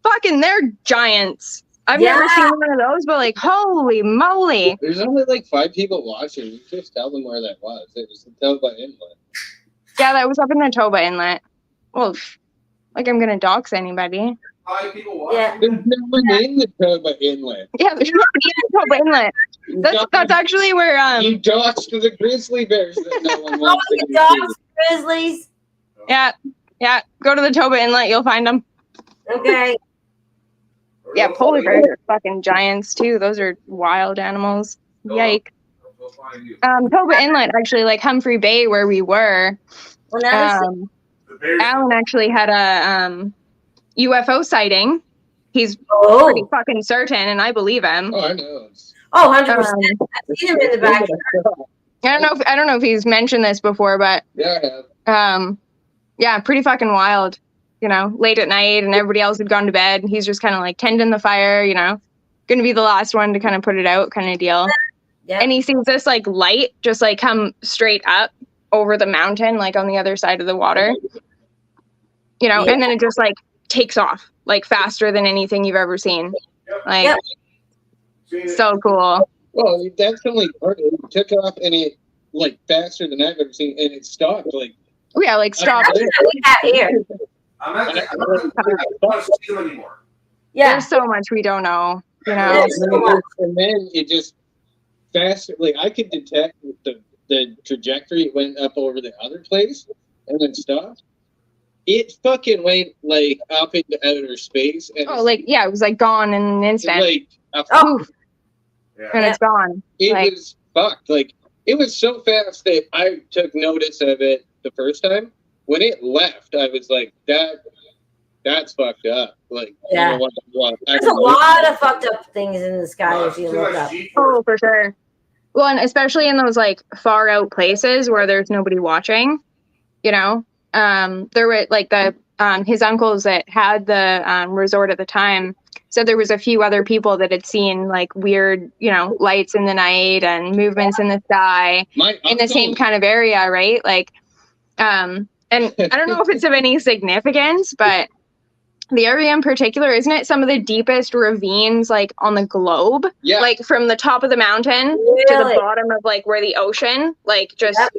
S5: fucking they're giants. I've
S1: Yeah.
S5: never seen one of those, but like holy moly.
S6: There's only like 5 people watching. You just tell them where that was. It was the Toba Inlet.
S5: Yeah, that was up in the Toba Inlet. Well, like I'm gonna dox anybody.
S3: 5 people
S1: Yeah.
S3: watching.
S6: There's no one in the Toba Inlet.
S5: Yeah, there's nobody in the Toba Inlet. That's actually where
S6: You dodged the grizzly bears that no one
S1: Oh,
S6: wants to
S1: the
S6: see.
S1: dogs, grizzlies.
S5: yeah, go to the Toba Inlet, you'll find them.
S1: Okay.
S5: Yeah, polar bears are fucking giants too. Those are wild animals. Yike.
S3: We'll find you.
S5: Toba Inlet, actually, like Humphrey Bay, where we were.
S1: Well, now
S3: The bears.
S5: Alan actually had a UFO sighting. He's pretty
S1: oh,
S5: fucking certain, and I believe him.
S6: Oh, I know.
S1: 100%.
S5: Um,
S1: I've seen him in the back.
S5: I don't know if he's mentioned this before, but
S6: Yeah, I have.
S5: yeah, pretty fucking wild. You know, late at night, and everybody else had gone to bed, and he's just kind of like tending the fire. You know, gonna be the last one to kind of put it out, kind of deal.
S1: Yeah.
S5: And he sees this like light just like come straight up over the mountain, like on the other side of the water. You know, and then it just like takes off like faster than anything you've ever seen. Like
S1: Yep.
S3: Seen it.
S5: so cool.
S6: Well, that's only part of it. It took off and it like faster than I've ever seen, and it stopped. Like,
S5: Oh, yeah, like stop.
S1: That's what we have here.
S3: I'm not. I don't want to see them anymore.
S1: Yeah.
S5: There's so much we don't know. You know.
S1: Yes.
S6: and then it just faster. Like I could detect the trajectory it went up over the other place, and then stopped. It fucking went like up into outer space, and
S5: Oh, like yeah, it was like gone in an instant,
S6: like
S1: Oh.
S3: Yeah.
S5: and it's gone.
S6: it
S5: like-
S6: was fucked. Like it was so fast that I took notice of it the first time. When it left, I was like, that's fucked up. Like,
S1: Yeah.
S6: I don't want
S1: There's a lot of fucked up things in the sky if you
S3: Too
S1: look
S3: much
S1: up.
S3: G-force.
S5: Oh, for sure. Well, and especially in those like far out places where there's nobody watching, you know. There were like the his uncles that had the resort at the time said there was a few other people that had seen like weird, you know, lights in the night and movements in the sky in the same kind of area, right? Like, and I don't know if it's of any significance, but the area in particular, isn't it some of the deepest ravines like on the globe?
S6: Yeah.
S5: Like from the top of the mountain to
S1: Really?
S5: the bottom of like where the ocean, like just
S1: Yep.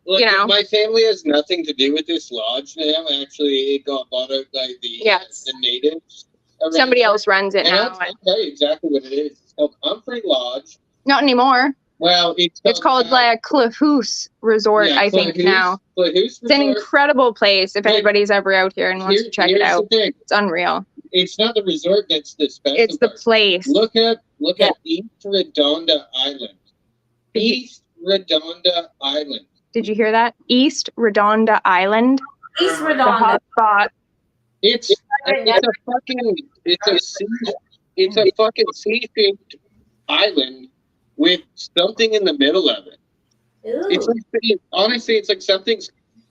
S6: Like,
S5: you know.
S6: my family has nothing to do with this lodge now. Actually, it got bought out by
S5: Yes.
S6: the natives. around
S5: somebody
S6: here.
S5: else runs it
S6: And
S5: now.
S6: I'll tell you exactly what it is. It's called Humphrey Lodge.
S5: Not anymore.
S6: Well,
S5: It's called like Clahoose Resort, I think now.
S6: Clahoose
S5: It's an
S6: Resort.
S5: incredible place if
S6: Wait.
S5: anybody's ever out here and wants to check it
S6: Here's
S5: out.
S6: The thing.
S5: It's unreal.
S6: It's not the resort that's the special
S5: It's the
S6: part.
S5: place.
S6: Look at East Redonda Island. East Redonda Island.
S5: Did you hear that? East Redonda Island.
S1: East
S5: The
S1: Redonda.
S5: hot spot.
S6: It's a fucking sea-shaped island with something in the middle of it. It's
S1: Ooh.
S6: like, honestly, it's like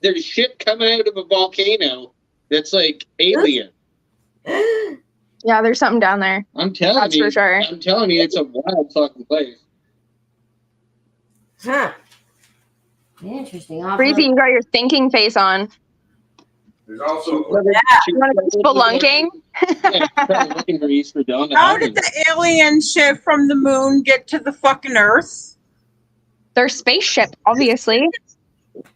S6: there's shit coming out of a volcano that's like alien.
S5: Yeah, there's something down there.
S6: I'm telling
S5: That's
S6: you.
S5: for sure.
S6: I'm telling you, it's a wild fucking place.
S1: Huh. Interesting.
S5: Breezy, you got your thinking face on.
S3: There's also
S5: You want to be spelunking?
S6: Yeah, looking for Easter donut.
S4: How did the alien ship from the moon get to the fucking Earth?
S5: Their spaceship, obviously.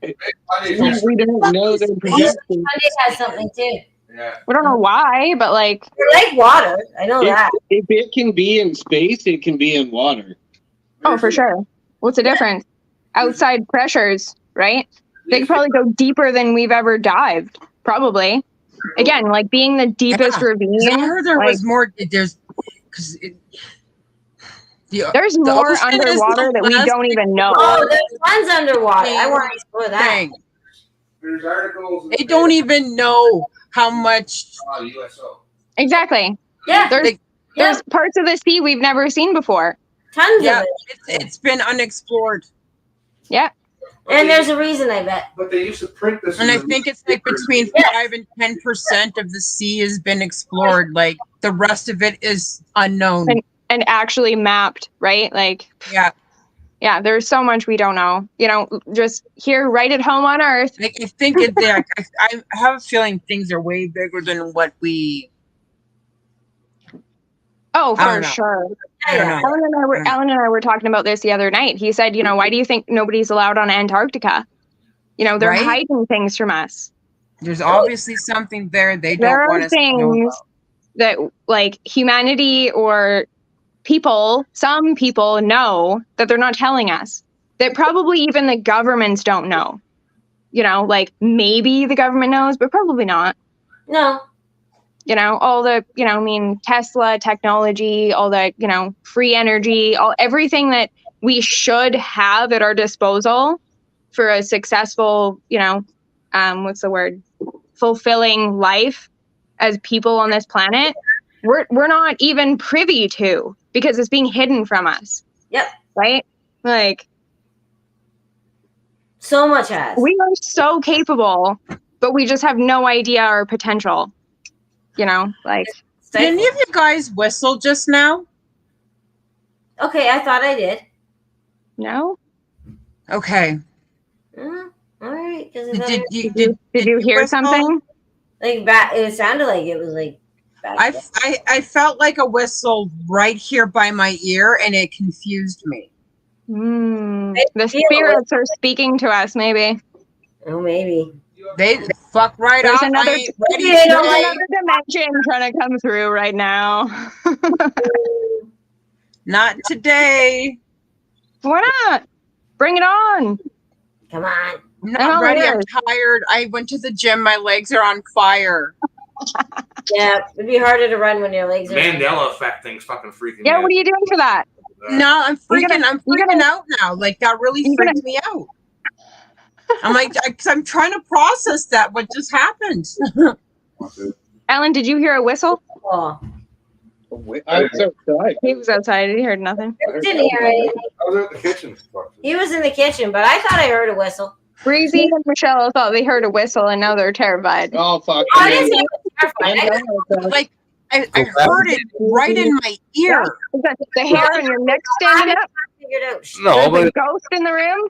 S3: funny.
S6: We don't know their projection.
S1: Sunday has something too.
S3: Yeah.
S5: We don't know why, but like,
S1: They like water. I know that.
S6: If it can be in space, it can be in water.
S5: oh, for sure. What's the difference? Outside pressures, right? They could probably go deeper than we've ever dived. Probably. Again, like being the deepest
S4: Yeah,
S5: ravine.
S4: I heard there
S5: like,
S4: was more. There's because
S5: there's more
S4: ocean is
S5: underwater
S4: the
S5: that we
S4: last
S5: don't even know.
S1: Oh, there's tons underwater. I want to explore that.
S4: thing.
S3: There's articles.
S4: They don't even know how much.
S3: USO.
S5: Exactly.
S1: Yeah,
S5: There's
S4: Like,
S5: there's parts of the sea we've never seen before.
S1: tons
S4: Yeah,
S1: of it.
S4: it's been unexplored,
S5: Yeah.
S1: And there's a reason, I bet.
S3: But they used to print this.
S4: and I
S3: in the
S4: think it's like between
S1: Yeah.
S4: 5 and 10% of the sea has been explored. Like the rest of it is unknown.
S5: And actually mapped, right? Like,
S4: Yeah,
S5: yeah, there's so much we don't know. You know, just here right at home on Earth.
S4: like I think it. I have a feeling things are way bigger than what we.
S5: Oh,
S4: I
S5: for
S4: don't know.
S5: sure.
S4: I don't know.
S5: Alan and I were talking about this the other night. He said, you know, why do you think nobody's allowed on Antarctica? You know, they're
S4: Right?
S5: hiding things from us.
S4: There's obviously something there they
S5: There
S4: don't want
S5: are
S4: us to know
S5: things
S4: about.
S5: that, like, humanity or people, some people know that they're not telling us. That probably even the governments don't know. You know, like maybe the government knows, but probably not.
S1: No.
S5: You know, all the, you know, I mean, Tesla technology, all the, you know, free energy, everything that we should have at our disposal for a successful, you know, what's the word? Fulfilling life as people on this planet. We're not even privy to because it's being hidden from us.
S1: Yep.
S5: Right? Like,
S1: So much has.
S5: we are so capable, but we just have no idea our potential. You know, like,
S4: Did any of you guys whistle just now?
S1: Okay, I thought I did.
S5: no.
S4: Okay.
S1: All right.
S4: Did you
S5: Did you hear
S4: whistle?
S5: something?
S1: Like it sounded like it was like. Back
S4: I felt like a whistle right here by my ear, and it confused me.
S5: The spirits are speaking to us, maybe.
S1: Oh, maybe.
S4: They fuck right
S5: There's
S4: off.
S5: another,
S4: I ain't ready
S1: There's
S5: there's
S4: today.
S5: another dimension trying to come through right now.
S4: Not today.
S5: Why not? Bring it on.
S1: Come on.
S4: I'm
S5: I'm
S4: not
S5: all
S4: ready. I'm
S5: ears.
S4: tired. I went to the gym. My legs are on fire.
S1: Yeah, it'd be harder to run when your legs are.
S3: Mandela effect thing's fucking freaking.
S5: Yeah,
S3: me
S5: what are you doing for that?
S3: out.
S4: No, I'm freaking. I'm
S5: you're
S4: freaking
S5: gonna-
S4: out now. Like that really
S5: you're
S4: freaked me out. I'm like, because I'm trying to process that. What just happened?
S5: Alan, did you hear a whistle?
S1: Oh,
S6: I was outside.
S5: He was outside. He heard nothing.
S1: I didn't hear anything.
S3: I was at the kitchen.
S1: He was in the kitchen, but I thought I heard a whistle.
S5: Breezy and Michelle thought they heard a whistle, and now they're terrified.
S6: Oh fuck!
S1: Oh, I didn't say it was terrifying.
S4: Like I heard it right in my ear.
S5: Is that the hair on your neck standing up?
S1: Figured out.
S3: No,
S5: There's a
S3: but
S5: ghost in the room?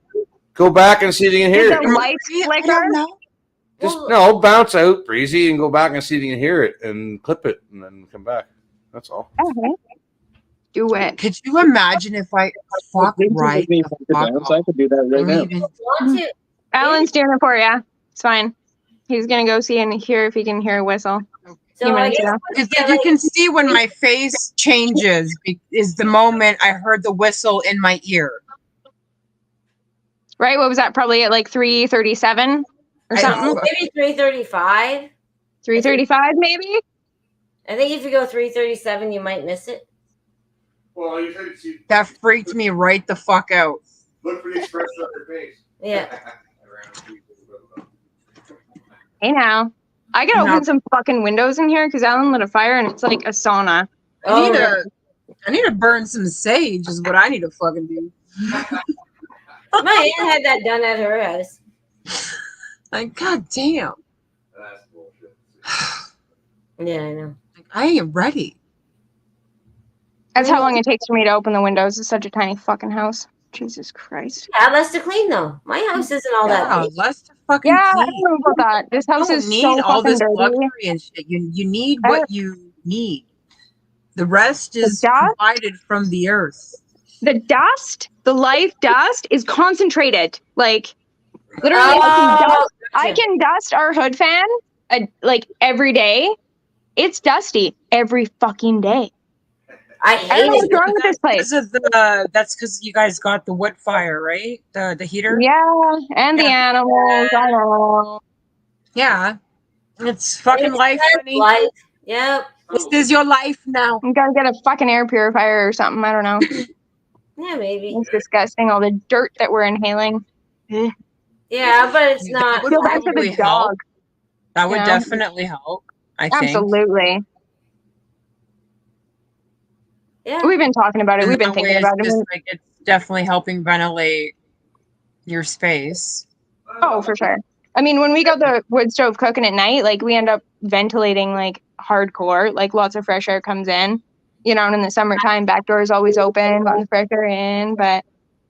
S3: go back and see if you can hear
S5: Did the
S3: it.
S5: light
S4: I
S5: flicker?
S4: don't know.
S3: Just no, bounce out, Breezy, and go back and see if you can hear it, and clip it, and then come back. That's all.
S5: Okay. Do it.
S4: Could you imagine if I fuck right the fuck
S6: I could do that right
S4: don't
S6: now.
S4: even
S1: Want to?
S5: Alan's doing it for you. It's fine. He's gonna go see and hear if he can hear a whistle.
S1: So I
S5: minutes
S1: guess
S5: ago.
S4: It's like you can see when my face changes is the moment I heard the whistle in my ear.
S5: Right? What was that? Probably at like 3:37 or
S4: I don't
S5: something.
S4: know.
S1: maybe 3:35.
S5: 3:35 maybe?
S1: I think if you go 3:37, you might miss it.
S3: Well, you said you
S4: That freaked me right the fuck out.
S3: look for the expression on your face.
S1: Yeah.
S5: Hey now. I gotta
S4: No.
S5: open some fucking windows in here because Alan lit a fire and it's like a sauna.
S1: Oh,
S4: I need to burn some sage is what I need to fucking do.
S1: My aunt had that done at her house.
S4: Like, god damn.
S3: That's bullshit.
S1: Yeah, I know.
S4: Like, I ain't ready.
S5: That's how long it takes for me to open the windows. It's such a tiny fucking house. Jesus Christ.
S1: Yeah, less to clean though. My house isn't all that
S4: Yeah,
S1: big.
S4: less to fucking
S5: Yeah, I
S4: clean.
S5: don't know about that. This
S4: You
S5: house
S4: don't
S5: is
S4: need
S5: so
S4: all
S5: fucking
S4: this
S5: dirty.
S4: luxury and shit. You need what you need. The rest is
S5: dust?
S4: provided from the earth.
S5: The dust, the life dust is concentrated. Like literally,
S1: Oh,
S5: I
S1: gotcha.
S5: can dust our hood fan like every day. It's dusty every fucking day.
S1: I
S5: I
S1: hate
S5: don't know
S1: it.
S5: what's wrong with this place.
S4: That's because you guys got the wood fire, right? The heater.
S5: Yeah, and the
S4: Yeah.
S5: animals. I know.
S4: Yeah, it's fucking
S1: It's
S4: life,
S1: just
S4: honey.
S1: life. Yep.
S4: This is your life now.
S5: You gotta get a fucking air purifier or something. I don't know.
S1: Yeah, maybe.
S5: It's disgusting. All the dirt that we're inhaling.
S1: Yeah, but it's
S4: That
S1: not.
S4: would
S5: Feel bad for
S4: probably
S5: the dog.
S4: help. That would
S5: know?
S4: definitely help. I think.
S5: Absolutely.
S1: Yeah.
S5: We've been talking about it.
S4: And
S5: We've been
S4: that
S5: thinking
S4: way
S5: about
S4: it's
S5: it.
S4: just like it's definitely helping ventilate your space.
S5: Oh, for sure. I mean, when we got the wood stove cooking at night, like we end up ventilating like hardcore, like lots of fresh air comes in, you know, and in the summertime, back door is always open, letting the fresh air in. But,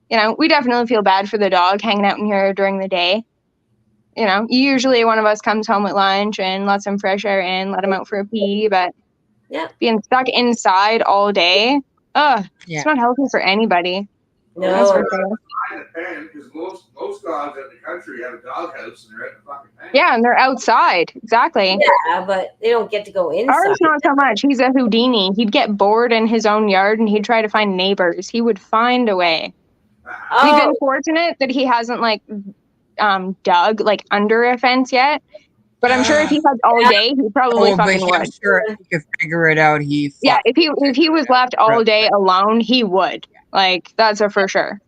S5: you know, we definitely feel bad for the dog hanging out in here during the day. You know, usually one of us comes home at lunch and lets some fresh air in, let him out for a pee, but
S1: Yep.
S5: being stuck inside all day,
S4: Yeah.
S5: it's not healthy for anybody. That's
S1: No.
S5: for sure.
S3: I depend because most dogs out in the country have a doghouse and they're at the fucking pen.
S5: Yeah, and they're outside. Exactly.
S1: Yeah, but they don't get to go inside.
S5: Ours not so much. He's a Houdini. He'd get bored in his own yard and he'd try to find neighbors. He would find a way. We've
S1: Oh,
S5: been fortunate that he hasn't like dug like under a fence yet. But I'm sure if he had all day, he probably fucking
S4: I'm
S5: would.
S4: sure if he could figure it out, he.
S5: Yeah, if he was left all day alone, he would. Like that's a for sure.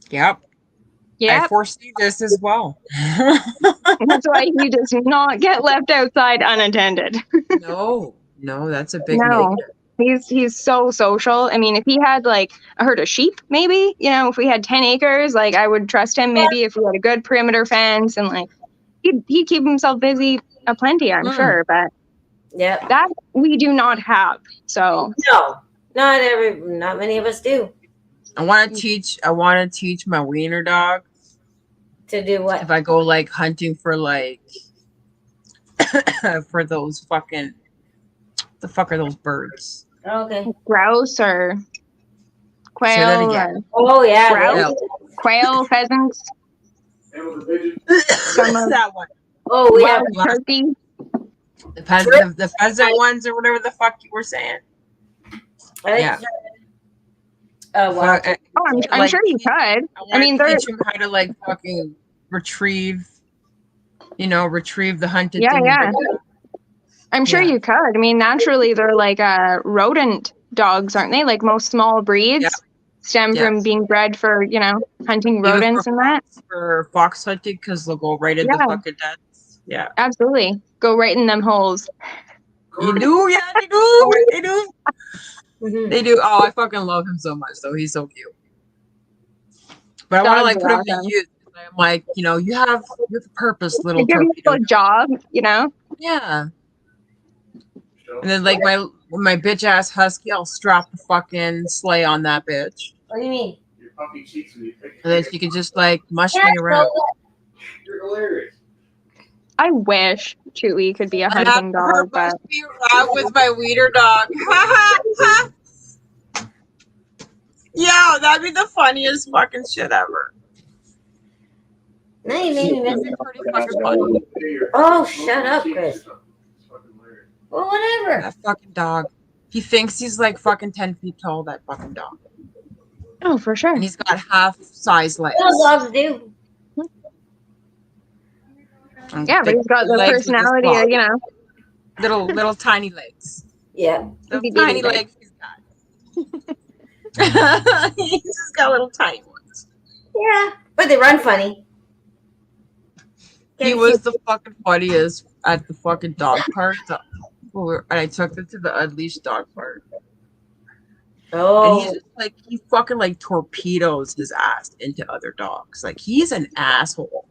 S4: Yep. I
S5: Yeah,
S4: foresee this as well.
S5: that's why he does not get left outside unattended.
S4: no, that's a big
S5: No.
S4: negative.
S5: He's so social. I mean, if he had like a herd of sheep, maybe, you know, if we had 10 acres, like I would trust him maybe if we had a good perimeter fence and like he'd keep himself busy aplenty, I'm sure. But
S1: yeah.
S5: that we do not have. So
S1: No, not many of us do.
S4: I want to teach my wiener dog
S1: To do what?
S4: if I go like hunting for like for those fucking the fuck are those birds?
S1: Okay.
S5: grouse or
S4: Say that
S5: quail
S4: again.
S5: or
S1: Oh yeah.
S5: Grouse? quail, pheasants,
S3: And with a pigeon.
S4: That one.
S1: Oh, we have.
S5: wild turkey.
S4: The pheasant ones or whatever the fuck you were saying. Yeah.
S1: Wow.
S5: Oh, I'm
S4: Like,
S5: sure you could.
S4: I
S5: mean,
S4: mean,
S5: they're
S4: teach him how to like fucking retrieve the hunted
S5: Yeah,
S4: thing.
S5: yeah. I'm sure
S4: Yeah.
S5: you could. I mean, naturally, they're like rodent dogs, aren't they? Like most small breeds
S4: Yeah.
S5: stem from
S4: Yes.
S5: being bred for, you know, hunting
S4: Even
S5: rodents and that.
S4: for fox hunting because they'll go right into
S5: Yeah.
S4: fucking dens. Yeah.
S5: Absolutely. Go right in them holes.
S4: You do, yeah, they do. They do.
S1: Mhm.
S4: They do. Oh, I fucking love him so much, though. He's so cute. But I want to like
S5: Dogs
S4: put
S5: are
S4: him to
S5: awesome.
S4: use. I'm like, you have a purpose, little
S5: They give you
S4: torpedo.
S5: a job, you know?
S4: Yeah. And then like my bitch ass husky, I'll strap the fucking sleigh on that bitch,
S1: What do you mean?
S3: Your puppy cheeks when you pick
S4: and then she can just like mush me around.
S3: You're hilarious.
S5: I wish Chewy could be a
S4: And
S5: hunting
S4: have her
S5: dog, but
S4: mush me around with my wiener dog. Yeah, that'd be the funniest fucking shit ever.
S1: No, you made me miss it.
S4: Pretty fucking funny.
S1: Oh, shut up, Chris. Well, whatever.
S4: That fucking dog. He thinks he's like fucking 10 feet tall, that fucking dog.
S5: oh, for sure.
S4: And he's got half size legs.
S1: Little dogs do.
S4: And
S5: Yeah, but
S4: big
S5: he's got the
S4: legs with his
S5: personality
S4: claws.
S5: of, you know,
S4: Little tiny legs.
S1: Yeah.
S4: Little
S5: Itty bitty
S4: tiny
S5: legs.
S4: legs he's got. He's just got little tiny ones.
S1: Yeah. But they run funny.
S4: He was the fucking funniest at the fucking dog park. And I took them to the unleashed dog park.
S1: Oh,
S4: he's just like he fucking like torpedoes his ass into other dogs. Like he's an asshole.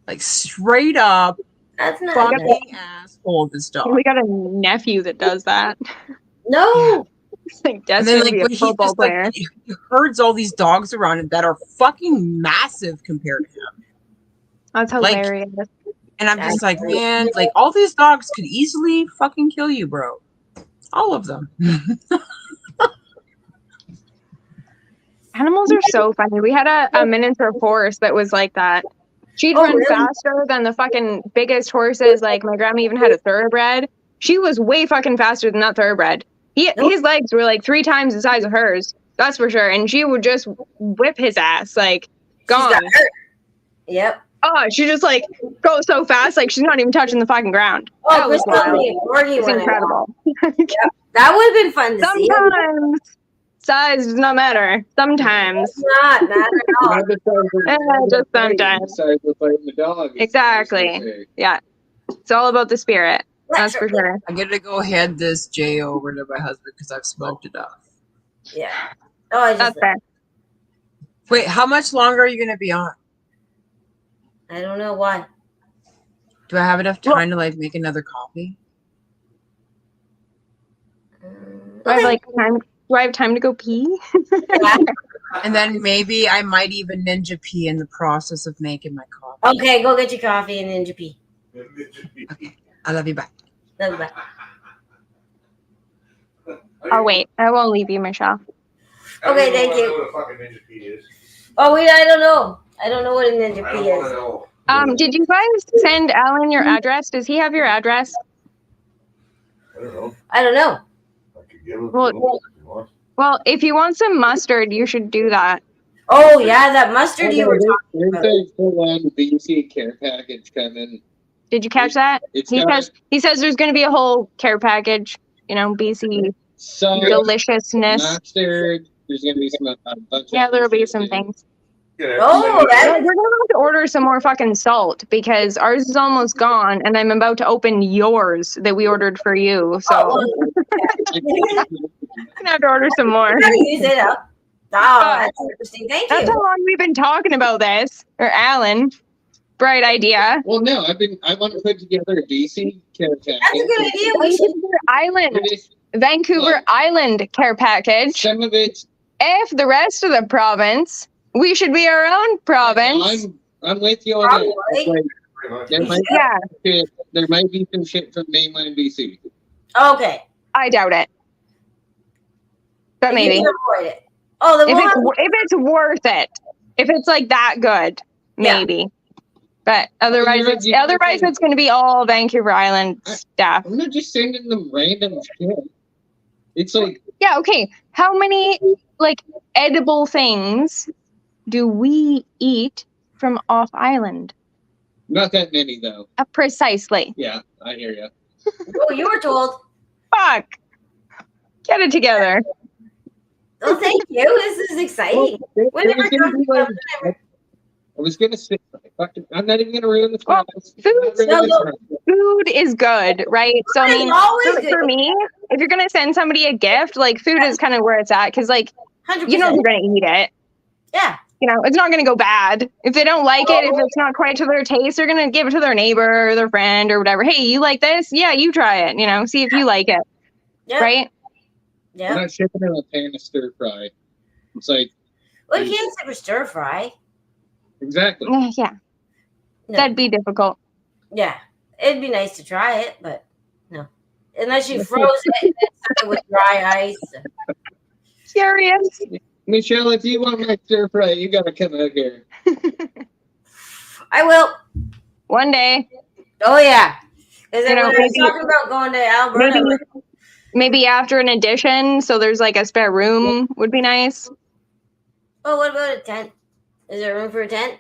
S4: Like straight up
S1: that's not
S4: fucking
S1: nice.
S4: asshole. This dog.
S5: We got a nephew that does that.
S1: No.
S5: It's like
S4: And
S5: destined
S4: then
S5: to
S4: like
S5: be a
S4: but he
S5: football
S4: just like
S5: player.
S4: he herds all these dogs around him that are fucking massive compared to him.
S5: That's
S4: like-
S5: hilarious.
S4: And I'm just like, man, like all these dogs could easily fucking kill you, bro. All of them.
S5: Animals are so funny. We had a miniature horse that was like that. She'd
S1: Oh,
S5: run
S1: really?
S5: faster than the fucking biggest horses. Like my grandma even had a thoroughbred. She was way fucking faster than that thoroughbred. His legs were like 3 times the size of hers. That's for sure. And she would just whip his ass. Like,
S1: She's got
S5: gone.
S1: hurt. Yep.
S5: Oh, she just like goes so fast, like she's not even touching the fucking ground.
S1: Oh,
S5: That was
S1: Chris told
S5: wild.
S1: me a corgi
S5: It's
S1: when I
S5: incredible.
S1: That would have been fun to see.
S5: Sometimes size does not matter. Sometimes.
S1: It's not matter at all.
S6: Not the size of-
S5: Just
S6: the fighting,
S5: sometimes.
S6: the size of fighting the dog. is-
S5: Exactly. Yeah. It's all about the spirit. That's for sure.
S4: I'm gonna go head this J over to my husband because I've smoked enough.
S1: Yeah. Oh, I
S5: That's
S1: just.
S5: fair.
S4: Wait, how much longer are you gonna be on?
S1: I don't know why.
S4: Do I have enough time to like make another coffee?
S5: Do I have like time? Do I have time to go pee?
S1: Yeah.
S4: And then maybe I might even ninja pee in the process of making my coffee.
S1: Okay, go get your coffee and Ninja P.
S4: I love you. Bye.
S1: Love you, bye.
S5: Oh wait, I won't leave you, Michelle.
S1: Okay, thank you.
S3: I don't know what a fucking Ninja P is.
S1: Oh, wait, I don't know. I don't know what a Ninja
S3: I
S1: P
S3: don't want to
S1: is.
S3: know.
S5: Did you guys send Alan your address? Does he have your address?
S3: I don't know.
S1: I don't know.
S3: I could give it
S5: Well-
S3: to him if you want.
S5: Well, if you want some mustard, you should do that.
S1: Oh, yeah, that mustard you were talking
S6: There's a full-on BC care package coming.
S5: Did you catch that?
S6: It's
S5: He
S6: got
S5: says there's going to be a whole care package. You know, BC
S6: some
S5: deliciousness.
S6: mustard. There's gonna be some a bunch.
S5: Yeah,
S6: of
S5: there'll be
S6: shit,
S5: some
S6: dude.
S5: things.
S3: Get
S1: Oh,
S3: everything.
S1: that-
S5: We're gonna have to order some more fucking salt because ours is almost gone, and I'm about to open yours that we ordered for you. So
S1: Oh,
S5: I'm gonna have to order some more.
S1: gotta use it up. Oh, that's interesting. Thank
S5: That's
S1: you.
S5: how long we've been talking about this. Or Alan, bright idea.
S6: Well, no, I want to put together a BC care package.
S1: That's a good idea. We should.
S5: Vancouver Island,
S6: It-
S5: Vancouver
S6: Look.
S5: Island care package.
S6: Some of it,
S5: If the rest of the province, we should be our own province.
S6: I'm with you on that. It's like,
S3: Pretty much.
S6: there, might
S5: Yeah,
S6: be shit, there might be some shit from mainland BC.
S1: Okay.
S5: I doubt it, but
S1: You
S5: maybe
S1: can avoid it. Oh, then
S5: if
S1: we'll
S5: it's
S1: have-
S5: if it's worth it, if it's like that good,
S1: Yeah.
S5: maybe. But otherwise, it's going to be all Vancouver Island stuff.
S6: I'm not just sending them random shit. It's like
S5: Yeah, okay. How many like edible things do we eat from off island?
S6: not that many though.
S5: Precisely.
S6: Yeah, I hear you.
S1: Oh, you were told.
S5: Fuck. Get it together.
S1: Oh, thank you. This is exciting. Whenever it comes to
S6: I was gonna say, I'm not even gonna ruin the
S5: Well,
S6: surprise.
S5: food-
S6: I'm not ruining the
S1: no,
S6: surprise.
S5: Food is good, right? So I
S1: Food is
S5: mean,
S1: always
S5: for
S1: good.
S5: me, if you're gonna send somebody a gift, like food is kind of where it's at, because like
S1: 100%.
S5: you know they're gonna eat it.
S1: Yeah.
S5: You know, it's not gonna go bad. If they don't like it, if it's not quite to their taste, they're gonna give it to their neighbor or their friend or whatever. Hey, you like this? Yeah, you try it. You know, see if you like it,
S1: Yeah.
S5: right?
S6: I'm
S1: Yeah.
S6: not shipping them a pan of stir fry. It's like
S1: Well, you can't super stir fry.
S6: exactly.
S5: Yeah,
S1: No.
S5: that'd be difficult.
S1: Yeah. It'd be nice to try it, but no. Unless you froze it and then stuck it with dry ice.
S5: Curious.
S6: Michelle, if you want my stir fry, you gotta come out here.
S1: I will.
S5: One day,
S1: Oh, yeah. Because
S5: You know,
S1: when I was
S5: maybe-
S1: talking about going to Alberta,
S5: maybe
S1: like,
S5: maybe after an addition, so there's like a spare room would be nice.
S1: oh, what about a tent? Is there room for a tent?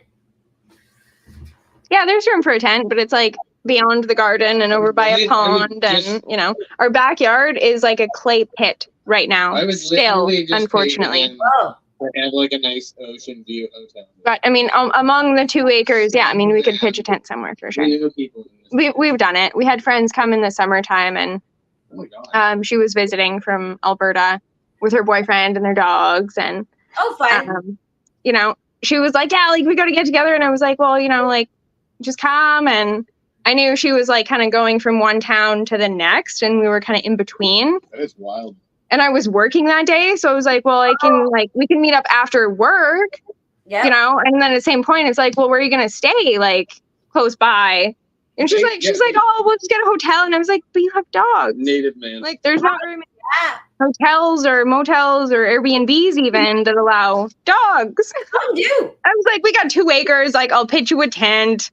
S5: Yeah, there's room for a tent, but it's like beyond the garden and over by
S6: I
S5: a
S6: would
S5: pond, and
S6: just-
S5: you know, our backyard is like a clay pit right now.
S6: I would
S5: Still,
S6: literally just
S5: unfortunately.
S6: pay them
S1: Oh,
S6: to have like a nice ocean view hotel.
S5: But I mean, among the 2 acres, yeah, I mean, we could pitch a tent somewhere for sure.
S6: We know people in this.
S5: We've done it. We had friends come in the summertime, and
S6: Oh my god.
S5: she was visiting from Alberta, with her boyfriend and their dogs, and
S1: Oh, fun.
S5: you know, she was like, yeah, like we got to get together, and I was like, well, you know, like just come. And I knew she was like kind of going from one town to the next, and we were kind of in between.
S6: That is wild.
S5: And I was working that day, so I was like, well, I can we can meet up after work,
S1: Yeah.
S5: you know. And then at the same point, it's like, well, where are you gonna stay? Like close by. And she's like, oh, we'll just get a hotel. And I was like, but you have dogs.
S6: Native man.
S5: Like, there's not very many hotels or motels or Airbnbs even that allow dogs.
S1: Some do.
S5: I was like, we got 2 acres. Like, I'll pitch you a tent.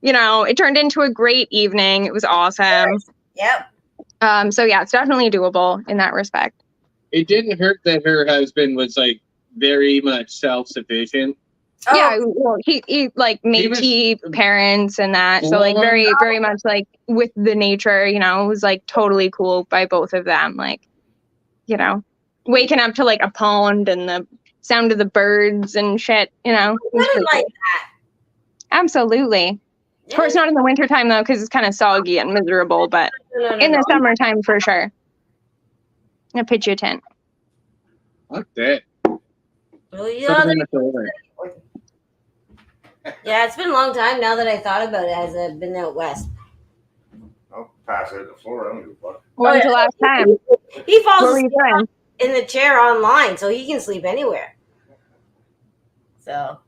S5: You know, it turned into a great evening. It was awesome.
S1: Yep.
S5: So yeah, it's definitely doable in that respect.
S6: It didn't hurt that her husband was like very much self-sufficient.
S1: Oh,
S5: Yeah, well, he like Métis parents and that, so like very much like with the nature, you know, it was like totally cool by both of them. Like, you know, waking up to like a pond and the sound of the birds and shit, you know. It was pretty
S1: like
S5: cool. Absolutely. Of course, not in the wintertime though, because it's kind of soggy and miserable. But in the summertime, for sure. I'll pitch you a tent.
S6: Fuck that.
S1: Well, yeah, it's been a long time now that I thought about it as I've been out west.
S3: I'll pass it to Florida. I don't give a fuck.
S5: When was the last time?
S1: He falls
S5: What were you
S1: asleep
S5: doing?
S1: in the chair online, so he can sleep anywhere. So,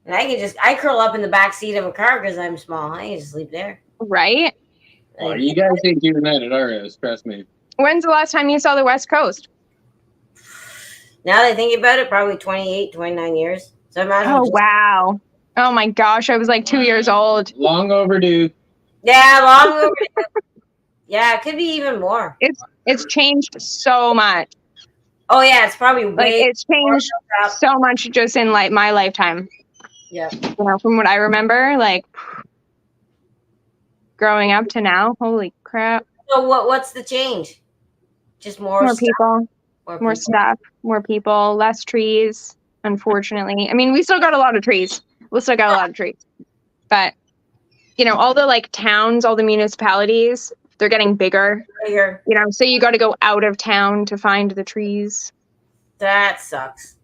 S1: and I curl up in the back seat of a car because I'm small. I can just sleep there.
S5: Right?
S6: Oh, you guys ain't doing that at our house, trust me.
S5: When's the last time you saw the West Coast?
S1: Now that I think about it, probably 28, 29 years. So I might as well just-
S5: Wow. Oh my gosh, I was like 2 years old.
S6: Long overdue.
S1: Yeah, long overdue. Yeah, it could be even more.
S5: It's changed so much.
S1: Oh yeah, it's probably
S5: Like
S1: way
S5: it's changed
S1: more.
S5: so much just in like my lifetime.
S1: Yeah.
S5: You know, from what I remember, like growing up to now. Holy crap.
S1: So what's the change? Just more
S5: More
S1: stuff?
S5: people,
S1: More
S5: more
S1: people.
S5: stuff, more people, less trees, unfortunately. I mean, we still got a lot of trees. We still got a lot of trees. But you know, all the like towns, all the municipalities, they're getting bigger.
S1: Bigger.
S5: You know, so you got to go out of town to find the trees.
S1: That sucks.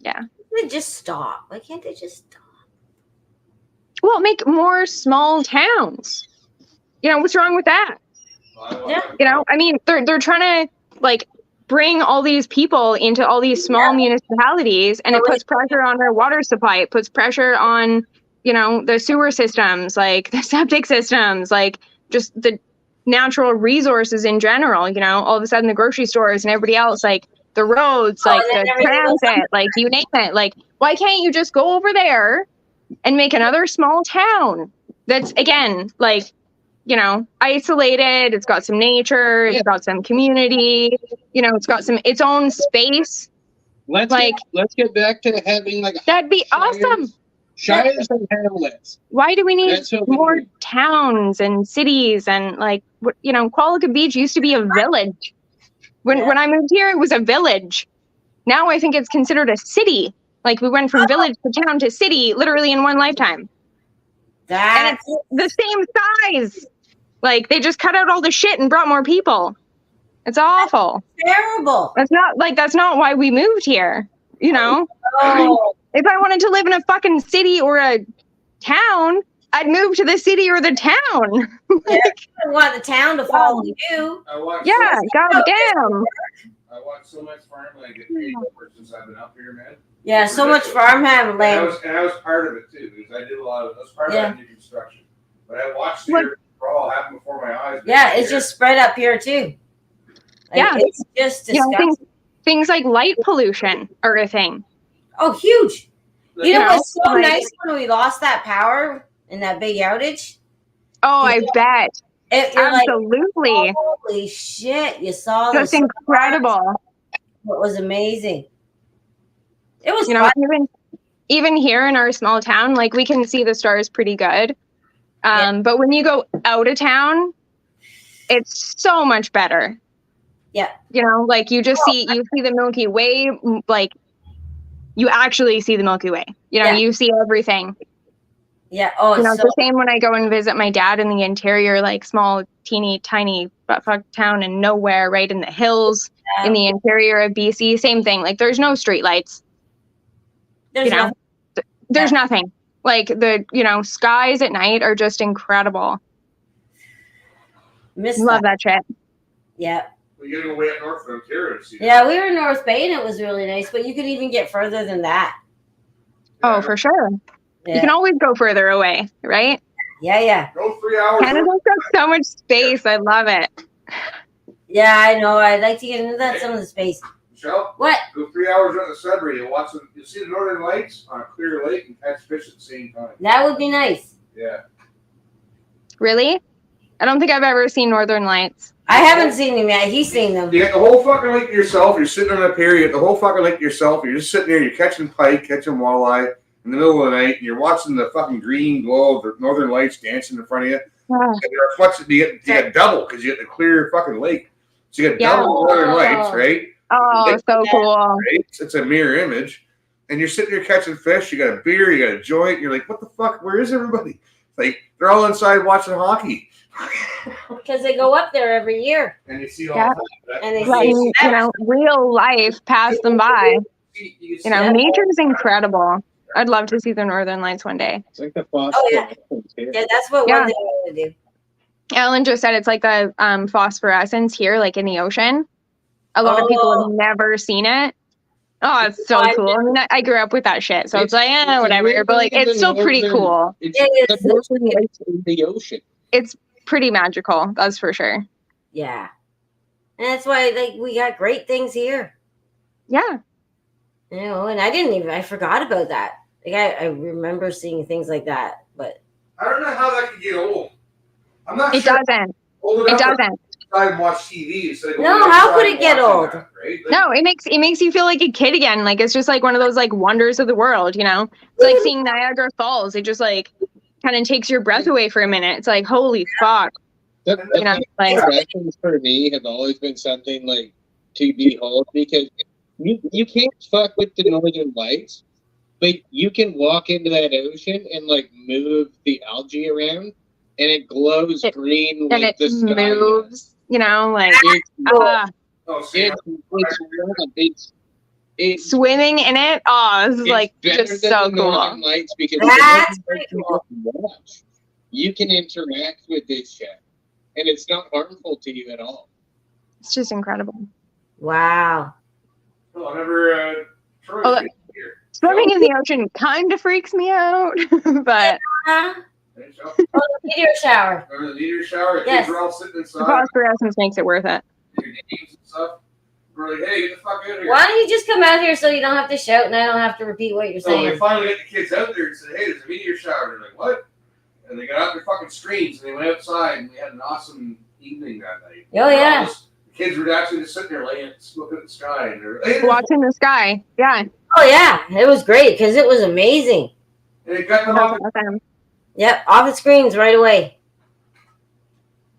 S5: Yeah.
S1: They just stop. Why can't they just stop?
S5: Well, make more small towns. You know, what's wrong with that?
S1: Yeah.
S5: You know, I mean, they're trying to like bring all these people into all these small municipalities, and it puts pressure on our water supply. It puts pressure on, you know, the sewer systems, like the septic systems, like just the natural resources in general. You know, all of a sudden the grocery stores and everybody else, like the roads, like
S1: and then
S5: the
S1: everything goes
S5: transit, like you name it. Like, why can't you just go over there and make another small town that's, again, like, you know, isolated, it's got some nature, it's got some community, you know, it's got some its own space.
S6: Let's get back to having like
S5: That'd be awesome.
S6: Shires and hamlets.
S5: Why do we need
S6: That's what we
S5: more
S6: need.
S5: towns and cities? And like, you know, Qualicum Beach used to be a village. When I moved here, it was a village. Now I think it's considered a city. Like, we went from village to town to city literally in one lifetime. And
S1: That's
S5: it's the same size. Like, they just cut out all the shit and brought more people. It's awful.
S1: terrible.
S5: That's not why we moved here. You know,
S1: Oh,
S5: if I wanted to live in a fucking city or a town, I'd move to the city or the town.
S1: I want the town to follow you.
S3: I watched
S5: Yeah, goddamn.
S3: I watched so much farmland get paid for since I've been up here, man.
S1: Yeah, so much farmland
S3: And I
S1: land.
S3: was part of it too, because I did a lot of. I was part of that new construction, but I watched the
S5: What-
S3: all happen before my eyes.
S1: Yeah, it's just spread up here too. Like,
S5: Yeah.
S1: it's just
S5: You know,
S1: disgusting.
S5: things like light pollution are a thing.
S1: Oh, huge. You know
S5: know,
S1: what's so
S5: like-
S1: nice when we lost that power in that big outage?
S5: Oh, I bet.
S1: You're like,
S5: Absolutely.
S1: holy shit! You saw
S5: Just
S1: this.
S5: incredible.
S1: It was amazing. It was
S5: You know,
S1: fun.
S5: even here in our small town, like, we can see the stars pretty good. But when you go out of town, it's so much better.
S1: Yeah.
S5: You know, like, you see the Milky Way, like, you actually see the Milky Way. You know,
S1: Yeah.
S5: you see everything.
S1: Yeah. Oh,
S5: You know,
S1: it's
S5: it's
S1: so
S5: the same when I go and visit my dad in the interior, like, small, teeny, tiny buttfuck town in nowhere, right in the hills. in the interior of BC. Same thing. Like there's no street lights.
S1: There's nothing.
S5: There's nothing. Like the skies at night are just incredible. Love that shit.
S1: Yeah.
S3: We gotta go way up north from Ontario to see
S1: Yeah, we were in North Bay and it was really nice, but you could even get further than that.
S5: Oh, for sure.
S1: Yeah.
S5: You can always go further away, right?
S1: Yeah.
S3: Go 3 hours.
S5: Canada's got so much space. I love it.
S1: Yeah, I know. I'd like to get into that some of the space.
S3: Michelle?
S1: What?
S3: Go 3 hours around the Sudbury and watch them. You'll see the northern lights on a clear lake and catch fish at the same time.
S1: That would be nice.
S3: Yeah.
S5: Really? I don't think I've ever seen Northern Lights.
S1: I haven't seen them yet. He's seen them.
S3: You got the whole fucking lake to yourself. You're sitting on a pier. You got the whole fucking lake to yourself. You're just sitting there. You're catching pike, catching walleye in the middle of the night. And you're watching the fucking green glow of the northern lights dancing in front of you.
S5: Wow.
S3: And you're reflecting. You get double because you get the clear fucking lake. So you get double northern lights, right?
S5: Oh, so cool.
S3: Right? It's a mirror image. And you're sitting there catching fish. You got a beer. You got a joint. You're like, what the fuck? Where is everybody? Like, they're all inside watching hockey.
S1: Because they go up there every year.
S3: And you see all that.
S1: And they
S5: Letting, real life pass them by. Nature's incredible. I'd love to see the Northern Lights one day.
S6: It's like the
S1: Yeah, that's what one thing I want to do.
S5: Ellen just said it's like the phosphorescence here, like in the ocean. A lot of people have never seen it. Oh, it's so cool. I mean, I grew up with that shit, so it's like, whatever. But like, it's still pretty cool.
S6: It's the northern lights in the ocean.
S5: It's pretty magical, that's for sure.
S1: Yeah, and that's why we got great things here.
S5: Yeah.
S1: And I forgot about that. Like I remember seeing things like that, but
S3: I don't know how that could get old. I'm not
S5: it
S3: sure.
S5: Doesn't. It doesn't.
S3: And watch TV instead of
S1: no, how could it get old?
S3: That, right?
S5: No, it makes you feel like a kid again. Like it's just like one of those like wonders of the world, It's like seeing Niagara Falls. It just like kind of takes your breath away for a minute. It's like holy fuck.
S6: Attractions for me have always been something like to behold because you can't fuck with the northern lights, but you can walk into that ocean and like move the algae around, and it glows green
S5: and
S6: like
S5: it
S6: the sky.
S5: moves. Like
S6: it's
S5: swimming in it. Oh, this is like just so cool.
S6: Lights because
S1: that's pretty cool.
S6: You can interact with this shit, and it's not harmful to you at all.
S5: It's just incredible.
S1: Wow.
S3: Well, I remember
S5: swimming in the ocean kind of freaks me out, but
S1: the meteor shower.
S3: Remember the meteor shower?
S1: Yes.
S3: Kids were all sitting inside.
S5: the phosphorescence makes it worth it.
S3: Your games and stuff. We're like, hey, get the fuck out of here.
S1: Why don't you just come out here so you don't have to shout and I don't have to repeat what you're
S3: So we
S1: saying?
S3: finally get the kids out there and said, hey, there's a meteor shower. They're like, what? And they got out their fucking screens and they went outside and we had an awesome evening that night.
S1: Oh, yeah.
S3: The kids were actually just sitting there looking at the sky and they're like,
S5: Watching the sky. Yeah.
S1: Oh, yeah. It was great because it was amazing.
S3: and it got them off.
S1: Yep, off the screens right away.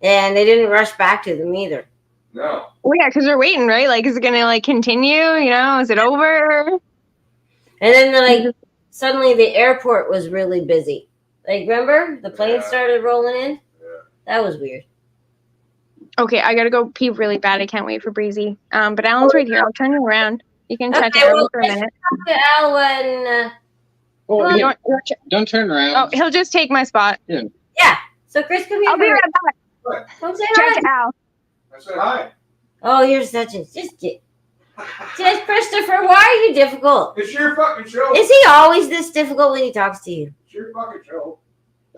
S1: And they didn't rush back to them either.
S3: No.
S5: Well, yeah, because they're waiting, right? Like, is it gonna like continue? Is it over?
S1: And then suddenly the airport was really busy. Like, remember the plane started rolling in?
S3: Yeah.
S1: That was weird.
S5: Okay, I gotta go pee really bad. I can't wait for Breezy. But Alan's right here. I'll turn you around. You can chat to Alan for a minute.
S1: Al and
S6: Don't turn around.
S5: Oh, he'll just take my spot.
S1: yeah. So Chris, come here.
S5: I'll be right back.
S3: What?
S1: Come say
S5: Chat
S1: hi.
S5: to Al.
S3: I said hi.
S1: Oh, you're such a just Christopher. Why are you difficult?
S3: It's your fucking show.
S1: Is he always this difficult when he talks to you?
S3: It's your fucking show.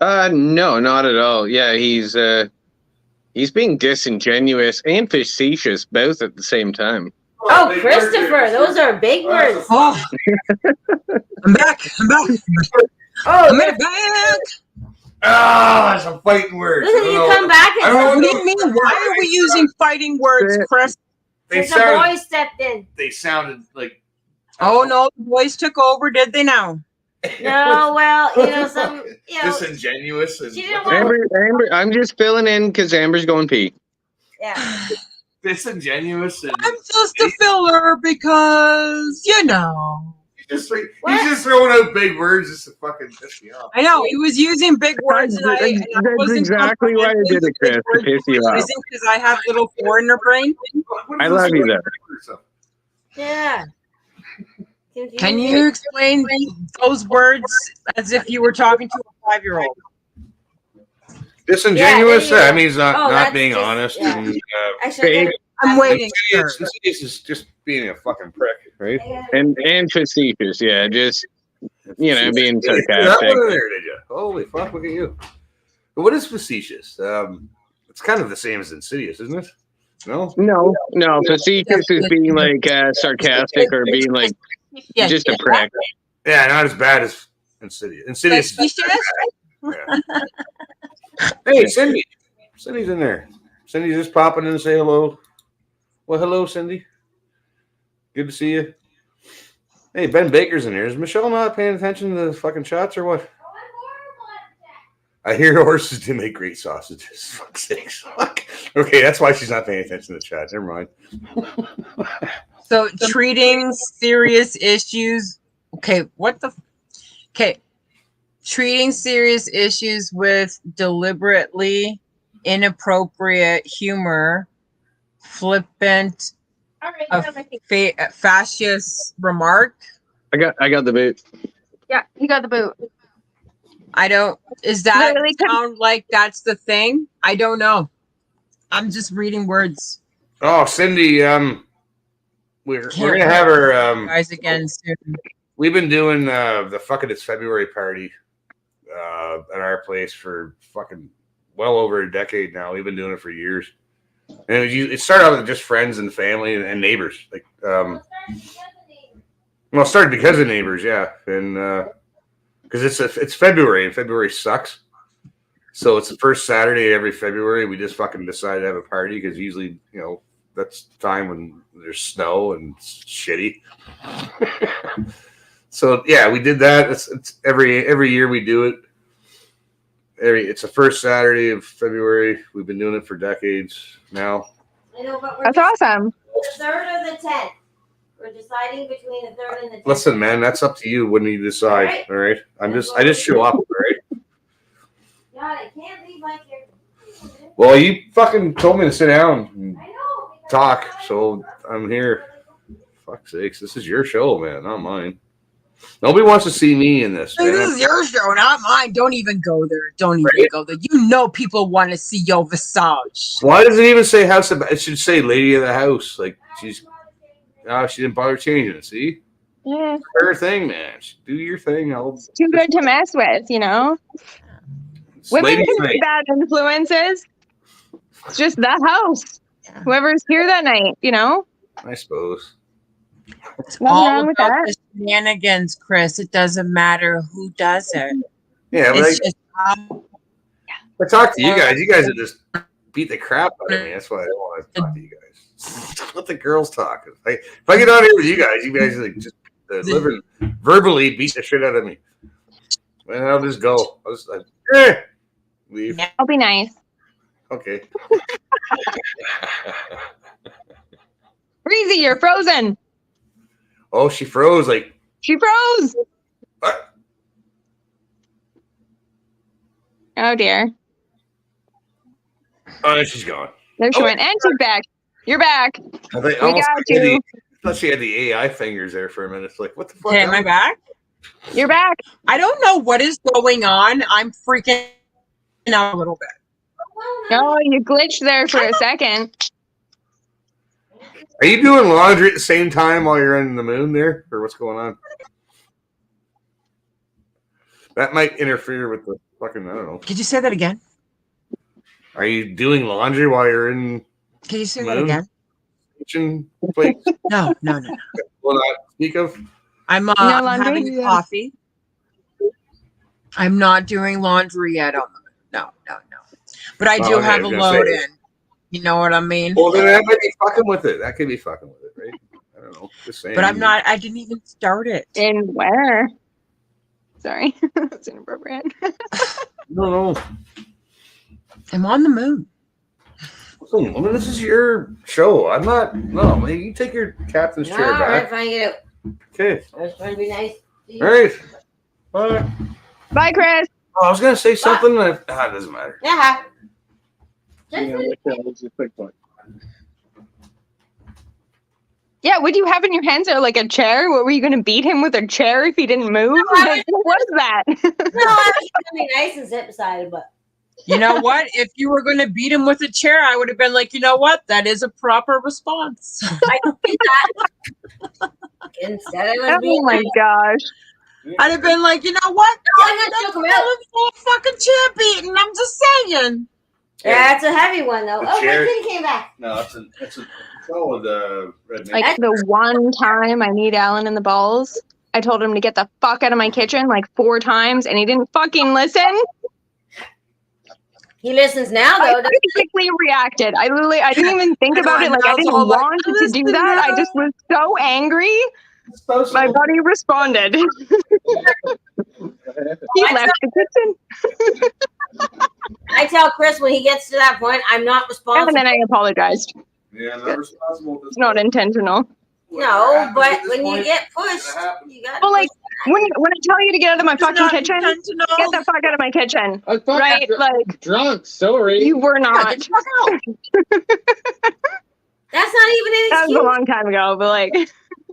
S7: No, not at all. Yeah, he's being disingenuous and facetious both at the same time.
S1: Oh, Christopher, those are big words.
S8: Oh, I'm back.
S1: Oh,
S8: I'm back.
S3: Ah, that's a fighting word.
S1: listen, you come back
S3: I don't
S1: and
S8: What do you mean? Why are we using fighting words, Chris?
S3: They
S1: the boy stepped in.
S3: They sounded like.
S8: Oh no, the boys took over, did they now?
S1: No, well, some,
S3: disingenuous. And
S1: She didn't want-
S7: Amber, I'm just filling in because Amber's going pee.
S1: yeah.
S3: disingenuous and.
S8: I'm just a filler because,
S3: He's just throwing out big words just to fucking piss me off.
S8: I know he was using big words, and I
S7: That's
S8: wasn't
S7: exactly why I
S8: comprehending
S7: did it, Chris,
S8: the
S7: to
S8: big words
S7: piss you
S8: he was
S7: off.
S8: using because I have little foreigner brain.
S7: I love you, though.
S1: Yeah.
S8: Can you explain those words as if you were talking to a 5-year-old?
S3: Disingenuous?
S1: Yeah,
S3: I mean, he's not
S1: that's
S3: being
S1: just-
S3: honest.
S1: yeah.
S3: And,
S1: Actually,
S8: I'm waiting, sir.
S3: Insidious is just being a fucking prick, right?
S7: And facetious, yeah, just being
S3: You threw that
S7: sarcastic.
S3: one in there, did you? Holy fuck! Look at you. But what is facetious? It's kind of the same as insidious, isn't it? No.
S7: No, facetious is being like sarcastic or being like
S8: Yeah,
S7: just a prick.
S3: Yeah, not as bad as insidious. Insidious. Is
S8: Facetious?
S3: yeah. Hey, Cindy. Cindy's in there. Cindy's just popping in and say hello. Well, hello, Cindy. Good to see you. Hey, Ben Baker's in here. Is Michelle not paying attention to the fucking shots or what? I hear horses do make great sausages. Fuck's sakes. Fuck. Okay, that's why she's not paying attention to the chat. Never mind.
S8: So treating serious issues. Okay, treating serious issues with deliberately inappropriate humor, flippant, fascist remark.
S7: I got the boot.
S5: Yeah, you got the boot.
S8: Is that
S5: Literally
S8: sound like that's the thing? I don't know. I'm just reading words.
S3: Oh, Cindy, we're gonna have her
S8: Guys again soon.
S3: we've been doing the fucking It's February party at our place for fucking well over a decade now. We've been doing it for years. And it started out with just friends and family and neighbors. Like well, it started because of neighbors, yeah. And because it's February and February sucks. So it's the first Saturday every February. We just fucking decided to have a party because usually, that's the time when there's snow and it's shitty. So yeah, we did that. It's every year we do it. It's the first Saturday of February. We've been doing it for decades now.
S1: I know, but
S5: That's awesome.
S1: The 3rd or the 10th. We're deciding between the 3rd and the 10th.
S3: Listen, man, that's up to you when you decide. All right. I just show up. All right.
S1: God, I can't leave my chair.
S3: Well, you fucking told me to sit down and
S1: I know.
S3: talk, so I'm here. Fuck's sakes, this is your show, man, not mine. Nobody wants to see me in this.
S8: This is your show, not mine. Don't even go there. Don't even go there. You know people want to see your visage.
S3: Why does it even say house of? It should say lady of the house. Like she didn't bother changing it. See,
S5: Yeah.
S3: her thing, man. Do your thing.
S5: It's too good to mess with, Women
S3: Lady
S5: can be
S3: thing.
S5: bad influences. It's just the house.
S1: Yeah.
S5: Whoever's here that night,
S3: I suppose.
S8: It's
S5: Nothing
S8: all
S5: wrong with
S8: about
S5: that.
S8: the shenanigans, Chris. It doesn't matter who does it.
S3: Yeah, but
S8: It's just
S3: I talk to you guys. You guys are just beat the crap out of me. That's why I don't want to talk to you guys. Let the girls talk. If I get on here with you guys like just verbally beat the shit out of me. And I'll just go. I'll just leave.
S5: I'll be nice.
S3: Okay.
S5: Breezy, you're frozen.
S3: Oh, she froze. Like
S5: She froze.
S3: what?
S5: Oh dear.
S3: Oh, she's gone.
S5: There she went. And she's back. You're back.
S3: I think
S5: We
S3: almost
S5: got
S3: had
S5: you.
S3: I thought she had the AI fingers there for a minute. It's like, what the fuck?
S8: okay, am I back?
S5: You're back.
S8: I don't know what is going on. I'm freaking out a little bit.
S5: No, you glitched there for a second.
S3: Are you doing laundry at the same time while you're in the moon there? Or what's going on? That might interfere with the fucking, I don't know.
S8: Could you say that again?
S3: Are you doing laundry while you're in
S8: Can you say that
S3: Moon?
S8: again?
S3: kitchen place?
S8: No.
S3: Will not speak of?
S8: I'm
S5: No
S8: I'm
S5: laundry?
S8: having coffee. I'm not doing laundry yet. No. But I do
S3: okay,
S8: have
S3: I
S8: a
S3: was gonna
S8: load
S3: say.
S8: in. You know what I mean?
S3: Well, then that might be fucking with it. That could be fucking with it, right? I don't know. Just saying.
S8: But I'm not. I didn't even start it.
S5: In where? Sorry. That's inappropriate.
S3: No.
S8: I'm on the moon.
S3: Listen, this is your show. I'm not. No, man, you take your captain's chair
S1: All
S3: back.
S1: right, fine, get out.
S3: Okay.
S1: I was trying to be nice. to you.
S3: All right. Bye.
S5: Bye, Chris.
S3: Oh, I was gonna say something. It doesn't matter.
S1: Yeah.
S6: Yeah, that was a quick one.
S5: Yeah, what do you have in your hands? Or like a chair? What were you going to beat him with a chair if he didn't move? Like, what was that?
S1: No, I was trying to be nice and sit beside him, but
S8: You know what? If you were going to beat him with a chair, I would have been like, you know what? That is a proper response.
S1: I did that. Instead, I was
S5: Oh
S1: being
S5: my
S1: nice.
S5: gosh.
S8: I'd have been like, you know what?
S1: No, I got to choke him out.
S8: Full fucking chair beating. I'm just saying.
S1: Yeah, it's a heavy one though.
S3: The
S1: Oh,
S3: chair-
S1: my kitty came back.
S3: No, it's a solid red.
S5: Like the one time I need Alan in the balls, I told him to get the fuck out of my kitchen like 4 times and he didn't fucking listen.
S1: He listens now
S5: I
S1: though. doesn't he?
S5: basically reacted. I didn't even think about it. Like I didn't
S8: all like,
S5: want to do
S8: "Listen
S5: that. I
S8: now."
S5: just was so angry. My buddy responded. He left the kitchen.
S1: I tell Chris when he gets to that point, I'm not
S5: And
S1: responsible.
S5: then I apologized.
S3: Yeah, not responsible.
S5: It's not intentional.
S1: No, but when you get pushed, you got.
S5: Well, like when I tell you to get out of my
S8: It's
S5: fucking
S8: not
S5: kitchen,
S8: intentional.
S5: get the fuck out of my kitchen.
S6: I thought
S5: Right? Like
S6: drunk. Sorry.
S5: you were
S8: Yeah,
S5: not.
S8: get the fuck out.
S1: That's not even an
S5: That was a
S1: excuse.
S5: long time ago, but like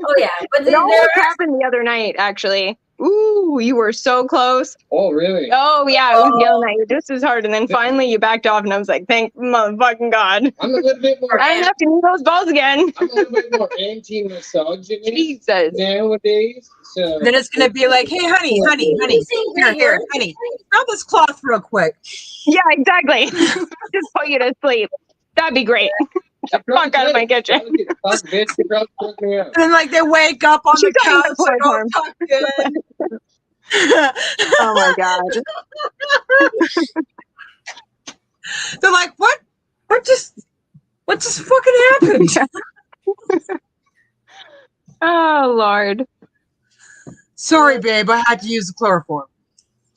S1: Oh yeah, but
S5: it almost
S1: there.
S5: happened the other night, actually. Ooh, you were so close.
S6: Oh, really?
S5: Oh yeah, I was yelling at you just as hard, and then finally you backed off, and I was like, "Thank motherfucking God!"
S6: I'm a little bit more.
S5: I didn't have to need those balls again.
S6: I'm a little bit more anti-misogynist
S5: Jesus.
S6: nowadays. So
S8: Then it's going to be like, hey, honey,
S1: You sing
S8: here,
S1: great
S8: here,
S1: words.
S8: honey, grab this cloth real quick.
S5: Yeah, exactly. Just put you to sleep. That'd be great. Get the fuck out of my kitchen.
S6: Fuck, bitch, you probably took me out.
S8: And then, like, they wake up on
S5: She's
S8: the
S5: on
S8: couch,
S5: the
S8: like, all
S5: platform.
S8: tucked in.
S5: Oh my God.
S8: They're like, what? What just fucking happened?
S5: Oh Lord.
S8: Sorry, babe, I had to use the chloroform.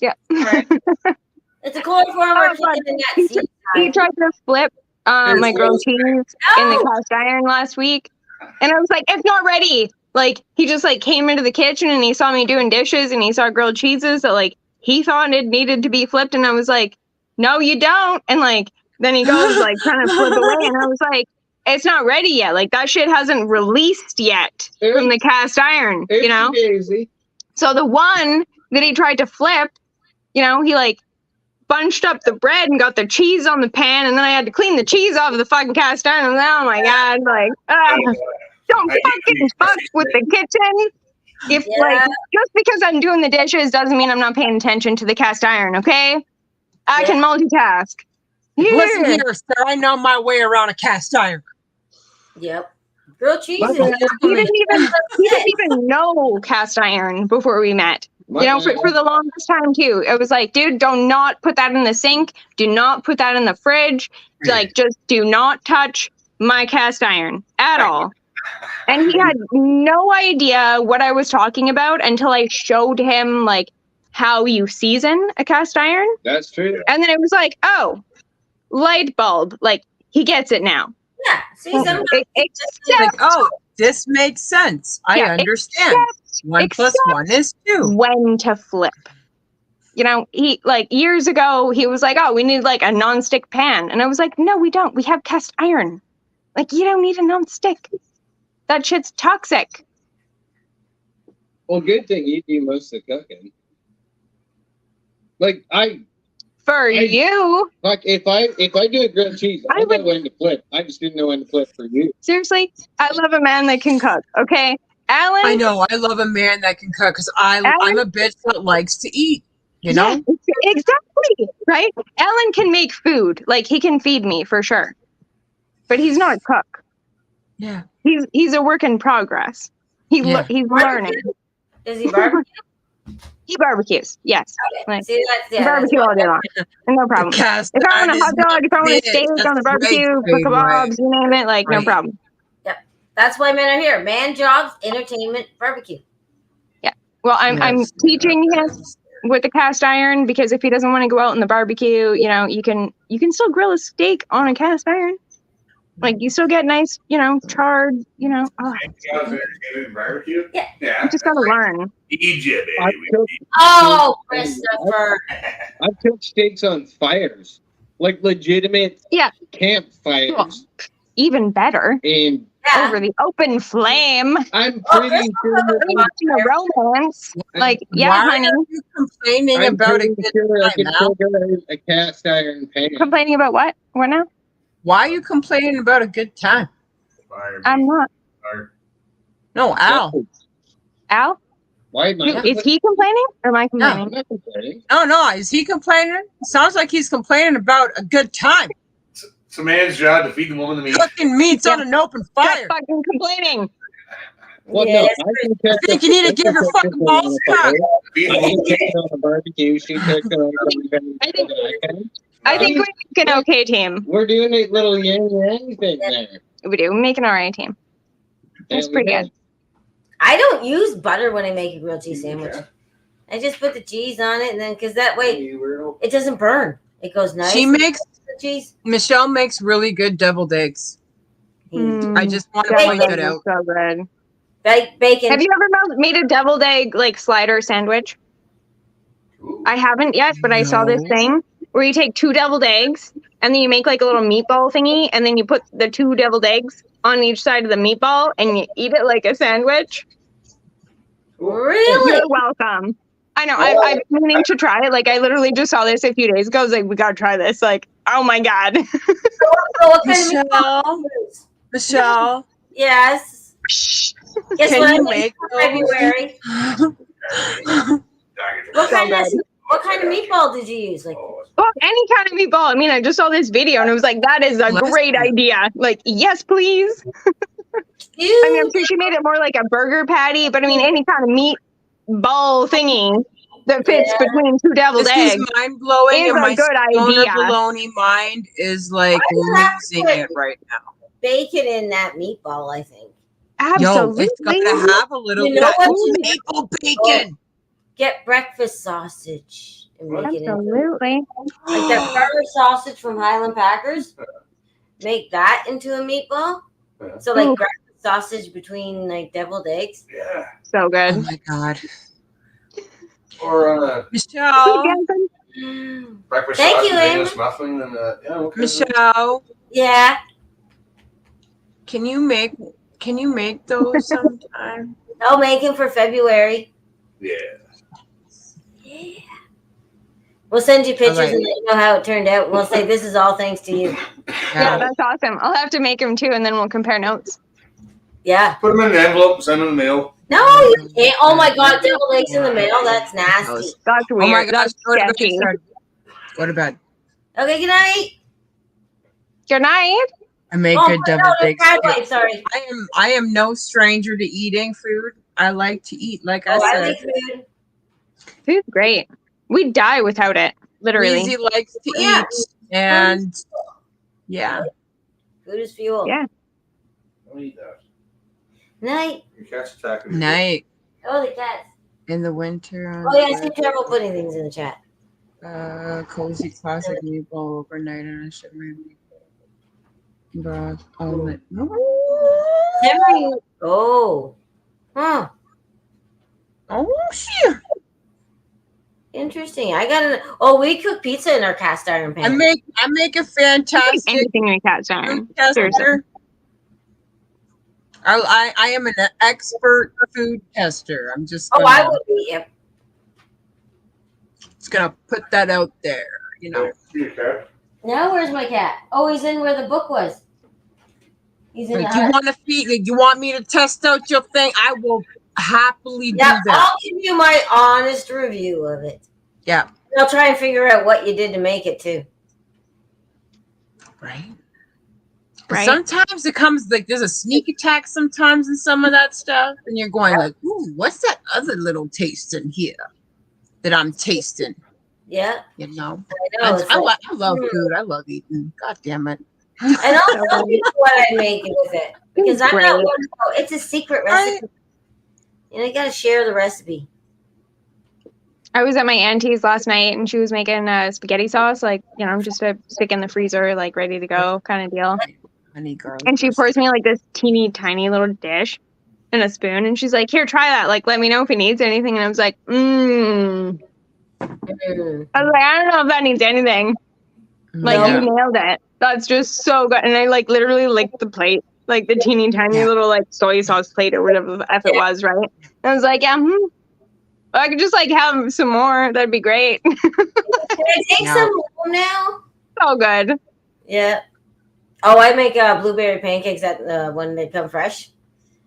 S5: Yeah.
S1: It's a chloroform or taking that
S5: He
S1: seat.
S5: tried to flip my grilled cheese in the
S1: No!
S5: cast iron last week, and I was like, "It's not ready." Like he just like came into the kitchen and he saw me doing dishes and he saw grilled cheeses that like he thought it needed to be flipped, and I was like, "No, you don't." And like then he goes like trying to flip away, and I was like, "It's not ready yet. Like that shit hasn't released yet from the cast iron, you know."
S6: Daisy.
S5: So the one that he tried to flip, you know, he like bunched up the bread and got the cheese on the pan, and then I had to clean the cheese off of the fucking cast iron. And oh my God, like, don't fucking fuck with the kitchen. If like just because I'm doing the dishes doesn't mean I'm not paying attention to the cast iron, okay? I can multitask.
S8: Listen here, sir, I know my way around a cast iron.
S1: Yep. Grilled cheese.
S5: He didn't even know cast iron before we met. You know, for the longest time too. It was like, dude, do not put that in the sink. Do not put that in the fridge. Like, just do not touch my cast iron at all. And he had no idea what I was talking about until I showed him like how you season a cast iron.
S6: That's true.
S5: And then it was like, oh, light bulb. Like he gets it now.
S1: Yeah. See, sometimes
S8: Like, oh, this makes sense. I understand. 1 + 1 is 2.
S5: When to flip. You know, he like years ago, he was like, oh, we need like a nonstick pan. And I was like, no, we don't. We have cast iron. Like, you don't need a nonstick. That shit's toxic.
S6: Well, good thing you do most of the cooking. Like
S5: you.
S6: Like if I do a grilled cheese, I know when to flip. I just didn't know when to flip for you.
S5: Seriously, I love a man that can cook. Okay, Alan.
S8: I know. I love a man that can cook because I'm a bitch that likes to eat. You know?
S5: Yeah, exactly. Right. Alan can make food. Like he can feed me for sure. But he's not a cook.
S8: Yeah.
S5: He's a work in progress. He's learning.
S1: Does he barbecue?
S5: He barbecues, yes.
S1: Okay.
S5: Like,
S1: See,
S5: barbecue all day long. No problem. If I want a hot dog, if I want a steak on the barbecue, for kebabs, you name it, like no problem.
S1: Yep. That's why men are here. Man jobs, entertainment, barbecue.
S5: Yeah. Well, I'm teaching him with the cast iron because if he doesn't want to go out in the barbecue, you know, you can still grill a steak on a cast iron. Like you still get nice, charred, oh,
S3: Barbecue?
S1: Yeah.
S3: Yeah.
S5: you just gotta learn.
S3: Egypt,
S6: I've
S3: baby.
S6: cooked,
S1: Oh, Christopher.
S6: I've cooked steaks on fires, like legitimate
S5: Yeah.
S6: campfires,
S5: Even better.
S6: and
S1: Yeah.
S5: Over the open flame.
S6: I'm
S1: Oh,
S6: pretty sure.
S5: The romance. Like, yeah,
S8: Why
S5: honey.
S8: are you complaining
S6: I'm
S8: about a
S6: pretty
S8: good
S6: sure I
S8: time,
S6: could
S8: Al?
S6: cook out a cast iron pan.
S5: Complaining about what? What now?
S8: Why are you complaining about a good time?
S5: I'm not.
S8: No, Al.
S5: Al?
S6: Why am I?
S5: Is he complaining or am I
S6: I'm
S5: complaining?
S6: not complaining.
S8: No. Is he complaining? Sounds like he's complaining about a good time.
S3: It's a man's job to feed the woman the meat.
S8: Cooking meats on an open
S5: Stop
S8: fire.
S5: fucking complaining.
S6: Well,
S1: Yes.
S6: no, I can cook
S8: I think you need to give your fucking balls back.
S3: Feed
S6: I
S3: the
S6: can
S3: woman
S6: cook it on a barbecue. She cooks it on something better
S5: I think-
S6: than I can.
S5: I think we make an okay team.
S6: We're doing a little yin yang thing there.
S5: We do. We make an alright team. That's
S6: There we
S5: pretty
S6: go.
S5: good.
S1: I don't use butter when I make a grilled cheese sandwich. I just put the cheese on it, and then because that way it doesn't burn. It goes nice.
S8: She makes
S1: The cheese.
S8: Michelle makes really good deviled eggs. I just want to
S1: Bacon.
S8: point that out.
S5: So good.
S1: Bacon.
S5: Have you ever made a deviled egg like slider sandwich? I haven't yet, but I saw this
S8: No.
S5: thing where you take 2 deviled eggs and then you make like a little meatball thingy, and then you put the 2 deviled eggs on each side of the meatball and you eat it like a sandwich.
S1: Really?
S5: You're welcome. I know. I've been meaning to try it. Like I literally just saw this a few days ago. I was like, we gotta try this. Like, oh my god.
S1: So what kind of meatball
S8: Michelle,
S1: do you use?
S8: Michelle,
S1: Yes. Guess
S8: can
S1: what I
S8: you
S1: made
S8: make
S1: for February? What
S5: So
S1: kind of
S5: good.
S1: what kind of meatball did you use? Like
S5: Well, any kind of meatball. I mean, I just saw this video and it was like, that is a great idea. Like, yes, please. I mean, I'm sure she made it more like a burger patty, but I mean, any kind of meatball thingy that fits between 2 deviled
S8: this
S5: eggs
S8: is mind blowing,
S5: is
S8: and
S5: a
S8: my
S5: good
S8: stoner
S5: idea.
S8: baloney mind is like
S1: Why do you have to
S8: losing
S1: put
S8: it right now.
S1: bacon in that meatball, I think.
S8: Yo,
S5: Absolutely.
S8: it's gotta have a little
S1: You know
S8: bit
S1: what
S8: of
S1: you-
S8: maple bacon.
S1: Get breakfast sausage and make it into
S5: Absolutely.
S1: like that burger sausage from Highland Packers. Make that into a meatball. So like
S5: Ooh.
S1: breakfast sausage between like deviled eggs.
S3: Yeah.
S5: So
S8: Oh
S5: good.
S8: my god,
S3: Or
S8: Michelle,
S3: breakfast
S1: Thank
S3: sausage,
S1: you, Amber.
S3: English muffin, and yeah. Okay.
S8: Michelle,
S1: Yeah.
S8: can you make those sometime?
S1: I'll make them for February.
S3: Yeah.
S1: Yeah. We'll send you pictures
S8: Alright.
S1: and let you know how it turned out. We'll say this is all thanks to you.
S5: Yeah, that's awesome. I'll have to make them too, and then we'll compare notes.
S1: Yeah.
S3: Put them in an envelope, send them in the mail.
S1: No, you can't. Oh my god, deviled eggs in the mail. That's nasty.
S5: That's weird.
S8: Oh my gosh,
S5: That's
S8: go to bed.
S5: sketchy.
S8: Fred. Go to bed.
S1: Okay, good night.
S5: Good night.
S8: I make
S1: Oh,
S8: good
S1: no,
S8: deviled
S1: no,
S8: eggs.
S1: crab legs, sorry.
S8: I am no stranger to eating food. I like to eat, like I
S1: Oh, I
S8: said.
S1: like food.
S5: Food's great. We'd die without it. Literally.
S8: Easy likes to
S1: Yeah.
S8: eat, and yeah.
S1: Food is fuel.
S5: Yeah.
S3: Don't eat that.
S1: Night.
S3: Your cat's attacking me.
S8: Night
S1: Oh, the cats.
S8: in the winter. On
S1: Oh, yeah, I seem terrible putting things in the chat.
S8: Cozy classic meatball overnight and a shivering broth omelet.
S1: Memory. Oh. Huh.
S8: Oh shit!
S1: Interesting. I got an. Oh, we cook pizza in our cast iron pan.
S8: I make a fantastic
S5: Anything in a cat's iron.
S8: food tester.
S5: Seriously.
S8: I am an expert food tester. I'm just
S1: Oh, I
S8: gonna,
S1: would be. Yep.
S8: just gonna put that out there. You know.
S3: See your cat?
S1: Now, where's my cat? Oh, he's in where the book was. He's in the
S8: Like, you
S1: hut.
S8: want to feed? You want me to test out your thing? I will happily do
S1: Yeah,
S8: that.
S1: I'll give you my honest review of it.
S8: Yeah.
S1: And I'll try and figure out what you did to make it too.
S8: Right.
S5: Right.
S8: Sometimes it comes like there's a sneak attack sometimes in some of that stuff, and you're going like, "Ooh, what's that other little taste in here that I'm tasting?"
S1: Yeah,
S8: You know.
S1: I know. It's like,
S8: I love food. I love eating. God damn it.
S1: and I'll tell you what I make with it because I'm
S5: Great.
S1: not one to go. It's a secret recipe. You know, you got to share the recipe.
S5: I was at my auntie's last night and she was making spaghetti sauce, like, just to stick in the freezer, like ready to go kind of deal.
S8: Honey garlic.
S5: And she
S8: brisket.
S5: pours me like this teeny tiny little dish and a spoon, and she's like, "Here, try that. Like, let me know if it needs anything." And I was like,
S1: Mm.
S5: I was like, I don't know if that needs anything. Like,
S8: Yeah.
S5: you nailed it. That's just so good. And I like literally licked the plate, like the teeny tiny
S8: Yeah.
S5: little like soy sauce plate or whatever the F it was, right? And I was like, yeah, I could just like have some more. That'd be great.
S1: Can I take
S8: Yeah.
S1: some home now?
S5: So good.
S1: Yeah. Oh, I make blueberry pancakes when they come fresh.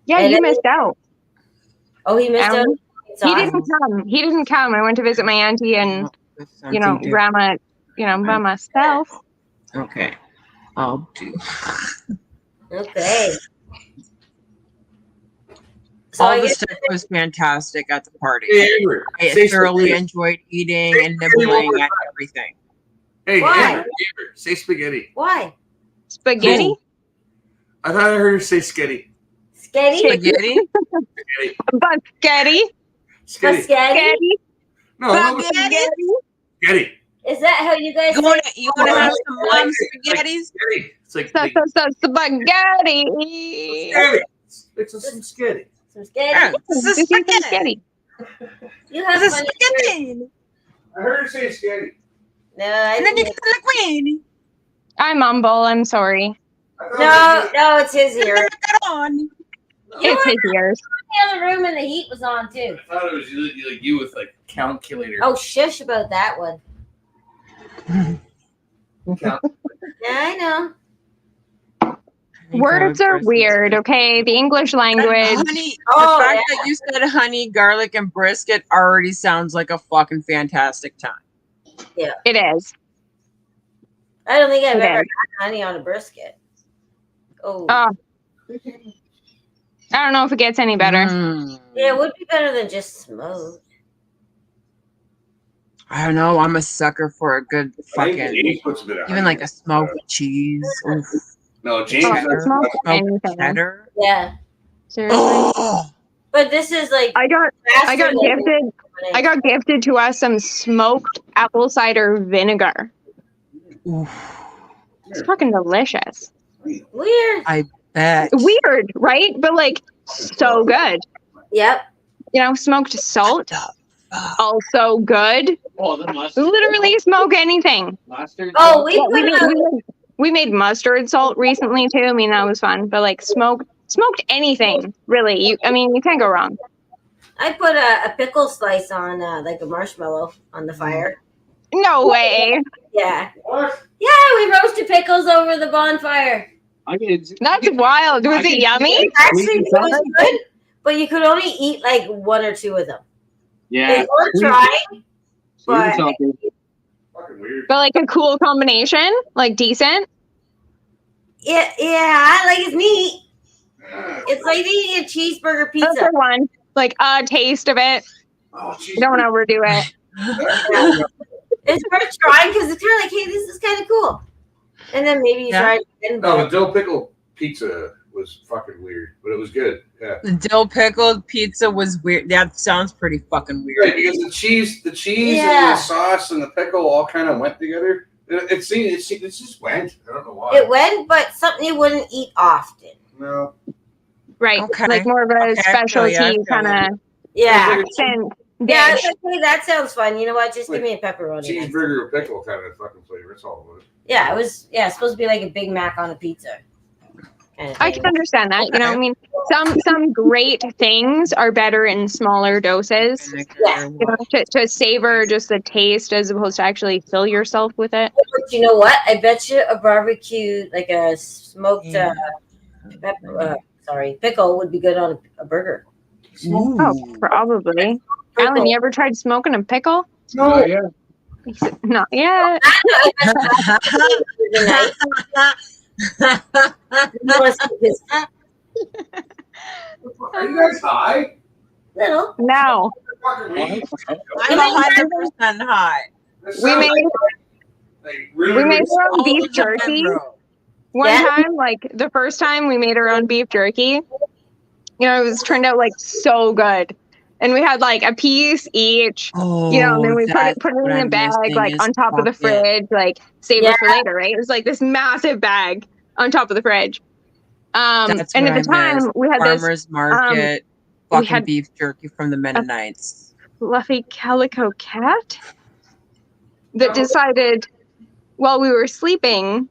S5: Yeah,
S1: And
S5: you
S1: then-
S5: missed out.
S1: Oh, he missed out.
S5: Alan.
S1: It's
S5: He
S1: awesome.
S5: didn't come. He didn't come. I went to visit my auntie and
S8: With
S5: you know,
S8: something different.
S5: grandma, you know, by myself.
S8: Okay. I'll do.
S1: Okay. So
S8: All
S1: I
S8: the
S1: guess
S8: stuff was fantastic at the party.
S3: Hey, Amber,
S8: I
S3: say
S8: thoroughly
S3: spaghetti.
S8: enjoyed eating and
S3: Say spaghetti one
S8: nibbling
S3: more
S8: at
S3: time.
S8: everything.
S3: Hey,
S1: Why?
S3: Amber, say spaghetti.
S1: why?
S5: Spaghetti?
S8: Who?
S3: I thought I heard her say sketty.
S1: Sketty?
S8: Spaghetti?
S3: Sketty.
S5: Spaghetti?
S3: Sketty.
S1: Sketty?
S3: No, no,
S8: Spaghetti?
S3: sketty.
S1: Is that how you guys
S8: You
S1: say
S8: wanna have some
S3: Like,
S8: spaghettis?
S3: Sketty. It's like
S5: Spaghetti.
S3: sketty. It's some sketty.
S1: some sketty?
S8: Yeah, this
S5: This
S8: is
S5: is some
S8: spaghetti.
S5: spaghetti.
S1: You have
S8: This is
S1: funny
S8: spaghetti.
S3: I heard her say sketty.
S1: No, I
S8: And then you
S1: didn't.
S8: get the liquid.
S5: I mumble. I'm sorry.
S1: No, it's his ear.
S8: On.
S5: It's his ears.
S1: The other room and the heat was on too.
S3: I thought it was like you with like calculator.
S1: Oh, shush about that one.
S3: Cal-
S1: Yeah, I know.
S5: Words are weird, okay? The English language.
S8: Honey,
S1: Oh,
S8: the fact that you said honey, garlic, and brisket already sounds like a fucking fantastic time.
S5: It is.
S1: I don't think I've
S5: Okay.
S1: ever had honey on a brisket. Oh,
S5: I don't know if it gets any better.
S8: Mm.
S1: yeah, it would be better than just smoked.
S8: I don't know. I'm a sucker for a good
S3: I think
S8: fucking,
S3: James puts a bit of
S8: even
S3: honey.
S8: like a smoked cheese. Oof.
S3: No, James.
S5: Oh,
S8: Cheddar.
S5: smoke
S8: Smoked
S5: anything.
S8: cheddar.
S1: Yeah,
S5: Seriously.
S8: Oh,
S1: but this is like
S5: I got
S1: faster than-
S5: gifted. I got gifted to us some smoked apple cider vinegar.
S8: oof.
S5: It's fucking delicious.
S1: weird.
S8: Bet.
S5: Weird, right? But like so good.
S1: Yep.
S5: You know, smoked salt, also good.
S6: Oh, the mustard.
S5: Literally smoke anything.
S6: Mustard.
S1: Oh, we
S5: Yeah,
S1: put
S5: we made mustard salt recently too. I mean, that was fun. But like smoked anything, really. You can't go wrong.
S1: I put a pickle slice on like a marshmallow on the fire.
S5: No way.
S1: Yeah.
S3: What?
S1: Yeah, we roasted pickles over the bonfire.
S6: I can.
S5: That's wild. Was it yummy?
S1: Actually,
S6: Sweet
S1: it
S6: and
S1: was good, but you could only eat like one or two of them.
S6: Yeah.
S1: It's worth
S6: Sweet-
S1: trying.
S6: sweet and
S1: but-
S6: salty.
S3: Fucking weird.
S5: But like a cool combination, like decent.
S1: Yeah, like it's neat.
S3: Ah,
S1: It's like eating a cheeseburger
S5: That's
S1: pizza.
S5: the one. Like a taste of it.
S3: Oh, jeez.
S5: You don't overdo it.
S1: It's worth trying because it's kind of like, hey, this is kind of cool. And then maybe you
S8: Yeah.
S1: try it again.
S3: No,
S1: But
S3: the dill pickle pizza was fucking weird, but it was good. Yeah.
S8: The dill pickled pizza was weird. That sounds pretty fucking weird.
S3: Right, because the cheese
S1: Yeah.
S3: and the sauce and the pickle all kind of went together. It just went. I don't know why.
S1: it went, but something you wouldn't eat often.
S3: No.
S5: Right.
S8: Okay.
S5: Like more of a
S8: Okay, I feel
S5: specialty
S8: ya, I feel
S5: kind of
S1: Yeah.
S5: accent
S1: Yeah, I
S5: dish.
S1: was like, hey, that sounds fun. You know what? Just
S3: Like,
S1: give me a pepperoni. then.
S3: Cheeseburger with pickle kind of fucking flavor. That's all it was.
S1: Yeah, it was. Yeah, it's supposed to be like a Big Mac on a pizza. Kind of
S5: I
S1: thing.
S5: can understand that. You know, I mean, some great things are better in smaller doses.
S1: Yeah.
S5: You know, to savor just the taste as opposed to actually fill yourself with it.
S1: But you know what? I bet you a barbecue, like a smoked pickle would be good on a burger.
S8: Ooh.
S5: Oh, probably. Alan, you ever tried smoking a pickle?
S3: No, yeah.
S5: Not yet.
S3: Are you guys high?
S1: Little.
S5: No.
S3: Fucking weed.
S8: I'm 100% high.
S3: That
S5: We
S3: sounds
S5: made
S3: like really,
S5: we made
S3: really-
S5: our own
S8: All
S5: beef
S8: the time,
S5: jerky.
S8: bro.
S5: One
S1: Yeah.
S5: time, like the first time we made our own beef jerky, you know, it was turned out like so good. And we had like a piece each,
S8: Oh,
S5: you know, and then we put
S8: that's
S5: it
S8: what
S5: in a
S8: I'm
S5: bag,
S8: missing
S5: like
S8: is
S5: on top of the
S8: fucking-
S5: fridge, like save
S1: Yeah.
S5: it for later, right? It was like this massive bag. on top of the fridge.
S4: That's
S5: And
S4: what
S5: at the
S4: I
S5: time
S4: miss.
S5: we had this
S4: Farmers market,
S5: we
S4: fucking
S5: had
S4: beef jerky from the Mennonites.
S5: fluffy calico cat that decided while we were sleeping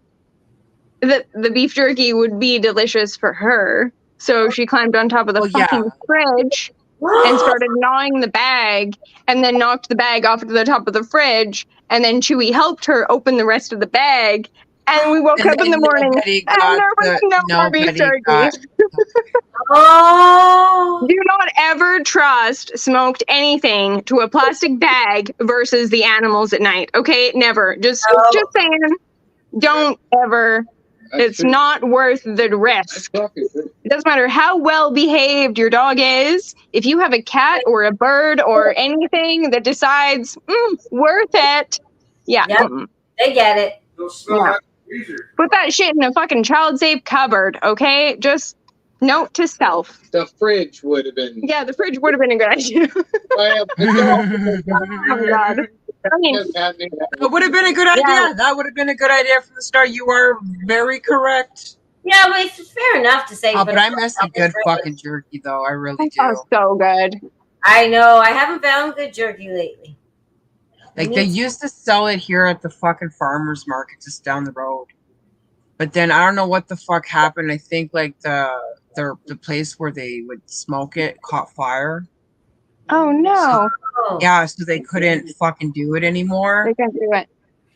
S5: that the beef jerky would be delicious for her. So she climbed on top of the
S4: Oh, yeah.
S5: fucking fridge and started gnawing the bag, and then knocked the bag off to the top of the fridge, and then Chewy helped her open the rest of the bag, and we woke
S4: And
S5: up in the
S4: then
S5: morning
S4: nobody
S5: and
S4: got
S5: there was
S4: the-
S5: no more beef
S4: nobody
S5: jerky.
S4: got-
S1: Oh,
S5: Do not ever trust smoked anything to a plastic bag versus the animals at night. Okay, never. Just saying. Don't ever.
S6: That's
S5: It's
S6: true.
S5: not worth the
S6: That's
S5: risk.
S6: fucking true.
S5: It doesn't matter how well behaved your dog is. If you have a cat or a bird or anything that decides worth it, yeah,
S1: Yep. they get it.
S3: Don't smell
S5: Yeah.
S3: that freezer.
S5: put that shit in a fucking child-safe cupboard. Okay, just note to self.
S6: The fridge would have been.
S5: Yeah, the fridge would have been a good idea.
S6: Oh,
S5: Oh God. I mean,
S4: That would have been a good idea.
S5: Yeah.
S4: That would have been a good idea from the start. You are very correct.
S1: Yeah, but it's fair enough to say.
S4: Oh, but I miss a good
S1: it's
S4: fucking jerky, though. I really
S5: that
S4: do.
S5: sounds so good.
S1: I know. I haven't found good jerky lately.
S4: Like, they used to sell it here at the fucking farmer's market just down the road. But then I don't know what the fuck happened. I think, like, the place where they would smoke it caught fire.
S5: Oh no,
S1: Oh.
S4: Yeah, so they couldn't fucking do it anymore.
S5: they can't do it.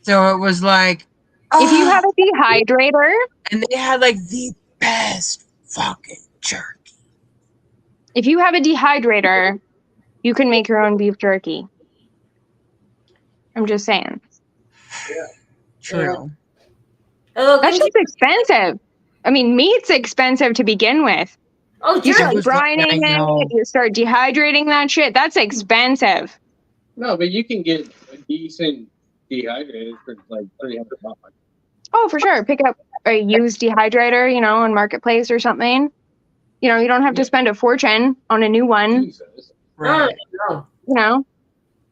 S4: So it was like,
S5: If you
S4: oh,
S5: have a dehydrator,
S4: and they had like the best fucking jerky.
S5: if you have a dehydrator, you can make your own beef jerky. I'm just saying.
S4: True.
S1: Oh,
S5: That shit's expensive. I mean, meat's expensive to begin with.
S1: oh,
S5: You
S1: jerky.
S5: start
S4: was like,
S5: brining
S4: I know.
S5: it, you start dehydrating that shit. That's expensive.
S6: No, but you can get a decent dehydrated for like $300.
S5: Oh, for sure. Pick up a used dehydrator, on Marketplace or something. You don't have to spend a fortune on a new one,
S6: Jesus.
S4: Right.
S1: No.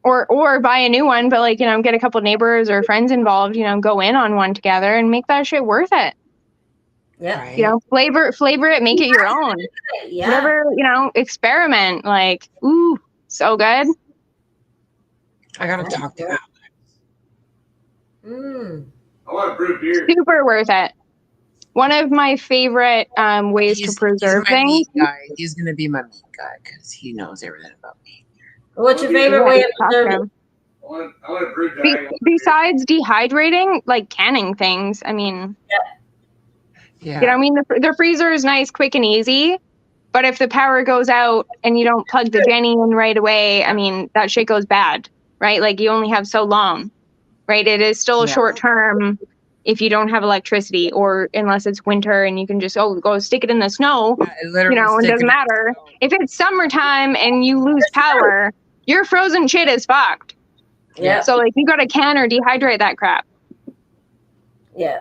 S5: or buy a new one, but get a couple neighbors or friends involved, go in on one together and make that shit worth it.
S1: Yeah.
S4: Right.
S5: Flavor it, make it your own.
S1: Yeah.
S5: Whatever, experiment. Ooh, so good.
S4: I gotta talk to Alex.
S1: Mm.
S3: I want to brew beer.
S5: Super worth it. One of my favorite ways to preserve
S4: he's my
S5: things.
S4: meat guy. He's gonna be my meat guy because he knows everything about me.
S1: What's your favorite way of
S5: Talk to
S1: preserving?
S5: him.
S3: I want to brew
S5: Be-
S3: diet.
S5: besides dehydrating, canning things. I mean,
S4: Yeah.
S5: the freezer is nice, quick and easy. But if the power goes out and you don't plug the Jenny in right away, I mean, that shit goes bad, right? You only have so long, right? It is still a
S4: Yeah.
S5: short term if you don't have electricity, or unless it's winter and you can just go stick it in the snow,
S4: It literally
S5: it
S4: stick
S5: doesn't
S4: it-
S5: matter. If it's summertime and you lose power, your frozen shit is fucked.
S1: Yeah.
S5: So you got to can or dehydrate that crap.
S1: Yeah.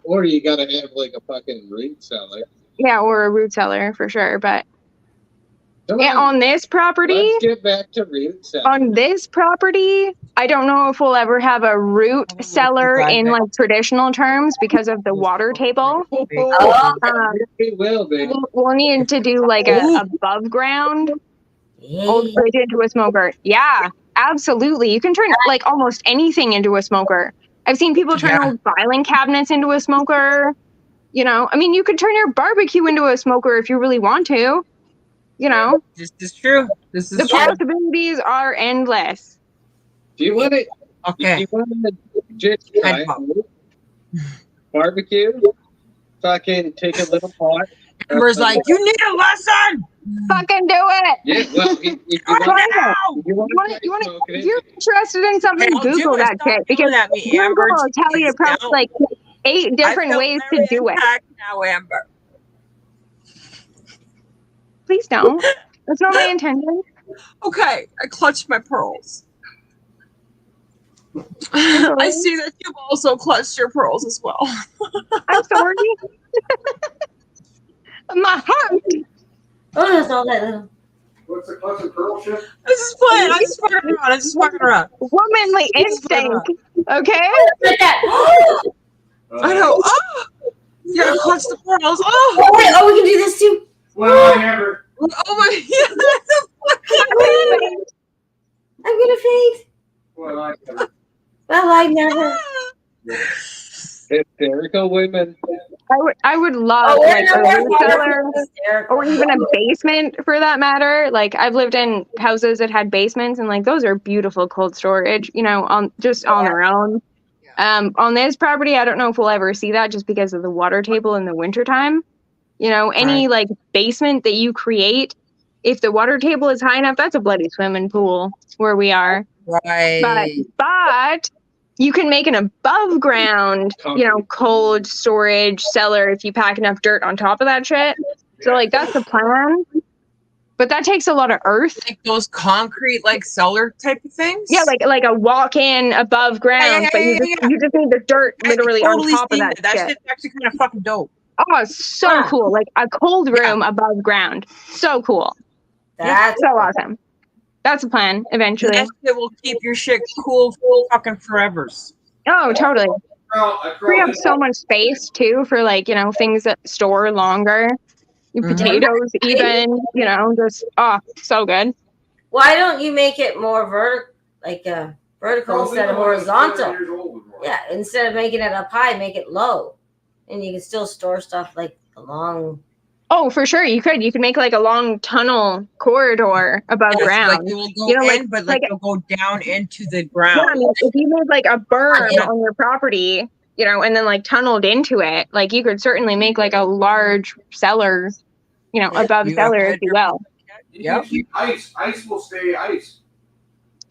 S6: Or you gotta have like a fucking root cellar.
S5: Yeah, or a root cellar for sure. But
S6: Come
S5: yeah, on this property,
S6: let's get back to root cellar.
S5: on this property, I don't know if we'll ever have a root cellar in traditional terms because of the water table.
S1: Oh.
S6: We will, baby.
S5: We'll need to do a above ground old fridge into a smoker. Yeah, absolutely. You can turn almost anything into a smoker. I've seen people turn old filing cabinets into a smoker. I mean, you could turn your barbecue into a smoker if you really want to.
S4: This is true. This
S5: The
S4: is true.
S5: possibilities are endless.
S6: Do you want it?
S4: Okay.
S6: You want to just try
S4: Head pop.
S6: barbecue? Fucking take a little pot.
S4: Amber's like, you need a lesson.
S5: Fucking do it.
S6: Yeah, well, if you
S5: Try
S6: want,
S5: it.
S6: if you want,
S5: You want
S6: smoke
S5: if
S6: it,
S5: you're interested in something,
S4: Hey, I'll do
S5: Google
S4: it.
S5: that
S4: Stop
S5: shit, because
S4: yelling at me, Amber.
S5: Google will tell you
S4: Jeez,
S5: probably
S4: no.
S5: 8
S4: I
S5: different
S4: feel
S5: ways
S4: very
S5: to do it.
S4: attacked now, Amber.
S5: Please don't. That's not my intention.
S4: Okay, I clutched my pearls. I see that you've also clutched your pearls as well.
S5: I'm sorry. My heart.
S1: Oh, that's all that little.
S3: What's the clutch and pearl shit?
S4: This is playing. I'm just fucking around. I'm just fucking around.
S5: Womanly instinct. Okay?
S1: Like that.
S4: I know. Oh,
S8: Yeah, clutch the pearls.
S1: Oh
S8: Oh,
S1: wait, oh we can do this too.
S3: Well, I never.
S8: oh my
S1: I'm gonna faint.
S3: Well, I never.
S1: Well, I never.
S7: Hysterical women.
S5: I would love
S1: Oh, we're
S5: like a
S1: not
S5: root cellar
S1: hysterical.
S5: or even a basement for that matter. Like I've lived in houses that had basements and like those are beautiful cold storage, you know, on their own. On this property, I don't know if we'll ever see that just because of the water table in the wintertime. You know, any like basement that you create, if the water table is high enough, that's a bloody swimming pool where we are.
S8: Right.
S5: But you can make an above ground, you know, cold storage cellar if you pack enough dirt on top of that shit. So like that's the plan. But that takes a lot of earth.
S8: Like those concrete like cellar type of things.
S5: Yeah, like a walk-in above ground, but you just need the dirt literally on top of that shit.
S8: That shit's actually kind of fucking dope.
S5: Oh, it's so cool. Like a cold room above ground. So cool.
S1: That's
S5: so awesome. That's a plan eventually.
S8: That shit will keep your shit cool for fucking forevers.
S5: Oh, totally.
S3: I
S5: Free up so much space too for like, you know, things that store longer. Potatoes even, you know, just so good.
S1: Why don't you make it more vertical instead of horizontal? Yeah, instead of making it up high, make it low. And you can still store stuff like along.
S5: Oh, for sure. You could make like a long tunnel corridor above ground.
S8: Like it will go but it'll go down into the ground.
S5: Yeah, I mean, if you made like a berm on your property, you know, and then like tunneled into it, like you could certainly make like a large cellar, you know, above cellar if you will.
S3: Yeah. Ice will stay ice.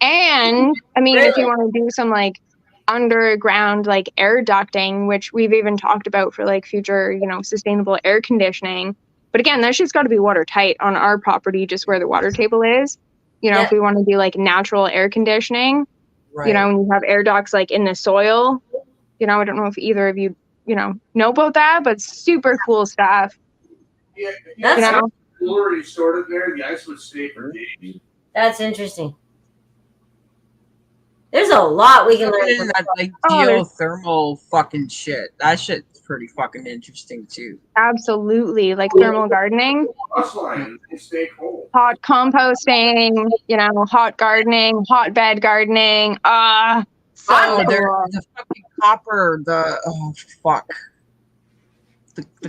S5: And I mean, if you want to do some like underground like air ducting, which we've even talked about for like future, you know, sustainable air conditioning. But again, that's just got to be watertight on our property, just where the water table is. You know, if we want to do like natural air conditioning, you know, and you have air ducts like in the soil, you know, I don't know if either of you, you know about that, but super cool stuff.
S3: Yeah,
S5: you know,
S3: already stored it there. The ice would stay for days.
S1: That's interesting. There's a lot we can learn from
S8: that like geothermal fucking shit. That shit's pretty fucking interesting too.
S5: Absolutely, like thermal gardening,
S3: stay cold.
S5: Hot composting, you know, hot gardening, hotbed gardening.
S8: The fucking copper, the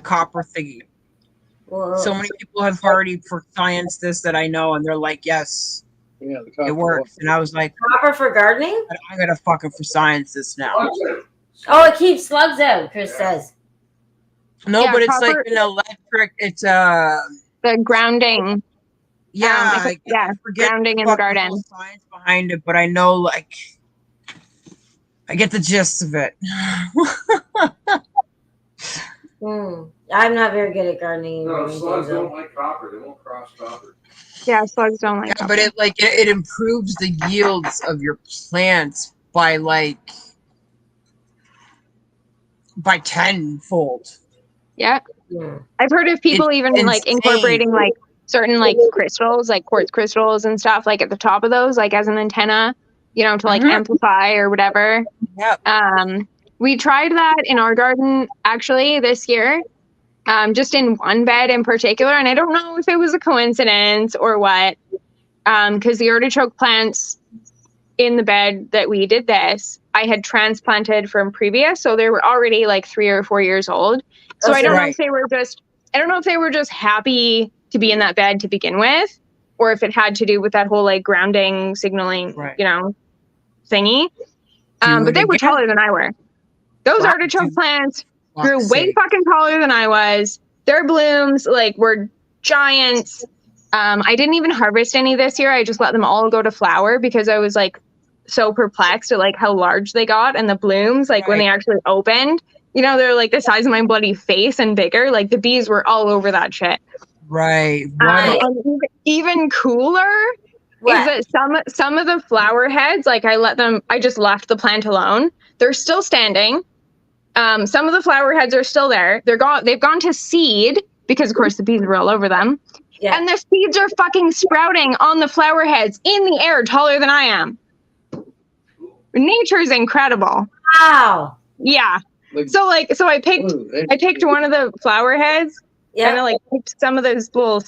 S8: copper thingy.
S1: Whoa.
S8: So many people have already for science this that I know, and they're like, yes.
S7: Yeah,
S8: it works. And I was like,
S1: copper for gardening?
S8: I gotta fucking for science this now.
S1: Oh, it keeps slugs out, Chris says.
S8: No, but it's like an electric, it's the
S5: grounding.
S8: Yeah,
S5: grounding in the garden.
S8: Science behind it, but I know like I get the gist of it.
S1: I'm not very good at gardening.
S3: No, slugs don't like copper. They won't cross copper.
S5: Yeah, slugs don't like copper.
S8: But it improves the yields of your plants by 10-fold.
S5: Yeah. I've heard of people even like incorporating like certain like crystals, like quartz crystals and stuff, like at the top of those, like as an antenna, you know, to like amplify or whatever.
S8: Yeah.
S5: We tried that in our garden actually this year, just in one bed in particular. And I don't know if it was a coincidence or what, because the artichoke plants in the bed that we did this, I had transplanted from previous. So they were already like 3 or 4 years old. So I don't know if they were just happy to be in that bed to begin with, or if it had to do with that whole like grounding signaling, you know, thingy. But they were taller than I were. Those artichoke plants grew way fucking taller than I was. Their blooms like were giants. I didn't even harvest any this year. I just let them all go to flower because I was like so perplexed at like how large they got, and the blooms like when they actually opened, you know, they're like the size of my bloody face and bigger. Like the bees were all over that shit.
S8: Right.
S5: And even cooler is that some of the flower heads, like I just left the plant alone. They're still standing. Some of the flower heads are still there. They've gone to seed because of course the bees were all over them. Yeah. And the seeds are fucking sprouting on the flower heads in the air, taller than I am. Nature's incredible.
S1: Wow.
S5: Yeah.
S6: Like,
S5: So I picked one of the flower heads and I
S1: Yeah.
S5: like picked some of those little,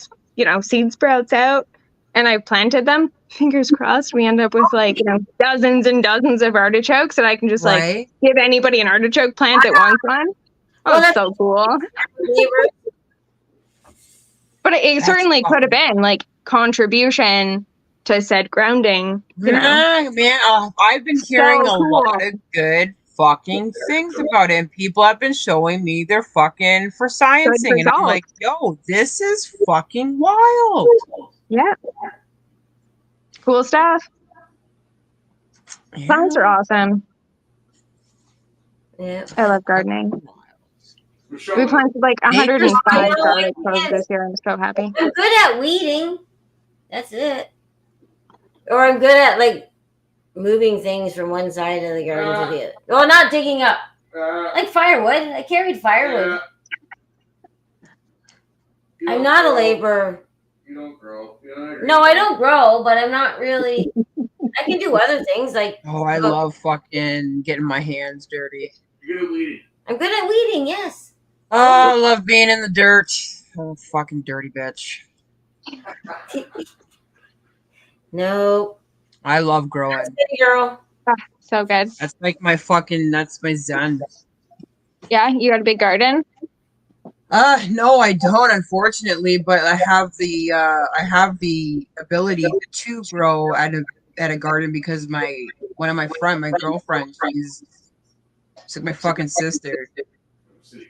S5: seed sprouts out and I planted them. Fingers crossed we end up with like, dozens and dozens of artichokes that I can just like
S8: Right?
S5: give anybody an artichoke plant that wants one. Oh,
S1: Well,
S5: it's so cool.
S1: neighbors.
S5: But it
S8: That's
S5: certainly could have
S8: fucking-
S5: been like contribution to said grounding,
S8: Yeah, man. I've been hearing
S5: So
S8: a
S5: cool.
S8: lot of good fucking things about it, and people have been showing me their fucking for sciencing, and I'm like, yo, this is fucking wild.
S5: Yeah. Cool stuff. Plants are awesome.
S1: Yeah.
S5: I love gardening. We
S3: Michelle,
S5: planted like
S8: Nature's
S5: 105
S1: good.
S5: garlic cloves this year. I'm so happy.
S1: I'm good at weeding. That's it. Or I'm good at like moving things from one side of the garden to the other. Well, not digging up. Like firewood. I carried firewood. I'm not a laborer.
S3: You don't grow. You're not
S1: No, I don't grow, but I'm not really. I can do other things like
S8: Oh, I love fucking getting my hands dirty.
S3: You're good at weeding.
S1: I'm good at weeding. Yes.
S8: Oh, I love being in the dirt. Oh, fucking dirty bitch.
S1: No.
S8: I love growing.
S1: City girl.
S5: So good.
S8: That's like that's my zen.
S5: Yeah, you got a big garden?
S8: No, I don't, unfortunately, but I have the ability to grow at a garden because my girlfriend, she's like my fucking sister.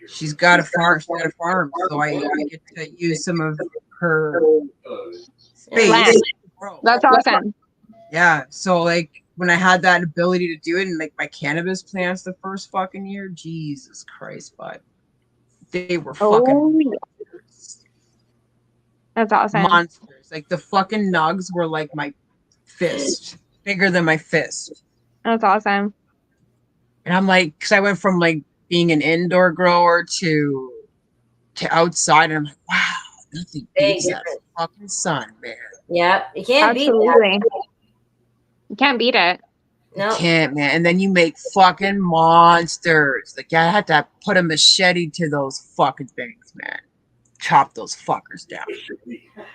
S8: She's got a farm, so I get to use some of her space.
S5: Land.
S8: to grow.
S5: That's awesome.
S8: Yeah, so like when I had that ability to do it and like my cannabis plants the first fucking year, Jesus Christ, bud. They were
S5: Oh,
S8: fucking
S5: yeah. That's awesome.
S8: monsters. Like the fucking nugs were like my fist, bigger than my fist.
S5: That's awesome.
S8: And I'm like, because I went from like being an indoor grower to outside, and I'm like, wow, nothing
S1: Big
S8: beats that
S1: difference.
S8: fucking sun, man.
S1: Yeah. You can't beat
S5: Absolutely. You can't beat it.
S1: that. No.
S8: Can't, man. And then you make fucking monsters. Like I had to put a machete to those fucking things, man. Chop those fuckers down.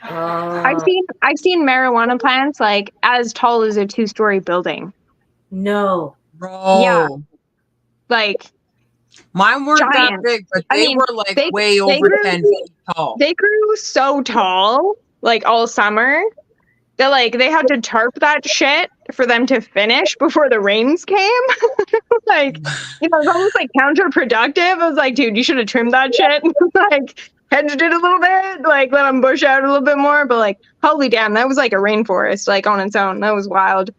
S5: I've seen marijuana plants like as tall as a 2-story building.
S1: No.
S8: Bro.
S5: Yeah. Like
S8: Mine weren't that
S5: giant.
S8: big, but
S5: I
S8: they
S5: mean,
S8: were like
S5: they-
S8: way
S5: they
S8: over
S5: grew-
S8: 10 feet tall.
S5: they grew so tall, like all summer, that like they had to tarp that shit for them to finish before the rains came. Like, it was almost like counterproductive. I was like, dude, you should have trimmed that shit. Like, hedged it a little bit, like let them bush out a little bit more. But like, holy damn, that was like a rainforest, like on its own. That was wild.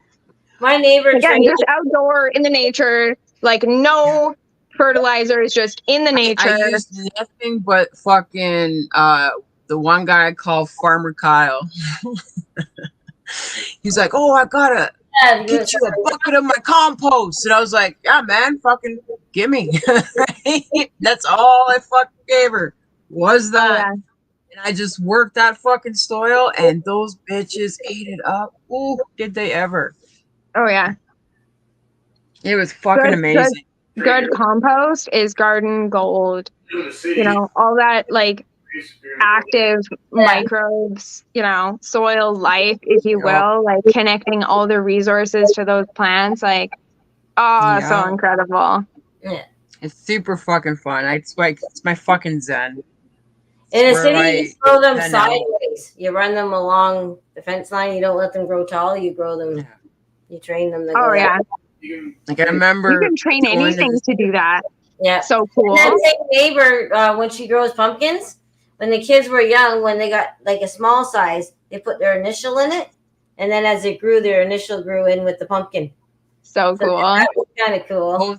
S1: My neighbor
S5: Again,
S1: traded.
S5: just outdoor in the nature, like no fertilizers, just in the nature.
S8: I used nothing but fucking the one guy I call Farmer Kyle. He's like, oh, I gotta get you a bucket of my compost. And I was like, yeah, man, fucking gimme. That's all I fucking gave her was
S5: Oh,
S8: that.
S5: yeah.
S8: And I just worked that fucking soil and those bitches ate it up. Ooh, did they ever.
S5: Oh yeah.
S8: It was fucking
S5: Good,
S8: amazing.
S5: Good compost is garden gold. You know, all that like active microbes, you know, soil life, if you will, like connecting all the resources to those plants, like, oh, so
S8: Yeah.
S5: incredible.
S8: It's super fucking fun. It's like it's my fucking zen.
S1: In a
S8: Where
S1: city,
S8: I-
S1: you grow them
S8: I know.
S1: sideways. You run them along the fence line. You don't let them grow tall. You grow them.
S8: Yeah.
S1: You train them to
S5: Oh
S1: go.
S5: yeah,
S8: Like I remember
S5: you can train
S8: going to
S5: anything
S8: this-
S5: to do that.
S1: Yeah.
S5: So cool.
S1: And that same neighbor, when she grows pumpkins, when the kids were young, when they got like a small size, they put their initial in it, and then as it grew, their initial grew in with the pumpkin.
S5: So
S1: So
S5: cool.
S1: that was kind of cool.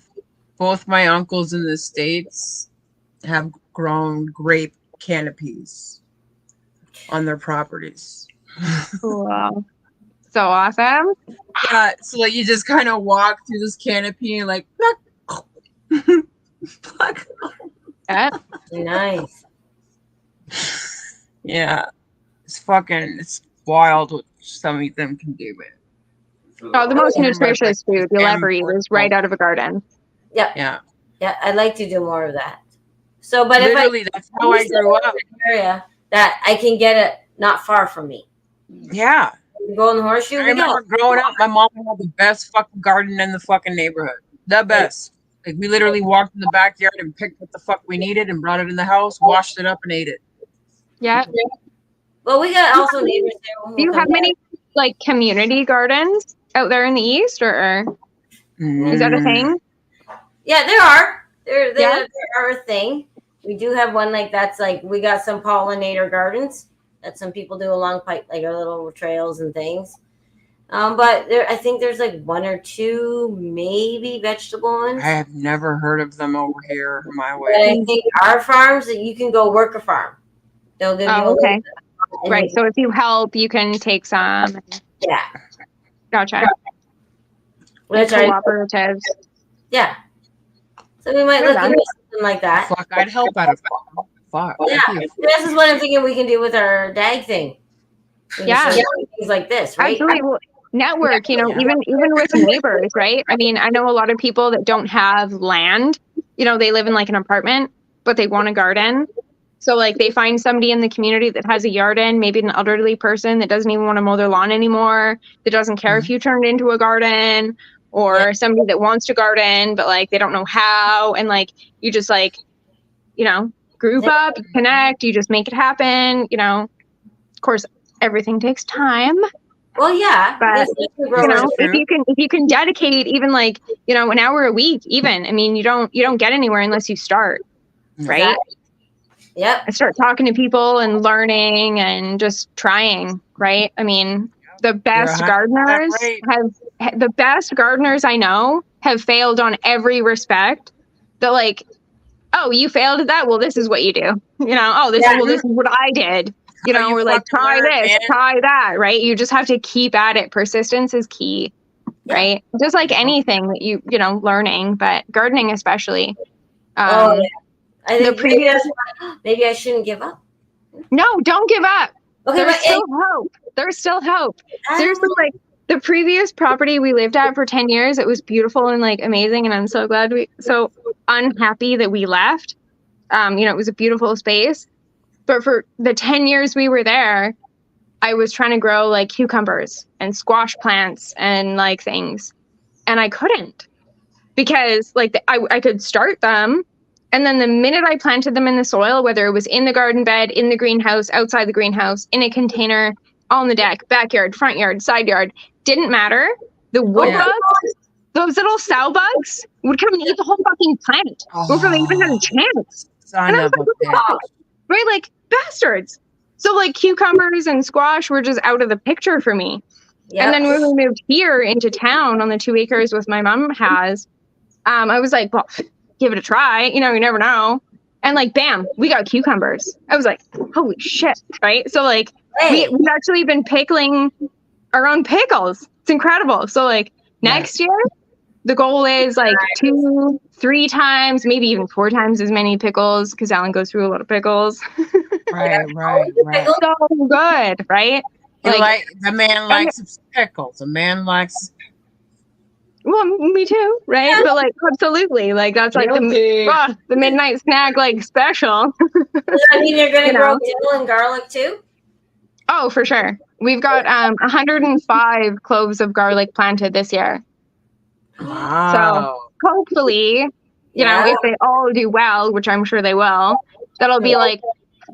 S8: both my uncles in the States have grown grape canopies on their properties.
S5: Cool. So awesome.
S8: Yeah, so like you just kind of walk through this canopy and like pluck.
S5: Yeah.
S1: Nice.
S8: Yeah. It's wild what some of them can do, man.
S5: Oh, the most
S8: Like,
S5: nutritious food you'll ever eat is right out of a garden.
S8: Yeah.
S1: Yeah, I'd like to do more of that. So, but
S8: Literally, that's how I grew up.
S1: area that I can get it not far from me.
S8: Yeah.
S1: Golden Horseshoe,
S8: I
S1: we got.
S8: remember growing up, my mom had the best fucking garden in the fucking neighborhood. The best. Like, we literally walked in the backyard and picked what the fuck we needed and brought it in the house, washed it up, and ate it.
S5: Yeah.
S1: Well, we got also neighbors there.
S5: Do you have many like community gardens out there in the east, or is that a thing?
S1: Yeah, there are. There
S5: Yeah.
S1: are a thing. We do have one like that's like we got some pollinator gardens that some people do along pipe like our little trails and things. But there, I think there's like one or two maybe vegetable ones.
S8: I have never heard of them over here my
S1: But
S8: way.
S1: I think our farms that you can go work a farm. They'll give you
S5: Oh, okay.
S1: and
S5: Right. So if you help, you can take some.
S1: yeah,
S5: Gotcha.
S1: which are
S5: Cooperatives.
S1: yeah. So we might
S5: Good
S1: look
S5: on
S1: into something like that.
S8: Fuck, I'd help out of farm. Fuck.
S1: Yeah, this is what I'm thinking we can do with our DAG thing. We can
S5: Yeah.
S1: start doing things like this, right?
S5: Absolutely. Well, network, you know,
S8: Yeah.
S5: even with neighbors, right? I mean, I know a lot of people that don't have land. You know, they live in like an apartment, but they want a garden. So like they find somebody in the community that has a yard in, maybe an elderly person that doesn't even want to mow their lawn anymore, that doesn't care if you turn it into a garden, or somebody that wants to garden, but like they don't know how. And like you just like, you know, group up, connect, you just make it happen, you know. Of course, everything takes time.
S1: Well, yeah,
S5: But
S1: you
S5: you know, if you can dedicate even like, you know, an hour a week, even, I mean, you don't get anywhere unless you start, right?
S1: Yep.
S5: I start talking to people and learning and just trying, right? I mean, the best gardeners the best gardeners I know have failed on every respect. They're like, oh, you failed at that? Well, this is what you do. You know, oh, this is what I did. You know, we're like, try this, try that, right? You just have to keep at it. Persistence is key, right? Just like anything that you know, learning, but gardening especially.
S1: I think maybe I shouldn't give up.
S5: No, don't give up.
S1: Okay,
S5: There's still hope. There's still hope. Seriously, like the previous property we lived at for 10 years, it was beautiful and like amazing. And I'm so glad so unhappy that we left. You know, it was a beautiful space. But for the 10 years we were there, I was trying to grow like cucumbers and squash plants and like things. And I couldn't because like I could start them. And then the minute I planted them in the soil, whether it was in the garden bed, in the greenhouse, outside the greenhouse, in a container, on the deck, backyard, front yard, side yard, didn't matter. The wood bugs, those little sow bugs, would come and eat the whole fucking plant before they even had a chance. And I was like, right, like bastards. So like cucumbers and squash were just out of the picture for me. Yep. And then when we moved here into town on the 2 acres with my mom has, I was like, well, give it a try. You know, you never know. And like, bam, we got cucumbers. I was like, holy shit, right? So like, we've actually been pickling our own pickles. It's incredible. So like next year, the goal is like 2-3 times, maybe even 4 times as many pickles, because Alan goes through a lot of pickles.
S8: Right.
S5: So good, right?
S8: Like the man likes pickles. A man likes.
S5: Well, me too, right? Yeah. But like, absolutely, like that's like the midnight snack, like special.
S1: Does that mean you're gonna grow dill and garlic too?
S5: Oh, for sure. We've got 105 cloves of garlic planted this year.
S8: Wow.
S5: So hopefully, you know, if they all do well, which I'm sure they will, that'll be like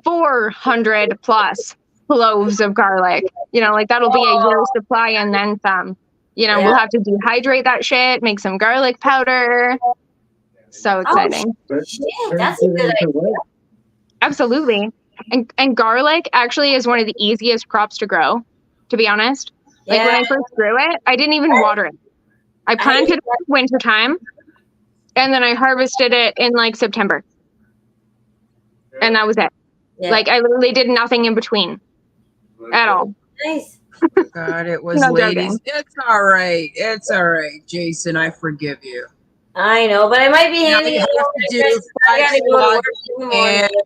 S5: 400 plus cloves of garlic. You know, like that'll be a year's supply and then some. You know, we'll have to dehydrate that shit, make some garlic powder. So exciting.
S1: Oh, shit, that's a good idea.
S5: Absolutely. And garlic actually is one of the easiest crops to grow, to be honest. Like when I first grew it, I didn't even water it. I planted it in wintertime, and then I harvested it in like September. And that was it. Yeah. Like I literally did nothing in between at all.
S1: Nice.
S8: God, it was ladies. It's all right. It's all right, Jason. I forgive you.
S1: I know, but I might be handy.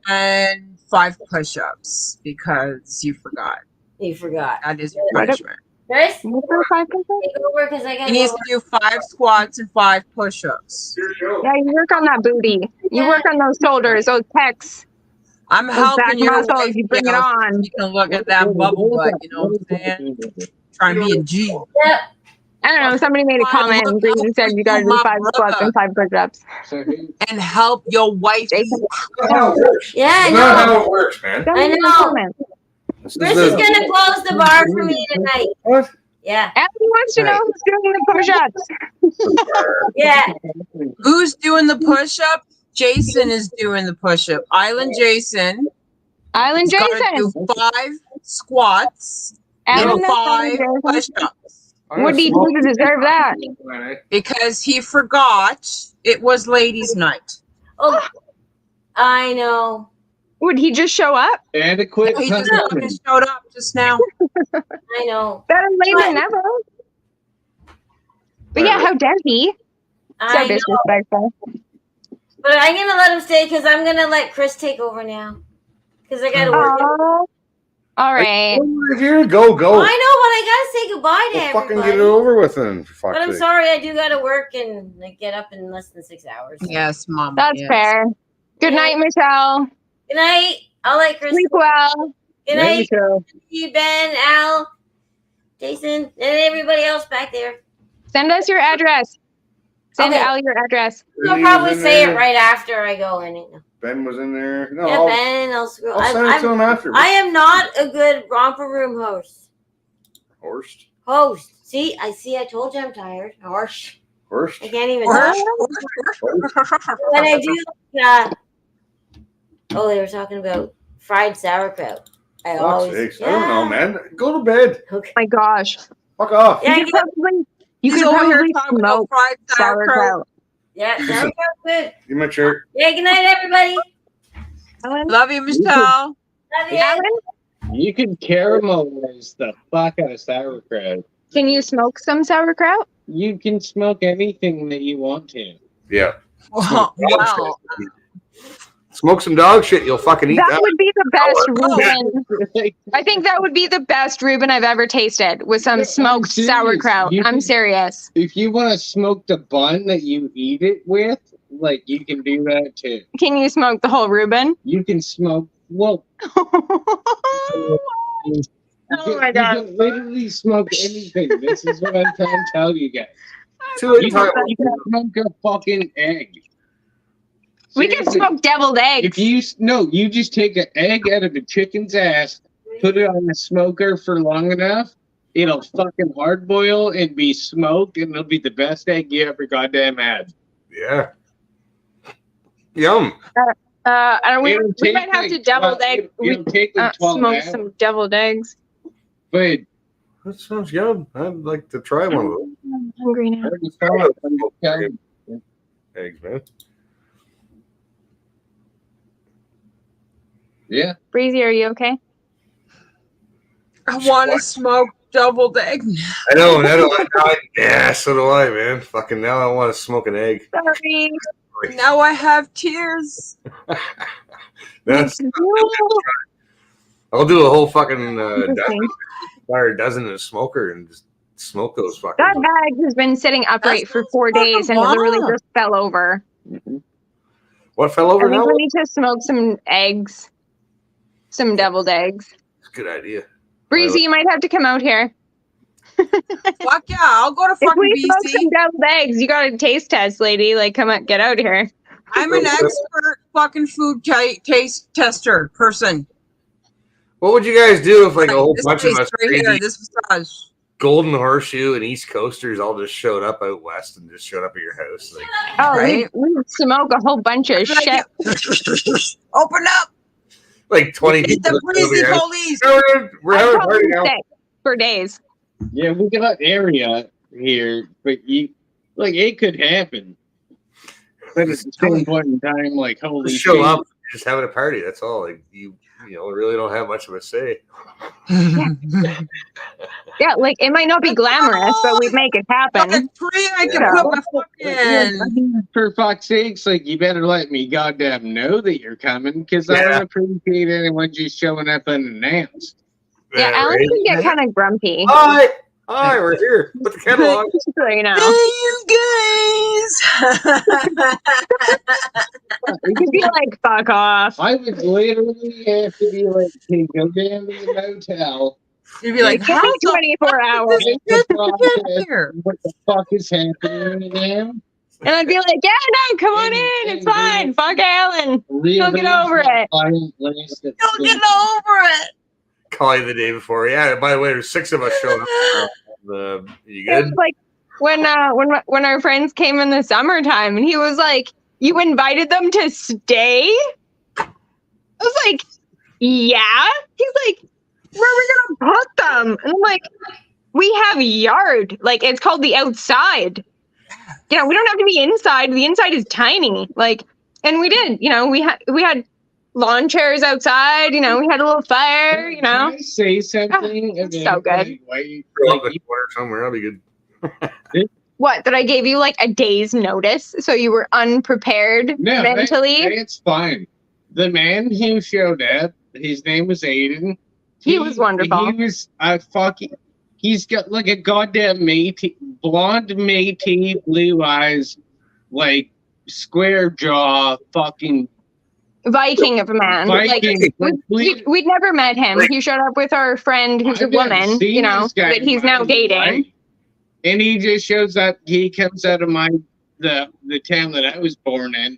S8: And 5 push-ups because you forgot.
S1: You forgot.
S8: That is your punishment.
S1: Chris,
S5: What for 5 push-ups?
S1: take over because I got
S8: He needs to do 5 squats and 5 push-ups.
S3: Your show.
S5: Yeah, you work on that booty. You
S1: Yeah.
S5: work on those shoulders, those pecs,
S8: I'm
S5: those
S8: helping
S5: back
S8: your
S5: muscles.
S8: wife,
S5: You bring it
S8: so
S5: on.
S8: you can look at that bubble butt, you know what I'm saying? Trying to be a G.
S1: Yep.
S5: I don't know. Somebody made a
S8: Trying to
S5: comment
S8: look
S5: and Green
S8: out
S5: said
S8: for
S5: you gotta
S8: you,
S5: do
S8: my
S5: 5 squats
S8: brother.
S5: and 5 push-ups.
S7: So who?
S8: And help your wife.
S5: Jason,
S3: That's not how it works.
S1: Yeah, I
S3: That's not
S1: know.
S3: how it works, man.
S5: somebody made a
S1: know.
S5: comment.
S3: This
S1: Chris is gonna close the bar for me tonight.
S3: What?
S1: Yeah.
S5: Everybody wants to know
S3: Right.
S5: who's doing the push-ups.
S1: Yeah.
S8: Who's doing the push-up? Jason is doing the push-up. Island Jason.
S5: Island
S8: He's gotta
S5: Jason.
S8: do 5 squats
S5: Alan,
S8: and
S5: that's
S8: 5
S5: Island Jason.
S8: push-ups.
S5: What do you do to deserve that?
S8: Because he forgot it was ladies' night.
S1: Oh, I know.
S5: Would he just show up?
S7: Adequate
S8: He just
S7: punishment.
S8: fucking showed up just now.
S1: I know.
S5: Better late
S1: What?
S5: than never. But yeah, how dare he? So
S1: I know.
S5: disrespectful.
S1: But I'm gonna let him stay because I'm gonna let Chris take over now. Because I gotta work.
S5: Oh, all right.
S3: If you're gonna go, go.
S1: I know, but I gotta say goodbye to
S3: Well, fucking
S1: everybody.
S3: get it over with then. For fuck's
S1: But I'm
S3: sake.
S1: sorry, I do gotta work and like, get up in less than 6 hours.
S8: Yes, Mom.
S5: That's
S8: yes.
S5: fair. Good
S1: Yeah.
S5: night, Michelle.
S1: Good night. I'll let Chris.
S5: Sleep well.
S1: Good night, you, Ben, Al, Jason, and everybody else back there.
S5: Send us your address. Send
S1: Okay.
S5: Al your address.
S1: I'll
S3: He
S1: probably
S3: was in
S1: say it
S3: there.
S1: right after I go in.
S3: Ben was in there. No,
S1: Yeah,
S3: I'll,
S1: Ben, I'll scroll.
S3: I'll send it to him after.
S1: I am not a good romper room host.
S3: Horst.
S1: See, I told you I'm tired. Horse.
S3: Horst.
S1: I can't even
S8: Horse,
S1: talk. When I do, oh, they were talking about fried sauerkraut. I
S3: Fuck's
S1: always,
S3: sakes. I don't know, man. Go to bed.
S1: Okay.
S5: My gosh.
S3: Fuck off.
S1: Yeah,
S5: You could probably, you
S8: He's
S5: could
S8: over here
S5: probably
S8: talking about
S5: smoke
S8: fried sauerkraut.
S5: sauerkraut.
S1: yeah, sauerkraut's good.
S3: Give me a shirt.
S1: Yeah, good night, everybody.
S5: Alan?
S8: Love you, Michelle.
S1: Love you.
S5: Alan?
S7: You can caramelize the fuck out of sauerkraut.
S5: Can you smoke some sauerkraut?
S7: You can smoke anything that you want to.
S3: Yeah.
S8: Wow.
S3: Smoke some dog shit. You'll fucking eat
S5: That
S3: that.
S5: would be the best Reuben. I think that would be the best Reuben I've ever tasted with some
S7: Yeah,
S5: smoked
S7: I'm serious.
S5: sauerkraut.
S7: You
S5: I'm
S7: can-
S5: serious.
S7: If you want to smoke the bun that you eat it with, like you can do that too.
S5: Can you smoke the whole Reuben?
S7: You can smoke. Well,
S5: Oh my
S7: you
S5: God.
S7: can literally smoke anything. This is what I'm trying to tell you guys. You can smoke a fucking egg.
S5: We can
S7: Seriously.
S5: smoke deviled eggs.
S7: If you you just take an egg out of a chicken's ass, put it on the smoker for long enough, it'll fucking hard boil and be smoked, and it'll be the best egg you ever goddamn had.
S3: Yeah. Yum.
S5: We
S7: It'll
S5: might
S7: take
S5: have
S7: like
S5: to deviled
S7: 12
S5: egg.
S7: It'll take like 12
S5: Smoke
S7: hours.
S5: some deviled eggs.
S7: But
S3: That sounds yum. I'd like to try one of those.
S5: I'm hungry now.
S3: Eggs, man.
S7: Yeah.
S5: Breezy, are you okay?
S8: I want to smoke doubled egg.
S3: I know. Yeah, so do I, man. Fucking now I want to smoke an egg.
S5: Sorry.
S8: Now I have tears.
S3: That's. I'll do a whole fucking dozen in a smoker and just smoke those fuckers.
S5: That bag has been sitting upright
S8: That's
S5: for
S8: not
S5: 4 days and it
S8: fucking
S5: literally
S8: bomb.
S5: just fell over.
S3: What fell
S5: I
S3: over
S5: think
S3: now?
S5: we need to smoke some eggs. Some deviled eggs.
S3: It's a good idea.
S5: Breezy, you might have to come out here.
S8: Fuck yeah, I'll go to
S5: If
S8: fucking
S5: we smoke
S8: BC.
S5: some deviled eggs, you got a taste test, lady. Like, come on, get out here.
S8: I'm an expert fucking food taste tester person.
S3: What would you guys do if like a whole
S8: This
S3: bunch of
S8: taste
S3: us
S8: right here,
S3: crazy
S8: this massage.
S3: Golden Horseshoe and East Coasters all just showed up out west and just showed up at your house? Like,
S5: Oh,
S8: Right?
S5: we smoke a whole bunch of shit.
S8: Open up!
S3: like 20
S8: It's
S3: people.
S8: the
S3: that live
S8: breezy
S3: at your house.
S8: police!
S3: We're
S5: I'm
S3: having a
S5: probably
S3: party now.
S5: sick for days.
S7: Yeah, we got area here, but it could happen. But at the same point in time, like holy
S3: Just show
S7: shit.
S3: up, just having a party. That's all. Like you really don't have much of a say.
S5: Yeah, like it might not be glamorous, but we make it
S8: Like a
S5: happen.
S8: tree I can
S3: Yeah.
S8: put my fucking...
S7: For fuck's sakes, like you better let me goddamn know that you're coming, because I
S3: Yeah.
S7: don't appreciate anyone just showing up unannounced.
S5: Yeah, Alan
S3: right?
S5: can get kind of grumpy.
S3: Bye. Hi, we're here. Put the kettle on.
S5: So, you know, you'd be like, fuck off.
S7: I would literally have to be like, hey, go down to the motel.
S8: You'd be like,
S5: Give
S8: how
S5: me
S8: the
S5: 24 hours.
S7: Take
S8: get
S7: the process.
S8: here?
S7: What the fuck is happening to them?
S5: And I'd be like, yeah, no, come on
S7: And-
S5: in. It's
S7: and
S5: fine. Fuck Alan.
S7: Real
S5: get over it.
S8: Don't get over it.
S3: Call you the day before. Yeah, by the way, there's 6 of us showing up. You good?
S5: It's like when our friends came in the summertime, and he was like, "You invited them to stay?" I was like, "Yeah." He's like, "Where are we gonna put them?" And I'm like, "We have yard. Like, it's called the outside. You know, we don't have to be inside. The inside is tiny. Like, and we did. You know, we had lawn chairs outside. You know, we had a little fire. You know."
S7: Can I say something?
S5: it's so good.
S3: Throw up in the corner somewhere. That'll be good.
S5: What, that I gave you like a day's notice, so you were unprepared
S7: No,
S5: mentally?
S7: it's fine. The man who showed up, his name was Aiden.
S5: He was wonderful.
S7: He was he's got like a goddamn Métis, blonde Métis, blue eyes, like square jaw, fucking
S5: Viking of a man.
S7: Viking.
S5: We'd never met him. He showed up with our friend who's a
S7: I've never
S5: woman,
S7: seen
S5: you know,
S7: this guy
S5: that he's
S7: in my
S5: now dating.
S7: life. And he just shows up. He comes out of the town that I was born in,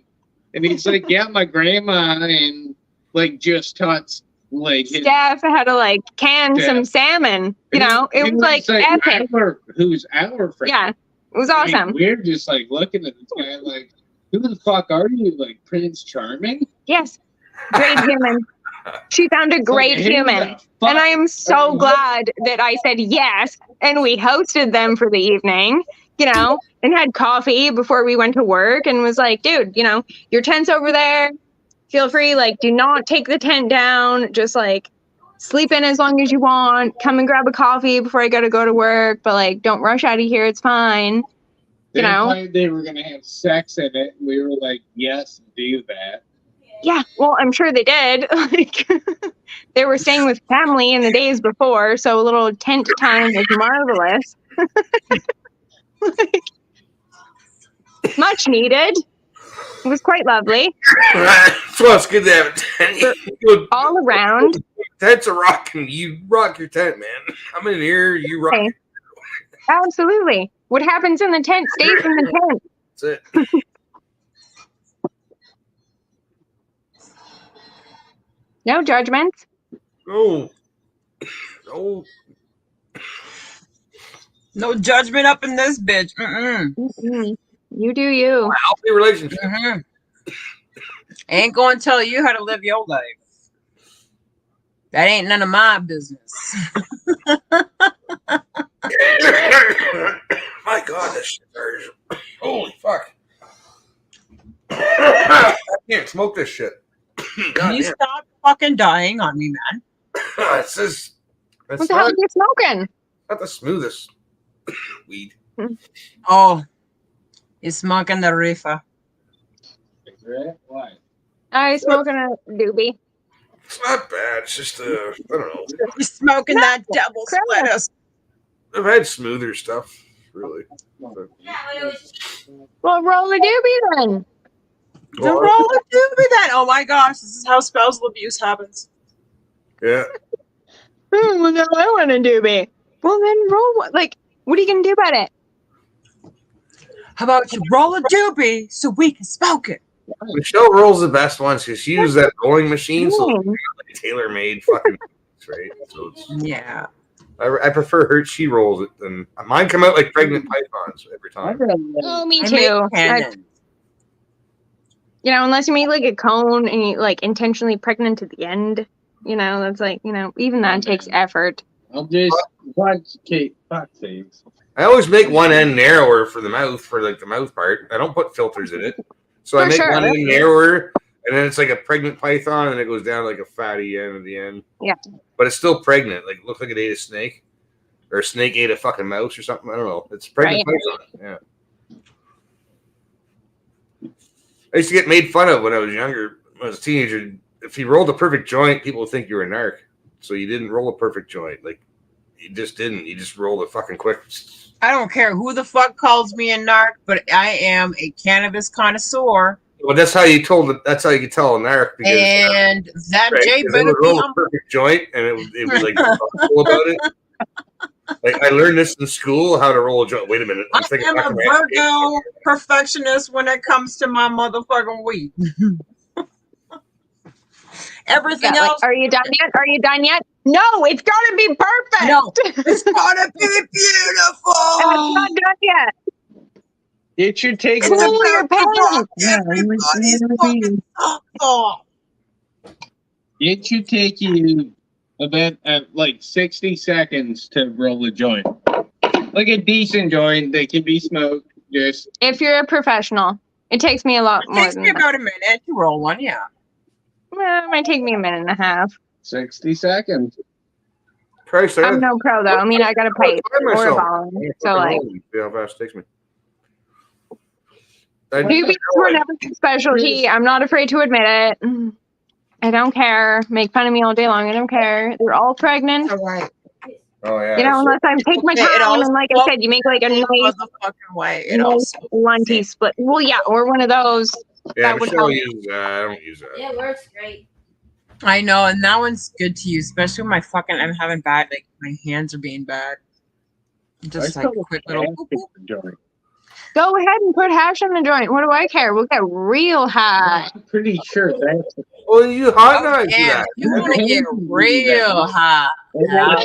S7: and he's like, "Yeah, my grandma," and like just taught like his,
S5: Steph had to like can some salmon. You know, it was like epic.
S7: Who's our friend?
S5: Yeah, it was awesome.
S7: We're just like looking at this guy like, who the fuck are you? Like Prince Charming?
S5: Yes, great human. She found a great human. And I am so glad that I said yes. And we hosted them for the evening, you know, and had coffee before we went to work and was like, dude, you know, your tent's over there. Feel free. Like, do not take the tent down. Just like sleep in as long as you want. Come and grab a coffee before I gotta go to work. But like, don't rush out of here. It's fine.
S7: They
S5: You know?
S7: implied they were going to have sex in it. And we were like, yes, do that.
S5: Yeah, well, I'm sure they did. Like, they were staying with family in the days before, so a little tent time was marvelous. Like, much needed. It was quite lovely.
S3: So it's good to have a tent.
S5: All around.
S3: Tent's a rocking. You rock your tent, man. I'm in here. You rock.
S5: Okay. Absolutely. What happens in the tent stays in the tent.
S3: That's it.
S5: No judgments.
S3: Oh.
S8: No judgment up in this bitch. Mm-mm.
S5: Mm-mm. You do you.
S3: Healthy relationship.
S8: Mm-hmm. Ain't gonna tell you how to live your life. That ain't none of my business.
S3: My God, this shit hurts. Holy fuck. I can't smoke this shit.
S8: Can you stop fucking dying on me, man?
S3: It's just,
S5: What the hell are you smoking?
S3: not the smoothest weed.
S8: Oh, you're smoking the reefer.
S7: Why?
S5: I smoking a doobie.
S3: It's not bad. It's just, I don't know.
S8: You're smoking that devil's lettuce.
S3: I've had smoother stuff, really. But,
S5: Well, roll a doobie then.
S8: The roll of doobie then. Oh my gosh, this is how spousal abuse happens.
S3: yeah.
S5: Well, no, I want a doobie. Well, then roll one. Like, what are you going to do about it?
S8: How about you roll a doobie so we can smoke it?
S3: Michelle rolls the best ones because she uses that rolling machine, so it's like tailor-made fucking right? So it's,
S8: Yeah.
S3: I prefer her. She rolls it, and mine come out like pregnant pythons every time.
S5: Oh, me
S8: I
S5: too.
S8: make
S5: That's-
S8: cannon.
S5: You know, unless you make like a cone and you like intentionally pregnant at the end, you know, that's like, you know, even that takes effort.
S7: I'll just watch Kate. Fuck sakes.
S3: I always make one end narrower for the mouth, for like the mouth part. I don't put filters in it, so I
S5: For
S3: make
S5: sure.
S3: one end narrower, and then it's like a pregnant python, and it goes down like a fatty end at the end.
S5: Yeah.
S3: But it's still pregnant. Like, it looks like it ate a snake, or a snake ate a fucking mouse or something. I don't know. It's pregnant python. Yeah. I used to get made fun of when I was younger. When I was a teenager, if you rolled a perfect joint, people would think you were a narc. So you didn't roll a perfect joint. Like, You just didn't. You just rolled a fucking quick.
S8: I don't care who the fuck calls me a narc, but I am a cannabis connoisseur.
S3: Well, that's how you told it. That's how you could tell a narc because
S8: And that
S3: right,
S8: Jay
S3: 'cause
S8: better
S3: it would
S8: be
S3: roll a
S8: on.
S3: perfect joint, and it would like cool about it. Like I learned this in school how to roll a joint. Wait a minute,
S8: I
S3: I'm thinking
S8: am
S3: back
S8: a
S3: to my head.
S8: Virgo perfectionist when it comes to my motherfucking weed. Everything
S5: Yeah, like,
S8: else,
S5: are you done yet? Are you done yet? No, it's gotta be perfect.
S8: no, it's gonna be beautiful.
S5: It's not done yet.
S7: It should take
S8: It's
S5: Cool
S8: about
S5: your
S8: to
S5: pants.
S8: rock everybody's fucking socks off.
S7: It should take you about like 60 seconds to roll a joint. Like a decent joint that can be smoked. Just
S5: If you're a professional, it takes me a lot
S8: It
S5: more
S8: takes
S5: than
S8: me
S5: that.
S8: about a minute to roll one, yeah.
S5: Well, it might take me a minute and a half.
S7: 60 seconds.
S3: Christ,
S5: I'm no pro though. I mean, I got a pipe or a bong, so like.
S3: See how fast it takes me.
S5: Doobies were never my specialty. I'm not afraid to admit it. I don't care. Make fun of me all day long. I don't care. They're all pregnant.
S8: All right.
S3: Oh yeah.
S5: You know, unless I take my
S8: Okay, it
S5: time
S8: all
S5: and like I said, you make like a nice
S8: motherfucking way. It all
S5: lunty split. Well, yeah, or one of those.
S3: Yeah,
S5: that would
S3: Michelle
S5: help.
S3: uses that. I don't use that.
S1: It works great.
S8: I know, and that one's good to use, especially when I'm having bad, like my hands are being bad. Just like a quick little.
S5: Go ahead and put hash in the joint. What do I care? We'll get real high.
S7: I'm pretty sure that's
S3: Well, you hot knives do
S8: Yeah,
S3: that.
S8: you want to get real high. Yeah.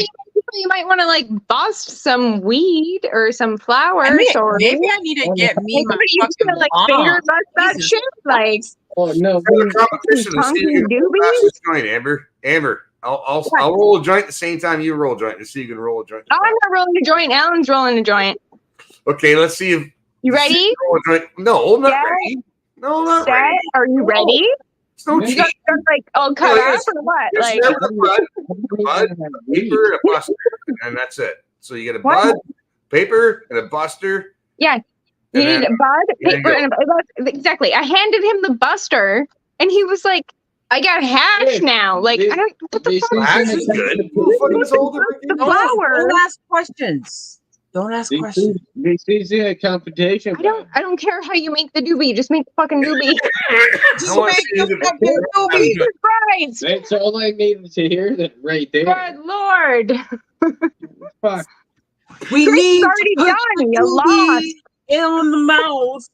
S5: You might want to like bust some weed or some flowers,
S8: I mean,
S5: or
S8: maybe I need to get me my
S5: maybe you
S8: fucking
S5: feel like
S8: mom.
S5: finger bust that
S8: Jesus
S5: shit. Like,
S7: Oh no,
S3: There's a competition to see who can roll the
S5: Doobies?
S3: fastest joint, Amber. Amber, I'll roll a joint at the same time you roll a joint to see who can roll a joint.
S5: oh, I'm not rolling a joint. Alan's rolling a joint.
S3: Okay, let's see if
S5: You ready?
S3: roll a joint. No, I'm not
S5: Yeah.
S3: ready. No, I'm not
S5: Set?
S3: ready.
S5: Are you ready?
S3: It's no
S5: You
S3: cheat.
S5: got like all cut
S3: Yeah,
S5: up
S3: yes.
S5: or what?
S3: Just
S5: Like,
S3: start with a bud, paper, and a buster, and that's it. So you get a
S5: What?
S3: bud, paper, and a buster.
S5: yeah, you
S3: And
S5: need
S3: then-
S5: a bud,
S3: there you
S5: paper,
S3: go.
S5: and exactly. I handed him the buster, and he was like, "I got hash
S7: Yeah,
S5: now." Like, I don't. What the
S7: this
S5: fuck?
S3: Hash is good. Who the fuck is older?
S5: Flower.
S8: Don't ask questions. Don't ask questions.
S7: This is a competition.
S5: I don't care how you make the doobie. Just make the fucking doobie.
S8: Just make the fucking doobie.
S5: Jesus Christ!
S7: That's all I needed to hear. That right there.
S5: Good Lord!
S7: Fuck.
S8: We
S5: Chris
S8: need
S5: is
S8: to
S5: already
S8: put
S5: done.
S8: the
S5: You lost.
S8: doobie in the mouth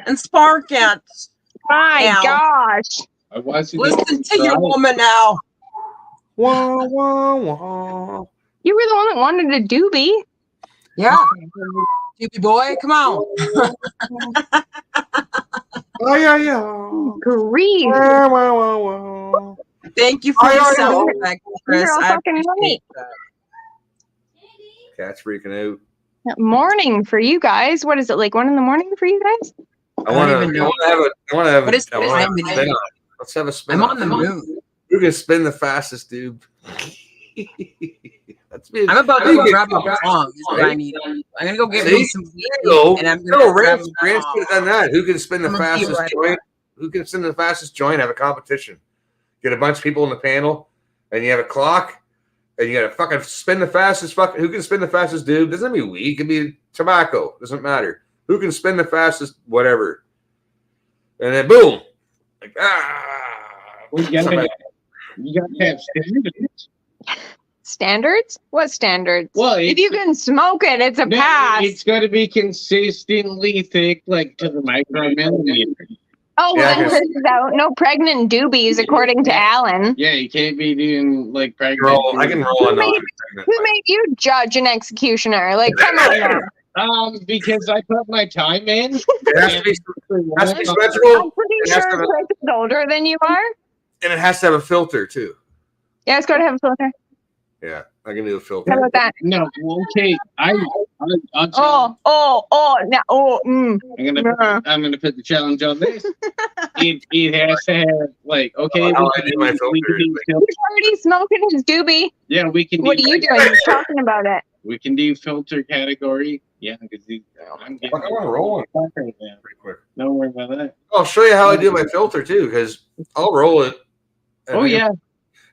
S8: and spark it.
S5: My
S8: Now.
S5: gosh!
S7: I wasn't
S8: Listen to your
S7: trying.
S8: woman now.
S3: Wah, wah, wah.
S5: You were the one that wanted a doobie.
S8: Yeah. Doobie boy, come on.
S3: Oh, yeah.
S5: Grief!
S3: Wah, wah, wah, wah.
S8: Thank you for
S3: I
S8: the
S3: know.
S8: sound effect, Chris.
S5: You're all
S8: I
S5: fucking
S8: appreciate that.
S3: Cat's freaking out.
S5: Morning for you guys. What is it, like 1 a.m. for you guys?
S3: I want
S8: even know.
S3: to have
S8: What is
S3: I wanna have
S8: time
S3: a
S8: it
S3: spin
S8: is?
S3: on. Let's have a spin
S8: I'm
S3: on.
S8: on the moon.
S3: Who can spin the fastest, dude? That's me.
S8: I'm about
S3: How you
S8: to
S3: get-
S8: grab a bong. Is what I need. I'm gonna go get
S3: See?
S8: me some
S3: There
S8: weed,
S3: you go.
S8: and I'm
S3: No,
S8: gonna grab
S3: Reins
S8: my
S3: could have done that. Who can spin the
S8: I'm gonna be
S3: fastest
S8: right
S3: joint? Who can spin the fastest joint? Have a competition. Get a bunch of people in the panel, and you have a clock, and you got to fucking spin the fastest. Fucking who can spin the fastest, dude? Doesn't mean weed. It can be tobacco. Doesn't matter. Who can spin the fastest? Whatever. And then boom, like
S7: We gotta, you got to have standards.
S5: Standards? What standards?
S7: Well,
S5: If you can smoke it, it's a
S7: no,
S5: pass.
S7: it's got to be consistently thick, like to the micromillimeter.
S5: Oh,
S3: Yeah,
S5: well,
S3: I
S5: then
S3: guess-
S5: Chris is out. No pregnant doobies, according to Alan.
S7: Yeah, you can't be doing like pregnant.
S3: I can roll
S5: Who
S3: on
S5: made- Who made you judge and executioner? Like, come on now.
S7: Because I put my time in.
S3: It has to be
S5: I'm
S3: symmetrical,
S5: pretty
S3: It has
S5: sure
S3: to have a-
S5: Chris is older than you are.
S3: and it has to have a filter too.
S5: Yeah, it's going to have a filter.
S3: Yeah, I can do a filter.
S5: How about that?
S7: No, okay. I'll tell I'm gonna put the challenge on this. It has to have like okay.
S3: How I do my
S7: we
S3: filter
S7: can
S3: is
S7: do
S3: like-
S7: filter.
S5: He's already smoking his doobie.
S7: Yeah, we can.
S5: What
S7: do,
S5: are you doing? You're talking about it.
S7: We can do filter category. Yeah, because I'm getting
S3: Fuck, I want to roll one
S7: fuck right now.
S3: pretty quick.
S7: Don't worry about that.
S3: I'll show you how I do my filter too, because I'll roll it. and
S7: Oh
S3: I can-
S7: yeah,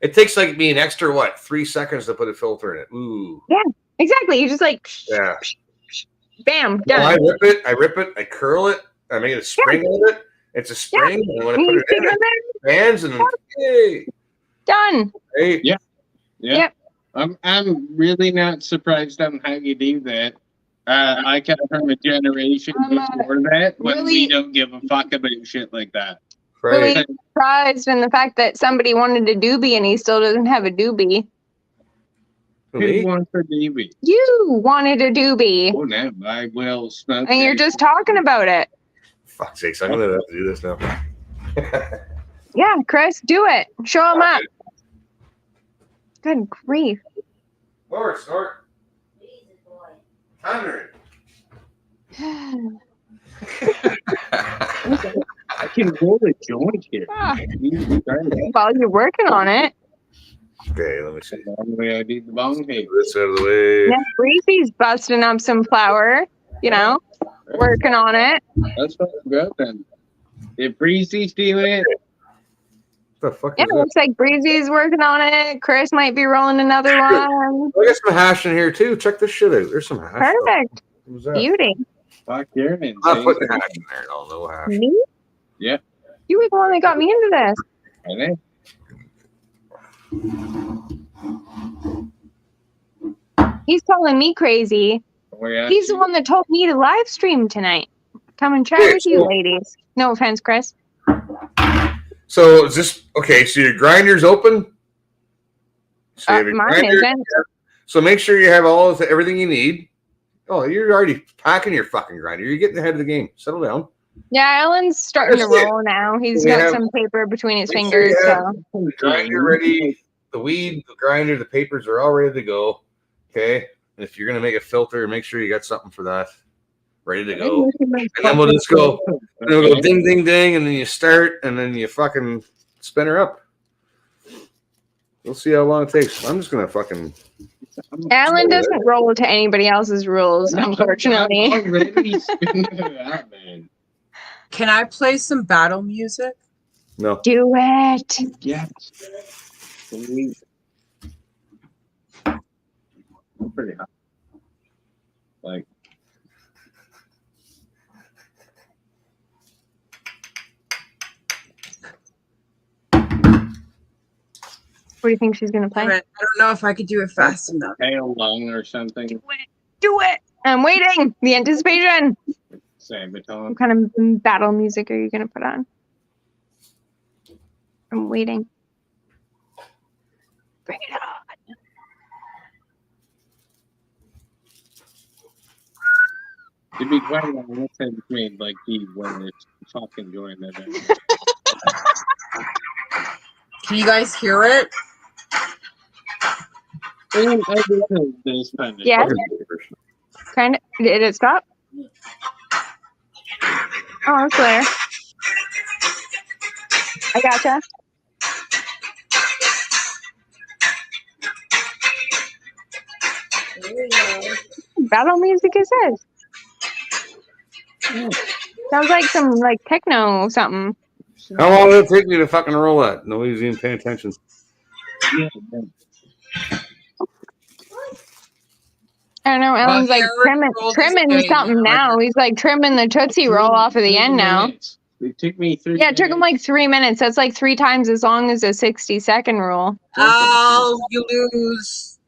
S3: It takes like me an extra 3 seconds to put a filter in it. Ooh.
S5: Yeah, exactly. You just like,
S3: Yeah.
S5: bam,
S3: No,
S5: done.
S3: I rip it, I curl it, I make it a spring with it. It's a spring, and when I put
S5: You
S3: it
S5: stick
S3: in,
S5: it in
S3: it
S5: there,
S3: expands, and yay.
S5: done.
S3: Hey.
S7: Yeah.
S5: Yep.
S7: I'm really not surprised on how you do that. I come from a generation before that when we
S5: really-
S7: don't give a fuck about shit like that.
S5: Really
S3: Right.
S5: surprised in the fact that somebody wanted a doobie and he still doesn't have a doobie.
S7: Who
S3: Me?
S7: wants a DV?
S5: You wanted a doobie,
S7: Oh, no, I will smoke.
S5: and you're
S7: that.
S5: just talking about it.
S3: Fuck's sakes, I'm gonna have to do this now.
S5: Yeah, Chris, do it. Show him up. Good grief.
S3: Snort.
S1: Jesus, boy.
S3: Hunter.
S7: I can roll a joint here.
S5: Ah,
S7: Jesus Christ.
S5: well, you're working on it.
S3: Okay, let me see.
S7: The long way I did the bong tape.
S3: This out of the way.
S5: Yeah, Breezy's busting up some flour, working on it.
S7: That's fucking good then. If Breezy's doing it,
S3: What the fuck
S5: Yeah,
S3: is
S5: it
S3: this?
S5: looks like Breezy's working on it. Chris might be rolling another one.
S3: I got some hash in here too. Check this shit out. There's some hash.
S5: Perfect.
S3: What was that?
S5: Beauty.
S7: fuck your man.
S3: I'm not putting hash in there. No hash.
S5: Me?
S7: Yeah.
S5: You were the one that got me into this.
S7: I know.
S5: He's calling me crazy. He's the one that told me to live stream tonight. Come and chat
S3: Hey,
S5: with you,
S3: so-
S5: ladies. No offense, Chris.
S3: So is this okay? So your grinder's open. So, you have your
S5: Mine
S3: grinder.
S5: isn't.
S3: So make sure you have everything you need. Oh, you're already packing your fucking grinder. You're getting ahead of the game. Settle down.
S5: Yeah, Alan's starting to
S3: That's it.
S5: roll now. He's
S3: We
S5: got
S3: have-
S5: some paper between his
S3: Make sure you
S5: fingers.
S3: have-
S5: So
S3: Grinder ready. The weed, the grinder, the papers are all ready to go. Okay. And if you're gonna make a filter, make sure you got something for that ready to go. And then we'll just go. And then we'll go ding, ding, ding, and then you start, and then you fucking spin her up. We'll see how long it takes. I'm just gonna fucking.
S5: Alan doesn't roll to anybody else's rules, unfortunately.
S7: I'm already spinning it out, man.
S8: Can I play some battle music?
S3: No.
S5: Do it.
S7: Yes. Sweet. Pretty hot. Like,
S5: What do you think she's gonna play?
S8: I don't know if I could do it fast enough.
S7: tail lung or something.
S5: Do it. I'm waiting. The anticipation.
S7: Sabaton.
S5: What kind of battle music are you gonna put on? I'm waiting. Bring it on.
S7: To be quite honest, I made like the worst fucking joint I've ever.
S8: Can you guys hear it?
S7: And I did this kind of.
S5: Yeah. Kind of. Did it stop? Oh, it's there. I gotcha. Battle music is this? Sounds like some techno something.
S3: How long will it take me to fucking roll that? Nobody's even paying attention.
S7: Yeah, yeah.
S5: I don't know. Alan's
S8: Well,
S5: like
S8: he already rolled his
S5: trimming
S8: game.
S5: something now. He's like trimming the Tootsie Roll off of the end now.
S7: Minutes. It took me 3
S5: Yeah, it took him like 3 minutes. That's like 3 times as long as a 60-second rule.
S8: Oh, you lose.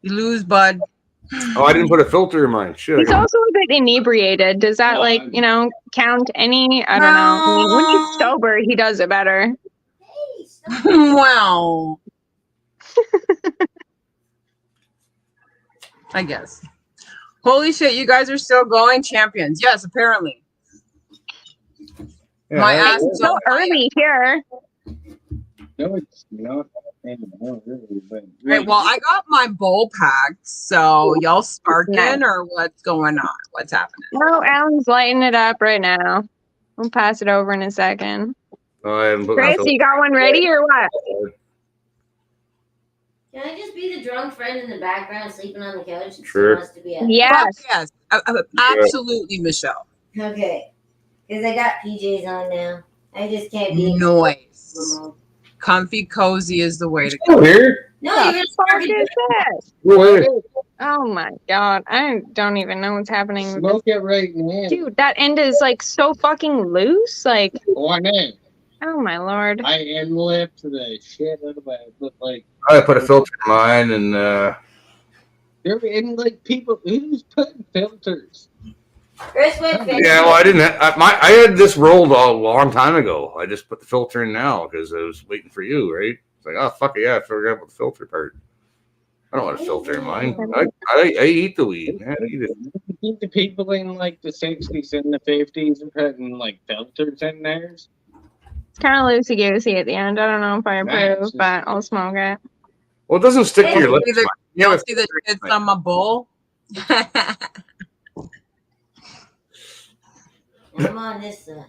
S8: You lose, bud.
S3: Oh, I didn't put a filter in mine. Shit.
S5: He's also a bit inebriated. Does that count any? I don't know. I mean, when he's sober, he does it better.
S1: Hey, stop.
S8: Wow. I guess. Holy shit, you guys are still going, champions. Yes, apparently.
S3: Yeah,
S8: My
S3: I-
S8: ass is
S5: So
S8: on fire.
S5: early here.
S7: No, it's not anymore, really. But
S8: Right, well, I got my bowl packed, so y'all sparking or what's going on? What's happening?
S5: No, Alan's lighting it up right now. We'll pass it over in a second.
S3: Oh, I haven't put my
S5: Chris,
S3: filter.
S5: you got one ready or what?
S1: Can I just be the drunk friend in the background sleeping on the couch? That
S3: Sure.
S1: wants to be a-
S5: Yes.
S8: Yes, absolutely, Michelle.
S1: Okay. Because I got PJs on now. I just can't be
S8: Noise.
S1: remote.
S8: Comfy, cozy is the way to
S3: Still
S8: go.
S3: here.
S1: No,
S5: What
S1: you're
S5: the
S1: gonna
S5: fuck
S1: start
S5: is
S1: it.
S5: this?
S3: Wait.
S5: Oh my god. I don't even know what's happening with this.
S6: Smoke it right now.
S5: Dude, that end is like so fucking loose. Like,
S6: Why not?
S5: oh my lord.
S6: I end lipped the shit out of it, but like
S3: I put a filter in mine, and
S6: they're in like people who's putting filters.
S1: Chris Whitfield.
S3: yeah, well, I didn't. I had this rolled a long time ago. I just put the filter in now because I was waiting for you, right? It's like, oh fuck it, yeah, I forgot about the filter part. I don't want a filter in mine. I eat the weed. Man. I eat it.
S6: You think the people in like the 60s and the 50s are putting like filters in theirs?
S5: It's kind of loosey goosey at the end. I don't know if I approve,
S6: Nice.
S5: but I'll smoke it.
S3: Well, it doesn't stick to your
S8: Don't
S3: lips.
S8: see the,
S3: man. You have
S8: don't
S3: a
S8: see the
S3: filter in
S8: tits
S3: mine.
S8: on my bowl.
S1: I'm on this side.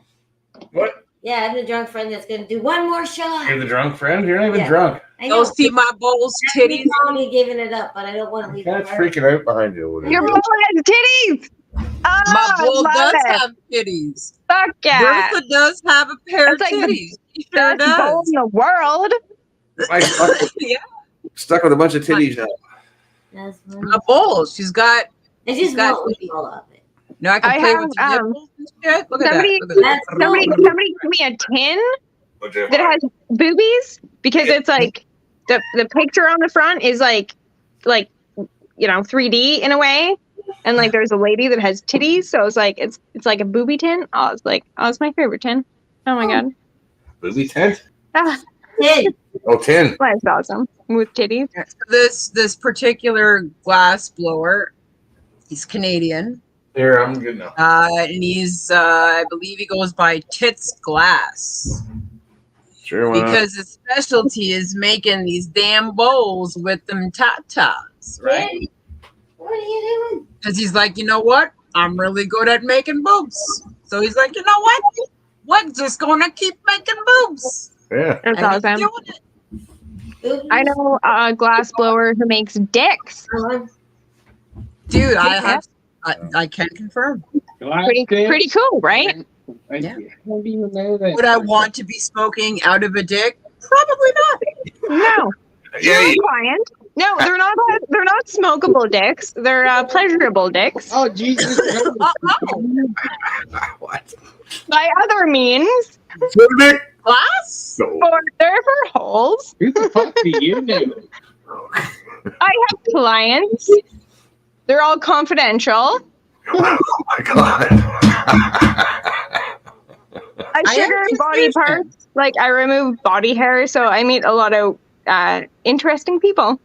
S3: What?
S1: Yeah, I'm the drunk friend that's gonna do one more shot.
S3: You're the drunk friend. You're not even
S1: Yeah.
S3: drunk.
S1: I know.
S8: Don't see my bowl's
S1: You
S8: titties.
S1: call me giving it up, but I don't want to leave.
S3: Cat's
S1: the mark.
S3: freaking out behind you. over there.
S5: Your bowl has titties! Oh,
S8: My
S5: I
S8: bowl
S5: love
S8: does
S5: it.
S8: have titties.
S5: Fuck yeah.
S8: Bertha does have a pair of
S5: That's like the
S8: titties. She sure
S5: Best bowl
S8: does.
S5: in the world.
S3: I stuck with a bunch of titties now.
S1: That's funny.
S8: My bowl. She's got.
S1: I just
S8: got
S1: won't leave all of it.
S8: No, I can
S5: I
S8: play
S5: have,
S8: with your nipples and shit. Look at
S5: somebody-
S8: that. Look at that.
S5: Somebody give me a tin
S3: What'd you
S5: that has boobies because
S3: Yeah.
S5: it's like the picture on the front is like 3D in a way, and like there's a lady that has titties, so it's like it's like a booby tin. Oh, it's my favorite tin. Oh my god,
S3: Booby tent?
S5: ah,
S1: Hey,
S3: Oh, 10.
S5: that's awesome with titties.
S8: This particular glass blower, he's Canadian,
S3: Here, I'm good now.
S8: and he's I believe he goes by Tits Glass
S3: Sure, why not?
S8: because his specialty is making these damn bowls with them tatas, right?
S1: Daddy, what are you doing?
S8: Because he's like, you know what? I'm really good at making boobs. So he's like, you know what? We're just gonna keep making boobs.
S3: Yeah.
S5: That's
S8: And he's
S5: awesome.
S8: doing it.
S5: I know a glass blower who makes dicks.
S8: Dude,
S5: Yeah.
S8: I can confirm.
S5: Pretty cool, right?
S8: Yeah.
S6: How do you know that?
S8: Would I want to be smoking out of a dick? Probably not.
S5: No.
S3: Yeah,
S5: You're client. No, they're not. They're not smokable dicks. They're pleasurable dicks.
S6: Oh Jesus!
S3: what?
S5: By other means,
S8: Glass?
S3: No.
S5: or they're for holes.
S6: Who the fuck do you know?
S5: I have clients. They're all confidential.
S3: Oh my god.
S5: I
S8: I am
S5: sugar body
S8: confused.
S5: parts. Like I remove body hair, so I meet a lot of interesting people.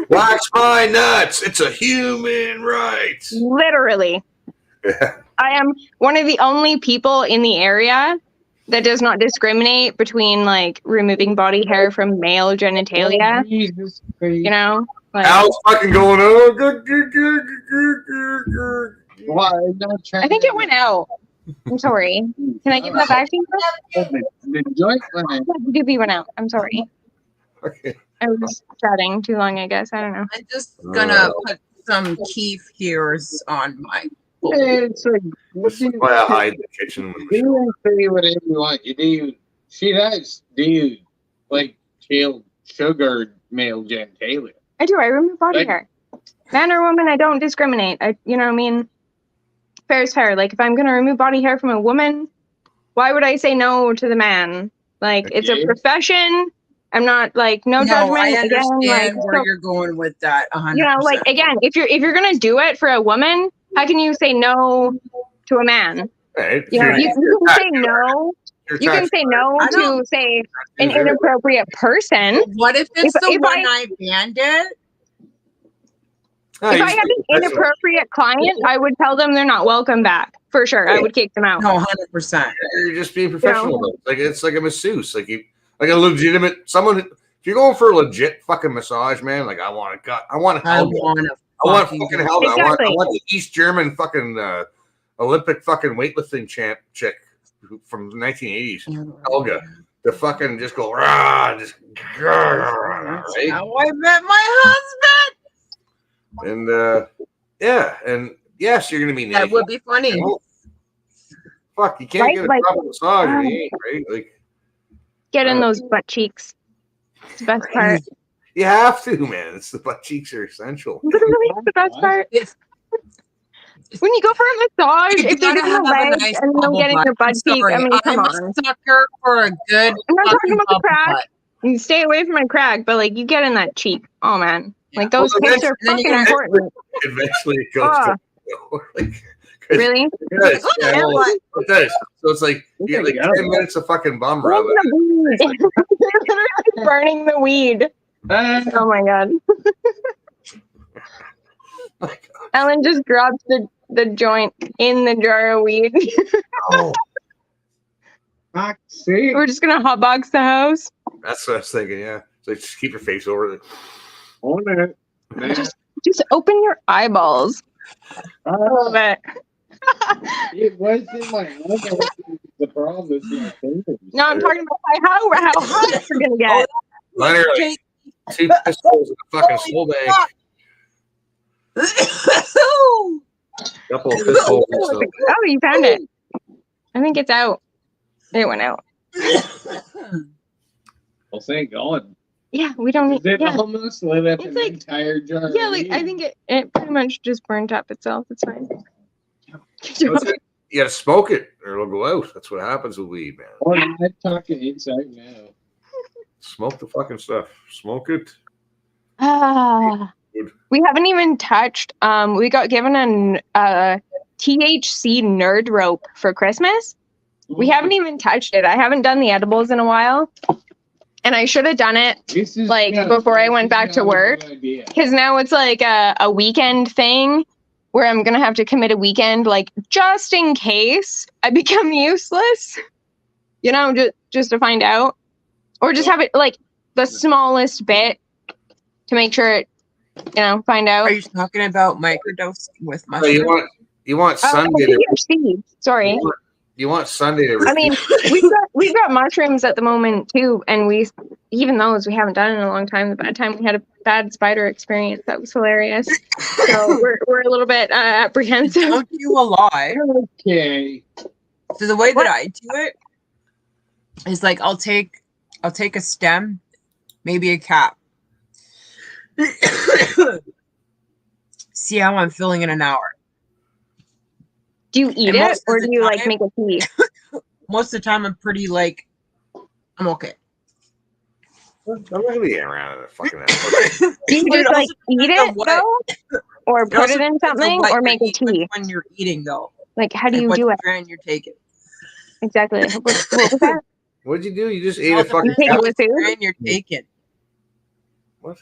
S3: Wax my nuts. It's a human right.
S5: Literally.
S3: Yeah.
S5: I am one of the only people in the area that does not discriminate between like removing body hair from male genitalia.
S6: Oh, Jesus Christ.
S5: You know, like,
S3: Al's fucking going, oh, good.
S6: Why? I'm not trying
S5: I think it went out. I'm sorry. Can I give that back to you?
S6: The joint line.
S5: The doobie went out. I'm sorry.
S3: Okay.
S5: I was chatting too long, I guess. I don't know.
S8: I'm just gonna put some keef heres on my bowl.
S6: It's like, what
S3: This
S6: do
S3: is
S6: you
S3: why I hide in the kitchen.
S6: do? Say whatever you want. You do. She does do like sugar male genitalia.
S5: I do. I remove body
S6: Like-
S5: hair. Man or woman, I don't discriminate. You know what I mean? Fair is fair. Like, if I'm going to remove body hair from a woman, why would I say no to the man? Like, it's a
S6: Okay.
S5: profession. I'm not, like, no judgment.
S8: I
S5: Again,
S8: understand
S5: like,
S8: where
S5: so-
S8: you're going with that. 100%.
S5: you know, like, again, if you're going to do it for a woman, how can you say no to a man?
S3: Right.
S5: You know, you can say
S3: You're
S5: no. You can say no
S8: I
S5: to,
S8: don't-
S5: say, an inappropriate person.
S8: What if it's
S5: If-
S8: the
S5: if I-
S8: one-eyed bandit?
S5: If I had an inappropriate client, I would tell them they're not welcome back. For sure. I would kick them out.
S8: No, 100%.
S3: You're just being professional. Though. Like it's like a masseuse, like a legitimate someone. If you're going for a legit fucking massage, man, like I want to
S8: I
S3: Helga.
S8: want to
S3: I want
S8: fucking
S3: fucking Helga. I
S5: Exactly.
S3: want the East German fucking Olympic fucking weightlifting champ chick from the 1980s. Helga. To fucking just go rah, just right?
S8: How I met my husband.
S3: And yeah, and yes, you're gonna be naked.
S8: That would be funny.
S3: Fuck, you can't
S5: Right?
S3: get a
S5: Like,
S3: proper massage, or you ain't, right? Like,
S5: Get in those butt cheeks. It's the best part.
S3: You have to, man. It's the butt cheeks are essential.
S5: Literally, it's the best part. When you go for a massage,
S8: You
S5: if you're
S8: gotta
S5: doing
S8: have
S5: the
S8: a
S5: legs
S8: nice
S5: and you don't
S8: bubble
S5: get in
S8: butt.
S5: your butt
S8: I'm
S5: cheek, I
S8: sorry.
S5: mean, come
S8: I'm a
S5: on.
S8: sucker for a good
S5: I'm not talking
S8: fucking
S5: about the
S8: bubble
S5: crack.
S8: butt.
S5: You stay away from my crack, but like you get in that cheek. Oh man, like
S8: Yeah.
S5: those
S3: Well,
S5: tips are
S8: then you
S5: fucking
S8: gotta-
S5: important.
S3: Eventually, it goes
S5: Ah.
S3: to like,
S5: Really?
S3: It does. Yeah,
S5: Yeah.
S3: well, it does. So it's like you get like
S7: Yeah.
S3: 10 minutes of fucking bum
S5: Burn
S3: rub.
S5: the weed. You're literally burning the weed. Oh my god. Ellen just dropped the joint in the jar of weed.
S3: Oh,
S7: Fuck's sake.
S5: We're just gonna hotbox the house.
S3: that's what I was thinking. Yeah, so just keep your face over it.
S7: Hold it. Man.
S5: Just open your eyeballs. I love it.
S7: It wasn't my elbow. The problem is my fingers.
S5: No, I'm talking about how hot you're gonna get.
S3: Leonard, like, 2 pistols in the fucking soul bank. Couple of pistols. So.
S5: Oh, you found it. I think it's out. It went out.
S7: Well, thank God.
S5: Yeah, we don't need.
S7: It
S5: Yeah,
S7: almost lit up
S5: It's
S7: an
S5: like-
S7: entire jar.
S5: yeah.
S7: of
S5: Like I
S7: weed.
S5: think it pretty much just burnt up itself. It's fine.
S3: That's it. You gotta smoke it or it'll go out. That's what happens with weed, man.
S7: Oh, I'm talking inside now.
S3: Smoke the fucking stuff. Smoke it.
S5: Ah, we haven't even touched. We got given a THC nerd rope for Christmas. We haven't even touched it. I haven't done the edibles in a while, and I should have done it
S7: This is
S5: like before I went back to work. Because now it's like a weekend thing where I'm gonna have to commit a weekend, like just in case I become useless. You know, just to find out, or just have it like the smallest bit to make sure it, find out.
S8: Are you talking about microdose with
S3: No,
S8: mushrooms?
S3: you want Sunday to
S5: THC. Sorry.
S3: you want Sunday to
S5: I mean, we've got mushrooms at the moment too, and even those we haven't done in a long time. The bad time we had a bad spider experience that was hilarious. So we're a little bit apprehensive.
S8: Don't you lie.
S7: Okay.
S8: So the way that I do it is like I'll take a stem, maybe a cap. See how I'm feeling in an hour.
S5: Do you eat
S8: And
S5: it
S8: most of
S5: or
S8: the
S5: do you like
S8: time-
S5: make a tea?
S8: Most of the time I'm pretty like I'm okay.
S3: I'm not gonna be around a fucking hour.
S5: Do you
S8: But it
S5: just like
S8: also
S5: eat
S8: depends on
S5: it
S8: what-
S5: though, or
S8: It
S5: put
S8: also
S5: it in
S8: depends on
S5: something,
S8: what
S5: or
S8: you're
S5: make a
S8: eating-
S5: tea?
S8: when you're eating though.
S5: Like how do
S8: And
S5: you
S8: what
S5: do it
S8: brand you're taking.
S5: exactly? What was that?
S3: What'd you do? You just ate
S8: It
S3: a
S8: also
S3: fucking
S5: take it
S3: cap?
S5: with food?
S8: brand you're taking.
S3: What?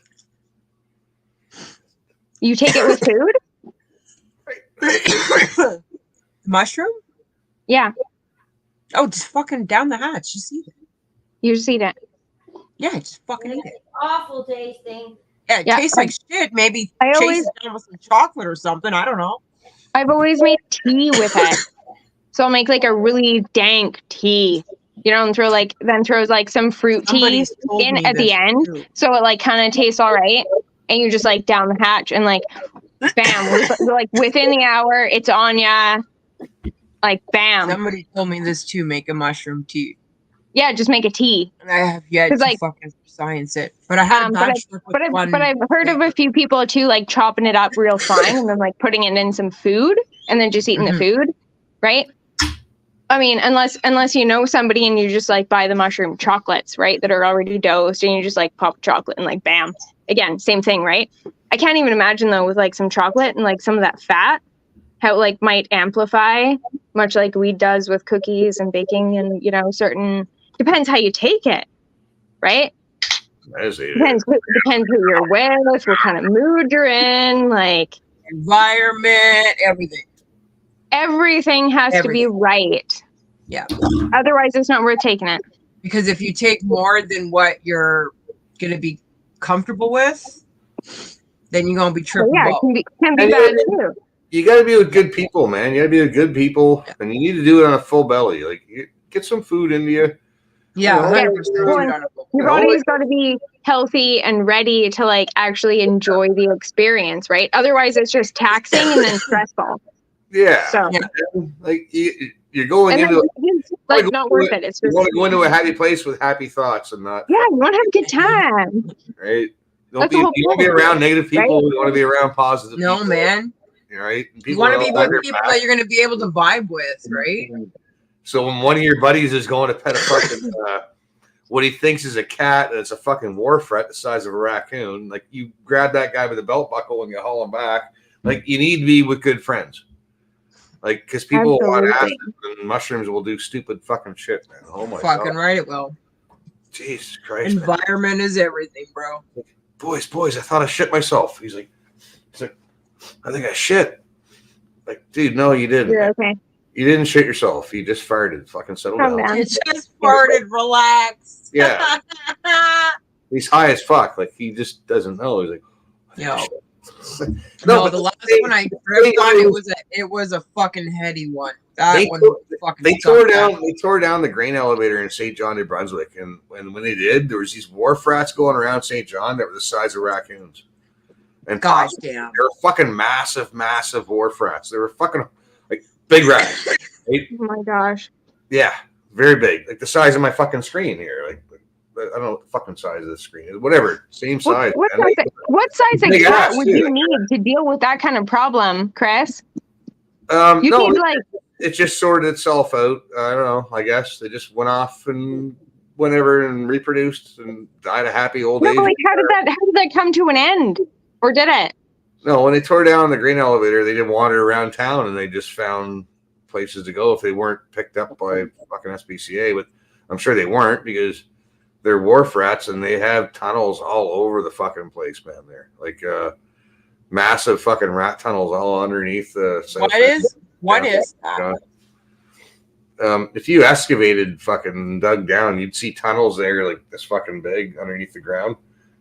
S5: You take it with food?
S8: Mushroom?
S5: Yeah,
S8: Oh, just fucking down the hatch. Just eat it.
S5: you just eat it.
S8: Yeah, just fucking eat it.
S1: Awful tasting.
S8: Yeah, it
S5: Yeah,
S8: tastes like shit. Maybe
S5: I
S8: chase
S5: always-
S8: it down with some chocolate or something. I don't know.
S5: I've always made tea with it, so I'll make like a really dank tea, and throw like some fruit tea
S8: Somebody's told
S5: in
S8: me
S5: at the
S8: this,
S5: end,
S8: too.
S5: so it like kind of tastes all right, and you just like down the hatch and like, bam, like within the hour it's on ya, like bam,
S8: Somebody told me this too. Make a mushroom tea,
S5: yeah, just make a tea.
S8: and I have yet to
S5: 'Cause, like,
S8: fucking science it. But I had a
S5: but
S8: bad trip with one.
S5: But I've heard of a few people too, like chopping it up real fine and then like putting it in some food and then just eating the food, right? I mean, unless you know somebody and you just like buy the mushroom chocolates, right, that are already dosed, and you just like pop chocolate and like bam, again, same thing, right? I can't even imagine though with like some chocolate and like some of that fat, how it like might amplify, much like weed does with cookies and baking and certain. Depends how you take it, right?
S3: That is it.
S5: Depends who you're with, what kind of mood you're in. Like
S8: environment, everything.
S5: everything has to be
S8: Everything.
S5: right.
S8: Yeah.
S5: Otherwise, it's not worth taking it.
S8: Because if you take more than what you're gonna be comfortable with, then you're gonna be
S5: So
S8: tripping
S5: yeah, it
S8: balls.
S5: can be
S3: And
S5: bad too.
S3: You got to be with good people, man. You got to be with good people, and you need to do it on a full belly. Like, get some food into you.
S8: Yeah,
S3: Yeah.
S8: 100%.
S5: Well,
S8: dude, on a book.
S5: Your
S3: No,
S5: body's got to be healthy and ready to like actually enjoy the experience, right? Otherwise, it's just taxing and then stressful.
S3: Yeah.
S5: So
S8: Yeah.
S3: Like you you're going
S5: And
S3: into
S5: it's like not worth it. It's
S3: you
S5: just
S3: want to go into a happy place with happy thoughts and not
S5: yeah, you want to have a good time.
S3: right.
S5: That's the whole
S3: You don't be
S5: point,
S3: around negative people.
S5: right?
S3: You want to be around positive
S8: No,
S3: people.
S8: man.
S3: Right? And
S8: You want to be
S3: that
S8: with people that you're going to be able to vibe with, right?
S3: So when one of your buddies is going to pet a fucking what he thinks is a cat and it's a fucking wharf rat the size of a raccoon, like you grab that guy with the belt buckle and you haul him back. Like you need to be with good friends. Like because people want acid and mushrooms will do stupid fucking shit, man. Oh my god.
S8: Fucking right it will.
S3: Jesus Christ.
S8: Environment is everything, bro.
S3: Boys, I thought I shit myself. He's like, I think I shit. Like, dude, no, you didn't.
S5: You're okay.
S3: You didn't shit yourself. You just farted. Fucking settle
S5: Calm
S3: down.
S5: down.
S8: You just farted, relax.
S3: Yeah. He's high as fuck. Like he just doesn't know. He's like,
S8: Yo.
S3: no,
S8: The last one I tripped on, it was a fucking heady one. That one fucking
S3: they tore down the grain elevator in St. John, New Brunswick, and when they did, there was these wharf rats going around St. John that were the size of raccoons. And
S8: gosh damn,
S3: they were fucking massive wharf rats. They were fucking like big rats. Right?
S5: Oh my gosh.
S3: Yeah, very big, like the size of my fucking screen here. Like I don't know what the fucking size of the screen is. Whatever, same size.
S5: What size of
S3: Big
S5: cat
S3: ass,
S5: would
S3: too.
S5: you need to deal with that kind of problem, Chris?
S3: No,
S5: need like
S3: it just sorted itself out. I don't know. I guess they just went off and whenever and reproduced and died a happy old age.
S5: like how did that come to an end, or did it?
S3: No, when they tore down the grain elevator, they didn't wander around town and they just found places to go if they weren't picked up by fucking SPCA. But I'm sure they weren't because they're wharf rats and they have tunnels all over the fucking place, man. There, like massive fucking rat tunnels all underneath the.
S8: What is that?
S3: If you excavated fucking dug down, you'd see tunnels there like this fucking big underneath the ground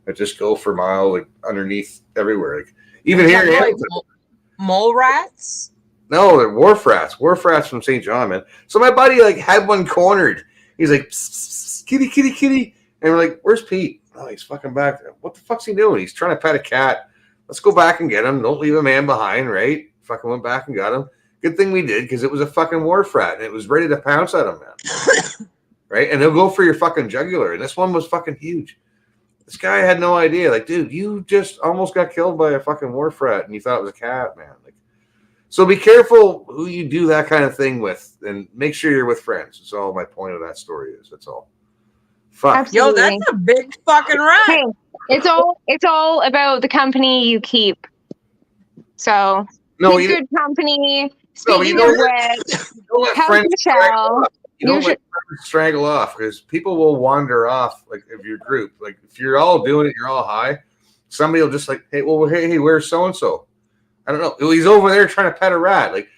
S3: that just go for miles, like underneath everywhere. Like even here,
S8: like mole rats.
S3: No, they're wharf rats. Wharf rats from St. John, man. So my buddy like had one cornered. He's like, psst, kitty, kitty, kitty, and we're like, "Where's Pete?" Oh, he's fucking back there. What the fuck's he doing? He's trying to pet a cat. Let's go back and get him. Don't leave a man behind, right? Fucking went back and got him. Good thing we did because it was a fucking wharf rat and it was ready to pounce at him, man. Right? And they'll go for your fucking jugular. And this one was fucking huge. This guy had no idea. Like, dude, you just almost got killed by a fucking wharf rat and you thought it was a cat, man. Like, so be careful who you do that kind of thing with and make sure you're with friends. That's all my point of that story is. That's all. Fuck.
S5: Absolutely.
S8: Yo, that's a big fucking rat.
S5: Hey, it's all about the company you keep. So keep good company. Speaking of which, how's Michelle?
S3: You don't let friends strangle off because people will wander off. Like if your group, like if you're all doing it, you're all high. Somebody will just like, hey, where's so and so? I don't know. He's over there trying to pet a rat. Like,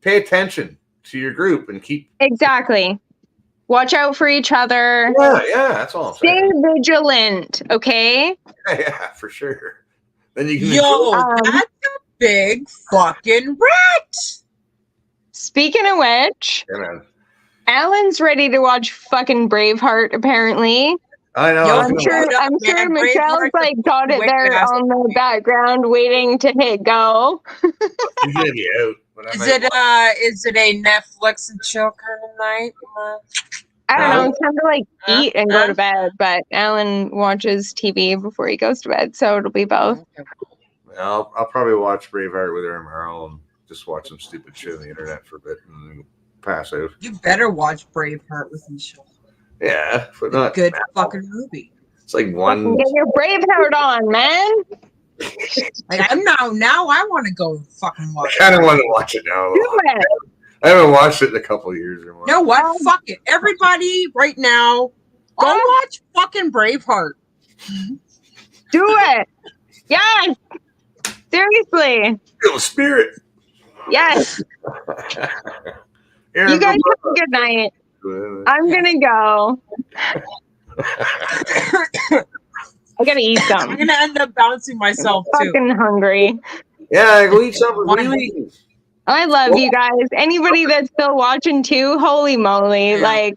S3: pay attention to your group and keep
S5: exactly. Watch out for each other.
S3: Yeah, that's all I'm saying.
S5: Stay vigilant, okay?
S3: Yeah, for sure. Then you can
S8: that's a big fucking rat.
S5: Speaking of which, Alan's ready to watch fucking Braveheart, apparently.
S3: I know.
S5: Yo, I'm sure Michelle's like got it there on the background waiting to hit go.
S3: He's gonna be out.
S8: Is it a Netflix and chill kind of night?
S5: I don't know. It's time to like eat and go to bed, but Alan watches TV before he goes to bed, so it'll be both.
S3: I'll probably watch Braveheart with her tomorrow and just watch some stupid shit on the internet for a bit and then pass out.
S8: You better watch Braveheart with Michelle.
S3: Yeah, but not
S8: good fucking movie.
S3: It's like one.
S5: Get your Braveheart on, man.
S8: Like I'm now I want to go fucking watch.
S3: I kind of want to watch it now.
S5: Do it.
S3: I haven't watched it in a couple of years or more.
S8: You know what? Fuck it. Everybody, right now, go watch fucking Braveheart.
S5: Do it. Yes. Seriously.
S3: Feel the spirit.
S5: Yes. You guys have a good night. I'm gonna go. I gotta eat something.
S8: I'm gonna end up bouncing myself
S5: I'm
S8: too.
S5: fucking hungry.
S3: Yeah, go eat something. What are you eating?
S5: I love you guys. Anybody that's still watching too, holy moly.
S8: Yeah.
S5: Like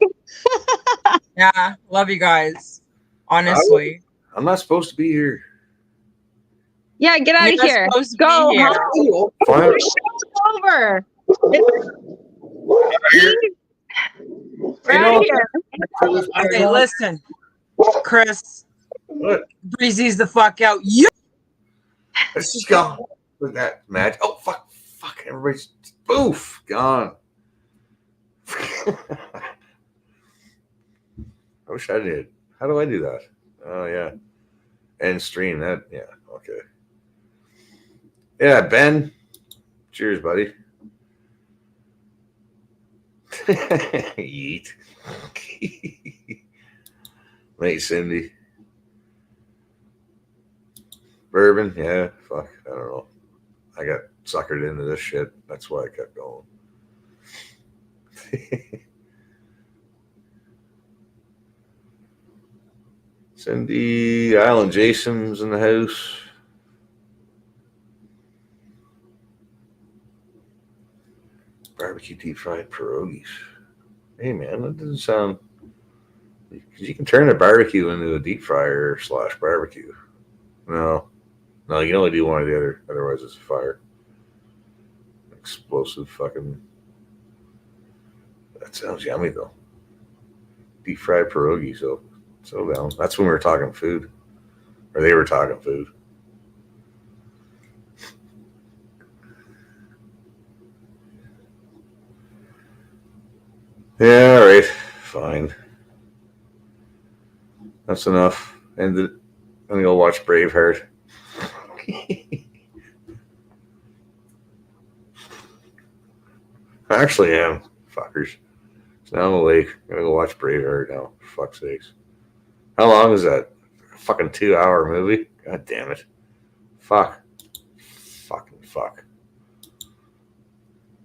S8: yeah, love you guys. Honestly.
S3: I'm not supposed to be here.
S5: yeah, get out of here. Go home.
S3: Fine.
S5: The show's over. Right here.
S8: Okay, listen, Chris.
S3: What?
S8: Breezy's the fuck out. You.
S3: It's just gone. Look at that match. Oh fuck! Fuck! Everybody's poof gone. I wish I did. How do I do that? Oh yeah, end stream. That yeah. Okay. Yeah, Ben. Cheers, buddy. Yeet. Mate, Cindy. Bourbon, yeah, fuck, I don't know. I got suckered into this shit. That's why I kept going. Cindy, Island Jason's in the house. Barbecue deep fried pierogies. Hey man, that doesn't sound. You can turn a barbecue into a deep fryer / barbecue. No, you can only do one or the other. Otherwise, it's a fire. Explosive fucking. That sounds yummy though. Deep fried pierogi, so down. That's when we were talking food, or they were talking food. Yeah, all right, fine. That's enough. And I'm gonna go watch Braveheart. I actually am, fuckers. So now I'm awake. I'm gonna go watch Braveheart now. For fuck's sakes. How long is that? A fucking 2-hour movie? God damn it. Fuck. Fucking fuck.